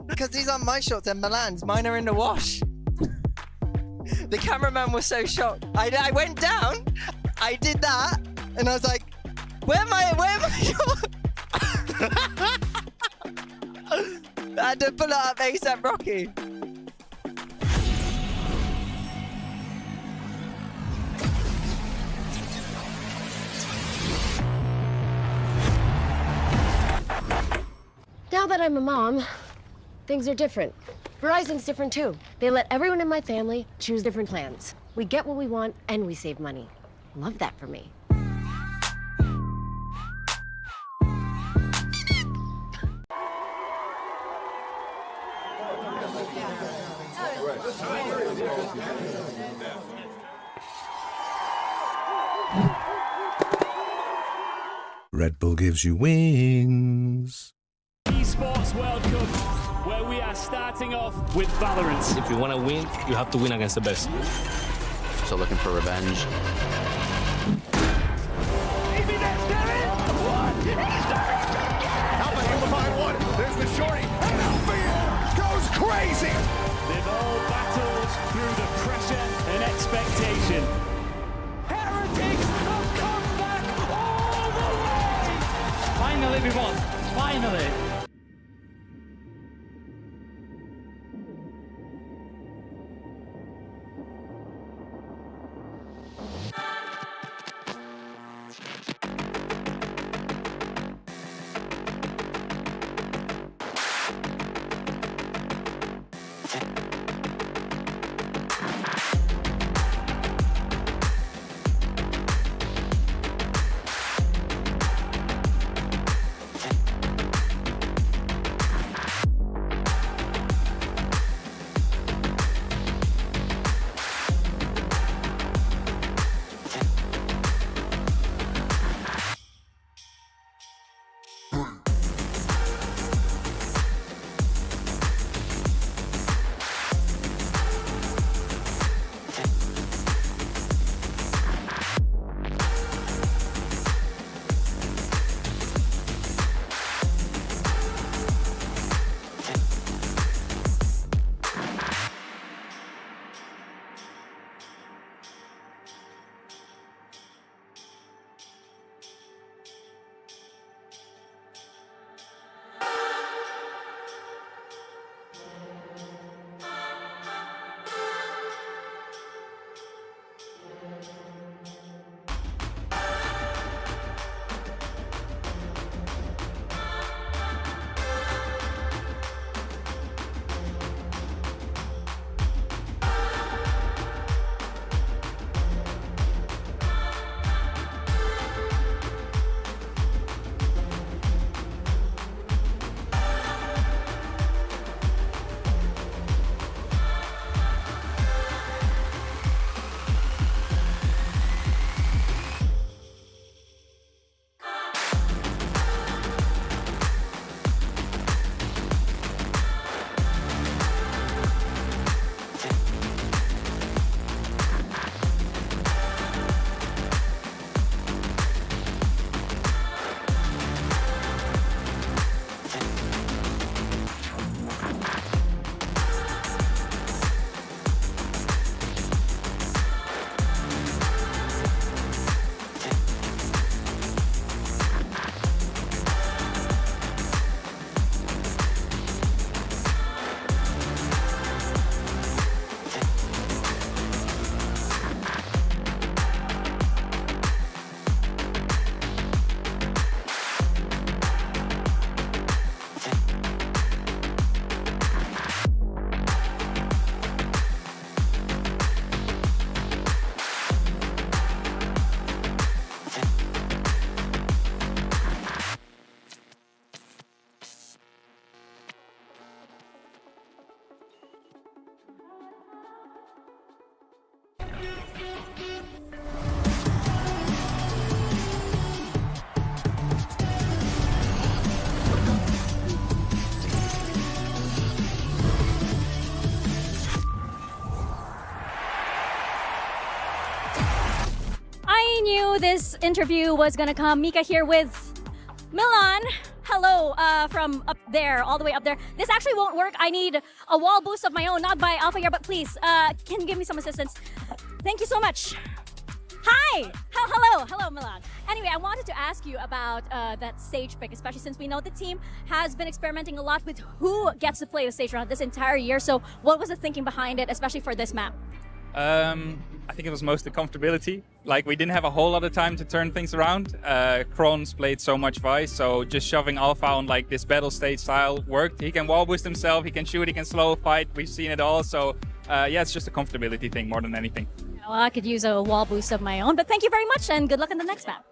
Because these aren't my shots, they're Milan's. Mine are in the wash. The cameraman was so shocked. I went down, I did that, and I was like, where am I shots? I had to pull it up ASAP Rocky. Now that I'm a mom, things are different. Verizon's different too. They let everyone in my family choose different plans. We get what we want and we save money. Love that for me. Red Bull gives you wings. Esports World Cup, where we are starting off with VALORANT. If you want to win, you have to win against the best. So looking for revenge. Alpha able to find one. There's the shorty. And Alpha goes crazy. They've all battled through the pressure and expectation. Heretics have come back all the way. Finally, we won. Finally. knew this interview was gonna come. Mika here with Milan. Hello, from up there, all the way up there. This actually won't work. I need a wall boost of my own, not by Alpha here, but please, can you give me some assistance? Thank you so much. Hi! Hello, Milan. Anyway, I wanted to ask you about that Sage pick, especially since we know the team has been experimenting a lot with who gets to play with Sage around this entire year. So what was the thinking behind it, especially for this map? I think it was mostly comfortability. Like, we didn't have a whole lot of time to turn things around. Kron's played so much Vice, so just shoving Alpha on like this battle stage style worked. He can wall boost himself, he can shoot, he can slow fight. We've seen it all. So yeah, it's just a comfortability thing more than anything. Well, I could use a wall boost of my own, but thank you very much and good luck in the next map.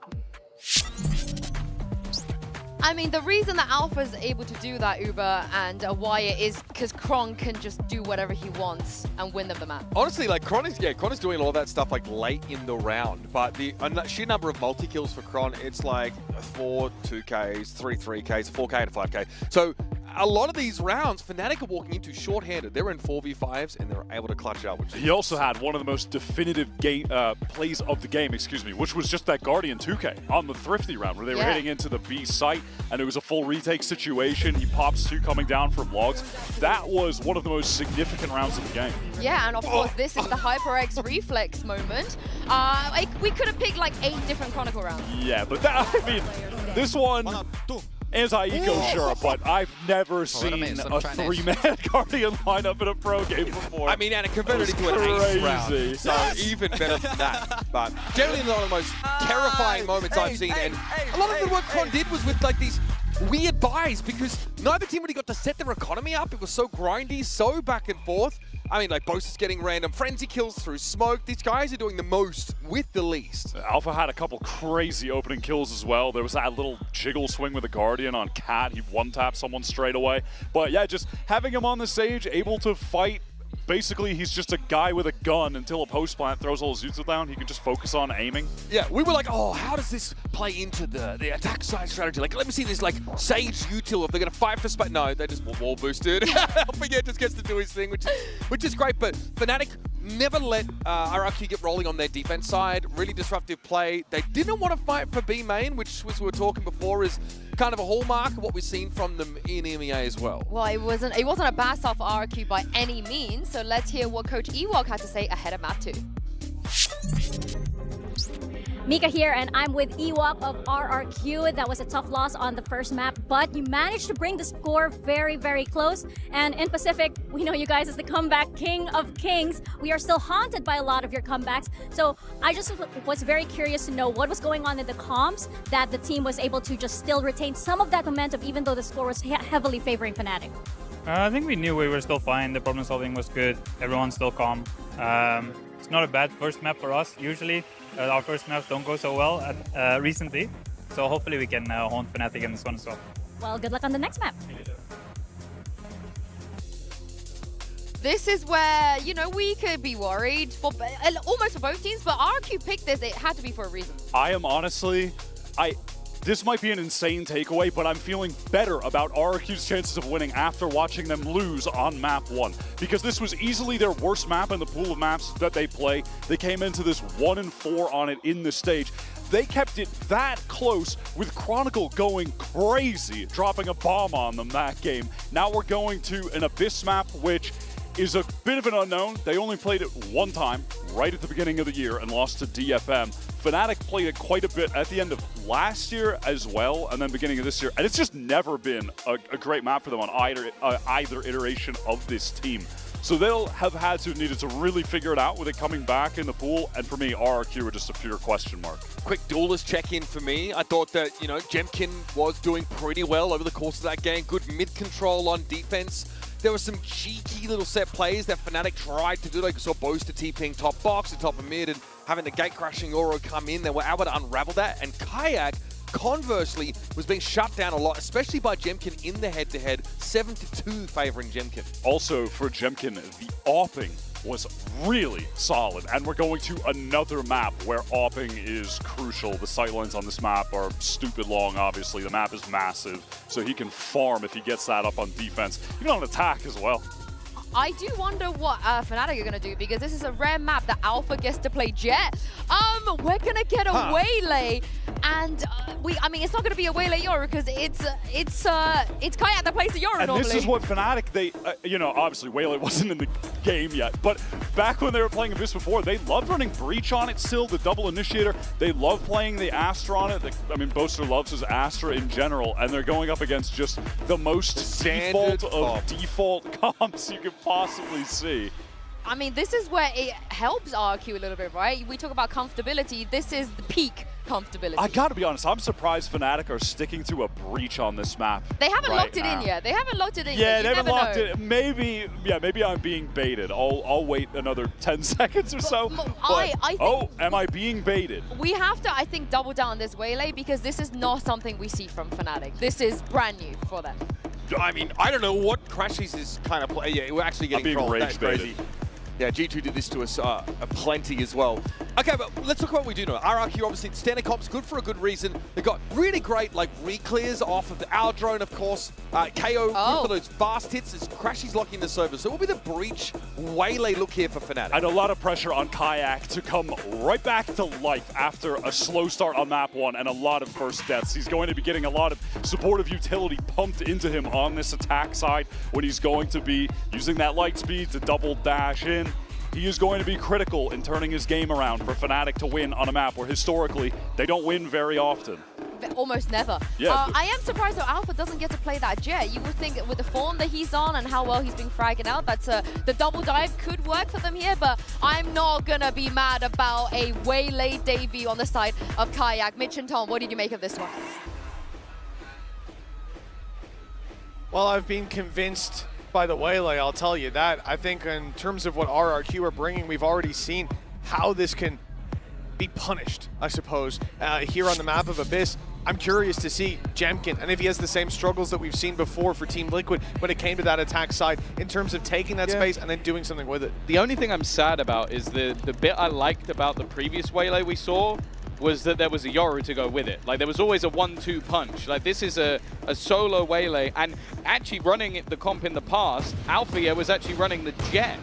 I mean, the reason that Alpha's able to do that, Uber, and Wyatt is because Kron can just do whatever he wants and win them the map. Honestly, like Kron is doing all that stuff like late in the round, but the sheer number of multi-kills for Kron, it's like 4 2Ks, 3 3Ks, 4K and 5K. So a lot of these rounds, Fnatic are walking into short-handed. They're in 4v5s and they're able to clutch out. He also had one of the most definitive game plays of the game, which was just that Guardian 2K on the Thrifty round where they were hitting into the B site and it was a full retake situation. He pops 2 coming down from logs. That was one of the most significant rounds of the game. Yeah, and of course, this is the HyperX reflex moment. We could have picked like 8 different Chronicle rounds. Yeah, but that, I mean, this one, anti-eco, sure, but I've never seen a 3-man Guardian lineup in a pro game before. I mean, and it converted into an ace round, so even better than that. But generally one of the most terrifying moments I've seen, and a lot of the work Kron did was with like these weird buys because neither team really got to set their economy up. It was so grindy, so back and forth. I mean, like, Boast is getting random frenzy kills through smoke. These guys are doing the most with the least. Alpha had a couple crazy opening kills as well. There was that little jiggle swing with the Guardian on Cat. He one-tapped someone straight away. But yeah, just having him on the stage, able to fight. Basically, he's just a guy with a gun until a post-plant throws all his jutsu down. He can just focus on aiming. Yeah, we were like, oh, how does this play into the attack side strategy? Like, let me see this, like, Sage util if they're going to fight for space. No, they just wall boosted. Alpha just gets to do his thing, which is great. But Fnatic never let RRQ get rolling on their defense side. Really disruptive play. They didn't want to fight for B main, which, as we were talking before, is kind of a hallmark of what we've seen from them in MEA as well. Well, it wasn't a bad start for RRQ by any means, so let's hear what Coach Ewok had to say ahead of map 2. Mika here, and I'm with Ewok of RRQ. That was a tough loss on the first map, but you managed to bring the score very, very close. And in Pacific, we know you guys as the comeback king of kings. We are still haunted by a lot of your comebacks. So I just was very curious to know what was going on in the comms that the team was able to just still retain some of that momentum, even though the score was heavily favoring Fnatic. I think we knew we were still fine. The problem solving was good. Everyone's still calm. It's not a bad first map for us. Usually, our first maps don't go so well recently. So hopefully we can haunt Fnatic in this one as well. Well, good luck on the next map. This is where, you know, we could be worried for almost for both teams, but RRQ picked this. It had to be for a reason. I am honestly, this might be an insane takeaway, but I'm feeling better about RRQ's chances of winning after watching them lose on map 1. Because this was easily their worst map in the pool of maps that they play. They came into this 1-4 on it in the stage. They kept it that close with Chronicle going crazy, dropping a bomb on them that game. Now we're going to an Abyss map, which is a bit of an unknown. They only played it one time, right at the beginning of the year, and lost to DFM. Fnatic played it quite a bit at the end of last year as well, and then beginning of this year, and it's just never been a great map for them on either iteration of this team. So they'll have needed to really figure it out with it coming back in the pool, and for me, RRQ were just a pure question mark. Quick duelist check-in for me. I thought that, you know, Jemkin was doing pretty well over the course of that game. Good mid-control on defense. There were some cheeky little set plays that Fnatic tried to do. Like, saw Boaster TPing top box and top of mid and having the gate-crashing Oro come in. They were able to unravel that. And Kayak, conversely, was being shut down a lot, especially by Jemkin in the head-to-head. 7-2 favoring Jemkin. Also, for Jemkin, the AWPing was really solid, and we're going to another map where AWPing is crucial. The sightlines on this map are stupid long, obviously. The map is massive, so he can farm if he gets that up on defense, even on attack as well. I do wonder what Fnatic are going to do, because this is a rare map that Alpha gets to play Jet. We're going to get a Waylay, and I mean, it's not going to be a Waylay Yoru, because it's Kayak that plays the Yoru normally. And this is what Fnatic, they, you know, obviously Waylay wasn't in the game yet, but back when they were playing Abyss before, they loved running Breach on it still, the double initiator. They love playing the Astra on it. I mean, Boaster loves his Astra in general, and they're going up against just the most default of default comps you could possibly see. I mean, this is where it helps RQ a little bit, right? We talk about comfortability. This is the peak comfortability. I gotta be honest, I'm surprised Fnatic are sticking to a Breach on this map. They haven't right locked it now. in yet. They haven't locked it in Yeah, yet. they You haven't never locked know. it. Maybe, yeah, maybe I'm being baited. I'll wait another 10 seconds or so. I think oh, am I being baited? We have to, I think, double down on this Waylay, because this is not something we see from Fnatic. This is brand new for them. I mean, I don't know what Crashies is kind of play. Yeah, we're actually getting trolled. That's crazy. Yeah, G2 did this to us plenty as well. Okay, but let's talk about what we do know. RRQ, obviously, standard comp's good for a good reason. They've got really great, like, re-clears off of our drone, of course. KO, good for those fast hits as Crashies locking the server. So it will be the Breach Waylay look here for Fnatic. And a lot of pressure on Kayak to come right back to life after a slow start on map 1 and a lot of first deaths. He's going to be getting a lot of supportive utility pumped into him on this attack side when he's going to be using that light speed to double dash in. He is going to be critical in turning his game around for Fnatic to win on a map where historically they don't win very often. Almost never. Yeah. I am surprised that Alpha doesn't get to play that Jet. You would think that with the form that he's on and how well he's been fragging out, that's the double dive could work for them here, but I'm not gonna be mad about a Waylay debut on the side of Kayak. Mitch and Tom, what did you make of this one? Well, I've been convinced by the Waylay, I'll tell you that. I think in terms of what RRQ are bringing, we've already seen how this can be punished, I suppose, here on the map of Abyss. I'm curious to see Jemkin, and if he has the same struggles that we've seen before for Team Liquid when it came to that attack side, in terms of taking that space and then doing something with it. The only thing I'm sad about is the bit I liked about the previous Waylay we saw was that there was a Yoru to go with it. Like, there was always a 1-2 punch. Like, this is a solo Waylay, and actually running the comp in the past, Alpha was actually running the Jet.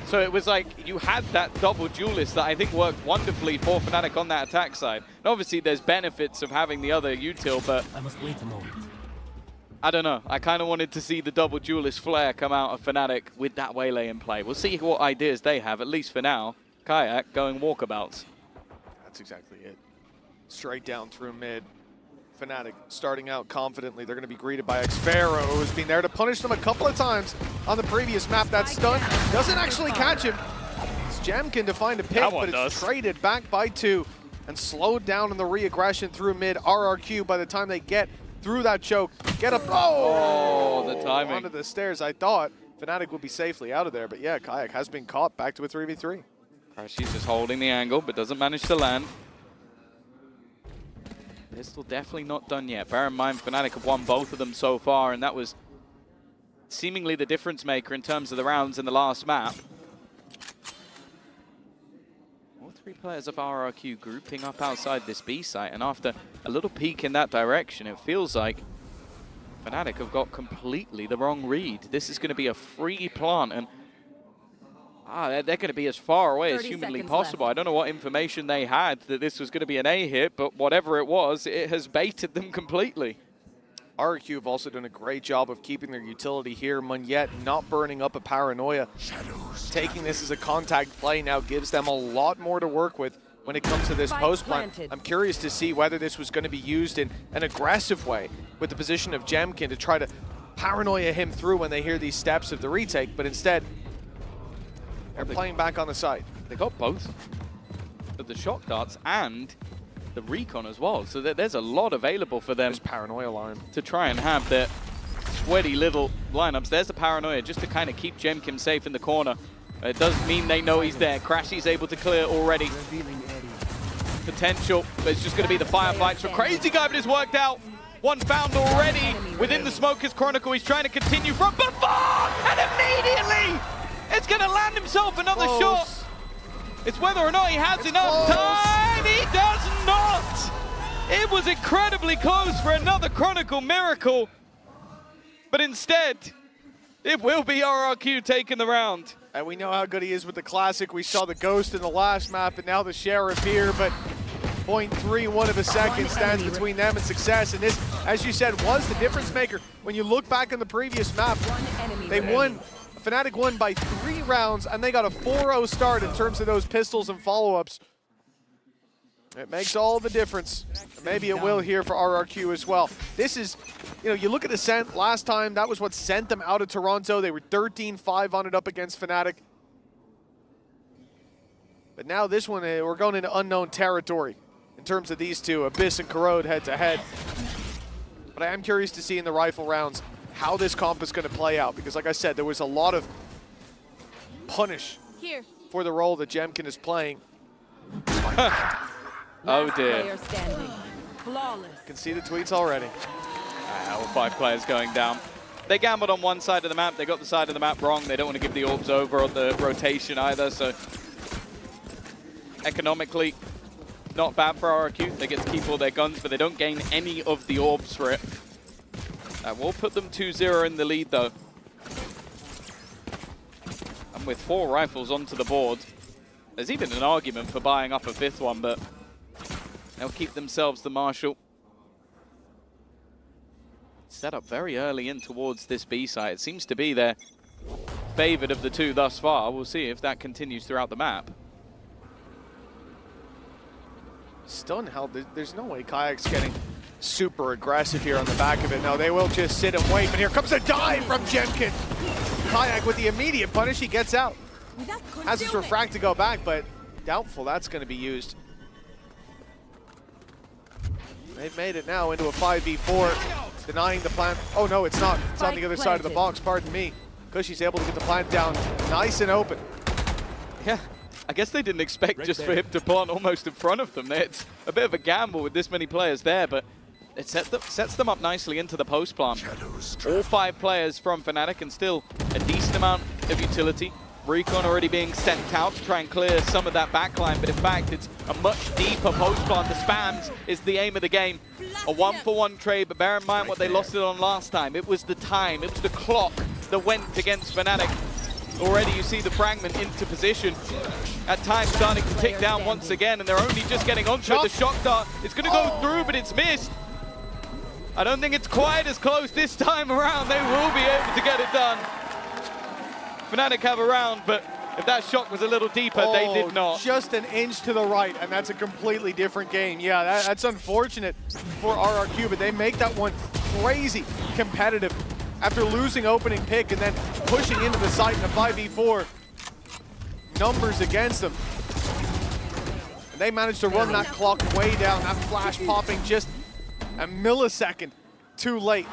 So it was like you had that double duelist that I think worked wonderfully for Fnatic on that attack side. And obviously there's benefits of having the other util, but I must wait a moment. I don't know. I kind of wanted to see the double duelist flare come out of Fnatic with that Waylay in play. We'll see what ideas they have, at least for now. Kayak going walkabouts. That's exactly it. Straight down through mid. Fnatic starting out confidently. They're going to be greeted by Xfero, who's been there to punish them a couple of times on the previous map. That stun doesn't actually catch him. It's Jemkin to find a pick, but it's traded back by 2 and slowed down in the re-aggression through mid. RRQ, by the time they get through that choke, get up. Oh, the timing. Onto the stairs. I thought Fnatic would be safely out of there, but yeah, Kayak has been caught back to a 3v3. She's just holding the angle, but doesn't manage to land. Pistol definitely not done yet. Bear in mind, Fnatic have won both of them so far, and that was seemingly the difference maker in terms of the rounds in the last map. All 3 players of RRQ grouping up outside this B site, and after a little peek in that direction, it feels like Fnatic have got completely the wrong read. This is going to be a free plant, and they're going to be as far away as humanly possible. I don't know what information they had that this was going to be an A hit, but whatever it was, it has baited them completely. RRQ have also done a great job of keeping their utility here. Munyet not burning up a Paranoia. Taking this as a contact play now gives them a lot more to work with when it comes to this post plant. I'm curious to see whether this was going to be used in an aggressive way with the position of Jemkin to try to Paranoia him through when they hear these steps of the retake, but instead, they're playing back on the side. They got both of the shock darts and the recon as well, so there's a lot available for them. There's Paranoia line to try and have their sweaty little lineups. There's the Paranoia just to kind of keep Jemkin safe in the corner. It does mean they know he's there. Crashy's able to clear already. Potential, but it's just going to be the firefights for Crazy Guy, but it's worked out. One found already within the Smoker's Chronicle. He's trying to continue from Buffon, and immediately it's going to land himself another shot. It's whether or not he has enough time. He does not. It was incredibly close for another Chronicle miracle. But instead, It will be RRQ taking the round. And we know how good he is with the Classic. We saw the Ghost in the last map, and now the Sheriff here, but 0.31 of a second stands between them and success. And this, as you said, was the difference maker. When you look back on the previous map, they won. Fnatic won by 3 rounds, and they got a 4-0 start in terms of those pistols and follow-ups. It makes all the difference. Maybe it will here for RRQ as well. This is, you look at Ascent last time, that was what sent them out of Toronto. They were 13-5 on it up against Fnatic. But now this one, we're going into unknown territory in terms of these two, Abyss and Corrode head-to-head. But I am curious to see in the rifle rounds how this comp is going to play out, because like I said, there was a lot of punish for the role that Jemkin is playing. Oh dear. Player standing. Flawless. Can see the tweets already. All 5 players going down. They gambled on one side of the map. They got the side of the map wrong. They don't want to give the orbs over on the rotation either. So economically, not bad for RRQ. They get to keep all their guns, but they don't gain any of the orbs for it. That will put them 2-0 in the lead though. And with 4 rifles onto the board, there's even an argument for buying up a 5th one, but they'll keep themselves the Marshal. Set up very early in towards this B site. It seems to be their favored of the 2 thus far. We'll see if that continues throughout the map. Stunned held. There's no way Kayak's getting super aggressive here on the back of it. No, they will just sit and wait. But here comes a dive from Jemkin. Kayak with the immediate punish. He gets out. Has his refract to go back, but doubtful that's going to be used. They've made it now into a 5v4, denying the plant. Oh no, it's not. It's on the other side of the box, pardon me. Cushy's able to get the plant down nice and open. Yeah, I guess they didn't expect just for him to plant almost in front of them. It's a bit of a gamble with this many players there, but it sets them up nicely into the post plant. All 5 players from Fnatic and still a decent amount of utility. Recon already being sent out to try and clear some of that backline, but in fact it's a much deeper post plant. The spams is the aim of the game. A 1-for-1 trade, but bear in mind what they lost it on last time. It was the time, it was the clock that went against Fnatic. Already you see the fragment into position. At times starting to tick down once again, and they're only just getting onto it. The shock dart is going to go through, but it's missed. I don't think it's quite as close this time around. They will be able to get it done. Fnatic have a round, but if that shock was a little deeper, they did not. Just an inch to the right, and that's a completely different game. Yeah, that's unfortunate for RRQ, but they make that one crazy competitive after losing opening pick and then pushing into the site in a 5v4. Numbers against them. And they managed to run that clock way down, that flash popping just a millisecond too late.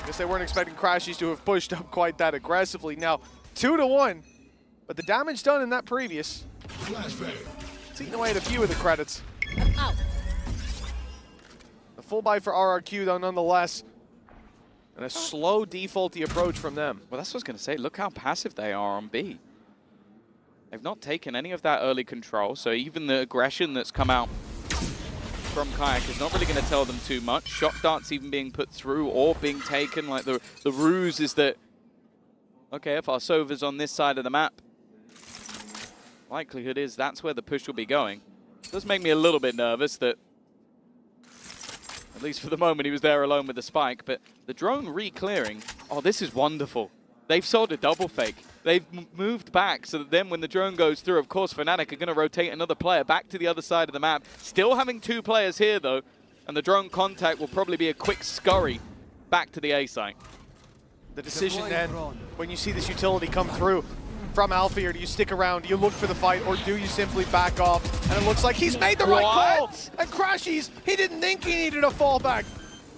Guess they weren't expecting Crashies to have pushed up quite that aggressively. Now, 2-1, but the damage done in that previous, it's eating away at a few of the credits. A full buy for RRQ though, nonetheless, and a slow defaulty approach from them. Well, that's what I was going to say. Look how passive they are on B. They've not taken any of that early control, so even the aggression that's come out from Kayak is not really going to tell them too much. Shock darts even being put through or being taken. Like the ruse is that, okay, if our Sova's on this side of the map, likelihood is that's where the push will be going. It does make me a little bit nervous that, at least for the moment, he was there alone with the spike. But the drone re-clearing, oh, this is wonderful. They've sold a double fake. They've moved back so that then when the drone goes through, of course, Fnatic are going to rotate another player back to the other side of the map. Still having 2 players here, though, and the drone contact will probably be a quick scurry back to the A site. The decision then, when you see this utility come through from Alpha here, do you stick around, do you look for the fight, or do you simply back off? And it looks like he's made the right call! And Crashies, he didn't think he needed a fallback.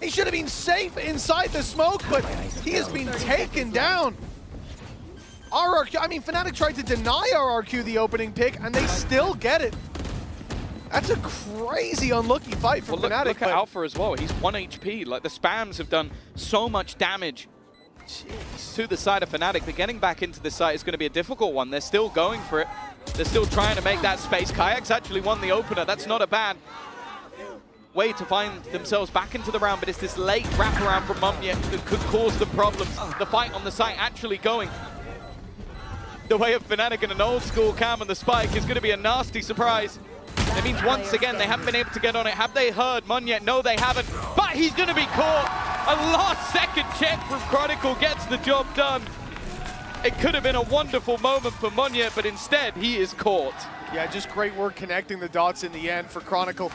He should have been safe inside the smoke, but he has been taken down. RRQ, I mean, Fnatic tried to deny RRQ the opening pick, and they still get it. That's a crazy unlucky fight for Fnatic. Look at Alpha as well. He's 1 HP. Like, the spams have done so much damage to the side of Fnatic. But getting back into this site is going to be a difficult one. They're still going for it. They're still trying to make that space. Kayak's actually won the opener. That's not a bad way to find themselves back into the round, but it's this late wraparound from Mumyet that could cause them problems. The fight on the site actually going the way of Fnatic, and an old school cam on the spike is going to be a nasty surprise. It means once again they haven't been able to get on it. Have they heard Mumyet? No, they haven't, but he's going to be caught. A last second check from Chronicle gets the job done. It could have been a wonderful moment for Mumyet, but instead he is caught. Yeah, just great work connecting the dots in the end for Chronicle.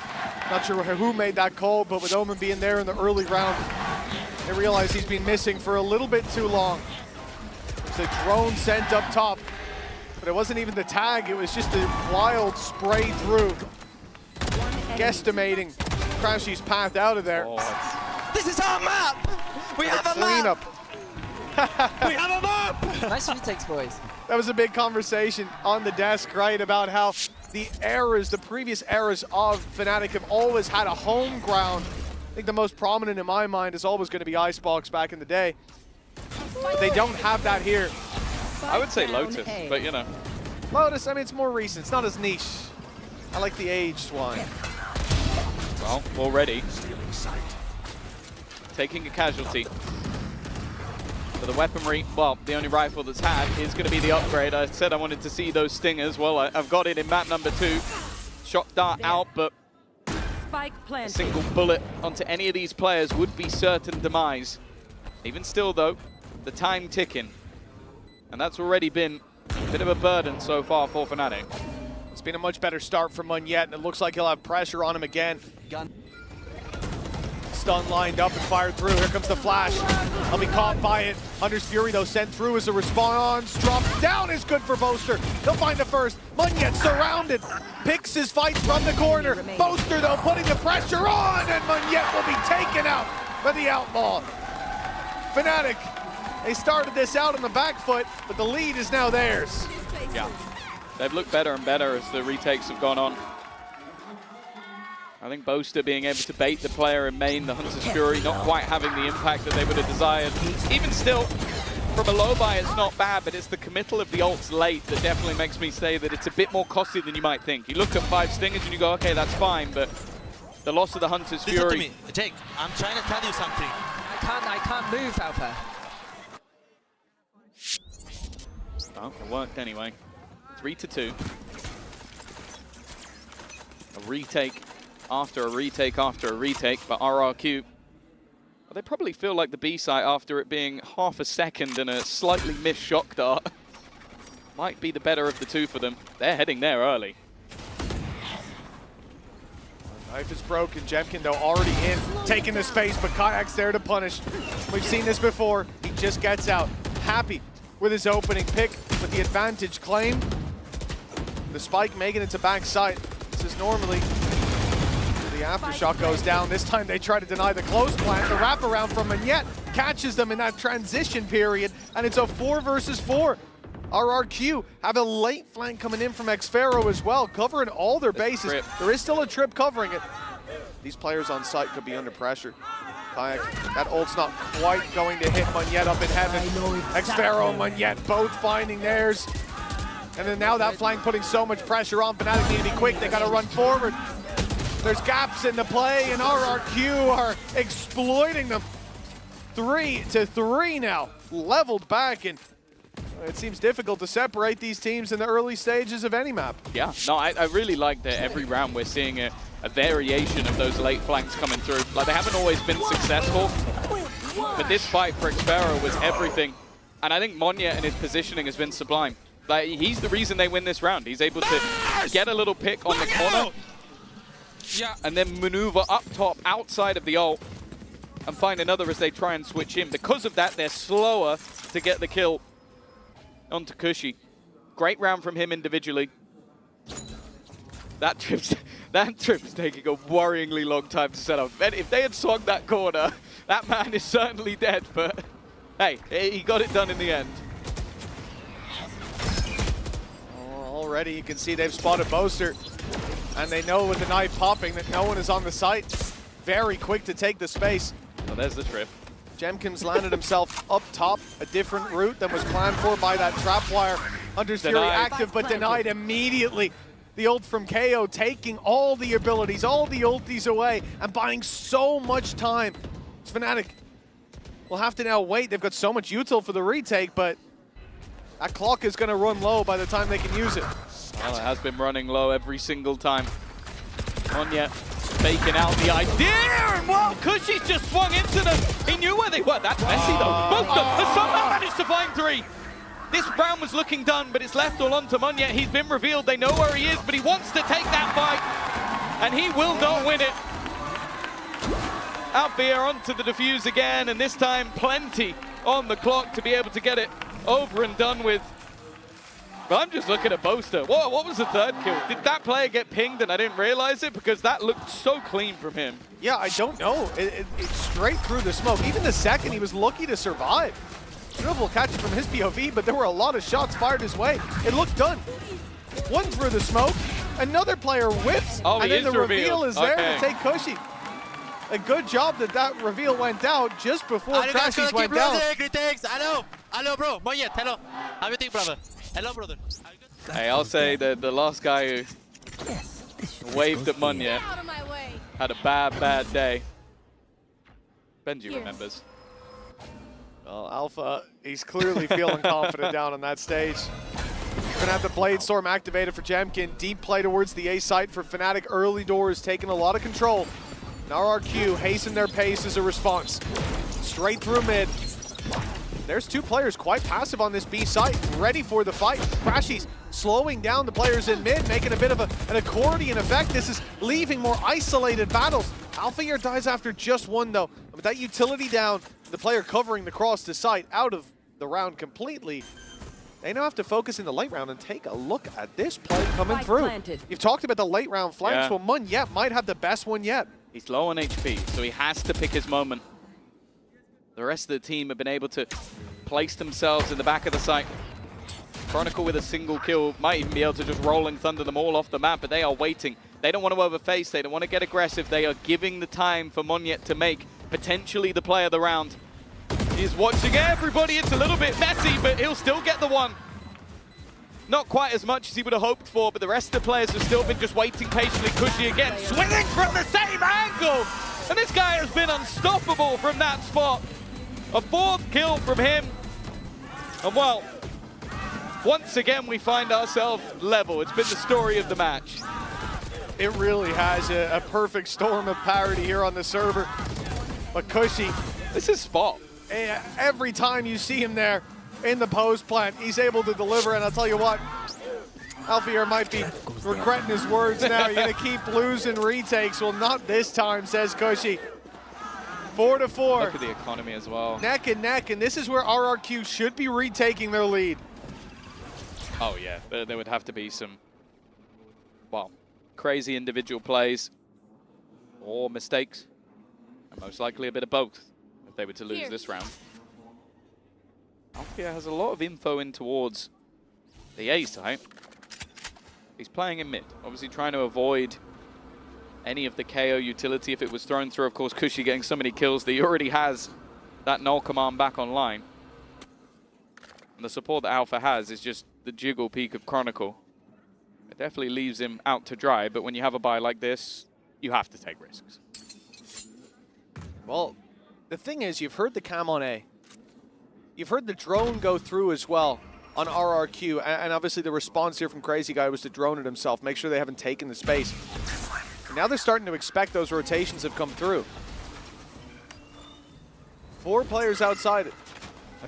Not sure who made that call, but with Omen being there in the early round, they realize he's been missing for a little bit too long. It's a drone sent up top, but it wasn't even the tag, it was just a wild spray through. Guesstimating Crashy's path out of there. Oh, this is our map! We have a map! We have a map! Nice retakes, boys. That was a big conversation on the desk, right, about how the eras, the previous eras of Fnatic have always had a home ground. I think the most prominent in my mind is always going to be Icebox back in the day. But they don't have that here. I would say Lotus, but you know. Lotus, I mean, it's more recent. It's not as niche. I like the aged one. Well, already taking a casualty. For the weaponry, well, the only rifle that's had is going to be the upgrade. I said I wanted to see those stingers. Well, I've got it in map number 2. Shot dart out, but a single bullet onto any of these players would be certain demise. Even still, though, the time ticking. And that's already been a bit of a burden so far for Fnatic. It's been a much better start for Mumyet, and it looks like he'll have pressure on him again. Stun lined up and fired through. Here comes the flash. I'll be caught by it. Hunter's Fury, though, sent through as a response. Drop down is good for Boaster. He'll find the first. Mumyet surrounded. Picks his fight from the corner. Boaster, though, putting the pressure on, and Mumyet will be taken out by the Outlaw. Fnatic, they started this out on the back foot, but the lead is now theirs. Yeah, they've looked better and better as the retakes have gone on. I think Boaster being able to bait the player in main, the Hunter's Fury, not quite having the impact that they would have desired. Even still, from a low buy, it's not bad, but it's the committal of the ults late that definitely makes me say that it's a bit more costly than you might think. You look at 5 stingers and you go, okay, that's fine, but the loss of the Hunter's Fury... Listen to me, Jake, I'm trying to tell you something. I can't move, Alpha. Oh, it worked anyway. 3-2. A retake after a retake after a retake, but RRQ, well, they probably feel like the B site after it being half a second and a slightly missed shock dart. Might be the better of the two for them. They're heading there early. Knife is broken. Jemkin, though, already in, taking the space, but Kayak's there to punish. We've seen this before. He just gets out. Happy with his opening pick, with the advantage claim. The spike making it to backside. This is normally the aftershock goes down. This time they try to deny the close plant. The wraparound from Mumyet catches them in that transition period, and it's a 4 versus 4. RRQ have a late flank coming in from Xfero as well, covering all their bases. There is still a trip covering it. These players on site could be under pressure. Kayak, that ult's not quite going to hit Mumyet up in heaven. Xfero and Mumyet both finding theirs. And then now that flank putting so much pressure on. Fnatic need to be quick, they gotta run forward. There's gaps in the play, and RRQ are exploiting them. 3-3 now, leveled back, and it seems difficult to separate these teams in the early stages of any map. Yeah, no, I really like that every round we're seeing a variation of those late flanks coming through. Like, they haven't always been successful, but this fight for Xfero was everything. And I think Mumyet and his positioning has been sublime. Like, he's the reason they win this round. He's able to get a little pick on the corner, and then maneuver up top outside of the ult and find another as they try and switch in. Because of that, they're slower to get the kill onto Cushy. Great round from him individually. That trip's taking a worryingly long time to set up. If they had swung that corner, that man is certainly dead, but hey, he got it done in the end. Already you can see they've spotted Boaster, and they know with the knife popping that no one is on the site. Very quick to take the space. Well, there's the trip. Jemkin's landed himself up top, a different route than was planned for by that trap wire. Hunter's Fury active, but denied immediately. the ult from KO, taking all the abilities, all the ultis away, and buying so much time. It's Fnatic will have to now wait. They've got so much util for the retake, but that clock is going to run low by the time they can use it. Well, it has been running low every single time. Onyet faking out the idea, and well, Cushy's just swung into them. He knew where they were. That's messy though. Both of them have somehow managed to find 3. This round was looking done, but it's left all on to Onyet. He's been revealed. They know where he is, but he wants to take that fight, and he will not win it. Alfia onto the defuse again, and this time plenty on the clock to be able to get it over and done with. But I'm just looking at Boaster. What was the 3rd kill? Did that player get pinged and I didn't realize it? Because that looked so clean from him. Yeah, I don't know. It's straight through the smoke. Even the 2nd, he was lucky to survive. Dribble catch it from his POV, but there were a lot of shots fired his way. It looked done. One through the smoke, another player whips, and then the reveal is there to take Cushy. A good job that Reveal went out just before Crashies went down. Hello, bro. Onyet, hello. How you think, brother? Hello, brother. Hey, I'll say that the last guy who waved at Onyet had a bad day. Benji remembers. Well, Alpha, he's clearly feeling confident down on that stage. We're going to have the Blade Storm activated for Jemkin. Deep play towards the A site for Fnatic. Early doors taking a lot of control. And RRQ hasten their pace as a response. Straight through mid. There's 2 players quite passive on this B site, ready for the fight. Crashies slowing down the players in mid, making a bit of an accordion effect. This is leaving more isolated battles. Alfia dies after just 1 though. With that utility down, the player covering the cross to site out of the round completely. They now have to focus in the late round and take a look at this play coming through. You've talked about the late round flanks. Well, Onyet might have the best one yet. He's low on HP, so he has to pick his moment. The rest of the team have been able to place themselves in the back of the site. Chronicle with a single kill might even be able to just rolling thunder them all off the map, but they are waiting. They don't want to overface, they don't want to get aggressive. They are giving the time for Onyet to make potentially the play of the round. He's watching everybody. It's a little bit messy, but he'll still get the one. Not quite as much as he would have hoped for, but the rest of the players have still been just waiting patiently. Cushy again, swinging from the same angle. And this guy has been unstoppable from that spot. A 4th kill from him. And well, once again, we find ourselves level. It's been the story of the match. It really has a perfect storm of parity here on the server. But Cushy, this is spot. Every time you see him there in the post plant, he's able to deliver. And I'll tell you what, Alfia might be regretting his words now. You're going to keep losing retakes. Well, not this time, says Cushy. 4-4. Look at the economy as well. Neck and neck, and this is where RRQ should be retaking their lead. Oh yeah, but there would have to be some, well, crazy individual plays or mistakes, and most likely a bit of both if they were to lose this round. Alfia has a lot of info in towards the A site. He's playing in mid, obviously trying to avoid any of the KO utility if it was thrown through. Of course, Cushy getting so many kills that he already has that null command back online. And the support that Alpha has is just the jiggle peak of Chronicle. It definitely leaves him out to dry, but when you have a buy like this, you have to take risks. Well, the thing is, you've heard the cam on A. You've heard the drone go through as well on RRQ, and obviously the response here from Crazy Guy was to drone it himself, make sure they haven't taken the space. Now they're starting to expect those rotations have come through. 4 players outside it.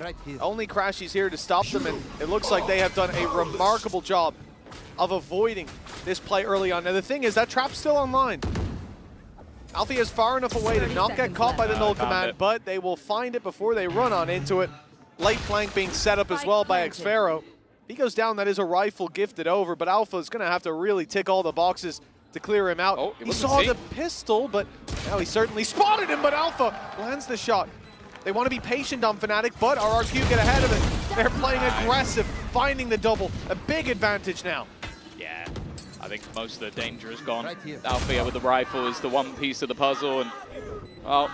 Right here. Only Crashy's here to stop them, and it looks like they have done a remarkable job of avoiding this play early on. Now the thing is, that trap's still online. Alfia is far enough away to not get caught by the null command, but they will find it before they run on into it. Late flank being set up as well by Xfero. He goes down, that is a rifle gifted over, but Alpha is going to have to really tick all the boxes to clear him out. He saw the pistol, but now he certainly spotted him, but Alpha lands the shot. They want to be patient on Fnatic, but RRQ get ahead of it. They're playing aggressive, finding the double. A big advantage now. Yeah, I think most of the danger is gone. Alfia with the rifle is the one piece of the puzzle, and well,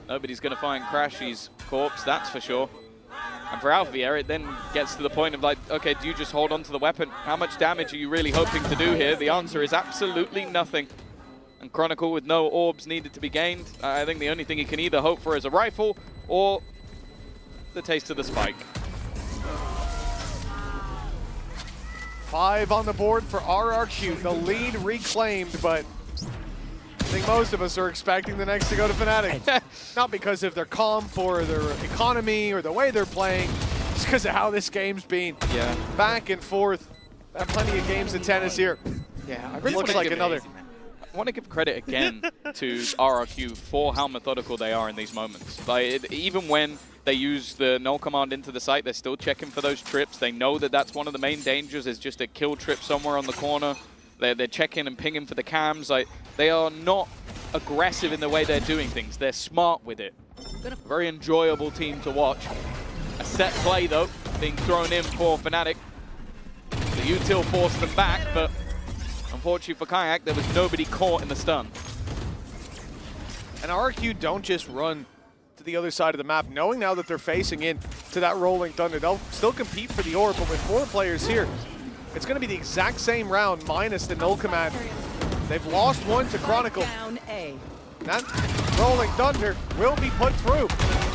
nobody's going to find Crashy's corpse, that's for sure. And for Alpha, it then gets to the point of like, okay, do you just hold on to the weapon? How much damage are you really hoping to do here? The answer is absolutely nothing. And Chronicle with no orbs needed to be gained. I think the only thing he can either hope for is a rifle or the taste of the spike. 5 on the board for RRQ. The lead reclaimed, but I think most of us are expecting the next to go to Fnatic. Not because of their comp or their economy or the way they're playing. It's because of how this game's been. Yeah. Back and forth. And plenty of games of tennis here. Yeah, I really looks like another. I want to give credit again to RRQ for how methodical they are in these moments. Like, even when they use the null command into the site, they're still checking for those trips. They know that that's one of the main dangers, is just a kill trip somewhere on the corner. They're checking and pinging for the cams. Like, they are not aggressive in the way they're doing things. They're smart with it. Very enjoyable team to watch. A set play, though, being thrown in for Fnatic. The util forced them back, but unfortunately for Kayak, there was nobody caught in the stun. And RRQ don't just run to the other side of the map, knowing now that they're facing in to that rolling thunder. They'll still compete for the orb, but with 4 players here, it's going to be the exact same round minus the null command. They've lost one to Chronicle. Down A. That rolling thunder will be put through.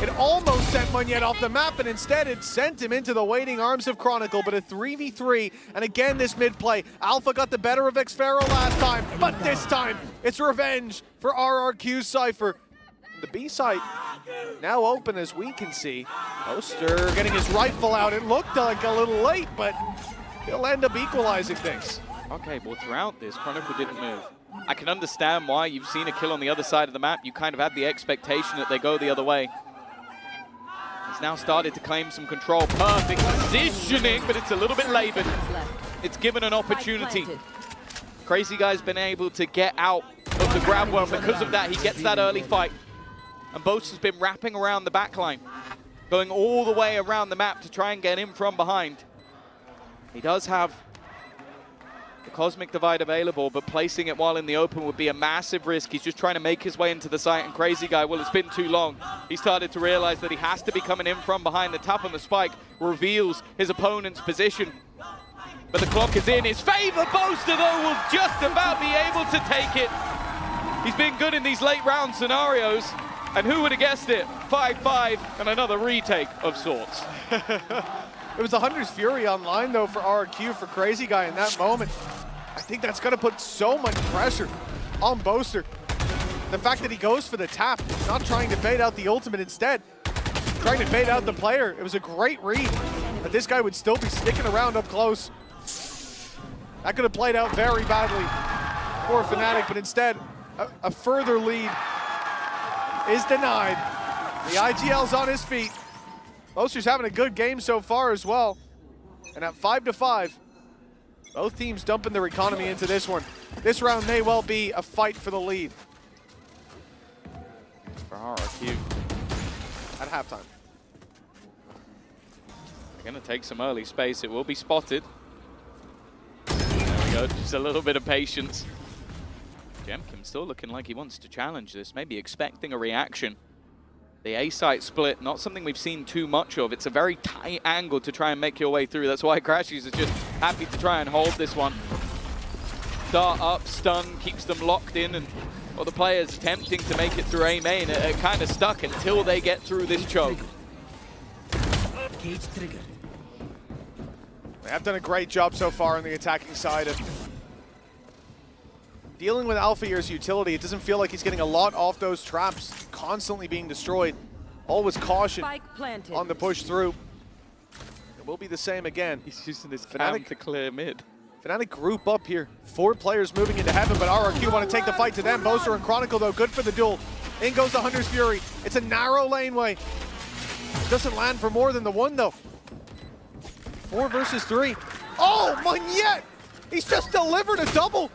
It almost sent Munyet off the map, and instead it sent him into the waiting arms of Chronicle, but a 3v3, and again this mid-play. Alpha got the better of Xfero last time, but this time it's revenge for RRQ Cypher. The B site now open as we can see. Oster getting his rifle out. It looked like a little late, but he'll end up equalizing things. Okay, well, throughout this, Chronicle didn't move. I can understand why. You've seen a kill on the other side of the map. You kind of had the expectation that they go the other way. He's now started to claim some control. Perfect positioning, but it's a little bit labored. It's given an opportunity. Crazy Guy's been able to get out of the grab well. Because of that, he gets that early fight. And Boast has been wrapping around the backline, going all the way around the map to try and get in from behind. He does have the Cosmic Divide available, but placing it while in the open would be a massive risk. He's just trying to make his way into the site, and Crazy Guy, well, it's been too long. He started to realize that he has to be coming in from behind. The tap on the spike reveals his opponent's position. But the clock is in his favor. Boaster, though, will just about be able to take it. He's been good in these late round scenarios. And who would have guessed it? 5-5 and another retake of sorts. It was the Hunter's Fury online, though, for RRQ, for Crazy Guy in that moment. I think that's going to put so much pressure on Boaster. The fact that he goes for the tap, not trying to bait out the ultimate instead, trying to bait out the player. It was a great read, but this guy would still be sticking around up close. That could have played out very badly for Fnatic, but instead, a further lead is denied. The IGL's on his feet. Boaster's having a good game so far as well. And at 5-5, both teams dumping their economy into this one. This round may well be a fight for the lead. For RRQ. At halftime. They're going to take some early space. It will be spotted. There we go, just a little bit of patience. Jemkin still looking like he wants to challenge this, maybe expecting a reaction. The A-site split, not something we've seen too much of. It's a very tight angle to try and make your way through. That's why Crashies is just happy to try and hold this one. Dart up, stun, keeps them locked in, and well, the players attempting to make it through A main are kind of stuck until they get through this choke. They have done a great job so far on the attacking side of dealing with Alpha Year's utility. It doesn't feel like he's getting a lot off those traps, constantly being destroyed. Always caution on the push through. It will be the same again. He's using this Fnatic to clear mid. Fnatic group up here. 4 players moving into heaven, but RRQ want to take the fight to them. Boaster and Chronicle, though, good for the duel. In goes the Hunter's Fury. It's a narrow laneway. Doesn't land for more than the one, though. 4 versus 3. Oh, Munyet! He's just delivered a double.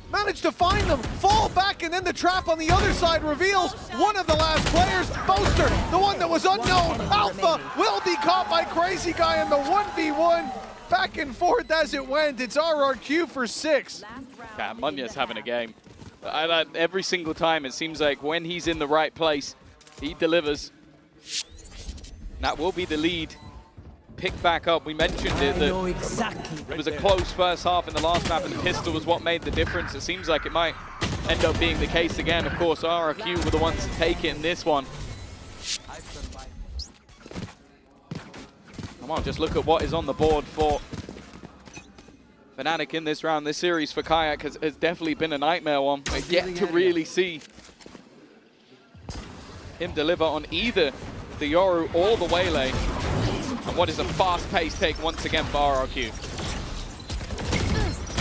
Managed to find them, fall back, and then the trap on the other side reveals one of the last players, Boaster, the one that was unknown. Alpha will be caught by Crazy Guy in the 1v1. Back and forth as it went. It's RRQ for 6. Yeah, Munyet's having a game. Every single time, it seems like when he's in the right place, he delivers. That will be the lead pick back up. We mentioned it, that it was a close first half in the last map, and the pistol was what made the difference. It seems like it might end up being the case again. Of course, RRQ were the ones to take it in this one. Come on, just look at what is on the board for Fnatic in this round. This series for Kayak has definitely been a nightmare one. We're yet to really see him deliver on either the Yoru or the Waylay. And what is a fast-paced take once again for RRQ.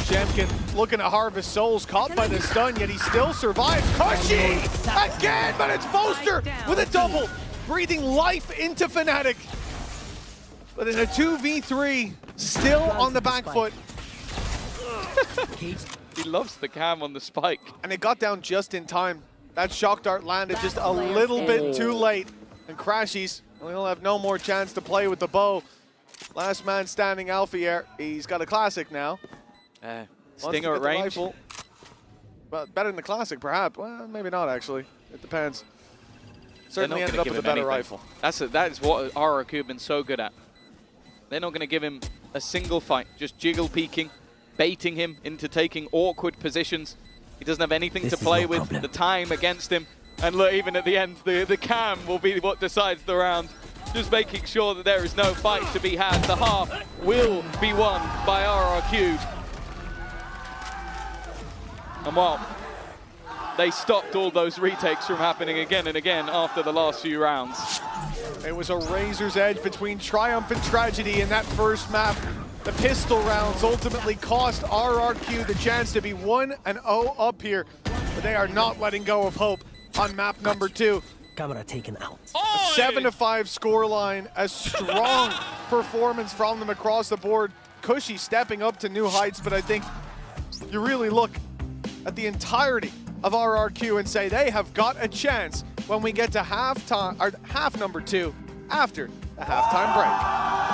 Champion looking to harvest souls, caught by the stun, yet he still survives. Kushi again, but it's Boaster with a double, breathing life into Fnatic. But in a 2v3, still on the back foot. He loves the cam on the spike. And it got down just in time. That shock dart landed just a little bit too late. And Crashies will have no more chance to play with the bow. Last man standing, Alfier. He's got a classic now. Stinger at range. Rifle. But better than the classic, perhaps. Well, maybe not, actually. It depends. Certainly ended up with a better rifle. That is what RRQ have been so good at. They're not going to give him a single fight. Just jiggle peeking, baiting him into taking awkward positions. He doesn't have anything to play with. The time against him. And look, even at the end, the cam will be what decides the round. Just making sure that there is no fight to be had. The half will be won by RRQ. And while they stopped all those retakes from happening again and again after the last few rounds. It was a razor's edge between triumph and tragedy in that first map. The pistol rounds ultimately cost RRQ the chance to be 1-0 up here, but they are not letting go of hope on map number 2. Camera taken out. A 7-5 scoreline, a strong performance from them across the board. Cushy stepping up to new heights, but I think you really look at the entirety of RRQ and say they have got a chance when we get to halftime, or half number 2 after the halftime break.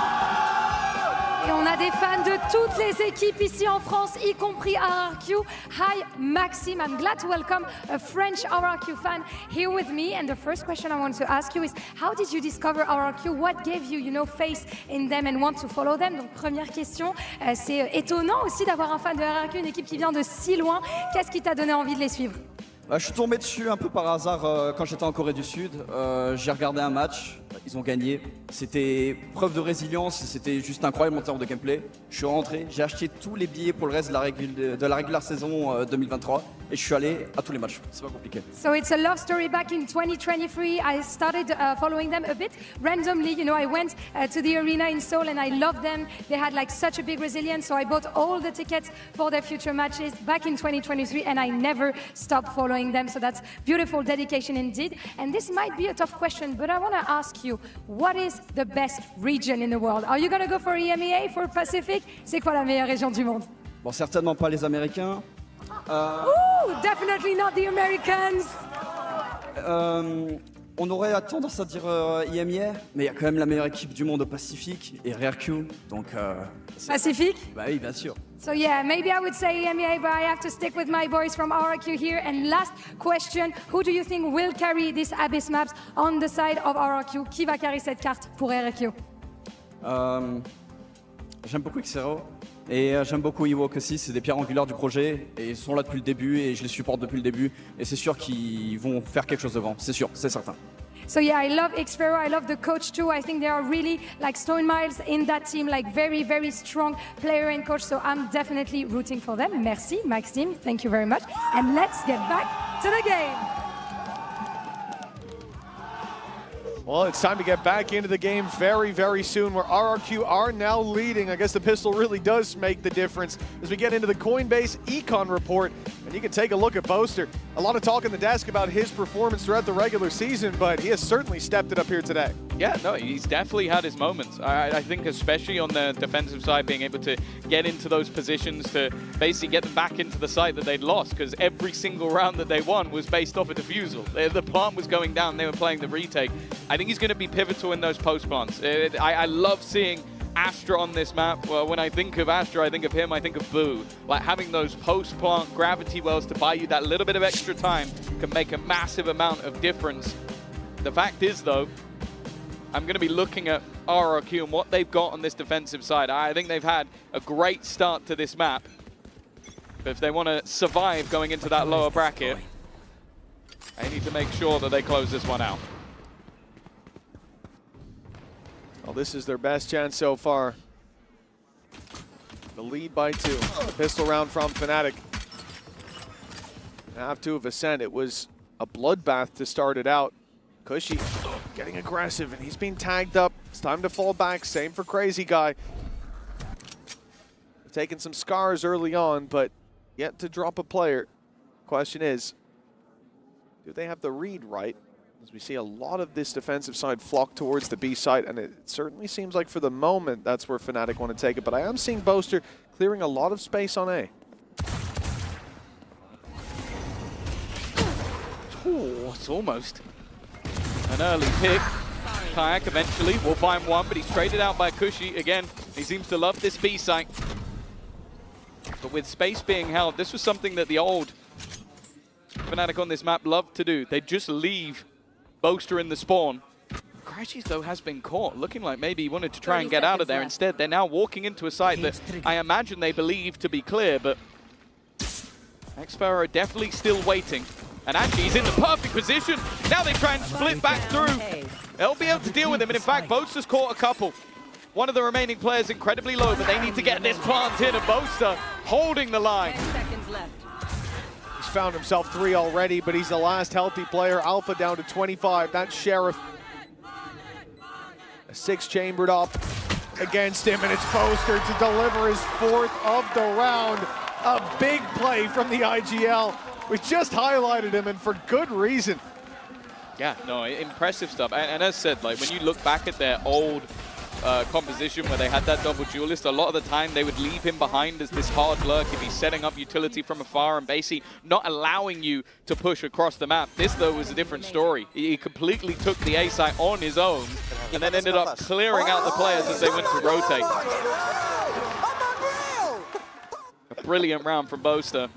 Et on a des fans de toutes les équipes ici en France, y compris RRQ. Hi, Maxime. I'm glad to welcome a French RRQ fan here with me. And the first question I want to ask you is, how did you discover RRQ? What gave you, faith in them and want to follow them? Donc, première question. C'est étonnant aussi d'avoir un fan de RRQ, une équipe qui vient de si loin. Qu'est-ce qui t'a donné envie de les suivre? Je suis tombé dessus un peu par hasard quand j'étais en Corée du Sud. J'ai regardé un match, ils ont gagné. C'était preuve de résilience, c'était juste incroyable en termes de gameplay. Je suis rentré, j'ai acheté tous les billets pour le reste de la régulière saison 2023 et je suis allé à tous les matchs. C'est pas compliqué. So it's a love story. Back in 2023, I started following them a bit randomly. I went to the arena in Seoul and I loved them. They had such a big resilience, so I bought all the tickets for their future matches back in 2023 and I never stopped following them. So that's beautiful dedication indeed. And this might be a tough question, but I want to ask you, what is the best region in the world? Are you going to go for EMEA, for Pacific? C'est quoi la meilleure région du monde? Bon, certainement pas les Américains. Ooh, definitely not the Americans. On aurait tendance à dire IMIR, mais il y a quand même la meilleure équipe du monde au Pacifique et RRQ, donc... Pacifique? Bah oui, bien sûr. So yeah, maybe I would say EMEA, but I have to stick with my boys from RRQ here. And last question, who do you think will carry this Abyss maps on the side of RRQ? Qui va carry cette carte pour RRQ? J'aime beaucoup Xero et j'aime beaucoup Ewok aussi, c'est des pierres angulaires du projet et ils sont là depuis le début et je les supporte depuis le début et c'est sûr qu'ils vont faire quelque chose de grand, c'est sûr, c'est certain. So yeah, I love Xfero, I love the coach too. I think they are really Stone Miles in that team, very, very strong player and coach. So I'm definitely rooting for them. Merci, Maxime. Thank you very much. And let's get back to the game. Well, it's time to get back into the game very, very soon, where RRQ are now leading. I guess the pistol really does make the difference as we get into the Coinbase Econ report. And you can take a look at Boaster. A lot of talk in the desk about his performance throughout the regular season, but he has certainly stepped it up here today. Yeah, no, he's definitely had his moments. I think especially on the defensive side, being able to get into those positions to basically get them back into the site that they'd lost, because every single round that they won was based off a defusal. The plant was going down, they were playing the retake. I think he's going to be pivotal in those post plants. I love seeing Astra on this map. Well, when I think of Astra, I think of him, I think of Boo. Having those post plant gravity wells to buy you that little bit of extra time can make a massive amount of difference. The fact is, though, I'm going to be looking at RRQ and what they've got on this defensive side. I think they've had a great start to this map. But if they want to survive going into that lower bracket, they need to make sure that they close this one out. Well, this is their best chance so far. The lead by 2. The pistol round from Fnatic. Have to have ascent. It was a bloodbath to start it out. Cushy getting aggressive, and he's being tagged up. It's time to fall back. Same for Crazy Guy. Taking some scars early on, but yet to drop a player. Question is, do they have the read right? As we see a lot of this defensive side flock towards the B site, and it certainly seems like for the moment that's where Fnatic want to take it. But I am seeing Boaster clearing a lot of space on A. Oh, it's almost an early pick. Kayak eventually will find one, but he's traded out by Cushy. Again, he seems to love this B site. But with space being held, this was something that the old Fnatic on this map loved to do. They just leave Boaster in the spawn. Crashes, though, has been caught, looking like maybe he wanted to try and get out of there. Instead, they're now walking into a site that I imagine they believe to be clear, but xFaroe definitely still waiting. And actually, he's in the perfect position. Now they try and split back through. They'll be able to deal with him, and in fact, Boaster's caught a couple. One of the remaining players incredibly low, but they need to get this plant in, and Boaster holding the line. 10 seconds left. He's found himself 3 already, but he's the last healthy player. Alpha down to 25. That's Sheriff. A 6 chambered up against him, and it's Boaster to deliver his 4th of the round. A big play from the IGL. We just highlighted him, and for good reason. Yeah, no, impressive stuff. And as said, like when you look back at their old composition where they had that double duelist, a lot of the time they would leave him behind as this hard lurk if he's setting up utility from afar and basically not allowing you to push across the map. This, though, was a different story. He completely took the A site on his own and then ended up clearing out the players as they went to rotate. A brilliant round from Boaster.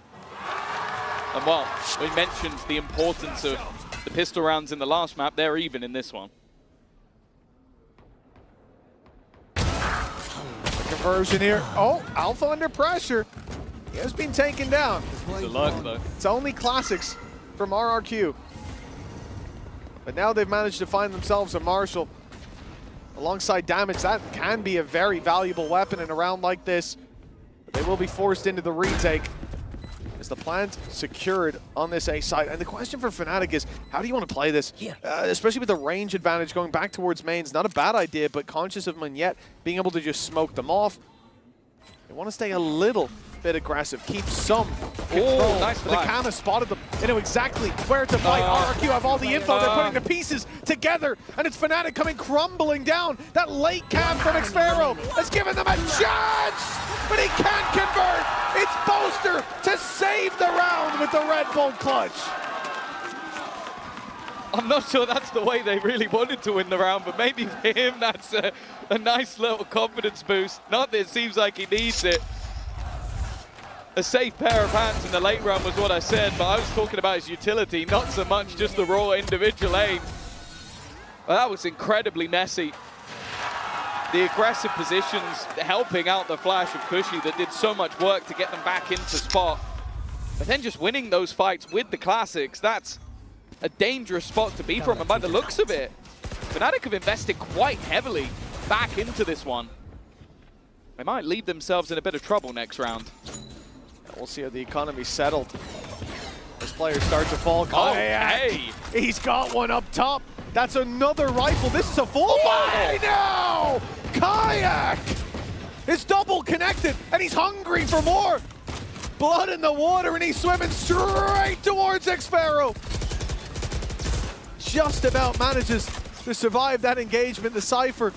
And well, we mentioned the importance of the pistol rounds in the last map. They're even in this one. Conversion here. Oh, Alpha under pressure. He has been taken down. It's a lurk, though. It's only classics from RRQ. But now they've managed to find themselves a Marshall. Alongside damage, that can be a very valuable weapon in a round like this. But they will be forced into the retake. As the plant secured on this A site. And the question for Fnatic is, how do you want to play this? Especially with the range advantage going back towards mains. Not a bad idea, but conscious of Monyet being able to just smoke them off. They want to stay a little bit aggressive, keep some control. Oh, nice but the Cam has spotted them. They know exactly where to fight. RRQ have all the info. They're putting the pieces together, and it's Fnatic coming crumbling down. That late Cam from xFaroe has given them a chance, but he can't convert. It's Boaster to save the round with the Red Bull clutch. I'm not sure that's the way they really wanted to win the round, but maybe for him that's a nice little confidence boost. Not that it seems like he needs it. A safe pair of hands in the late run was what I said, but I was talking about his utility, not so much just the raw individual aim. Well, that was incredibly messy. The aggressive positions helping out the flash of Cushy that did so much work to get them back into spot. But then just winning those fights with the classics, that's a dangerous spot to be from, and by the looks of it, Fnatic have invested quite heavily back into this one. They might leave themselves in a bit of trouble next round. We'll see how the economy's settled. As players start to fall. Oh, hey! He's got one up top. That's another rifle. This is a full buy now! Kayak is double connected, and he's hungry for more. Blood in the water, and he's swimming straight towards xFaroe. Just about manages to survive that engagement. The Cypher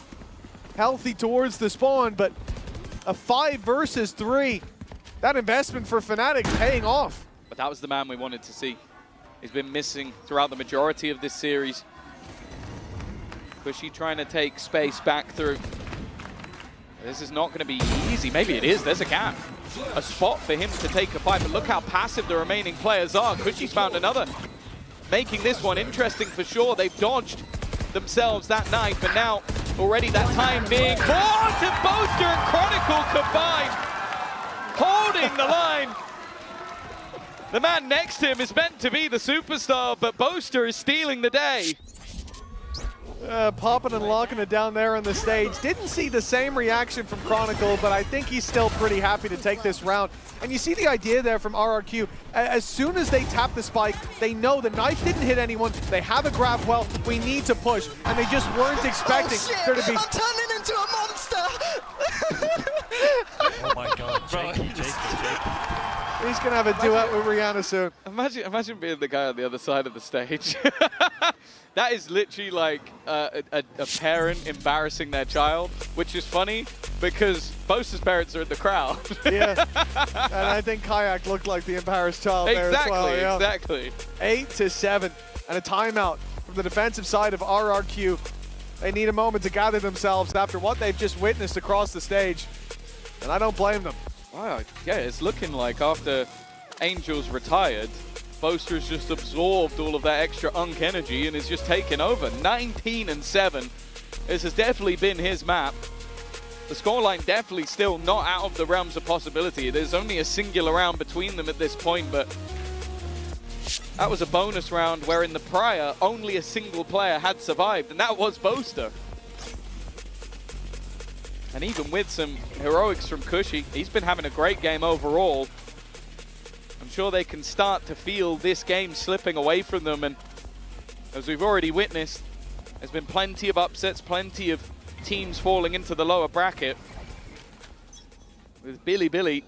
healthy towards the spawn, but a 5 versus 3. That investment for Fnatic paying off. But that was the man we wanted to see. He's been missing throughout the majority of this series. Cushy trying to take space back through. This is not going to be easy. Maybe it is. There's a gap. A spot for him to take a fight. But look how passive the remaining players are. Cushy's found another. Making this one interesting for sure. They've dodged themselves that night, but now already that time being bought, and Boaster and Chronicle combined, holding the line. The man next to him is meant to be the superstar, but Boaster is stealing the day. Popping and locking it down there on the stage. Didn't see the same reaction from Chronicle, but I think he's still pretty happy to take this round. And you see the idea there from RRQ. As soon as they tap the spike, they know the knife didn't hit anyone. They have a grab well. We need to push. And they just weren't expecting there to be... I'm turning into a monster! Oh my god, Jake. He's going to have a duet with Rihanna soon. Imagine being the guy on the other side of the stage. That is literally like a parent embarrassing their child, which is funny because Boaster's parents are in the crowd. Yeah, and I think Kayak looked like the embarrassed child there as well. Yeah. Exactly. 8-7, and a timeout from the defensive side of RRQ. They need a moment to gather themselves after what they've just witnessed across the stage, and I don't blame them. Wow, yeah, it's looking like after Angels retired, Boaster's just absorbed all of that extra Unk energy and is just taking over. 19-7. This has definitely been his map. The scoreline definitely still not out of the realms of possibility. There's only a singular round between them at this point, but that was a bonus round where in the prior, only a single player had survived, and that was Boaster. And even with some heroics from Cushy, he's been having a great game overall. I'm sure they can start to feel this game slipping away from them, and as we've already witnessed, there's been plenty of upsets, plenty of teams falling into the lower bracket. With Billy,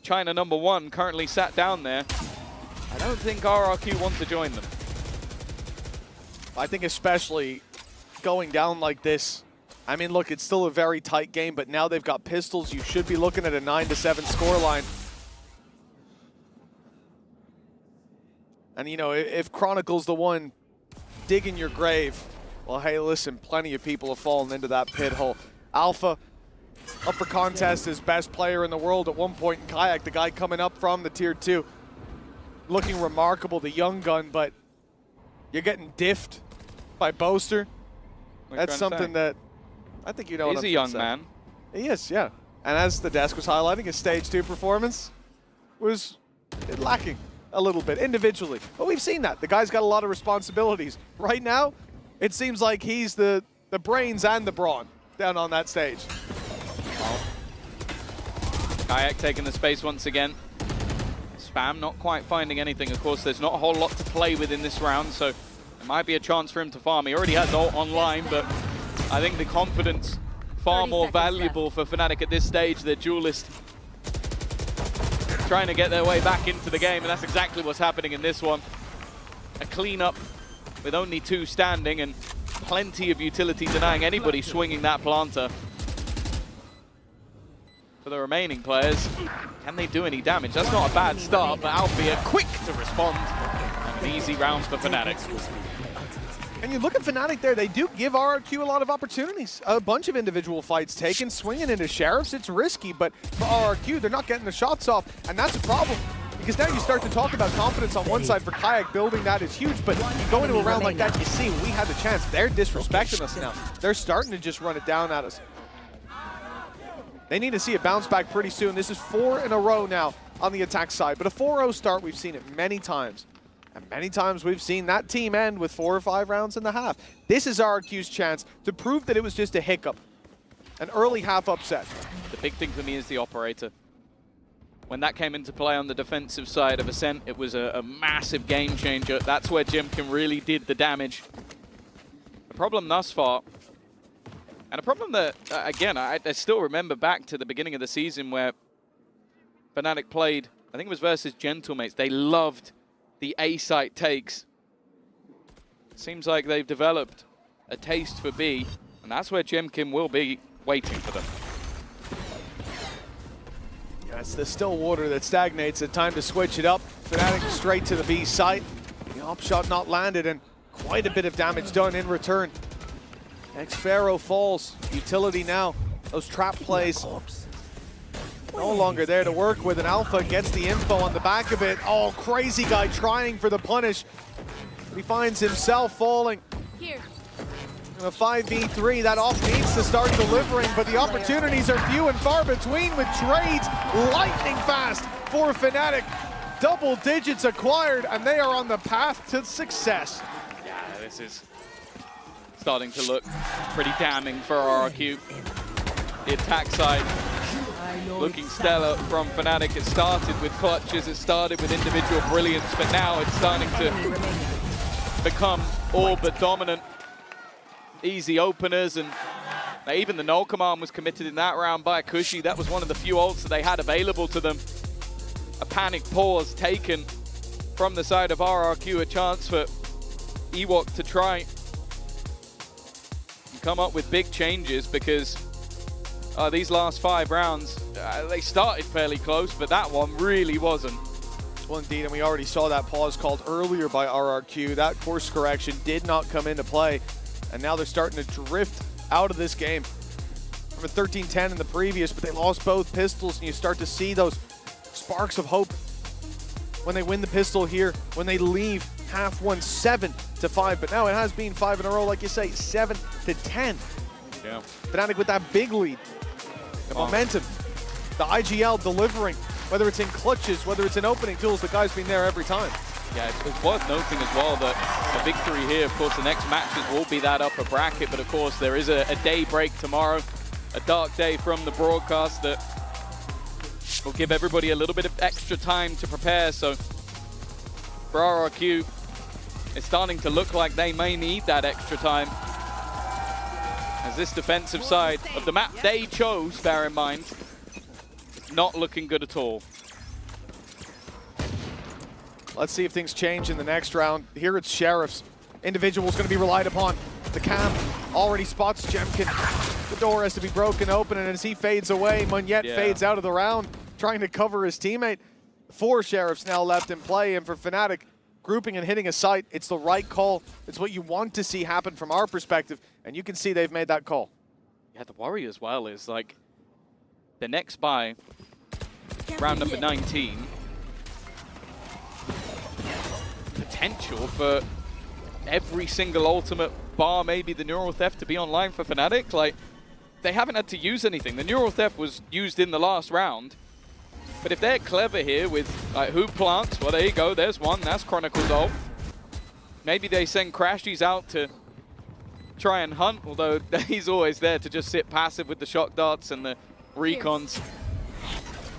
China #1, currently sat down there. I don't think RRQ want to join them. I think especially going down like this, I mean, look, it's still a very tight game, but now they've got pistols. You should be looking at a 9-7 scoreline. And, you know, if Chronicle's the one digging your grave, well, hey, listen, plenty of people have fallen into that pit hole. Alpha, up for contest as best player in the world at one point in Kayak, the guy coming up from the Tier 2. Looking remarkable, the young gun, but you're getting diffed by Boaster. That's something that I think you know what I'm saying. He's a young man. He is, yeah. And as the desk was highlighting, his Stage 2 performance was lacking a little bit individually. But we've seen that. The guy's got a lot of responsibilities. Right now, it seems like he's the brains and the brawn down on that stage. Kayak taking the space once again. Spam not quite finding anything. Of course, there's not a whole lot to play with in this round, so there might be a chance for him to farm. He already has ult online, but I think the confidence far more valuable for Fnatic at this stage. The duelist trying to get their way back into the game, and that's exactly what's happening in this one. A cleanup with only 2 standing and plenty of utility denying anybody swinging that planter. For the remaining players, can they do any damage? That's not a bad start, but Alfia quick to respond. And an easy round for Fnatic. And you look at Fnatic there, they do give RRQ a lot of opportunities. A bunch of individual fights taken, swinging into Sheriffs, it's risky, but for RRQ, they're not getting the shots off, and that's a problem. Because now you start to talk about confidence on one side for Kayak, building that is huge, but you go into a round like that, you see, we had the chance. They're disrespecting us now. They're starting to just run it down at us. They need to see a bounce back pretty soon. This is 4 in a row now on the attack side, but a 4-0 start, we've seen it many times. And many times we've seen that team end with 4 or 5 rounds in the half. This is RRQ's chance to prove that it was just a hiccup, an early half upset. The big thing for me is the operator. When that came into play on the defensive side of Ascent, it was a massive game changer. That's where Jimkin really did the damage. The problem thus far, and a problem that, again, I still remember back to the beginning of the season where Fnatic played, I think it was versus Gentlemates. They loved the A-site takes. Seems like they've developed a taste for B, and that's where Jemkin will be waiting for them. Yeah, it's the still water that stagnates. It's time to switch it up. Fnatic straight to the B site. The op shot not landed, and quite a bit of damage done in return. X-Pharaoh falls. Utility now. Those trap plays no longer there to work with, and Alpha gets the info on the back of it. Oh, crazy guy trying for the punish. But he finds himself falling. Here. In a 5v3, that off needs to start delivering, but the opportunities are few and far between with trades lightning fast for Fnatic. Double digits acquired, and they are on the path to success. Yeah, this is starting to look pretty damning for RRQ. The attack side looking stellar from Fnatic. It started with clutches, it started with individual brilliance, but now it's starting to become all but dominant. Easy openers, and even the null command was committed in that round by Kushi. That was one of the few ults that they had available to them. A panic pause taken from the side of RRQ, a chance for Ewok to try and come up with big changes, because these last 5 rounds, they started fairly close, but that one really wasn't. Well, indeed, and we already saw that pause called earlier by RRQ. That course correction did not come into play, and now they're starting to drift out of this game. From a 13-10 in the previous, but they lost both pistols, and you start to see those sparks of hope when they win the pistol here, when they leave half one 7-5, but now it has been 5 in a row, like you say, 7-10. Yeah. Fnatic with that big lead, the momentum, the IGL delivering, whether it's in clutches, whether it's in opening tools, the guy's been there every time. Yeah, it's worth noting as well that a victory here, of course, the next matches will be that upper bracket, but of course there is a day break tomorrow, a dark day from the broadcast that will give everybody a little bit of extra time to prepare. So for RRQ, it's starting to look like they may need that extra time, as this defensive side of the map they chose, bear in mind, not looking good at all. Let's see if things change in the next round. Here it's Sheriffs. Individual's going to be relied upon. The cam already spots Jemkin. The door has to be broken open, and as he fades away, Munyet fades out of the round, trying to cover his teammate. 4 Sheriffs now left in play, and for Fnatic, grouping and hitting a site, it's the right call. It's what you want to see happen from our perspective, and you can see they've made that call. Yeah, the worry as well is, like, the next buy, round number 19, potential for every single ultimate bar maybe the Neural Theft to be online for Fnatic. Like, they haven't had to use anything. The Neural Theft was used in the last round, but if they're clever here with who plants, well, there you go, there's one, that's Chronicle's ult. Maybe they send Crashies out to try and hunt, although he's always there to just sit passive with the shock darts and the recons.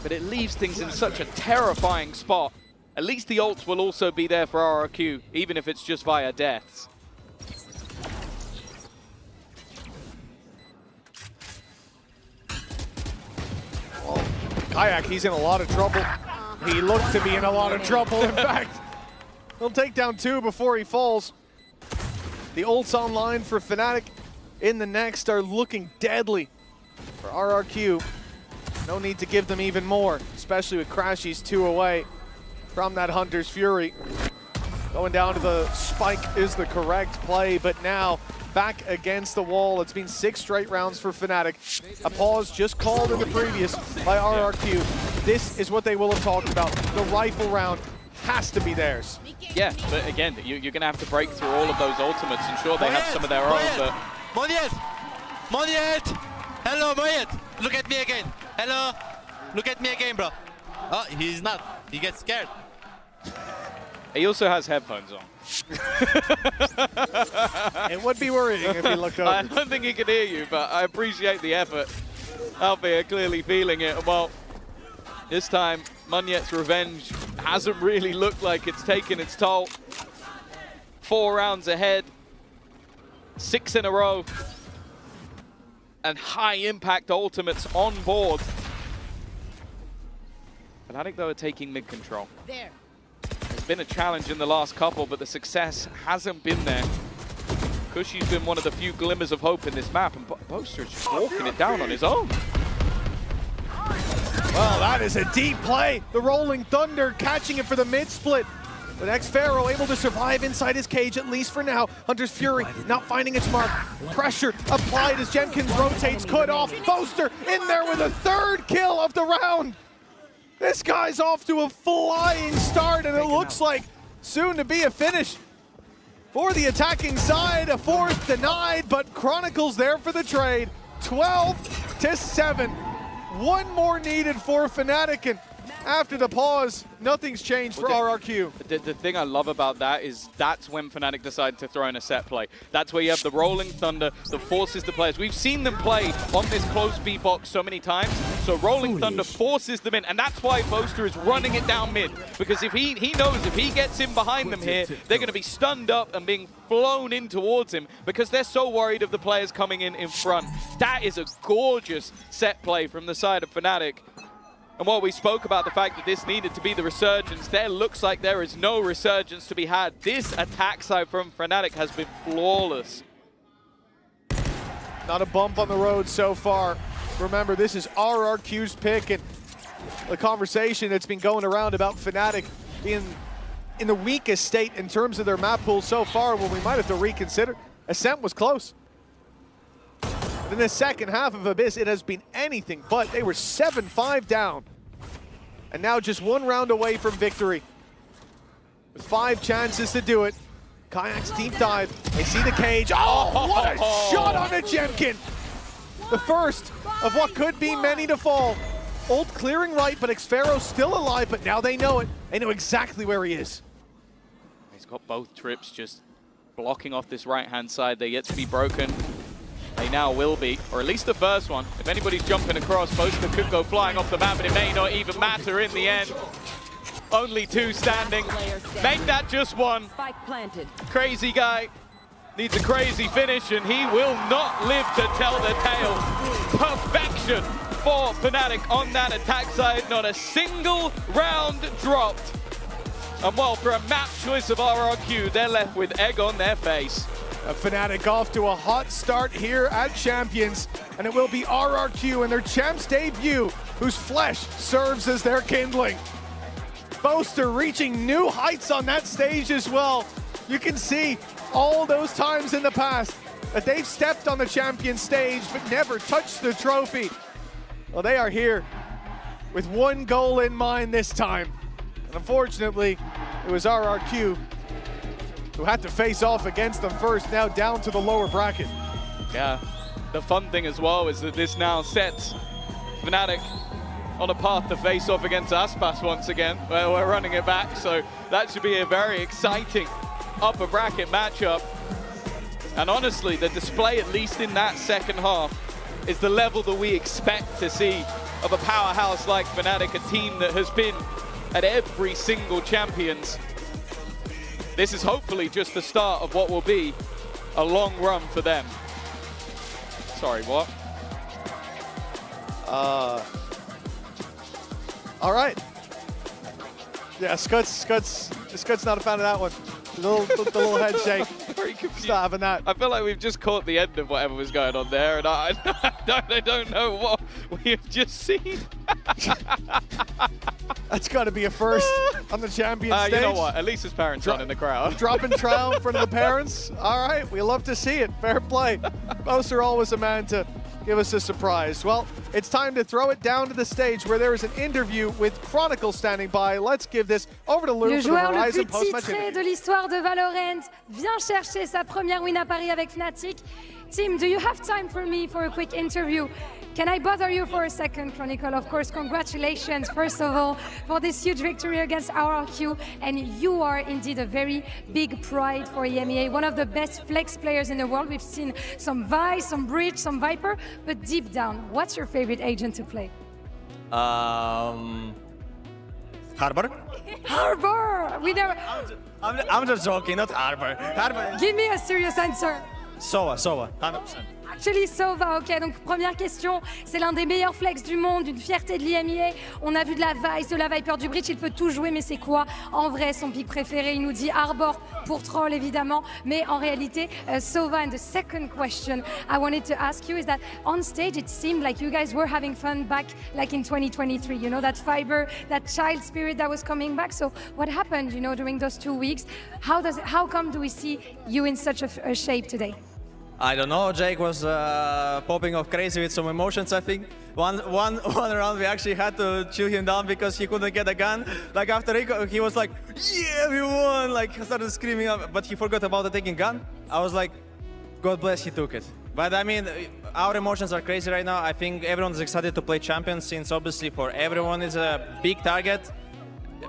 But it leaves things in such a terrifying spot. At least the ults will also be there for RRQ, even if it's just via deaths. Well, Kayak, he's in a lot of trouble. He looked to be in a lot of trouble, in fact. He'll take down 2 before he falls. The ults online for Fnatic in the next are looking deadly for RRQ. No need to give them even more, especially with Crashies 2 away from that Hunter's Fury. Going down to the spike is the correct play, but now back against the wall. It's been 6 straight rounds for Fnatic. A pause just called in the previous by RRQ. This is what they will have talked about. The rifle round has to be theirs. Yeah, but again, you're going to have to break through all of those ultimates, and sure, they have some of their own, but... Monyet! Hello, Monyet! Look at me again! Hello! Look at me again, bro! Oh, he's not. He gets scared. He also has headphones on. It would be worrying if he looked over. I don't think he can hear you, but I appreciate the effort. Alfie clearly feeling it. Well, this time, Munyet's revenge hasn't really looked like it's taken its toll. 4 rounds ahead, 6 in a row, and high-impact ultimates on board. Fnatic, though, are taking mid-control. There. There's been a challenge in the last couple, but the success hasn't been there. Kushi's been one of the few glimmers of hope in this map, and Boaster's just walking it down on his own. Well, that is a deep play. The Rolling Thunder catching it for the mid-split. But X-Pharaoh able to survive inside his cage, at least for now. Hunter's Fury not finding its mark. Pressure applied as Jenkins rotates. Cut off. Boaster in there with a 3rd kill of the round. This guy's off to a flying start, and it looks like soon to be a finish for the attacking side. A fourth denied, but Chronicles there for the trade. 12-7. One more needed for Fnatic, and after the pause, nothing's changed for RRQ. The thing I love about that is that's when Fnatic decided to throw in a set play. That's where you have the Rolling Thunder that forces the players. We've seen them play on this close B box so many times, so Rolling Thunder forces them in, and that's why Boaster is running it down mid, because if he knows if he gets in behind them here, they're going to be stunned up and being flown in towards him because they're so worried of the players coming in front. That is a gorgeous set play from the side of Fnatic. And while we spoke about the fact that this needed to be the resurgence, there looks like there is no resurgence to be had. This attack side from Fnatic has been flawless. Not a bump on the road so far. Remember, this is RRQ's pick, and the conversation that's been going around about Fnatic being in the weakest state in terms of their map pool so far, well, we might have to reconsider. Ascent was close. In the second half of Abyss, it has been anything but. They were 7-5 down. And now just one round away from victory. With 5 chances to do it. Kayak's deep dive. They see the cage. Oh, what a shot on the Jemkin! The first of what could be many to fall. Ult clearing right, but Xfero still alive, but now they know it. They know exactly where he is. He's got both trips just blocking off this right-hand side. They're yet to be broken. They now will be, or at least the first one. If anybody's jumping across, Boaster could go flying off the map, but it may not even matter in the end. Only 2 standing. Make that just 1. Spike planted. Crazy guy needs a crazy finish, and he will not live to tell the tale. Perfection for Fnatic on that attack side. Not a single round dropped. And well, for a map choice of RRQ, they're left with egg on their face. Fnatic off to a hot start here at Champions, and it will be RRQ in their Champs debut, whose flesh serves as their kindling. Boaster reaching new heights on that stage as well. You can see all those times in the past that they've stepped on the Champions stage but never touched the trophy. Well, they are here with one goal in mind this time. And unfortunately, it was RRQ who had to face off against them first, now down to the lower bracket. Yeah, the fun thing as well is that this now sets Fnatic on a path to face off against Aspas once again. Well, we're running it back, so that should be a very exciting upper bracket matchup. And honestly, the display, at least in that second half, is the level that we expect to see of a powerhouse like Fnatic, a team that has been at every single Champions. This is hopefully just the start of what will be a long run for them. Sorry, what? All right. Yeah, Scud's not a fan of that one. The little head shake. Very confused. Not having that. I feel like we've just caught the end of whatever was going on there, and I don't know what we have just seen. That's got to be a first on the Champions stage. You know what? At least his parents aren't in the crowd. Dropping trowel in front of the parents. All right, we love to see it. Fair play. Boaster always a man to give us a surprise. Well, it's time to throw it down to the stage where there is an interview with Chronicles standing by. Let's give this over to Lou Le for the joueur le Horizon plus post-match titré interview. de l'histoire de Valorant vient chercher sa première win à Paris avec Fnatic. Team, do you have time for me for a quick interview? Can I bother you for a second, Chronicle? Of course, congratulations, first of all, for this huge victory against RRQ. And you are indeed a very big pride for EMEA, one of the best flex players in the world. We've seen some Vi, some Bridge, some Viper, but deep down, what's your favorite agent to play? Harbor. Harbor! We never... I'm just joking, not Harbor. Harbor. Give me a serious answer. Sova, 100%. Actually, Sova, ok. Donc, première question, c'est l'un des meilleurs flex du monde, une fierté de l'IMEA. On a vu de la Vice, de la Viper, du Bridge, il peut tout jouer, mais c'est quoi en vrai son pick préféré? Il nous dit Harbor pour troll, évidemment, mais en réalité, Sova. And the second question I wanted to ask you is that on stage, it seemed like you guys were having fun back like in 2023, you know, that fiber, that child spirit that was coming back. So what happened, you know, during those 2 weeks? How come do we see you in such a shape today? I don't know. Jake was popping off crazy with some emotions, I think. One round we actually had to chill him down because he couldn't get a gun. Like after he was like, yeah, we won! Like he started screaming, but he forgot about the taking gun. I was like, God bless, he took it. But I mean, our emotions are crazy right now. I think everyone's excited to play Champions since obviously for everyone it's a big target,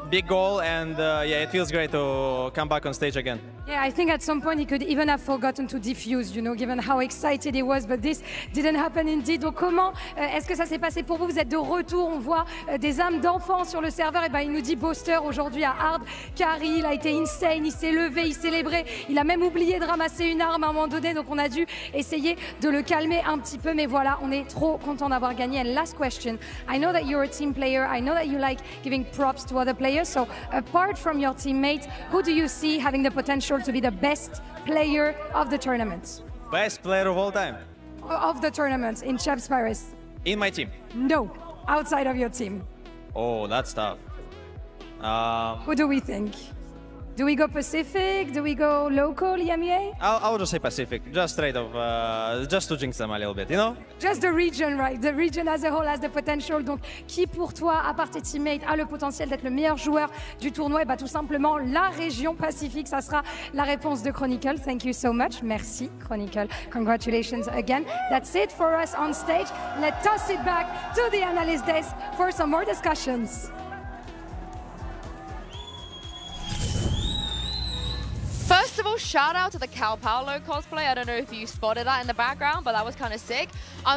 big goal, and yeah, it feels great to come back on stage again. Yeah, I think at some point he could even have forgotten to defuse, you know, given how excited he was, but this didn't happen indeed. Donc comment est-ce que ça s'est passé pour vous? Vous êtes de retour, on voit des âmes d'enfants sur le serveur. Et ben il nous dit Boaster aujourd'hui à Hard, Carry, il a été insane, il s'est levé, il célébrait, il a même oublié de ramasser une arme à un moment donné, donc on a dû essayer de le calmer un petit peu, mais voilà, on est trop content d'avoir gagné. And last question, I know that you're a team player, I know that you like giving props to other players, so apart from your teammates, who do you see having the potential to be the best player of the tournament? Best player of all time? Of the tournament in Champs Paris? In my team? No, outside of your team. Oh, that's tough. Who do we think? Do we go Pacific? Do we go local, EMEA? I'll just say Pacific, just straight off, just to jinx them a little bit, you know? Just the region, right? The region as a whole has the potential. Donc, qui pour toi, à part tes teammates, a le potentiel d'être le meilleur joueur du tournoi? Et bah, tout simplement, la région Pacifique, ça sera la réponse de Chronicle. Thank you so much. Merci, Chronicle. Congratulations again. That's it for us on stage. Let's toss it back to the analyst desk for some more discussions. First of all, shout out to the Cal Paolo cosplay. I don't know if you spotted that in the background, but that was kind of sick.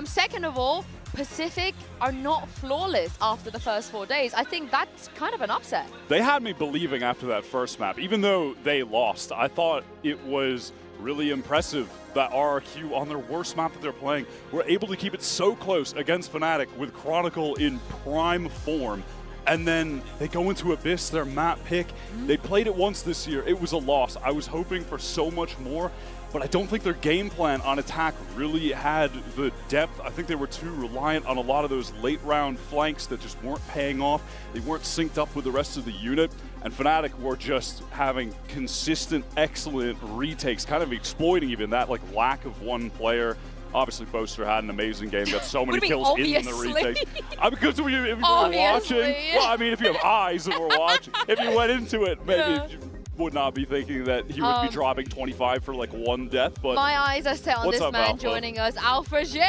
Second of all, Pacific are not flawless after the first 4 days. I think that's kind of an upset. They had me believing after that first map, even though they lost. I thought it was really impressive that RRQ, on their worst map that they're playing, were able to keep it so close against Fnatic with Chronicle in prime form. And then they go into Abyss, their map pick. They played it once this year. It was a loss. I was hoping for so much more, but I don't think their game plan on attack really had the depth. I think they were too reliant on a lot of those late round flanks that just weren't paying off. They weren't synced up with the rest of the unit. And Fnatic were just having consistent, excellent retakes, kind of exploiting even that like lack of one player. Obviously, Boaster had an amazing game, got so many kills in the retakes. Because if you were watching, well, I mean, if you have eyes and were watching, if you went into it, maybe you would not be thinking that he would be dropping 25 for like one death. But my eyes are set on this man Alpha? joining us, AlphaZY.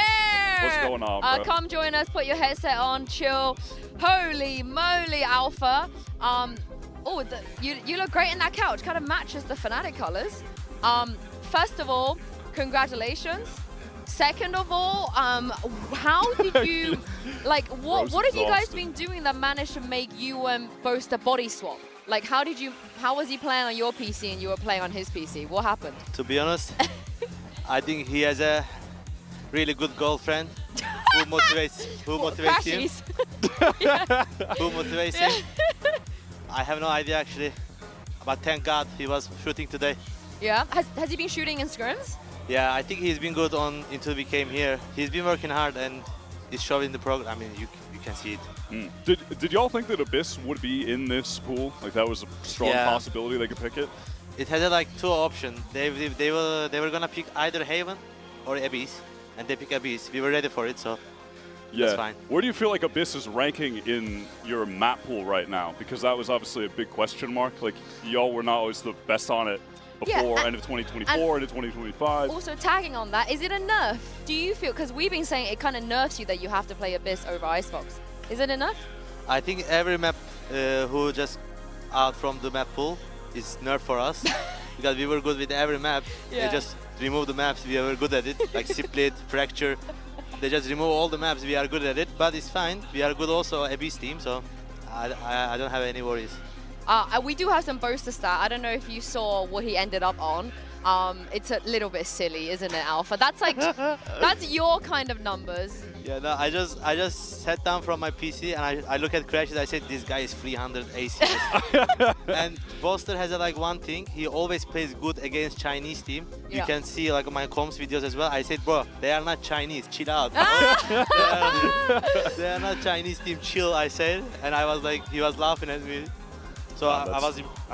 What's going on, bro? Come join us, put your headset on, chill. Holy moly, Alpha. You look great in that couch, kind of matches the Fnatic colors. First of all, congratulations. Second of all, how did you, like, what have you guys been doing that managed to make you boast a body swap? Like, how was he playing on your PC and you were playing on his PC? What happened? To be honest, I think he has a really good girlfriend who motivates him. Who motivates him. I have no idea actually, but thank God he was shooting today. Yeah, has he been shooting in scrims? Yeah, I think he's been good on until we came here. He's been working hard and it's showing the progress. I mean, you can see it. Did y'all think that Abyss would be in this pool? Like that was a strong possibility they could pick it? It had like two options. They were gonna pick either Haven or Abyss, and they pick Abyss. We were ready for it, so that's fine. Where do you feel like Abyss is ranking in your map pool right now? Because that was obviously a big question mark. Like y'all were not always the best on it before end of 2024 into 2025. Also tagging on that, is it a nerf? Do you feel, because we've been saying it kind of nerfs you that you have to play Abyss over Icebox. Is it enough? I think every map who just out from the map pool is nerf for us because we were good with every map. They just remove the maps, we were good at it, like Split, Fracture. They just remove all the maps, we are good at it, but it's fine. We are good also Abyss team, so I don't have any worries. We do have some Boaster stat. I don't know if you saw what he ended up on. It's a little bit silly, isn't it, Alpha? That's like, that's your kind of numbers. Yeah, no, I just sat down from my PC and I look at crashes. I said, this guy is 300 AC. And Boaster has like one thing. He always plays good against Chinese team. You can see like my comms videos as well. I said, bro, they are not Chinese. Chill out. They are not Chinese team. Chill, I said. And I was like, he was laughing at me. So I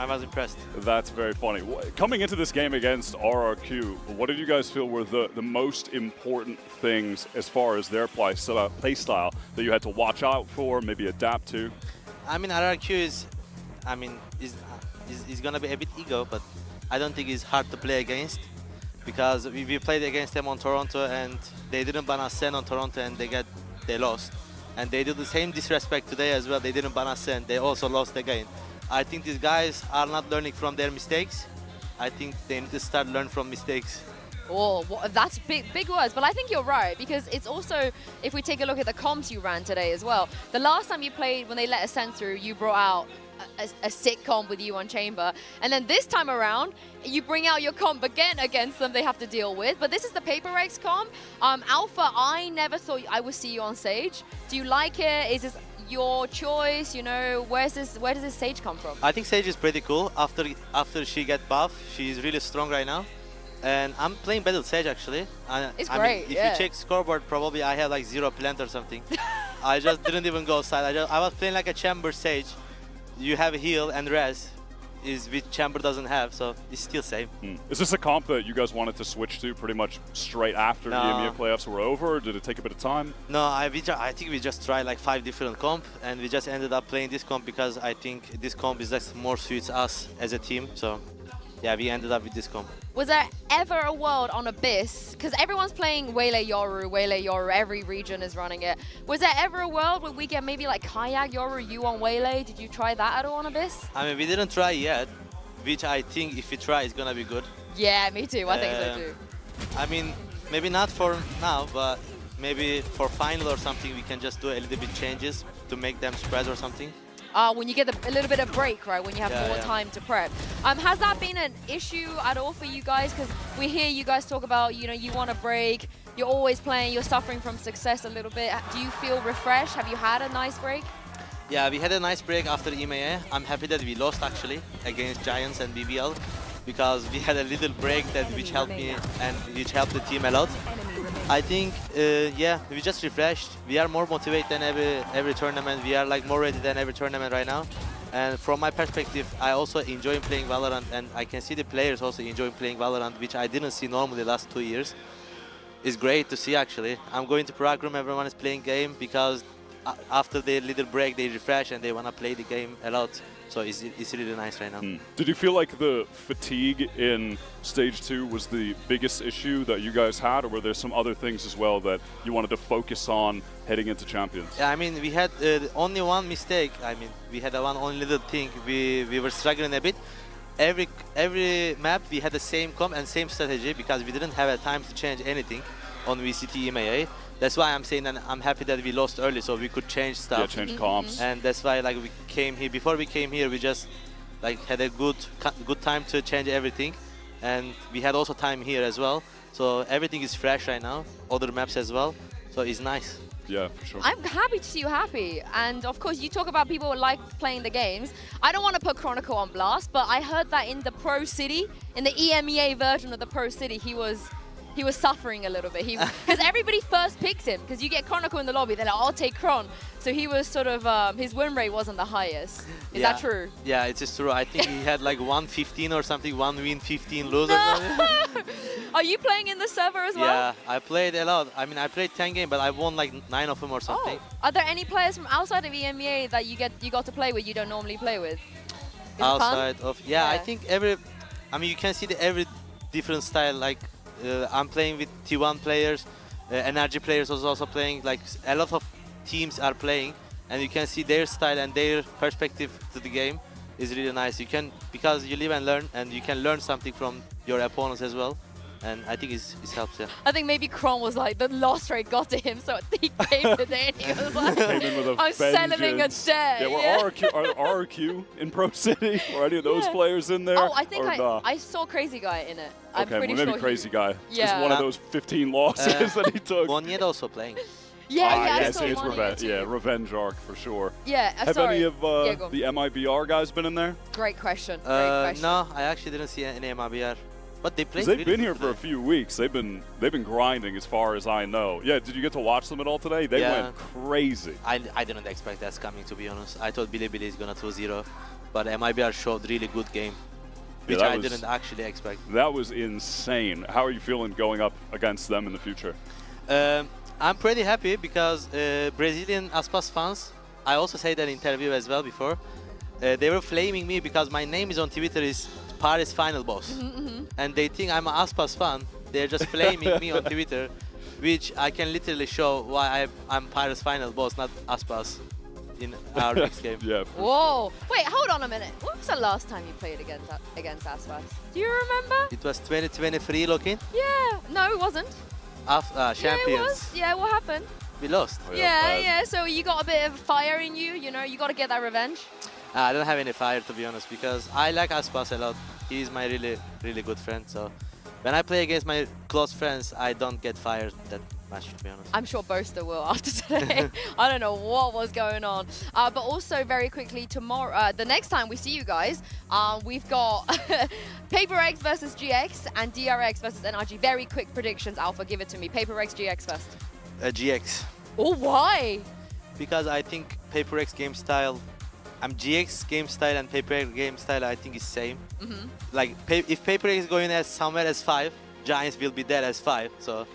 was impressed. That's very funny. Coming into this game against RRQ, what did you guys feel were the most important things as far as their play style that you had to watch out for, maybe adapt to? I mean, RRQ is gonna be a bit ego, but I don't think it's hard to play against because we played against them on Toronto and they didn't ban us Sen on Toronto and they lost. And they did the same disrespect today as well. They didn't ban us Sen. They also lost again. I think these guys are not learning from their mistakes. I think they need to start learning from mistakes. Oh, well, that's big words, but I think you're right because it's also, if we take a look at the comps you ran today as well, the last time you played when they let us send through, you brought out a sick comp with you on Chamber, and then this time around, you bring out your comp again against them they have to deal with, but this is the Paper Rex comp. Alpha, I never thought I would see you on Sage. Do you like it? Is this your choice? You know, where does this Sage come from? I think Sage is pretty cool. After she get buffed, she's really strong right now. And I'm playing Battle Sage actually. It's I great, mean, if you check scoreboard, probably I have like 0 plant or something. I just didn't even go side. I was playing like a Chamber Sage. You have heal and res, which Chamber doesn't have, so it's still same. Is this a comp that you guys wanted to switch to pretty much straight after the EMEA playoffs were over, or did it take a bit of time? No, I think we just tried like 5 different comp, and we just ended up playing this comp because I think this comp is just more suits us as a team. So yeah, we ended up with this comp. Was there ever a world on Abyss, because everyone's playing Waylay Yoru, every region is running it. Was there ever a world where we get maybe like Kayak Yoru, you on Waylay? Did you try that at all on Abyss? I mean, we didn't try yet, which I think if we try, it's gonna be good. Yeah, me too. I think so too. I mean, maybe not for now, but maybe for final or something, we can just do a little bit changes to make them spread or something. When you get a little bit of break, right? When you have more time to prep. Has that been an issue at all for you guys? Because we hear you guys talk about, you know, you want a break. You're always playing. You're suffering from success a little bit. Do you feel refreshed? Have you had a nice break? Yeah, we had a nice break after EMEA. I'm happy that we lost actually against Giants and BBL because we had a little break which helped me and which helped the team a lot. I think, yeah, we just refreshed. We are more motivated than every tournament. We are like more ready than every tournament right now. And from my perspective, I also enjoy playing Valorant, and I can see the players also enjoy playing Valorant, which I didn't see normally the last 2 years. It's great to see actually. I'm going to Prague room, everyone is playing game because after their little break, they refresh and they want to play the game a lot. So it's really nice right now. Did you feel like the fatigue in Stage 2 was the biggest issue that you guys had, or were there some other things as well that you wanted to focus on heading into Champions? Yeah, I mean, we had only one mistake. I mean, we had one little thing. We were struggling a bit. Every map, we had the same comp and same strategy because we didn't have a time to change anything on VCT EMEA. That's why I'm saying that I'm happy that we lost early, so we could change stuff. Yeah, change comps. And that's why, like, we came here. Before we came here, we just like had a good time to change everything, and we had also time here as well. So everything is fresh right now. Other maps as well. So it's nice. Yeah, for sure. I'm happy to see you happy. And of course, you talk about people who like playing the games. I don't want to put Chronicle on blast, but I heard that in the Pro City, in the EMEA version of the Pro City, he was suffering a little bit. Because everybody first picks him, because you get Chronicle in the lobby, they're like, I'll take Chron. So he was sort of, his win rate wasn't the highest. Is that true? Yeah, it is true. I think he had like 115 or something, 1 win, 15 lose. Are you playing in the server as well? Yeah, I played a lot. I mean, I played 10 games, but I won like 9 of them or something. Oh. Are there any players from outside of EMEA that you got to play with you don't normally play with? Is outside of, yeah, I think I mean, you can see every different style. Like, I'm playing with T1 players, NRG players was also playing. Like, a lot of teams are playing, and you can see their style and their perspective to the game is really nice. You can, because you live and learn, and you can learn something from your opponents as well. And I think it helps, yeah. I think maybe Chron was like, the loss rate got to him, so he came in and he was like, I'm settling a debt. Yeah, were RRQ in Pro City? Were any of those players in there? Oh, I think I saw Crazy Guy in it. I'm pretty maybe sure Crazy Guy. Yeah. Just one of those 15 losses that he took. Wonyet also playing. I saw it's Wonyet too. Revenge Arc for sure. Yeah, Have sorry. any of the MIBR guys been in there? Great question. No, I actually didn't see any MIBR. But they played. They've been here for a few weeks. They've been grinding as far as I know. Yeah, did you get to watch them at all today? They went crazy. I didn't expect that's coming, to be honest. I thought Bilibili is gonna 2-0, but MIBR showed really good game, which I didn't actually expect. That was insane. How are you feeling going up against them in the future? I'm pretty happy because Brazilian Aspas fans, I also said that in interview as well before, they were flaming me because my name is on Twitter is Paris Final Boss. And they think I'm an Aspas fan. They're just flaming me on Twitter, which I can literally show why I'm Paris Final Boss, not Aspas in our next game. Yeah. Whoa. Wait, hold on a minute. When was the last time you played against Aspas? Do you remember? It was 2023 looking. Yeah. No, it wasn't. Champions. Yeah, it was. Yeah, what happened? We lost. Yeah. So you got a bit of fire in you, you know, you got to get that revenge. I don't have any fire, to be honest, because I like Aspas a lot. He's my really, really good friend. So when I play against my close friends, I don't get fired that much, to be honest. I'm sure Boaster will after today. I don't know what was going on. But also very quickly tomorrow, the next time we see you guys, we've got PaperX versus GX and DRX versus NRG. Very quick predictions, Alpha. Give it to me. PaperX, GX first. GX. Oh, why? Because I think PaperX game style, GX game style and PaperX game style I think is same. Like if PaperX is going as somewhere as 5, Giants will be there as 5. So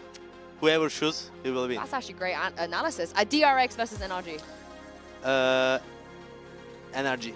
whoever shoots, he will win. That's actually great analysis. DRX versus NRG. NRG.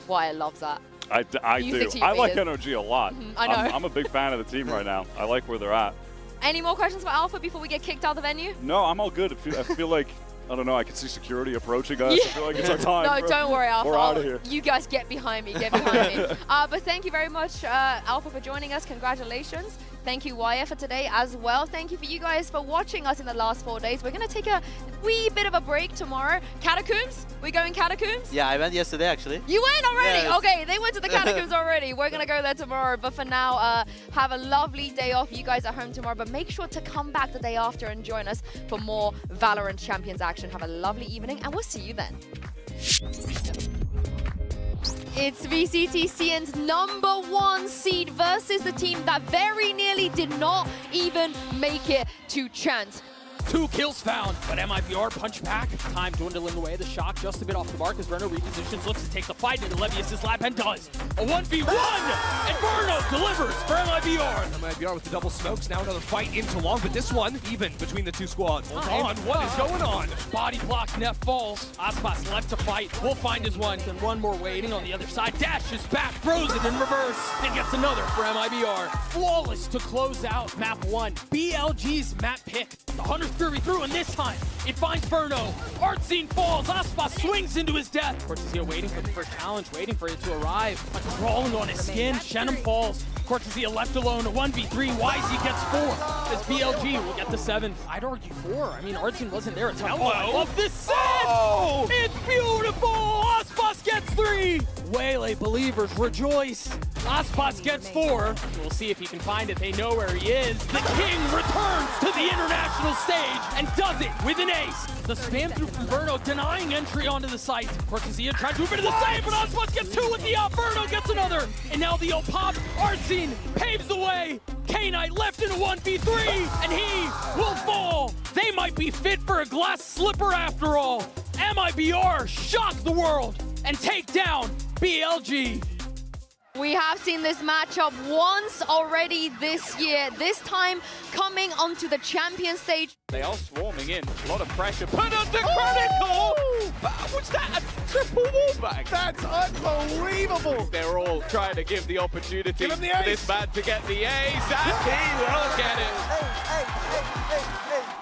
Why, I love that. I do. I like NRG a lot. I know. I'm a big fan of the team right now. I like where they're at. Any more questions for Alpha before we get kicked out of the venue? No, I'm all good. I feel like, I don't know, I can see security approaching us. I feel like it's our time. No, don't worry, Alpha. We're out of here. You guys get behind me, get behind me. But thank you very much, Alpha, for joining us. Congratulations. Thank you, Wire, for today as well. Thank you for you guys for watching us in the last 4 days. We're going to take a wee bit of a break tomorrow. Catacombs? We're going Catacombs? Yeah, I went yesterday, actually. You went already? Yes. Okay, they went to the Catacombs already. We're going to go there tomorrow. But for now, have a lovely day off. You guys are home tomorrow. But make sure to come back the day after and join us for more VALORANT Champions action. Have a lovely evening, and we'll see you then. It's VCTCN's #1 seed versus the team that very nearly did not even make it to chance. 2 kills found, but MIBR punch back. Time dwindling away. The shock just a bit off the mark as Verno repositions, looks to take the fight into Levius's lap and does. A 1v1, and Verno delivers for MIBR. MIBR with the double smokes, now another fight into long, but this one even between the two squads. Hold on, what is going on? Body block, net falls. Aspas left to fight, will find his one. And one more waiting on the other side. Dashes back, throws it in reverse, and gets another for MIBR. Flawless to close out map 1. BLG's map pick. The Hunter's Fury through, and this time it finds Verno. Art scene falls. Aspas swings into his death. Cortezia waiting for the first challenge, waiting for it to arrive. Like crawling on his skin. Shannon falls. Cortezia left alone. A 1v3. YZ gets 4. As BLG will get the 7th. I'd argue 4. I mean, Art scene wasn't there until I love this set. Oh! It's beautiful. Aspas gets 3. Waylay believers rejoice. Aspas gets 4. We'll see if he can find it. They know where he is. The king returns to the international stage and does it with an ace. The spam through from Verno denying entry onto the site. Cortezia tried to move into the save, but Aspas gets 2 with the up. Verno gets another. And now the pop. Artscene paves the way. K-Knight left in a 1v3, and he will fall. They might be fit for a glass slipper after all. MIBR shock the world and take down BLG. We have seen this matchup once already this year, this time coming onto the champion stage. They are swarming in, a lot of pressure. Put on the critical! What's that, a triple wallbang? That's unbelievable! They're all trying to give the opportunity Give him the for ace. this man to get the ace, and he will get it!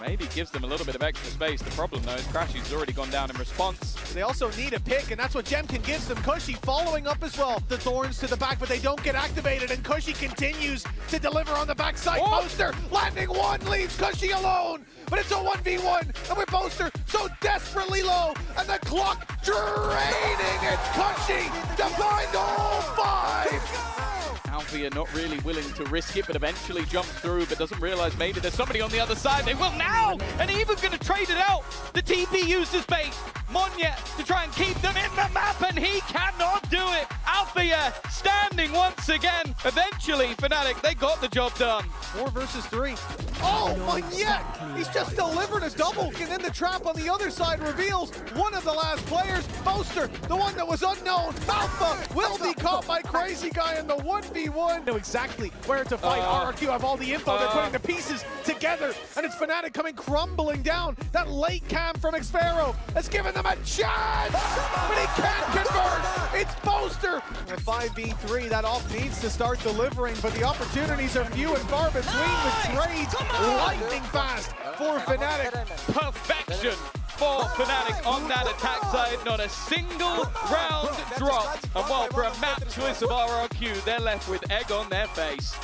Maybe gives them a little bit of extra space. The problem though is Crashy's already gone down in response. They also need a pick, and that's what Jemkin gives them. Cushy following up as well. The thorns to the back, but they don't get activated, and Cushy continues to deliver on the backside. Boaster landing 1, leaves Cushy alone, but it's a 1v1, and with Boaster so desperately low, and the clock draining, it's Cushy to find all 5! Alfie are not really willing to risk it, but eventually jumps through, but doesn't realize maybe there's somebody on the other side. They will now, and even going to trade it out. The TP used as bait. Monya to try and keep them in the map, and he cannot do it. Alfia standing once again. Eventually, Fnatic, they got the job done. 4 versus 3. Oh, Magnet! He's just delivered a double, and then the trap on the other side reveals one of the last players, Boaster, the one that was unknown. Alpha will be caught by Crazy Guy in the 1v1. Know exactly where to fight. RRQ have all the info. They're putting the pieces together, and it's Fnatic coming crumbling down. That late cam from Xfero has given them a chance, but he can't convert. It's Boaster. A 5v3, that off needs to start delivering, but the opportunities are few and far between with trades lightning fast for Fnatic. Perfection for Fnatic on that attack side. Not a single round dropped. And while for a map choice of RRQ, they're left with egg on their face.